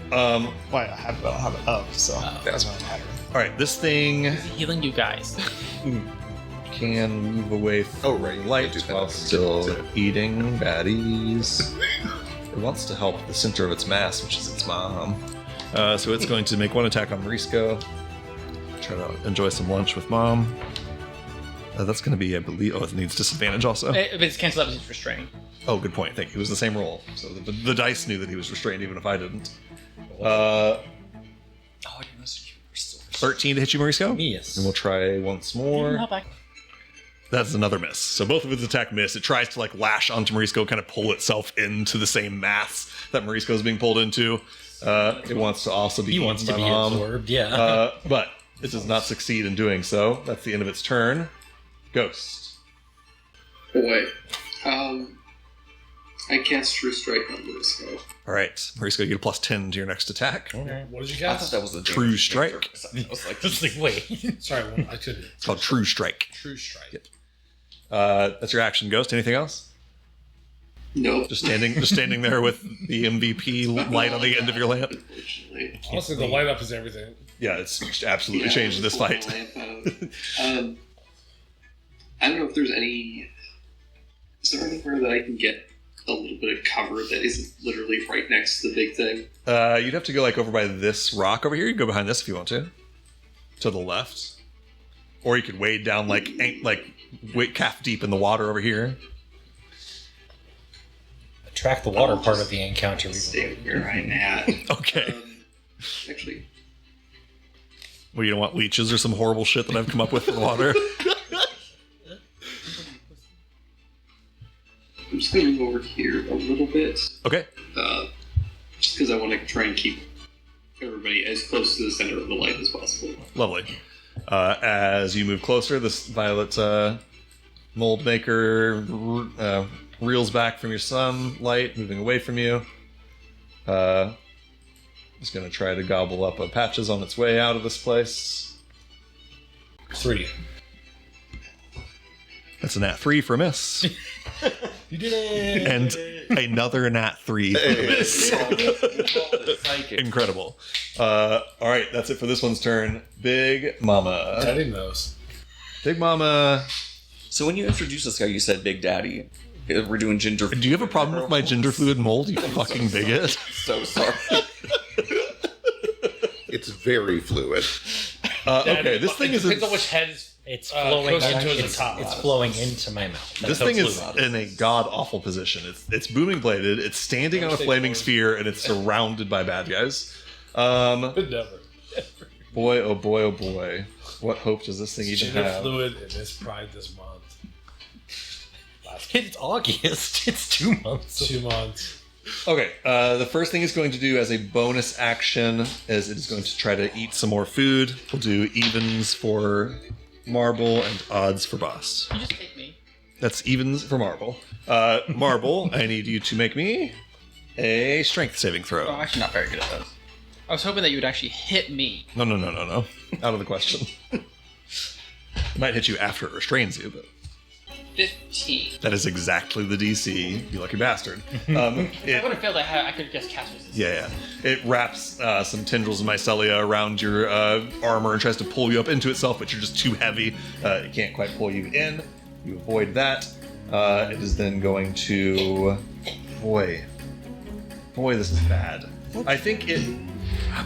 Why I don't have it up, so that's what matter.
All right, this thing
Healing you guys.
can move away from light
do that.
while still eating baddies. It wants to help the center of its mass, which is its mom. So it's going to make one attack on Marisco. Try to enjoy some lunch with mom. That's going to be, I believe. Oh, it needs disadvantage also.
If it's canceled out, it's restrained.
Oh, good point. Thank you. It was the same roll. So the dice knew that he was restrained, even if I didn't. 13 to hit you, Marisco?
Yes.
And we'll try once more.
Not back.
That's another miss. So both of its attack miss. It tries to like lash onto Marisco, kind of pull itself into the same mass that Marisco is being pulled into. It wants to also be
He wants to
eaten
be
by Mom.
absorbed, yeah.
But it does not succeed in doing so. That's the end of its turn. Ghost.
Boy. I cast True Strike on Marisco.
All right, Marisco, you get a plus 10 to your next attack.
Okay.
What did you
I thought
cast?
that was the
True
damage
strike.
maker. I was like,
It's like, wait.
Sorry, I couldn't.
It's called True Strike.
True Strike.
That's your action, Ghost. Anything else?
Nope.
Just standing there with the MVP light on the end of your lamp.
Unfortunately.
Honestly, the light up is everything.
Yeah, it's absolutely changed this
pull the
fight.
lamp out. I don't know if there's any. Is there anywhere that I can get a little bit of cover that isn't literally right next to the big thing?
You'd have to go like over by this rock over here. You can go behind this if you want to the left, or you could wade down like calf deep in the water over here.
Track the water part of the encounter.
Stay where I'm at.
Okay.
Actually,
Well, you don't want leeches or some horrible shit that I've come up with for the water.
I'm just going to move over here a little bit.
Okay.
Just because I want to try and keep everybody as close to the center of the light as possible.
Lovely. As you move closer, this violet mold maker reels back from your sunlight, moving away from you. It's going to try to gobble up patches on its way out of this place.
3.
That's a nat 3 for a miss.
You did it!
And another nat 3 for a miss. Incredible. All right, that's it for this one's turn. Big Mama.
Daddy knows.
Big Mama.
so when you introduced this guy, you said Big Daddy. We're doing ginger.
Do you have a problem with my gender fluid mold, you fucking bigot?
So sorry.
It's very fluid.
Okay, this thing is...
Depends on which head is.
It's flowing
goes into the
it's,
top.
it's flowing into my mouth.
This
That's how
thing
it's
is
fluid.
in a god-awful position. It's booming bladed, it's standing on a flaming sphere, and it's surrounded by bad guys.
But never.
Boy, oh boy, oh boy. What hope does this thing even
Gender
have?
fluid and this Pride this month.
It's August. It's 2 months.
2 months.
Okay, the first thing it's going to do as a bonus action is it is going to try to eat some more food. We'll do evens for Marble and odds for Boss.
You just take me.
That's evens for Marble. Marble, I need you to make me a strength saving
Oh,
throw.
I'm actually not very good at those. I was hoping that you would actually hit me.
No. Out of the question. It might hit you after it restrains you, but
15.
that is exactly the DC. You lucky bastard.
If I would have failed, I could have guessed cast resistance.
Yeah. It wraps some tendrils of mycelia around your armor and tries to pull you up into itself, but you're just too heavy. It can't quite pull you in. You avoid that. It is then going to... Boy, this is bad. I think it...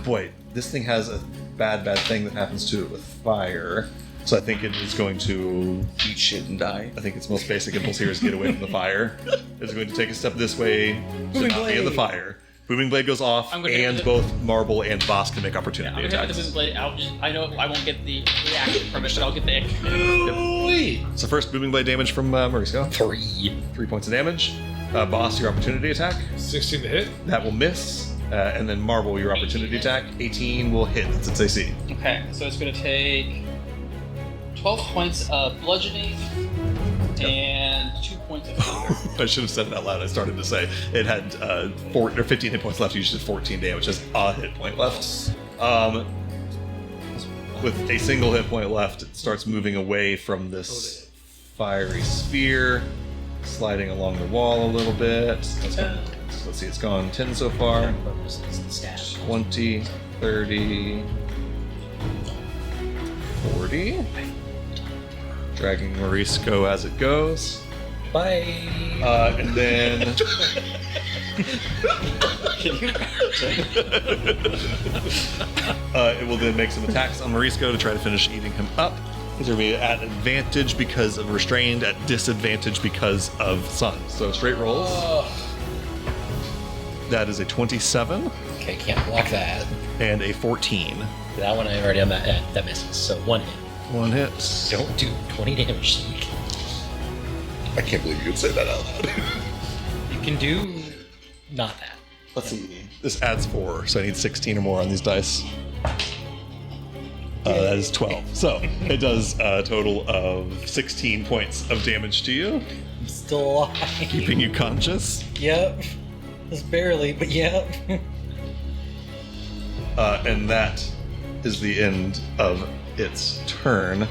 Boy, this thing has a bad thing that happens to it with fire. So I think it is going to...
Eat shit and die.
I think its most basic impulse here is get away from the fire. It's going to take a step this way to not be in the fire. Booming Blade goes off,
I'm gonna hit
and
with
both Marble and Boss can make
I'm
opportunity
gonna hit
attacks.
with the booming blade. I know I won't get the reaction from it, but I'll get the extra.
So first, Booming Blade damage from Mauricio.
3.
3 points of damage. Boss, your opportunity attack.
16 to hit.
That will miss. And then Marble, your opportunity attack. 18 will hit. That's its AC.
Okay, so it's gonna take 12 points of bludgeoning and 2 points of fear.
I should have said it out loud. I started to say it had 15 hit points left. You just did 14 damage. Just a hit point left. With a single hit point left, it starts moving away from this fiery sphere, sliding along the wall a little bit. Let's see, it's gone 10 so far. 20, 30, 40. Dragging Morisco as it goes.
Bye.
And then... it will then make some attacks on Morisco to try to finish eating him up. He's going to be at advantage because of restrained, at disadvantage because of sun. So straight rolls. That is a 27
Okay, can't block that.
and a 14.
That one I already am at. That misses. So 1 hit.
One hit.
Don't do 20 damage.
I can't believe you would say that out loud.
You can do not that.
Let's see. This adds 4, so I need 16 or more on these dice. That is 12. So it does a total of 16 points of damage to you,
I'm still alive.
keeping you conscious.
Yep. Just barely, but yep.
And that is the end of its turn. How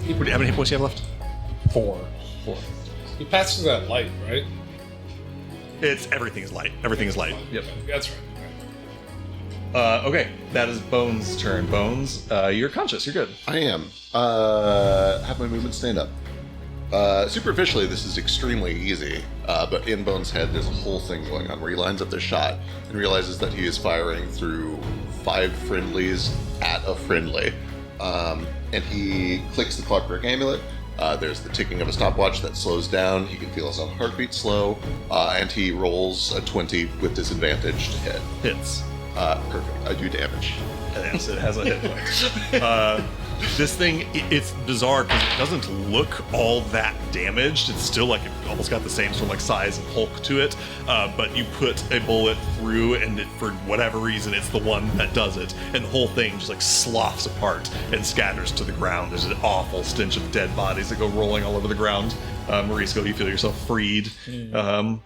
many hit points do you have left?
4.
You passed through that light, right?
Everything is light. Everything is light. Yep.
That's right.
Okay, that is Bones' turn. Bones, you're conscious. You're good.
I am. Have my movement stand up. Superficially, this is extremely easy, but in Bones' head, there's a whole thing going on where he lines up the shot and realizes that he is firing through 5 friendlies at a friendly. And he clicks the Clockwork Amulet. There's the ticking of a stopwatch that slows down. He can feel his own heartbeat slow, and he rolls a 20 with disadvantage to hit.
Hits.
Perfect. I do damage.
Yes, it has a hit point. This thing, it's bizarre because it doesn't look all that damaged. It's still like it almost got the same sort of like size and bulk to it. But you put a bullet through, and for whatever reason, it's the one that does it. And the whole thing just like sloughs apart and scatters to the ground. There's an awful stench of dead bodies that go rolling all over the ground. Morisco, you feel yourself freed. And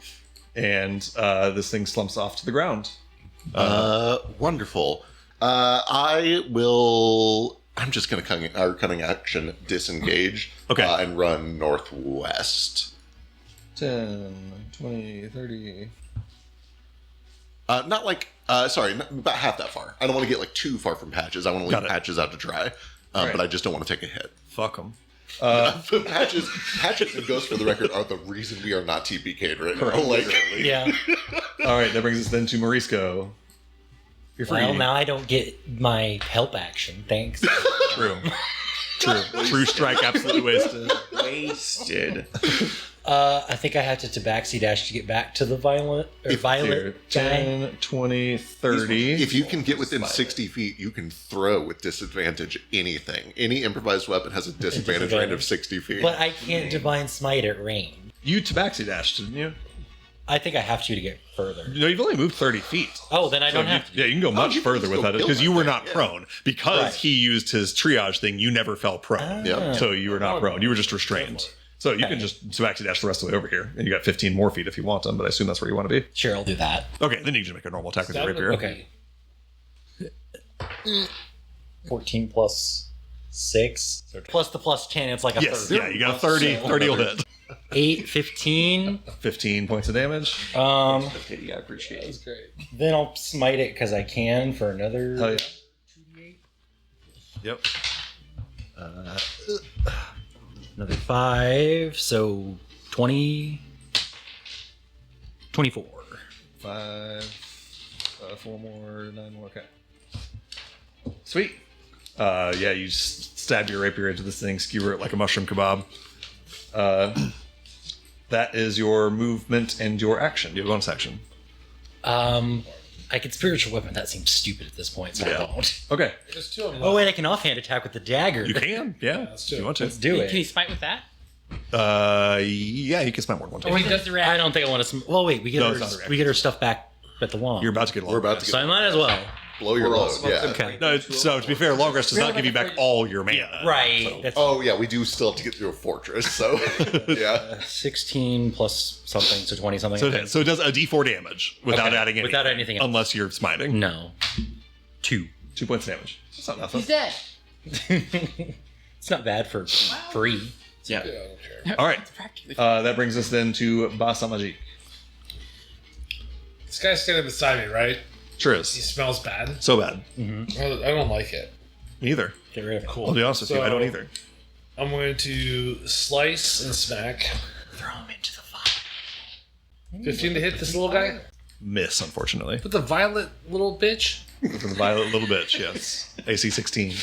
this thing slumps off to the ground.
Wonderful. I'm just going to cunning action disengage.
Okay.
And run northwest.
10, 20, 30.
Not about half that far. I don't want to get like too far from Patches. I want to
Got
leave
it.
Patches out to dry. But I just don't want to take a hit.
Fuck them.
Patches and Ghost, for the record, are the reason we are not TPK'd right now. Like,
Yeah.
All right, that brings us then to Morisco. You're free.
Well, now I don't get my help action. Thanks.
True. True strike, absolutely wasted.
Wasted.
I think I have to tabaxi dash to get back to the violet guy.
10, 20, 30.
if you can get within 60 feet, you can throw with disadvantage anything. Any improvised weapon has a disadvantage range of 60 feet.
But I can't divine smite at range.
You tabaxi dashed, didn't you?
I think I have to get further.
No, you've only moved 30 feet.
Oh, then I don't
So
have to.
yeah, you can go much
you can
further
just go
without it
kill
because
that
you were
thing,
not
yeah.
prone. Because
Right.
he used his triage thing, you never fell prone.
Yep.
So you were not prone. You were just restrained. So you can just tabaxi dash the rest of the way over here. And you got 15 more feet if you want them, but I assume that's where you want to be.
Sure, I'll do that.
Okay, then you can just make a normal attack with your rapier.
Okay. 14 plus 6. So plus the plus 10, it's like a
Yes,
30.
yeah, you got a 30. 30 will hit.
8, 15.
15 points of damage.
Okay, I appreciate it.
That's great.
Then I'll smite it because I can for another.
Hell yeah. Yep.
Another 5. So 20. 24.
5, 4 more, 9 more. Okay. Sweet. Yeah, you just stab your rapier into this thing, skewer it like a mushroom kebab. That is your movement and your action. You have a bonus action.
I can spiritual weapon. That seems stupid at this point, so
Yeah.
I won't.
Okay.
There's 2 of them.
Oh wait, I can offhand attack with the dagger.
You can, yeah.
let's do
if you
it.
want to.
Let's do
Can
it.
you smite with that?
Yeah, you can smite more than one time.
Or he does the react.
I don't think I want to. Well, wait, we get
No, it's not the
our our stuff back at the wand.
You're about to get a long
We're about
rest.
to
so I
get
might as well.
blow your
We're
load.
also
Yeah.
Okay.
No, so to be fair, long rest does not give you back all your mana.
Right.
So-
That's
Oh yeah, we do still have to get through a fortress, so yeah.
16 plus something, so 20 something.
So it does a d4 damage without
Okay.
adding anything.
Without anything else.
Unless you're smiting.
No. 2.
2 points of damage. That's not nothing.
He's dead.
It's not bad for free.
Yeah.
I don't care.
All right. That brings us then to Basamajik.
This guy's standing beside me, right?
Sure
He
is.
smells bad.
So bad.
I don't like it.
Me either.
Get rid of it.
I'll be honest with you. I don't either.
I'm going to slice and smack.
Throw him into the fire.
15 to hit this little guy.
Miss, unfortunately.
With the violet little bitch.
For the violet little bitch, yes. AC 16.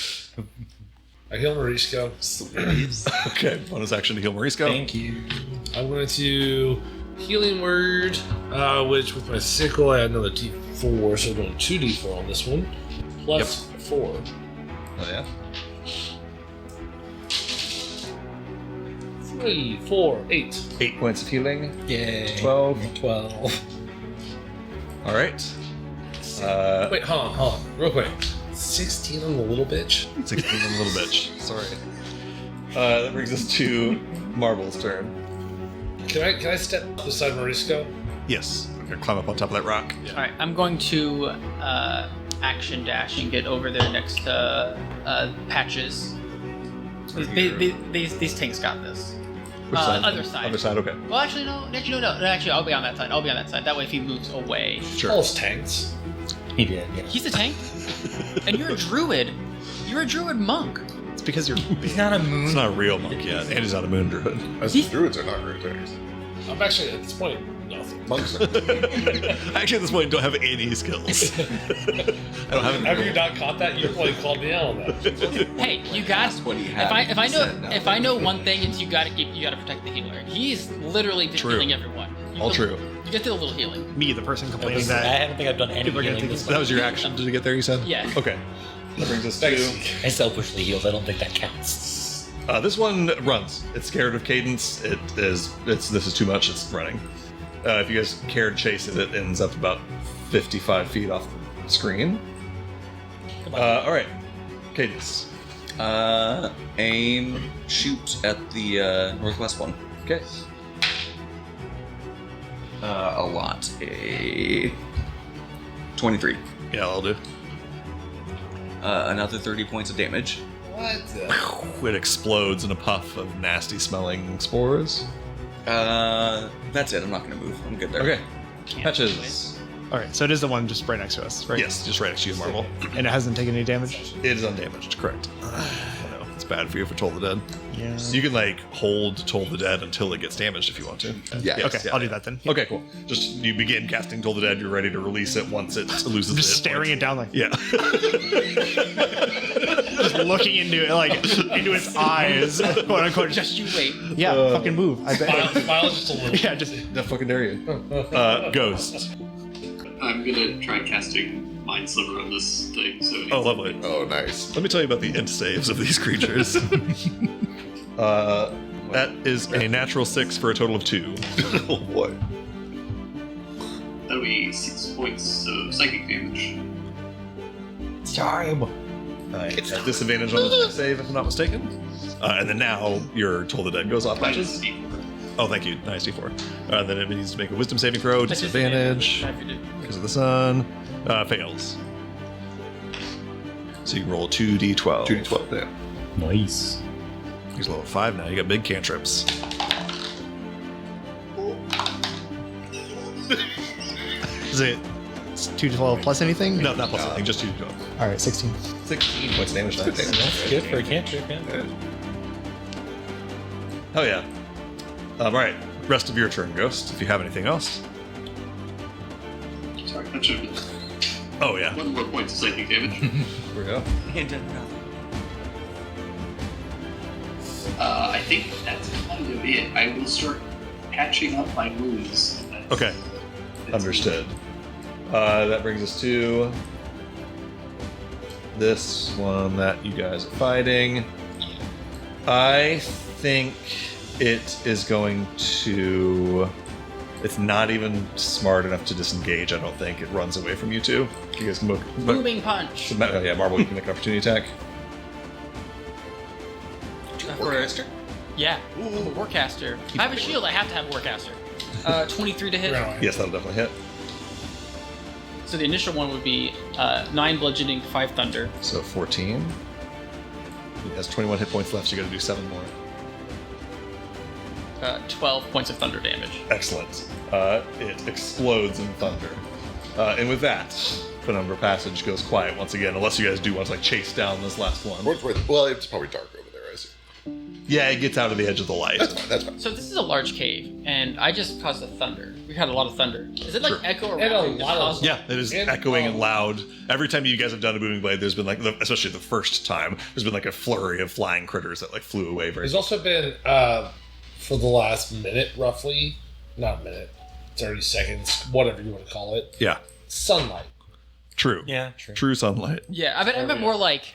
I heal Marisco.
Okay, bonus action to heal Morisco.
Thank you.
I'm going to healing word, which with my sickle I had another D4, so I'm going 2D4 on this one. Plus 4.
Oh, yeah?
3, 4, 8.
8 points of healing.
Yay.
12.
12.
All right.
Wait, hold on, real quick. 16 on the little bitch?
16 on the little bitch. Sorry. That brings us to Marble's turn.
Can I step beside Marisco?
Yes. I'm going to climb up on top of that rock.
All right, I'm going to action dash and get over there next to Patches. These tanks got this.
Which side?
Other side.
Other side, okay.
Well, actually, no. Actually, I'll be on that side. I'll be on that side. That way, if he moves away,
Sure.
All his tanks.
He did, yeah.
he's a tank, and you're a druid. You're a druid monk.
It's because you're.
He's not a moon.
It's not a real monk yet, and he's not a moon druid.
As druids are not great tanks.
I'm actually, at this point, nothing.
Monks are.
Actually, at this point, don't have any skills. I don't have
Have you
any.
not caught that? You probably called me out on that.
Hey, you got.
what he had.
If I know one thing, it's you got to protect the healer. He's literally just
True.
healing everyone.
All true.
You get to the little healing.
Me, the person complaining
I
that.
don't think I've done any
People are gonna
healing
think
this
That
way.
was your action. Did you get there, you said?
Yeah.
Okay. That brings us
Thanks.
to...
I selfishly healed. I don't think that counts.
this one runs. It's scared of Cadence. This is too much. It's running. If you guys care to chase it, it ends up about 55 feet off the screen. All right. Cadence.
Aim, shoot at the northwest one.
Okay.
A lot. A 23.
Yeah, I'll do.
Another 30 points of damage.
It explodes in a puff of nasty smelling spores.
That's it. I'm not gonna move. I'm good there.
Okay. Patches.
All right, so it is the one just right next to us, right?
Yes, just right next to you, Marble.
And it hasn't taken any damage.
It is undamaged, correct. I know, it's bad for you for Toll the Dead.
Yeah.
So you can hold Toll the Dead until it gets damaged if you want to.
Yeah.
Yes,
Okay,
yeah,
I'll do
yeah.
that then.
Okay, cool. Just you begin casting Toll the Dead, you're ready to release it once it loses
I'm just
its
staring it down like,
Yeah.
just looking into it, like into its eyes, quote unquote. Just
You wait.
yeah, fucking move. I bet.
Smile just a little.
Yeah, just
How fucking dare you? Ghost.
I'm gonna try casting Mind Sliver on this thing. So
Oh, lovely.
Oh, nice.
Let me tell you about the int saves of these creatures. That is a natural 6 for a total of 2.
Oh boy.
that'll be 6 points of psychic damage.
It's a disadvantage on the save, if I'm not mistaken. And then now your Toll the Dead goes off.
Minus
Patches.
D4.
Oh, thank you. Nice D4. Then it needs to make a wisdom saving throw. Disadvantage because of the sun. Fails. So you can roll 2d12.
2d12, yeah.
Nice.
He's level 5 now. You got big cantrips.
is it 2 to 12 plus anything?
No, not plus anything. Just 2d12.
All right, 16.
16 points of damage. Nice.
That's good for a cantrip, man.
Oh, yeah. All right. Rest of your turn, Ghost, if you have anything else.
Sorry, that should have been
Oh, yeah.
1 more point of psychic damage.
Here we go.
And another.
I think that's kind of it. I will start patching up my wounds.
Okay. Understood. That brings us to this one that you guys are fighting. I think it is going to... It's not even smart enough to disengage, I don't think. It runs away from you two. You guys can look...
Booming punch.
Yeah, Marble, you can make an opportunity attack.
Yeah. I'm a Warcaster. I have a shield. I have to have a Warcaster. 23 to hit.
Yes, that'll definitely hit.
So the initial one would be 9 bludgeoning, 5 thunder.
So 14. He has 21 hit points left, so you gotta do 7 more.
12 points of thunder damage.
Excellent. It explodes in thunder. And with that, Penumbra Passage goes quiet once again, unless you guys do want to like chase down this last one.
Well, it's probably dark over there, I see.
Yeah, it gets out of the edge of the light.
That's fine.
So this is a large cave, and I just caused the thunder. We had a lot of thunder. Is it like
Sure.
echo
And a
around?
lot of-
Yeah, it is
And,
echoing and loud. Every time you guys have done a booming blade, there's been like, especially the first time, there's been like a flurry of flying critters that like flew away very.
There's also been, for the last minute, roughly, not minute, 30 seconds, whatever you want to call it,
Yeah,
sunlight.
true.
Yeah, true.
True sunlight.
Yeah, I meant more like,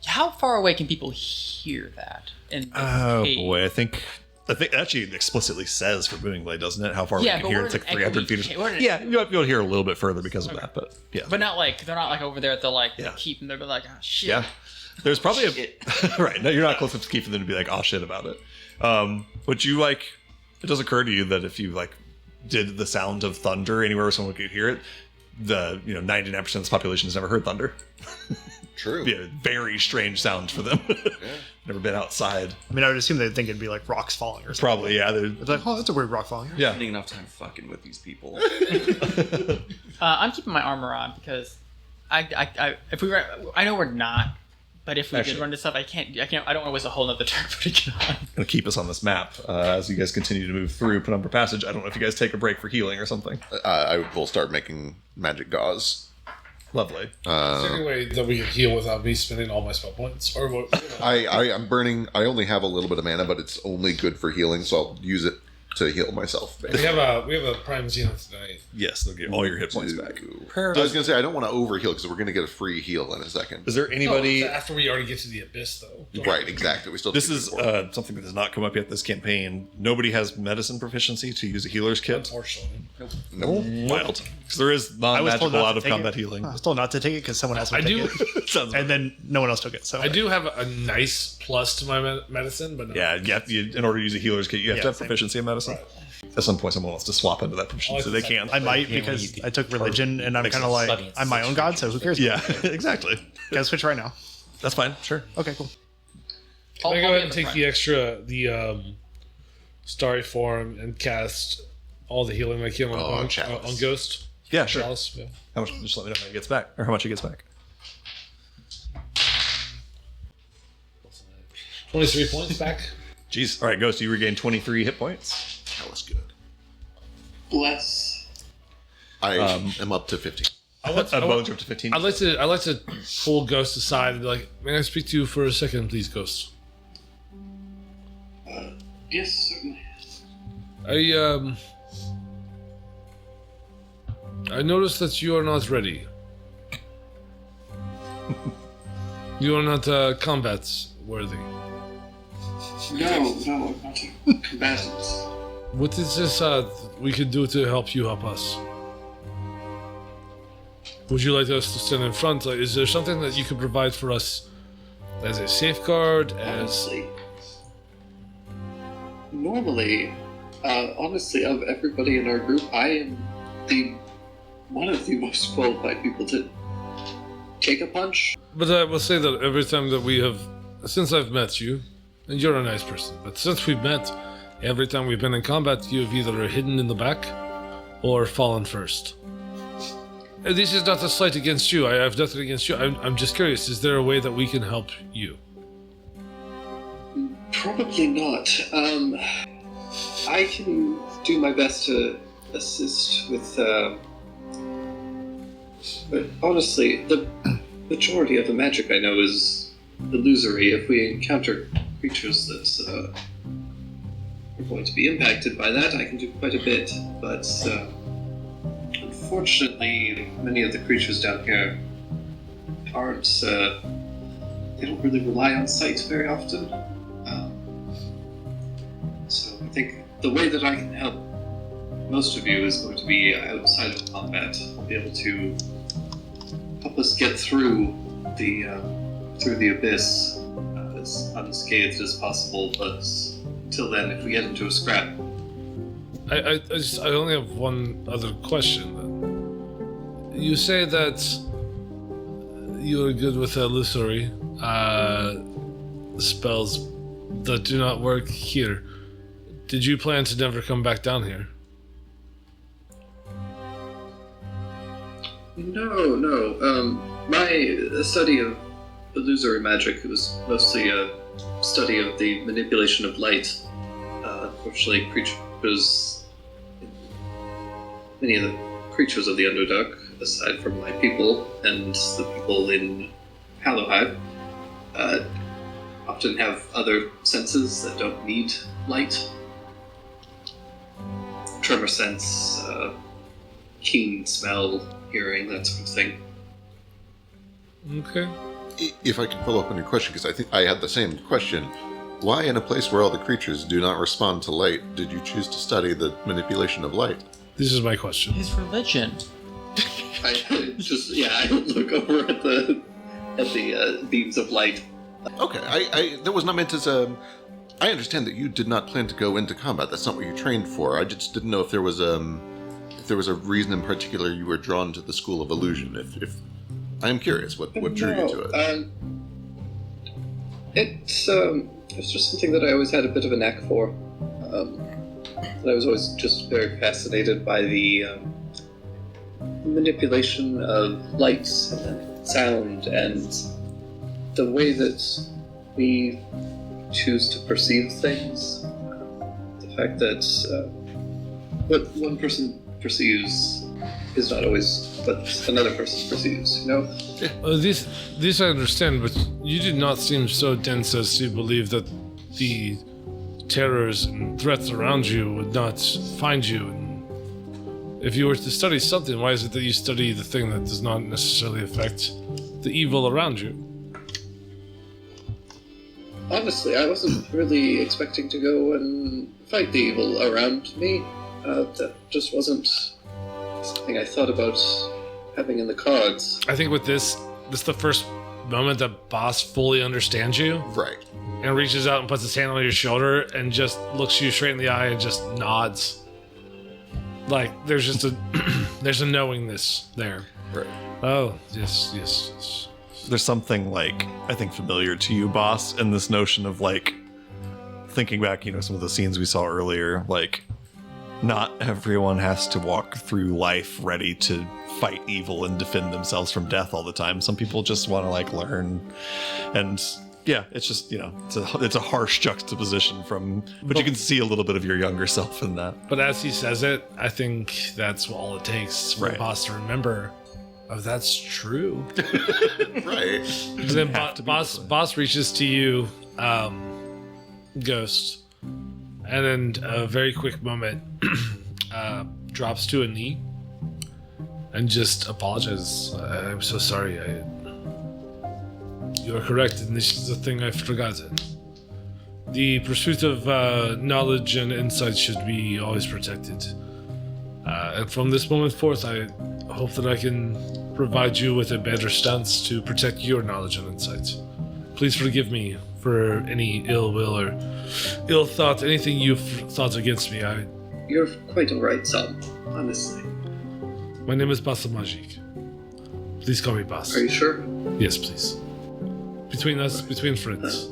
how far away can people hear that? In the
Oh
cave?
boy, I think it actually explicitly says for booming blade, doesn't it? How far
Yeah,
we
but
can hear
we're
it. It's like
in
300
echoey
feet.
cave. We're in-
Yeah, you'll be able to hear a little bit further because of that, but yeah.
But not like they're not like over there at the like
Yeah.
the keep, and they're like, oh shit.
Yeah. There's probably a right. No, you're not close enough to keep for them to be like, oh shit about it. But you like, it does occur to you that if you like did the sound of thunder anywhere where someone could hear it, the 99% of this population has never heard thunder.
True.
Be a very strange sound for them. Never been outside.
I mean, I would assume they'd think it'd be like rocks falling or something.
Probably, yeah.
It's like, oh, that's a weird rock falling.
Yeah.
Spending enough time fucking with these people.
I'm keeping my armor on because I if we were, I know we're not, but if we
Actually-
did run into stuff, I don't want to waste a whole nother turn putting it on.
Going to keep us on this map as you guys continue to move through Penumbra Passage. I don't know if you guys take a break for healing or something.
I will start making magic gauze.
Lovely.
Is there any way that we can heal without me spending all my spell points? Or what?
I'm burning. I only have a little bit of mana, but it's only good for healing, so I'll use it to heal myself.
We have a prime zenith tonight.
Yes, they'll get all your hit points back.
I was going to say, I don't want to overheal because we're going to get a free heal in a second.
Is there anybody...
After we already get to the abyss, though.
Right, exactly. We still.
This is something that has not come up yet this campaign. Nobody has medicine proficiency to use a healer's kit.
Unfortunately.
Wild. Because there is
I was told
non-magical
not
out
to
of
take
combat
it.
healing.
I was told not to take it because someone else would
I
take
do.
it,
Sounds
and then no one else took it. So
I do have a nice plus to my medicine, but no.
Yeah, in order to use a healer's kit, you have
Yeah,
to have
same.
proficiency in medicine.
Right.
At some point, someone wants to swap into that proficiency. They can.
I might
Yeah,
because
you
I took religion, and I'm
Makes
kind of like
sense.
I'm my own god, so who cares?
Yeah, exactly.
Gotta switch right now.
That's fine. Sure.
Okay, cool.
Can I go
I'll
ahead and
be
take
at
the extra, starry form and cast all the healing I can on
Chalice.
Ghost?
Yeah, sure.
Chalice, yeah.
How much? Just let me know how he gets back, or how much he gets back.
23 points back.
Jeez. All right, Ghost, you regain 23 hit points.
That was good.
Bless.
I am up to 15.
A bonus up to 15.
I'd like to pull Ghost aside and be like, may I speak to you for a second, please, Ghost?
Yes, certainly.
I noticed that you are not ready. You are not combat worthy.
No, I'm not a combatant.
What is this we could do to help you help us? Would you like us to stand in front? Like, is there something that you could provide for us as a safeguard?
Honestly, normally, honestly, of everybody in our group, I am one of the most qualified people to take a punch.
But I will say that every time that since I've met you, and you're a nice person, but since we've met, every time we've been in combat, you've either hidden in the back or fallen first. And this is not a slight against you. I have nothing against you. I'm just curious. Is there a way that we can help you?
Probably not. I can do my best to assist with. But honestly, the majority of the magic I know is illusory. If we encounter creatures that are going to be impacted by that, I can do quite a bit. But unfortunately, many of the creatures down here aren't. They don't really rely on sight very often. So I think the way that I can help most of you is going to be outside of combat. I'll be able to help us get through the abyss as unscathed as possible. But until then, if we get into a scrap,
I only have one other question. Then. You say that you are good with illusory spells that do not work here. Did you plan to never come back down here?
No. My study of illusory magic was mostly a study of the manipulation of light. Unfortunately, many of the creatures of the Underdark, aside from my people and the people in Hallowhive, often have other senses that don't need light. Tremor sense, keen smell, hearing, that sort of thing.
Okay.
If I can follow up on your question, because I think I had the same question. Why, in a place where all the creatures do not respond to light, did you choose to study the manipulation of light?
This is my question.
His religion.
I look over at the beams of light.
Okay, I that was not meant as a. I understand that you did not plan to go into combat. That's not what you trained for. I just didn't know if there was a reason in particular you were drawn to the School of Illusion. If I am curious, what drew you to it?
It's just something that I always had a bit of a knack for. And I was always just very fascinated by the manipulation of light and sound and the way that we choose to perceive things. The fact that what one person perceives is not always what another person perceives, you know?
This I understand, but you did not seem so dense as to believe that the terrors and threats around you would not find you. And if you were to study something, why is it that you study the thing that does not necessarily affect the evil around you?
Honestly, I wasn't really expecting to go and fight the evil around me. That just wasn't something I thought about having in the cards.
I think with this is the first moment that Boss fully understands you.
Right.
And reaches out and puts his hand on your shoulder and just looks you straight in the eye and just nods. Like, there's just a there's a knowingness there.
Right.
Oh, yes.
There's something, like, I think familiar to you, Boss, in this notion of, like, thinking back, some of the scenes we saw earlier, like, not everyone has to walk through life ready to fight evil and defend themselves from death all the time. Some people just want to, like, learn. And yeah, it's just, it's a harsh juxtaposition from, but you can see a little bit of your younger self in that.
But as he says it, I think that's all it takes for
Right.
Boss to remember. Oh, that's true.
Right.
And then Boss reaches to you, Ghost, and in a very quick moment, drops to a knee and just apologizes. I'm so sorry. You are correct, and this is the thing I've forgotten. The pursuit of knowledge and insight should be always protected. And from this moment forth, I hope that I can provide you with a better stance to protect your knowledge and insight. Please forgive me for any ill will or ill thought, anything you've thought against me.
You're quite alright, son, honestly.
My name is Basa Magic. Please call me Bas.
Are you sure?
Yes, please. Between us, between friends.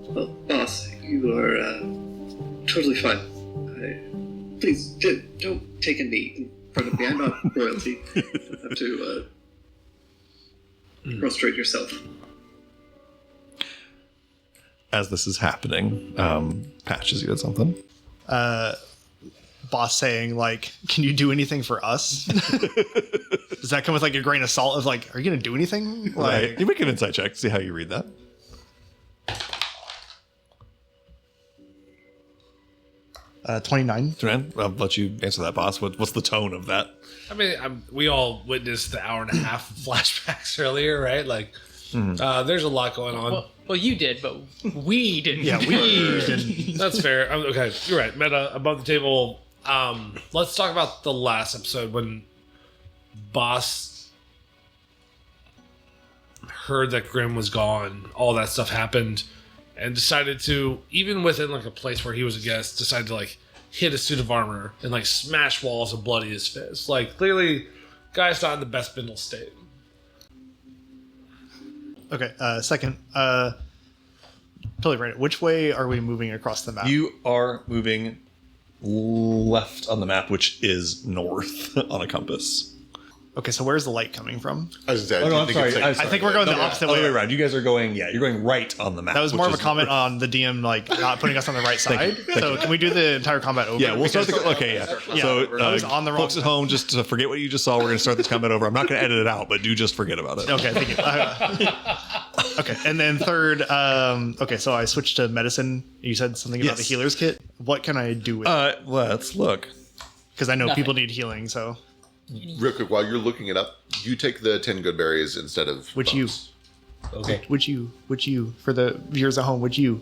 Well, boss, you are totally fine. Please, don't take a knee in front of me. I'm not royalty. You don't have to prostrate yourself.
As this is happening, Patches, you had something?
Boss saying, like, can you do anything for us? Does that come with, like, a grain of salt of, like, are you going to do anything? Like,
Right. You make an insight check, see how you read that.
29.
Duran, I'll let you answer that, Boss. What's the tone of that?
I mean, we all witnessed the hour and a half of flashbacks earlier, right? Like, there's a lot going on.
Well, you did, but we didn't.
Yeah, we didn't.
That's fair. Okay, you're right. Meta, above the table. Let's talk about the last episode when Boss heard that Grimm was gone. All that stuff happened, and decided to, even within like a place where he was a guest, decided to like hit a suit of armor and like smash walls and bloody his fist. Like, clearly, guy's not in the best mental state.
Okay, second. totally random. Which way are we moving across the map?
You are moving left on the map, which is north on a compass.
Okay, so where's the light coming from?
I was dead.
Oh, no, I'm sorry.
I think we're going the opposite
Other way
way.
around. You guys are going. Yeah, you're going right on the map.
That was more
which
of a
is-
comment on the DM, like not putting us on the right side. So can we do the entire combat over?
Yeah, we'll start the. Okay, yeah. So
I was on the wrong
folks at home, just to forget what you just saw. We're going to start this combat over. I'm not going to edit it out, but do just forget about it.
Okay, thank you. Okay, and then third, okay, so I switched to medicine. You said something about the
Yes.
healer's kit. What can I do with it?
Let's look.
Because I know
Nothing.
people need healing, so.
Real quick, while you're looking it up, you take the 10 good berries instead of
Which
bones.
Okay.
Which you, for the viewers at home, you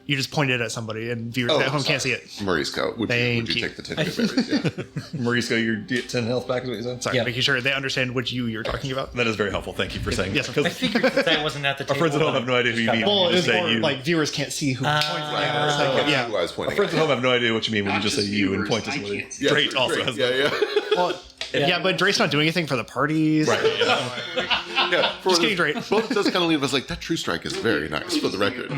just pointed at somebody and viewers at home can't see it.
Maurice, would
Thank
you
you.
take the 10 good berries? Yeah.
Mauricio, you're 10 health back is what you said?
Sorry,
Yeah.
making sure they understand which you're talking about.
That is very helpful. Thank you for saying
Yes,
that.
of
I
'Cause
figured that wasn't at the
our
table.
friends at home have no idea who you mean.
Well,
when you
it's
just say
more
you.
like viewers can't see who points at
I
so,
guess
yeah.
who I was
Our
pointing
friends at
at.
home have no idea what you mean when
Not
you just say
just
you and
viewers,
point to
I
somebody.
can't see.
Yeah,
Drake also has
yeah.
Well, yeah, but Drake's not doing anything for the parties.
Right.
Yeah, for
Just kidding, Drake.
Well, it does kind of leave us like, that true strike is very nice, for the record.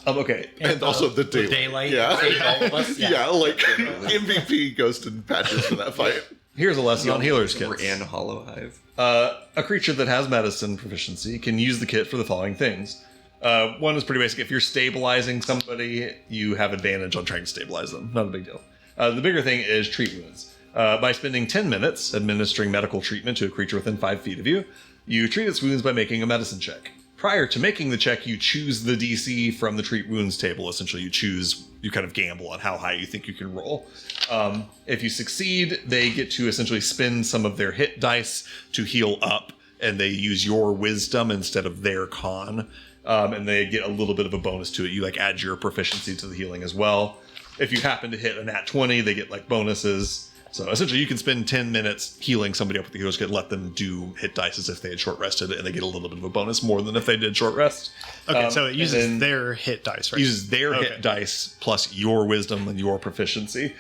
Okay.
And also the daylight.
Daylight.
Yeah.
Saved all of us.
Yeah, like MVP goes and patches for that fight.
Here's a lesson on healer's
Silver
kits.
and Hollow Hive.
A creature that has medicine proficiency can use the kit for the following things. One is pretty basic. If you're stabilizing somebody, you have advantage on trying to stabilize them. Not a big deal. The bigger thing is treat wounds. By spending 10 minutes administering medical treatment to a creature within 5 feet of you, you treat its wounds by making a medicine check. Prior to making the check, you choose the DC from the treat wounds table. Essentially, you kind of gamble on how high you think you can roll. If you succeed, they get to essentially spend some of their hit dice to heal up, and they use your wisdom instead of their con, and they get a little bit of a bonus to it. You add your proficiency to the healing as well. If you happen to hit a nat 20, they get bonuses. So essentially, you can spend 10 minutes healing somebody up with the healer's kit, let them do hit dice as if they had short rested, and they get a little bit of a bonus more than if they did short rest.
Okay, so it
and
uses
then
their hit dice, right?
uses their
Okay.
hit dice plus your wisdom and your proficiency.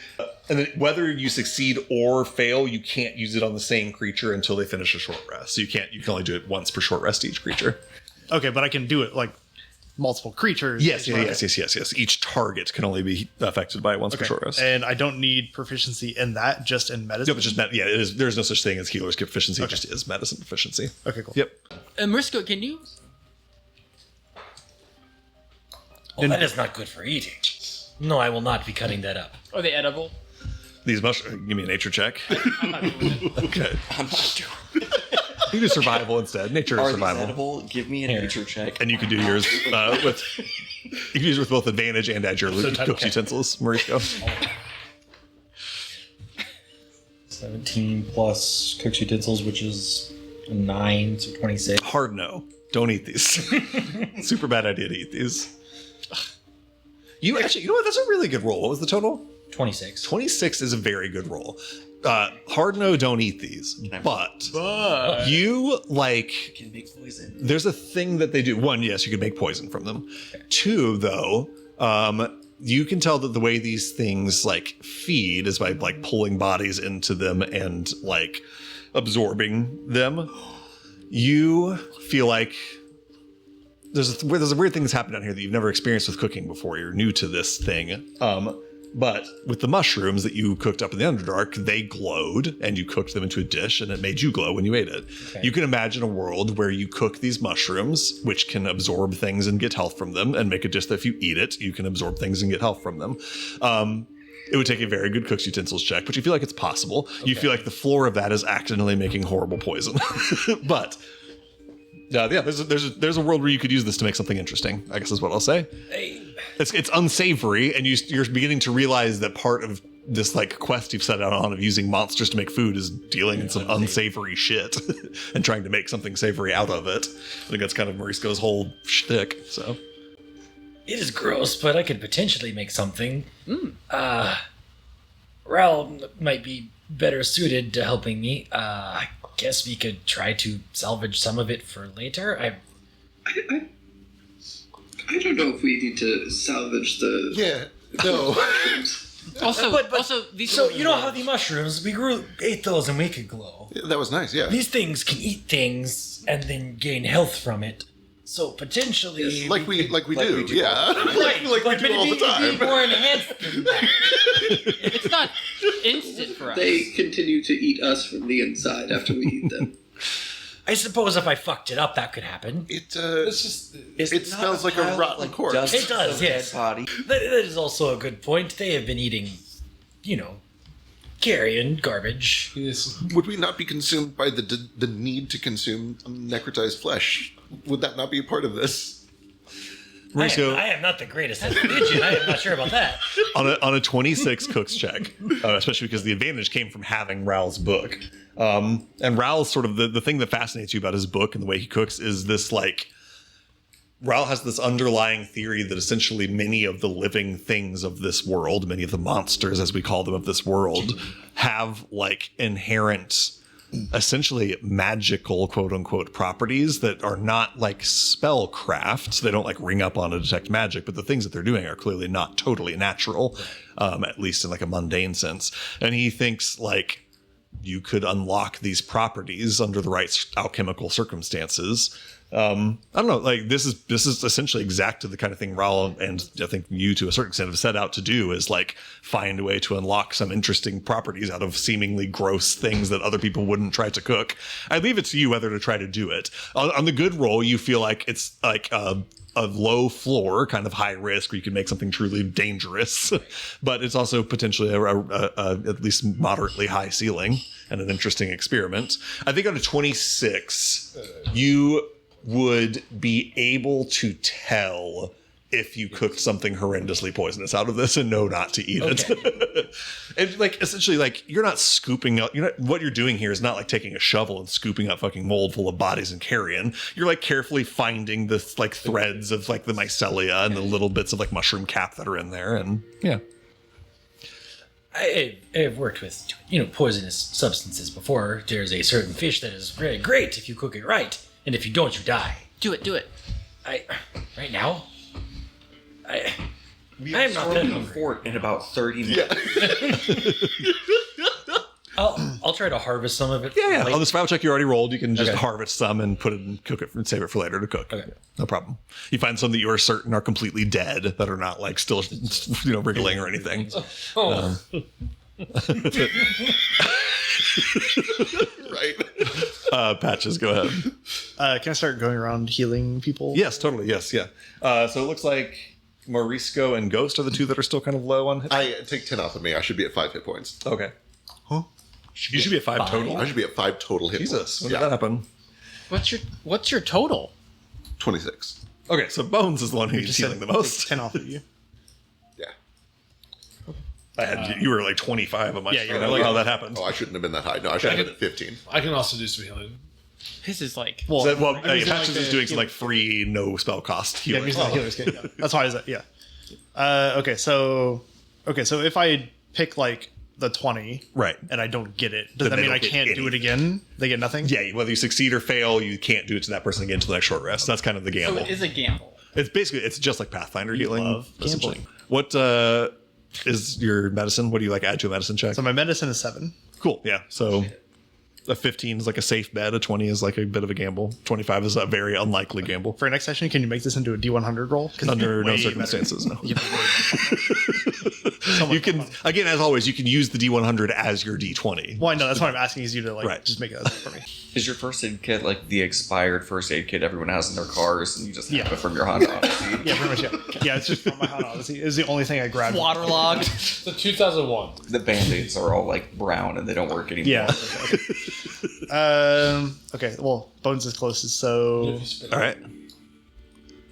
And then whether you succeed or fail, you can't use it on the same creature until they finish a short rest. So you can only do it once per short rest each creature.
Okay, but I can do it multiple creatures.
Yes.
Okay.
Each target can only be affected by it once per
Okay.
short rest.
And I don't need proficiency in that, just in medicine.
Yep, it's just it is. There's no such thing as healer's kit proficiency. It just is medicine proficiency.
Okay, cool.
Yep.
Marisco, can you?
Oh, that is not good for eating. No, I will not be cutting that up.
Are they edible?
These mushrooms. Give me a nature check.
I'm not doing it.
Okay.
I'm not doing
You do survival instead. Nature
Are
is
these
survival.
edible? Give me a nature check.
And you can do yours with you can use it with both advantage and add your cooked utensils. Mauricio.
17 plus cooked utensils, which is 9, so 26.
Hard no. Don't eat these. Super bad idea to eat these. You actually, you know what? That's a really good roll. What was the total?
26.
26 is a very good roll. Hard no, don't eat these. But you
Can make poison.
there's a thing that they do. One, yes, you can make poison from them. Two, though, you can tell that the way these things feed is by pulling bodies into them and absorbing them. You feel like there's a weird thing that's happened down here that you've never experienced with cooking before. You're new to this thing. But with the mushrooms that you cooked up in the Underdark, they glowed and you cooked them into a dish and it made you glow when you ate it.
Okay.
You can imagine a world where you cook these mushrooms, which can absorb things and get health from them, and make a dish that if you eat it, you can absorb things and get health from them. It would take a very good cook's utensils check, but you feel like it's possible. You feel like the floor of that is accidentally making horrible poison. But yeah, there's a world where you could use this to make something interesting, I guess is what I'll say. It's unsavory, and you're beginning to realize that part of this quest you've set out on of using monsters to make food is dealing in some unsavory shit and trying to make something savory out of it. I think that's kind of Maurice's whole shtick. So
It is gross, but I could potentially make something. Ral might be better suited to helping me. I guess we could try to salvage some of it for later.
I don't know if we need to salvage the.
Yeah, no.
Also, these.
So you know how the mushrooms, we ate those and we could glow.
That was nice, yeah.
These things can eat things and then gain health from it. So potentially,
like we do,
do.
yeah, like we
but
do all the
it'd be
time.
more enhanced than that.
It's not instant for us.
They continue to eat us from the inside after we eat them.
I suppose if I fucked it up, that could happen.
It
It's just
it smells like a rotten corpse.
It does, yes.
Body.
That is also a good point. They have been eating, carrion garbage.
it's,
Would we not be consumed by the need to consume necrotized flesh? Would that not be a part of this?
Mauricio,
I am not the greatest at religion. I am not sure about that.
on a 26 cooks check, especially because the advantage came from having Raoul's book. And Raoul's sort of the thing that fascinates you about his book and the way he cooks is this, like, Raoul has this underlying theory that essentially many of the living things of this world, many of the monsters, as we call them, of this world, have, like, inherent, essentially magical, quote unquote, properties that are not like spellcraft. They don't like ring up on to detect magic, but the things that they're doing are clearly not totally natural, at least in like a mundane sense. And he thinks like you could unlock these properties under the right alchemical circumstances. I don't know, like this is essentially exactly the kind of thing Raoul and I think you to a certain extent have set out to do, is like find a way to unlock some interesting properties out of seemingly gross things that other people wouldn't try to cook. I leave it to you whether to try to do it. On the good roll, you feel like it's like a low floor, kind of high risk, where you can make something truly dangerous, but it's also potentially at least moderately high ceiling and an interesting experiment. I think on a 26, you would be able to tell if you cooked something horrendously poisonous out of this and know not to eat it. And like essentially, like you're not scooping up. What you're doing here is not like taking a shovel and scooping up fucking mold full of bodies and carrion. You're like carefully finding the like threads of like the mycelia and the little bits of like mushroom cap that are in there. And yeah,
I've worked with poisonous substances before. There's a certain fish that is very great if you cook it right, and if you don't, you die.
Do it.
Right now, I am not that
Storming the
hungry.
fort in about 30 minutes.
I'll try to harvest some of it.
yeah.
Like,
On the survival check you already rolled, you can just
Okay.
harvest some and put it and cook it and save it for later to cook.
Okay.
No problem. You find some that you are certain are completely dead, that are not like still wriggling or anything.
Right.
Patches, go ahead.
Can I start going around healing people?
Yes, totally. Yes, yeah. So it looks like Morisco and Ghost are the two that are still kind of low on hit.
I take 10 off of me. I should be at 5 hit points.
Okay. Huh? You should be at 5 total.
I should be at 5 total hit
Jesus,
points.
when did that happen?
What's your total?
26.
Okay, so Bones is the one who's healing the most.
10 off of you.
Yeah.
I had you were like 25 on my
Yeah,
screen.
you're
I like how that happened.
Oh, I shouldn't have been that high. No, I should have been at 15.
I can also do some healing.
His is like
Well,
Patches
like
is doing some like free, no spell cost
Yeah,
healing.
music healer's kit. Yeah. That's why is that? Yeah. Okay, so if I pick like the 20,
Right.
and I don't get it, does
Then
that
they
mean I
don't get
can't do it
anything.
again? They get nothing.
Yeah, whether you succeed or fail, you can't do it to that person again until the next short rest. That's kind of the
so
gamble.
it is a gamble.
It's just like Pathfinder healing.
love
essentially.
gambling.
What is your medicine? What do you like add to a medicine check?
So my medicine is 7.
Cool. Yeah. So a 15 is like a safe bet. A 20 is like a bit of a gamble. 25 is a very unlikely gamble.
For next session, can you make this into a D100 roll? 'Cause
Under
it's
no
way
circumstances, no.
better.
You can, again, as always, you can use the D100 as your D20.
Well, I know that's why I'm asking is you to like
Right.
just make it for me.
Is your first aid kit like the expired first aid kit everyone has in their cars and you just have
Yeah.
it from your Honda Odyssey?
Yeah, pretty much. Yeah, yeah. It's just from my Honda Odyssey. It was the only thing I grabbed.
Waterlogged.
The 2001.
The band-aids are all like brown and they don't work anymore.
Yeah. Okay. Well, Bones is closest, so
All right.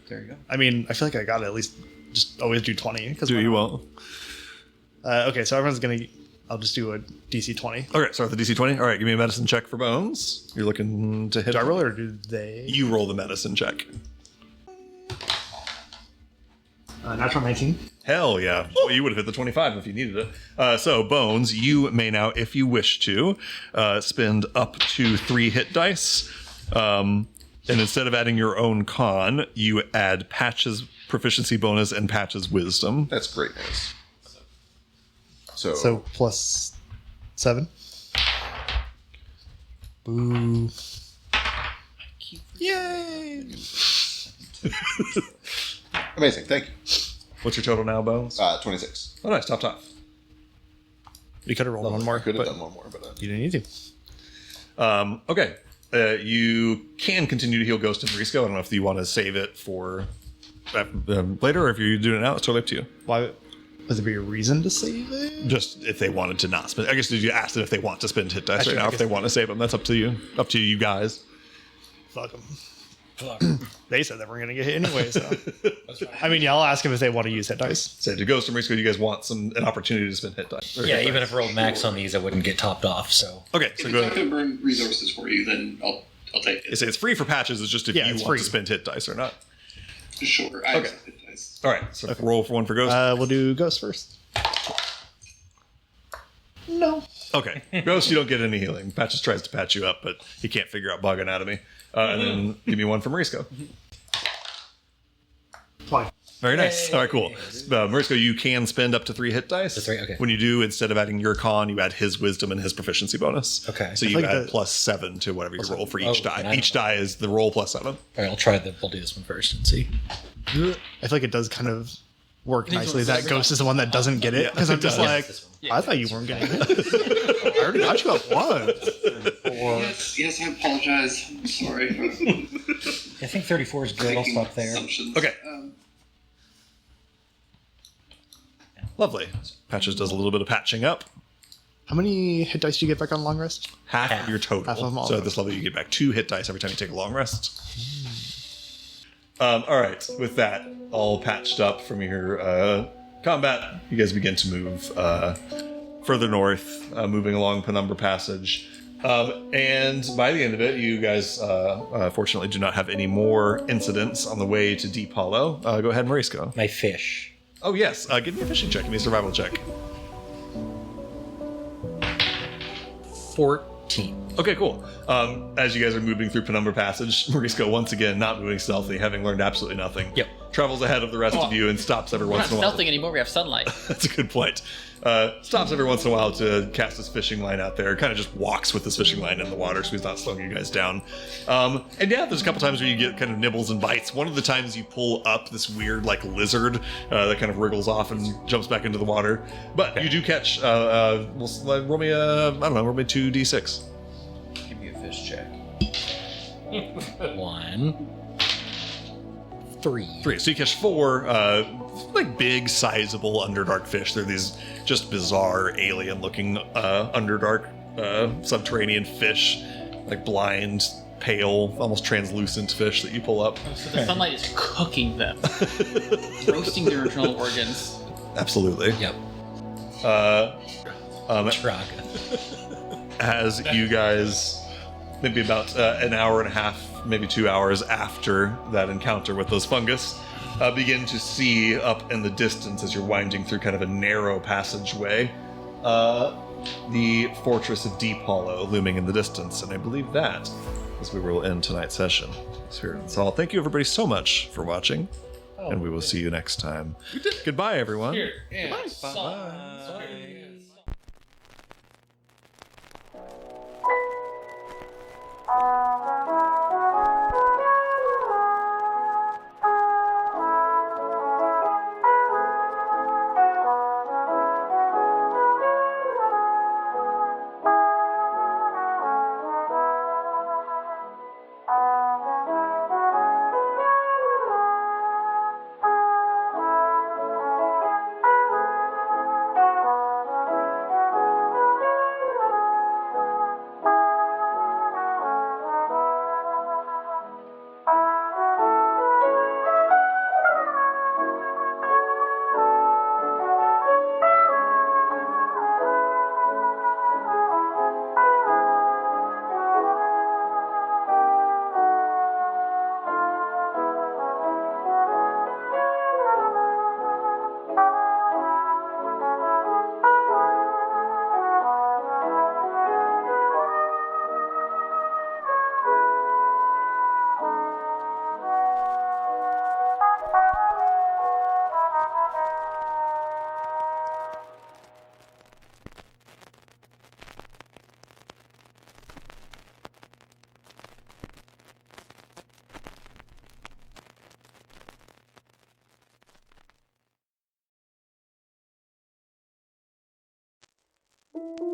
There you go.
I mean, I feel like I got to at least just always do 20. Because
Do you want?
Okay, so everyone's gonna. I'll just do a DC 20.
Okay, start with the DC 20. All right, give me a medicine check for Bones. You're looking to hit.
Do I roll it or do they?
You roll the medicine check.
Natural 19.
Hell yeah. Well, you would have hit the 25 if you needed it. So, Bones, you may now, if you wish to, spend up to 3 hit dice. And instead of adding your own con, you add Patch's proficiency bonus and Patch's wisdom.
That's great news. So,
So plus 7. Boo. Yay!
Amazing. Thank you.
What's your total now, Bones?
26.
Oh, nice. Top.
We could have rolled one more.
Could have
but
done one more, but
you didn't need to.
Okay. You can continue to heal Ghost and Marisco. I don't know if you want to save it for later, or if you're doing it now. It's totally up to you.
Why? Would there be a reason to save it?
Just if they wanted to not spend. I guess did you ask them if they want to spend hit dice
Actually,
right
I
now? If
guess-
they want to save them, that's up to you. Up to you guys.
Fuck them. They said that we're gonna get hit anyway. So, I mean, yeah, I'll ask them if they want to use hit dice.
Say to Ghost and Marisco, you guys want an opportunity to spend hit dice. Or
Yeah,
hit
even
dice.
if I rolled max on these, I wouldn't get topped off. So
Okay,
If
so
it's
go
not
ahead.
going to burn resources for you, then I'll take
You
it.
say it's free for patches. It's just if
Yeah,
you
it's
want
free.
to spend hit dice or not.
Sure, I
Okay.
accept it, guys.
All right, so roll for one for Ghost.
We'll do Ghost first. No.
Okay. Ghost, you don't get any healing. Patches tries to patch you up, but he can't figure out bug anatomy. And then give me one for Marisco.
Fine.
Very nice. All right, cool. Marisco, you can spend up to 3 hit dice.
That's right, okay.
When you do, instead of adding your con, you add his wisdom and his proficiency bonus.
Okay.
So you
I think
add
that-
plus 7 to whatever you roll for each
Oh,
die.
and I
Each
don't-
die is the roll plus 7.
all right, I'll try the. We'll do this one first and see.
I feel like it does kind of work
These
nicely
ones-
that Ghost is the one that doesn't get it. Because I'm just
does.
like,
This one.
I thought you weren't getting it. I already got you up one.
Yes, I apologize. I'm sorry for
I think 34 is good. I'll
making
stop there.
assumptions.
Okay. Lovely. Patches does a little bit of patching up.
How many hit dice do you get back on long rest?
Half of your total.
Half of them all.
So at this level, you get back 2 hit dice every time you take a long rest. All right. With that all patched up from your combat, you guys begin to move further north, moving along Penumbra Passage. And by the end of it, you guys fortunately do not have any more incidents on the way to Deep Hollow. Go ahead, Marisco.
My fish.
Oh, yes. Give me a fishing check. Give me a survival check.
14.
Okay, cool. As you guys are moving through Penumbra Passage, Marisco, once again, not moving stealthy, having learned absolutely nothing.
Yep.
Travels ahead of the rest of you and stops every
We're not
once in a while.
stealthing anymore. We have sunlight.
That's a good point. Stops every once in a while to cast his fishing line out there. Kind of just walks with his fishing line in the water, so he's not slowing you guys down. And yeah, there's a couple times where you get kind of nibbles and bites. One of the times you pull up this weird like lizard that kind of wriggles off and jumps back into the water. But you do catch. Roll me roll me 2d6.
Give me a fish check.
1. 3.
3. So you catch 4 like big, sizable Underdark fish. They're these just bizarre, alien-looking Underdark subterranean fish, like blind, pale, almost translucent fish that you pull up.
So the sunlight is cooking them, roasting their internal organs.
Absolutely.
Yep. Traga.
As you guys, maybe about an hour and a half, maybe 2 hours after that encounter with those fungus, begin to see up in the distance as you're winding through kind of a narrow passageway, the fortress of Deep Hollow looming in the distance. And I believe that is where we'll end tonight's session. So thank you everybody so much for watching, and we will see you next time. Goodbye, everyone. you.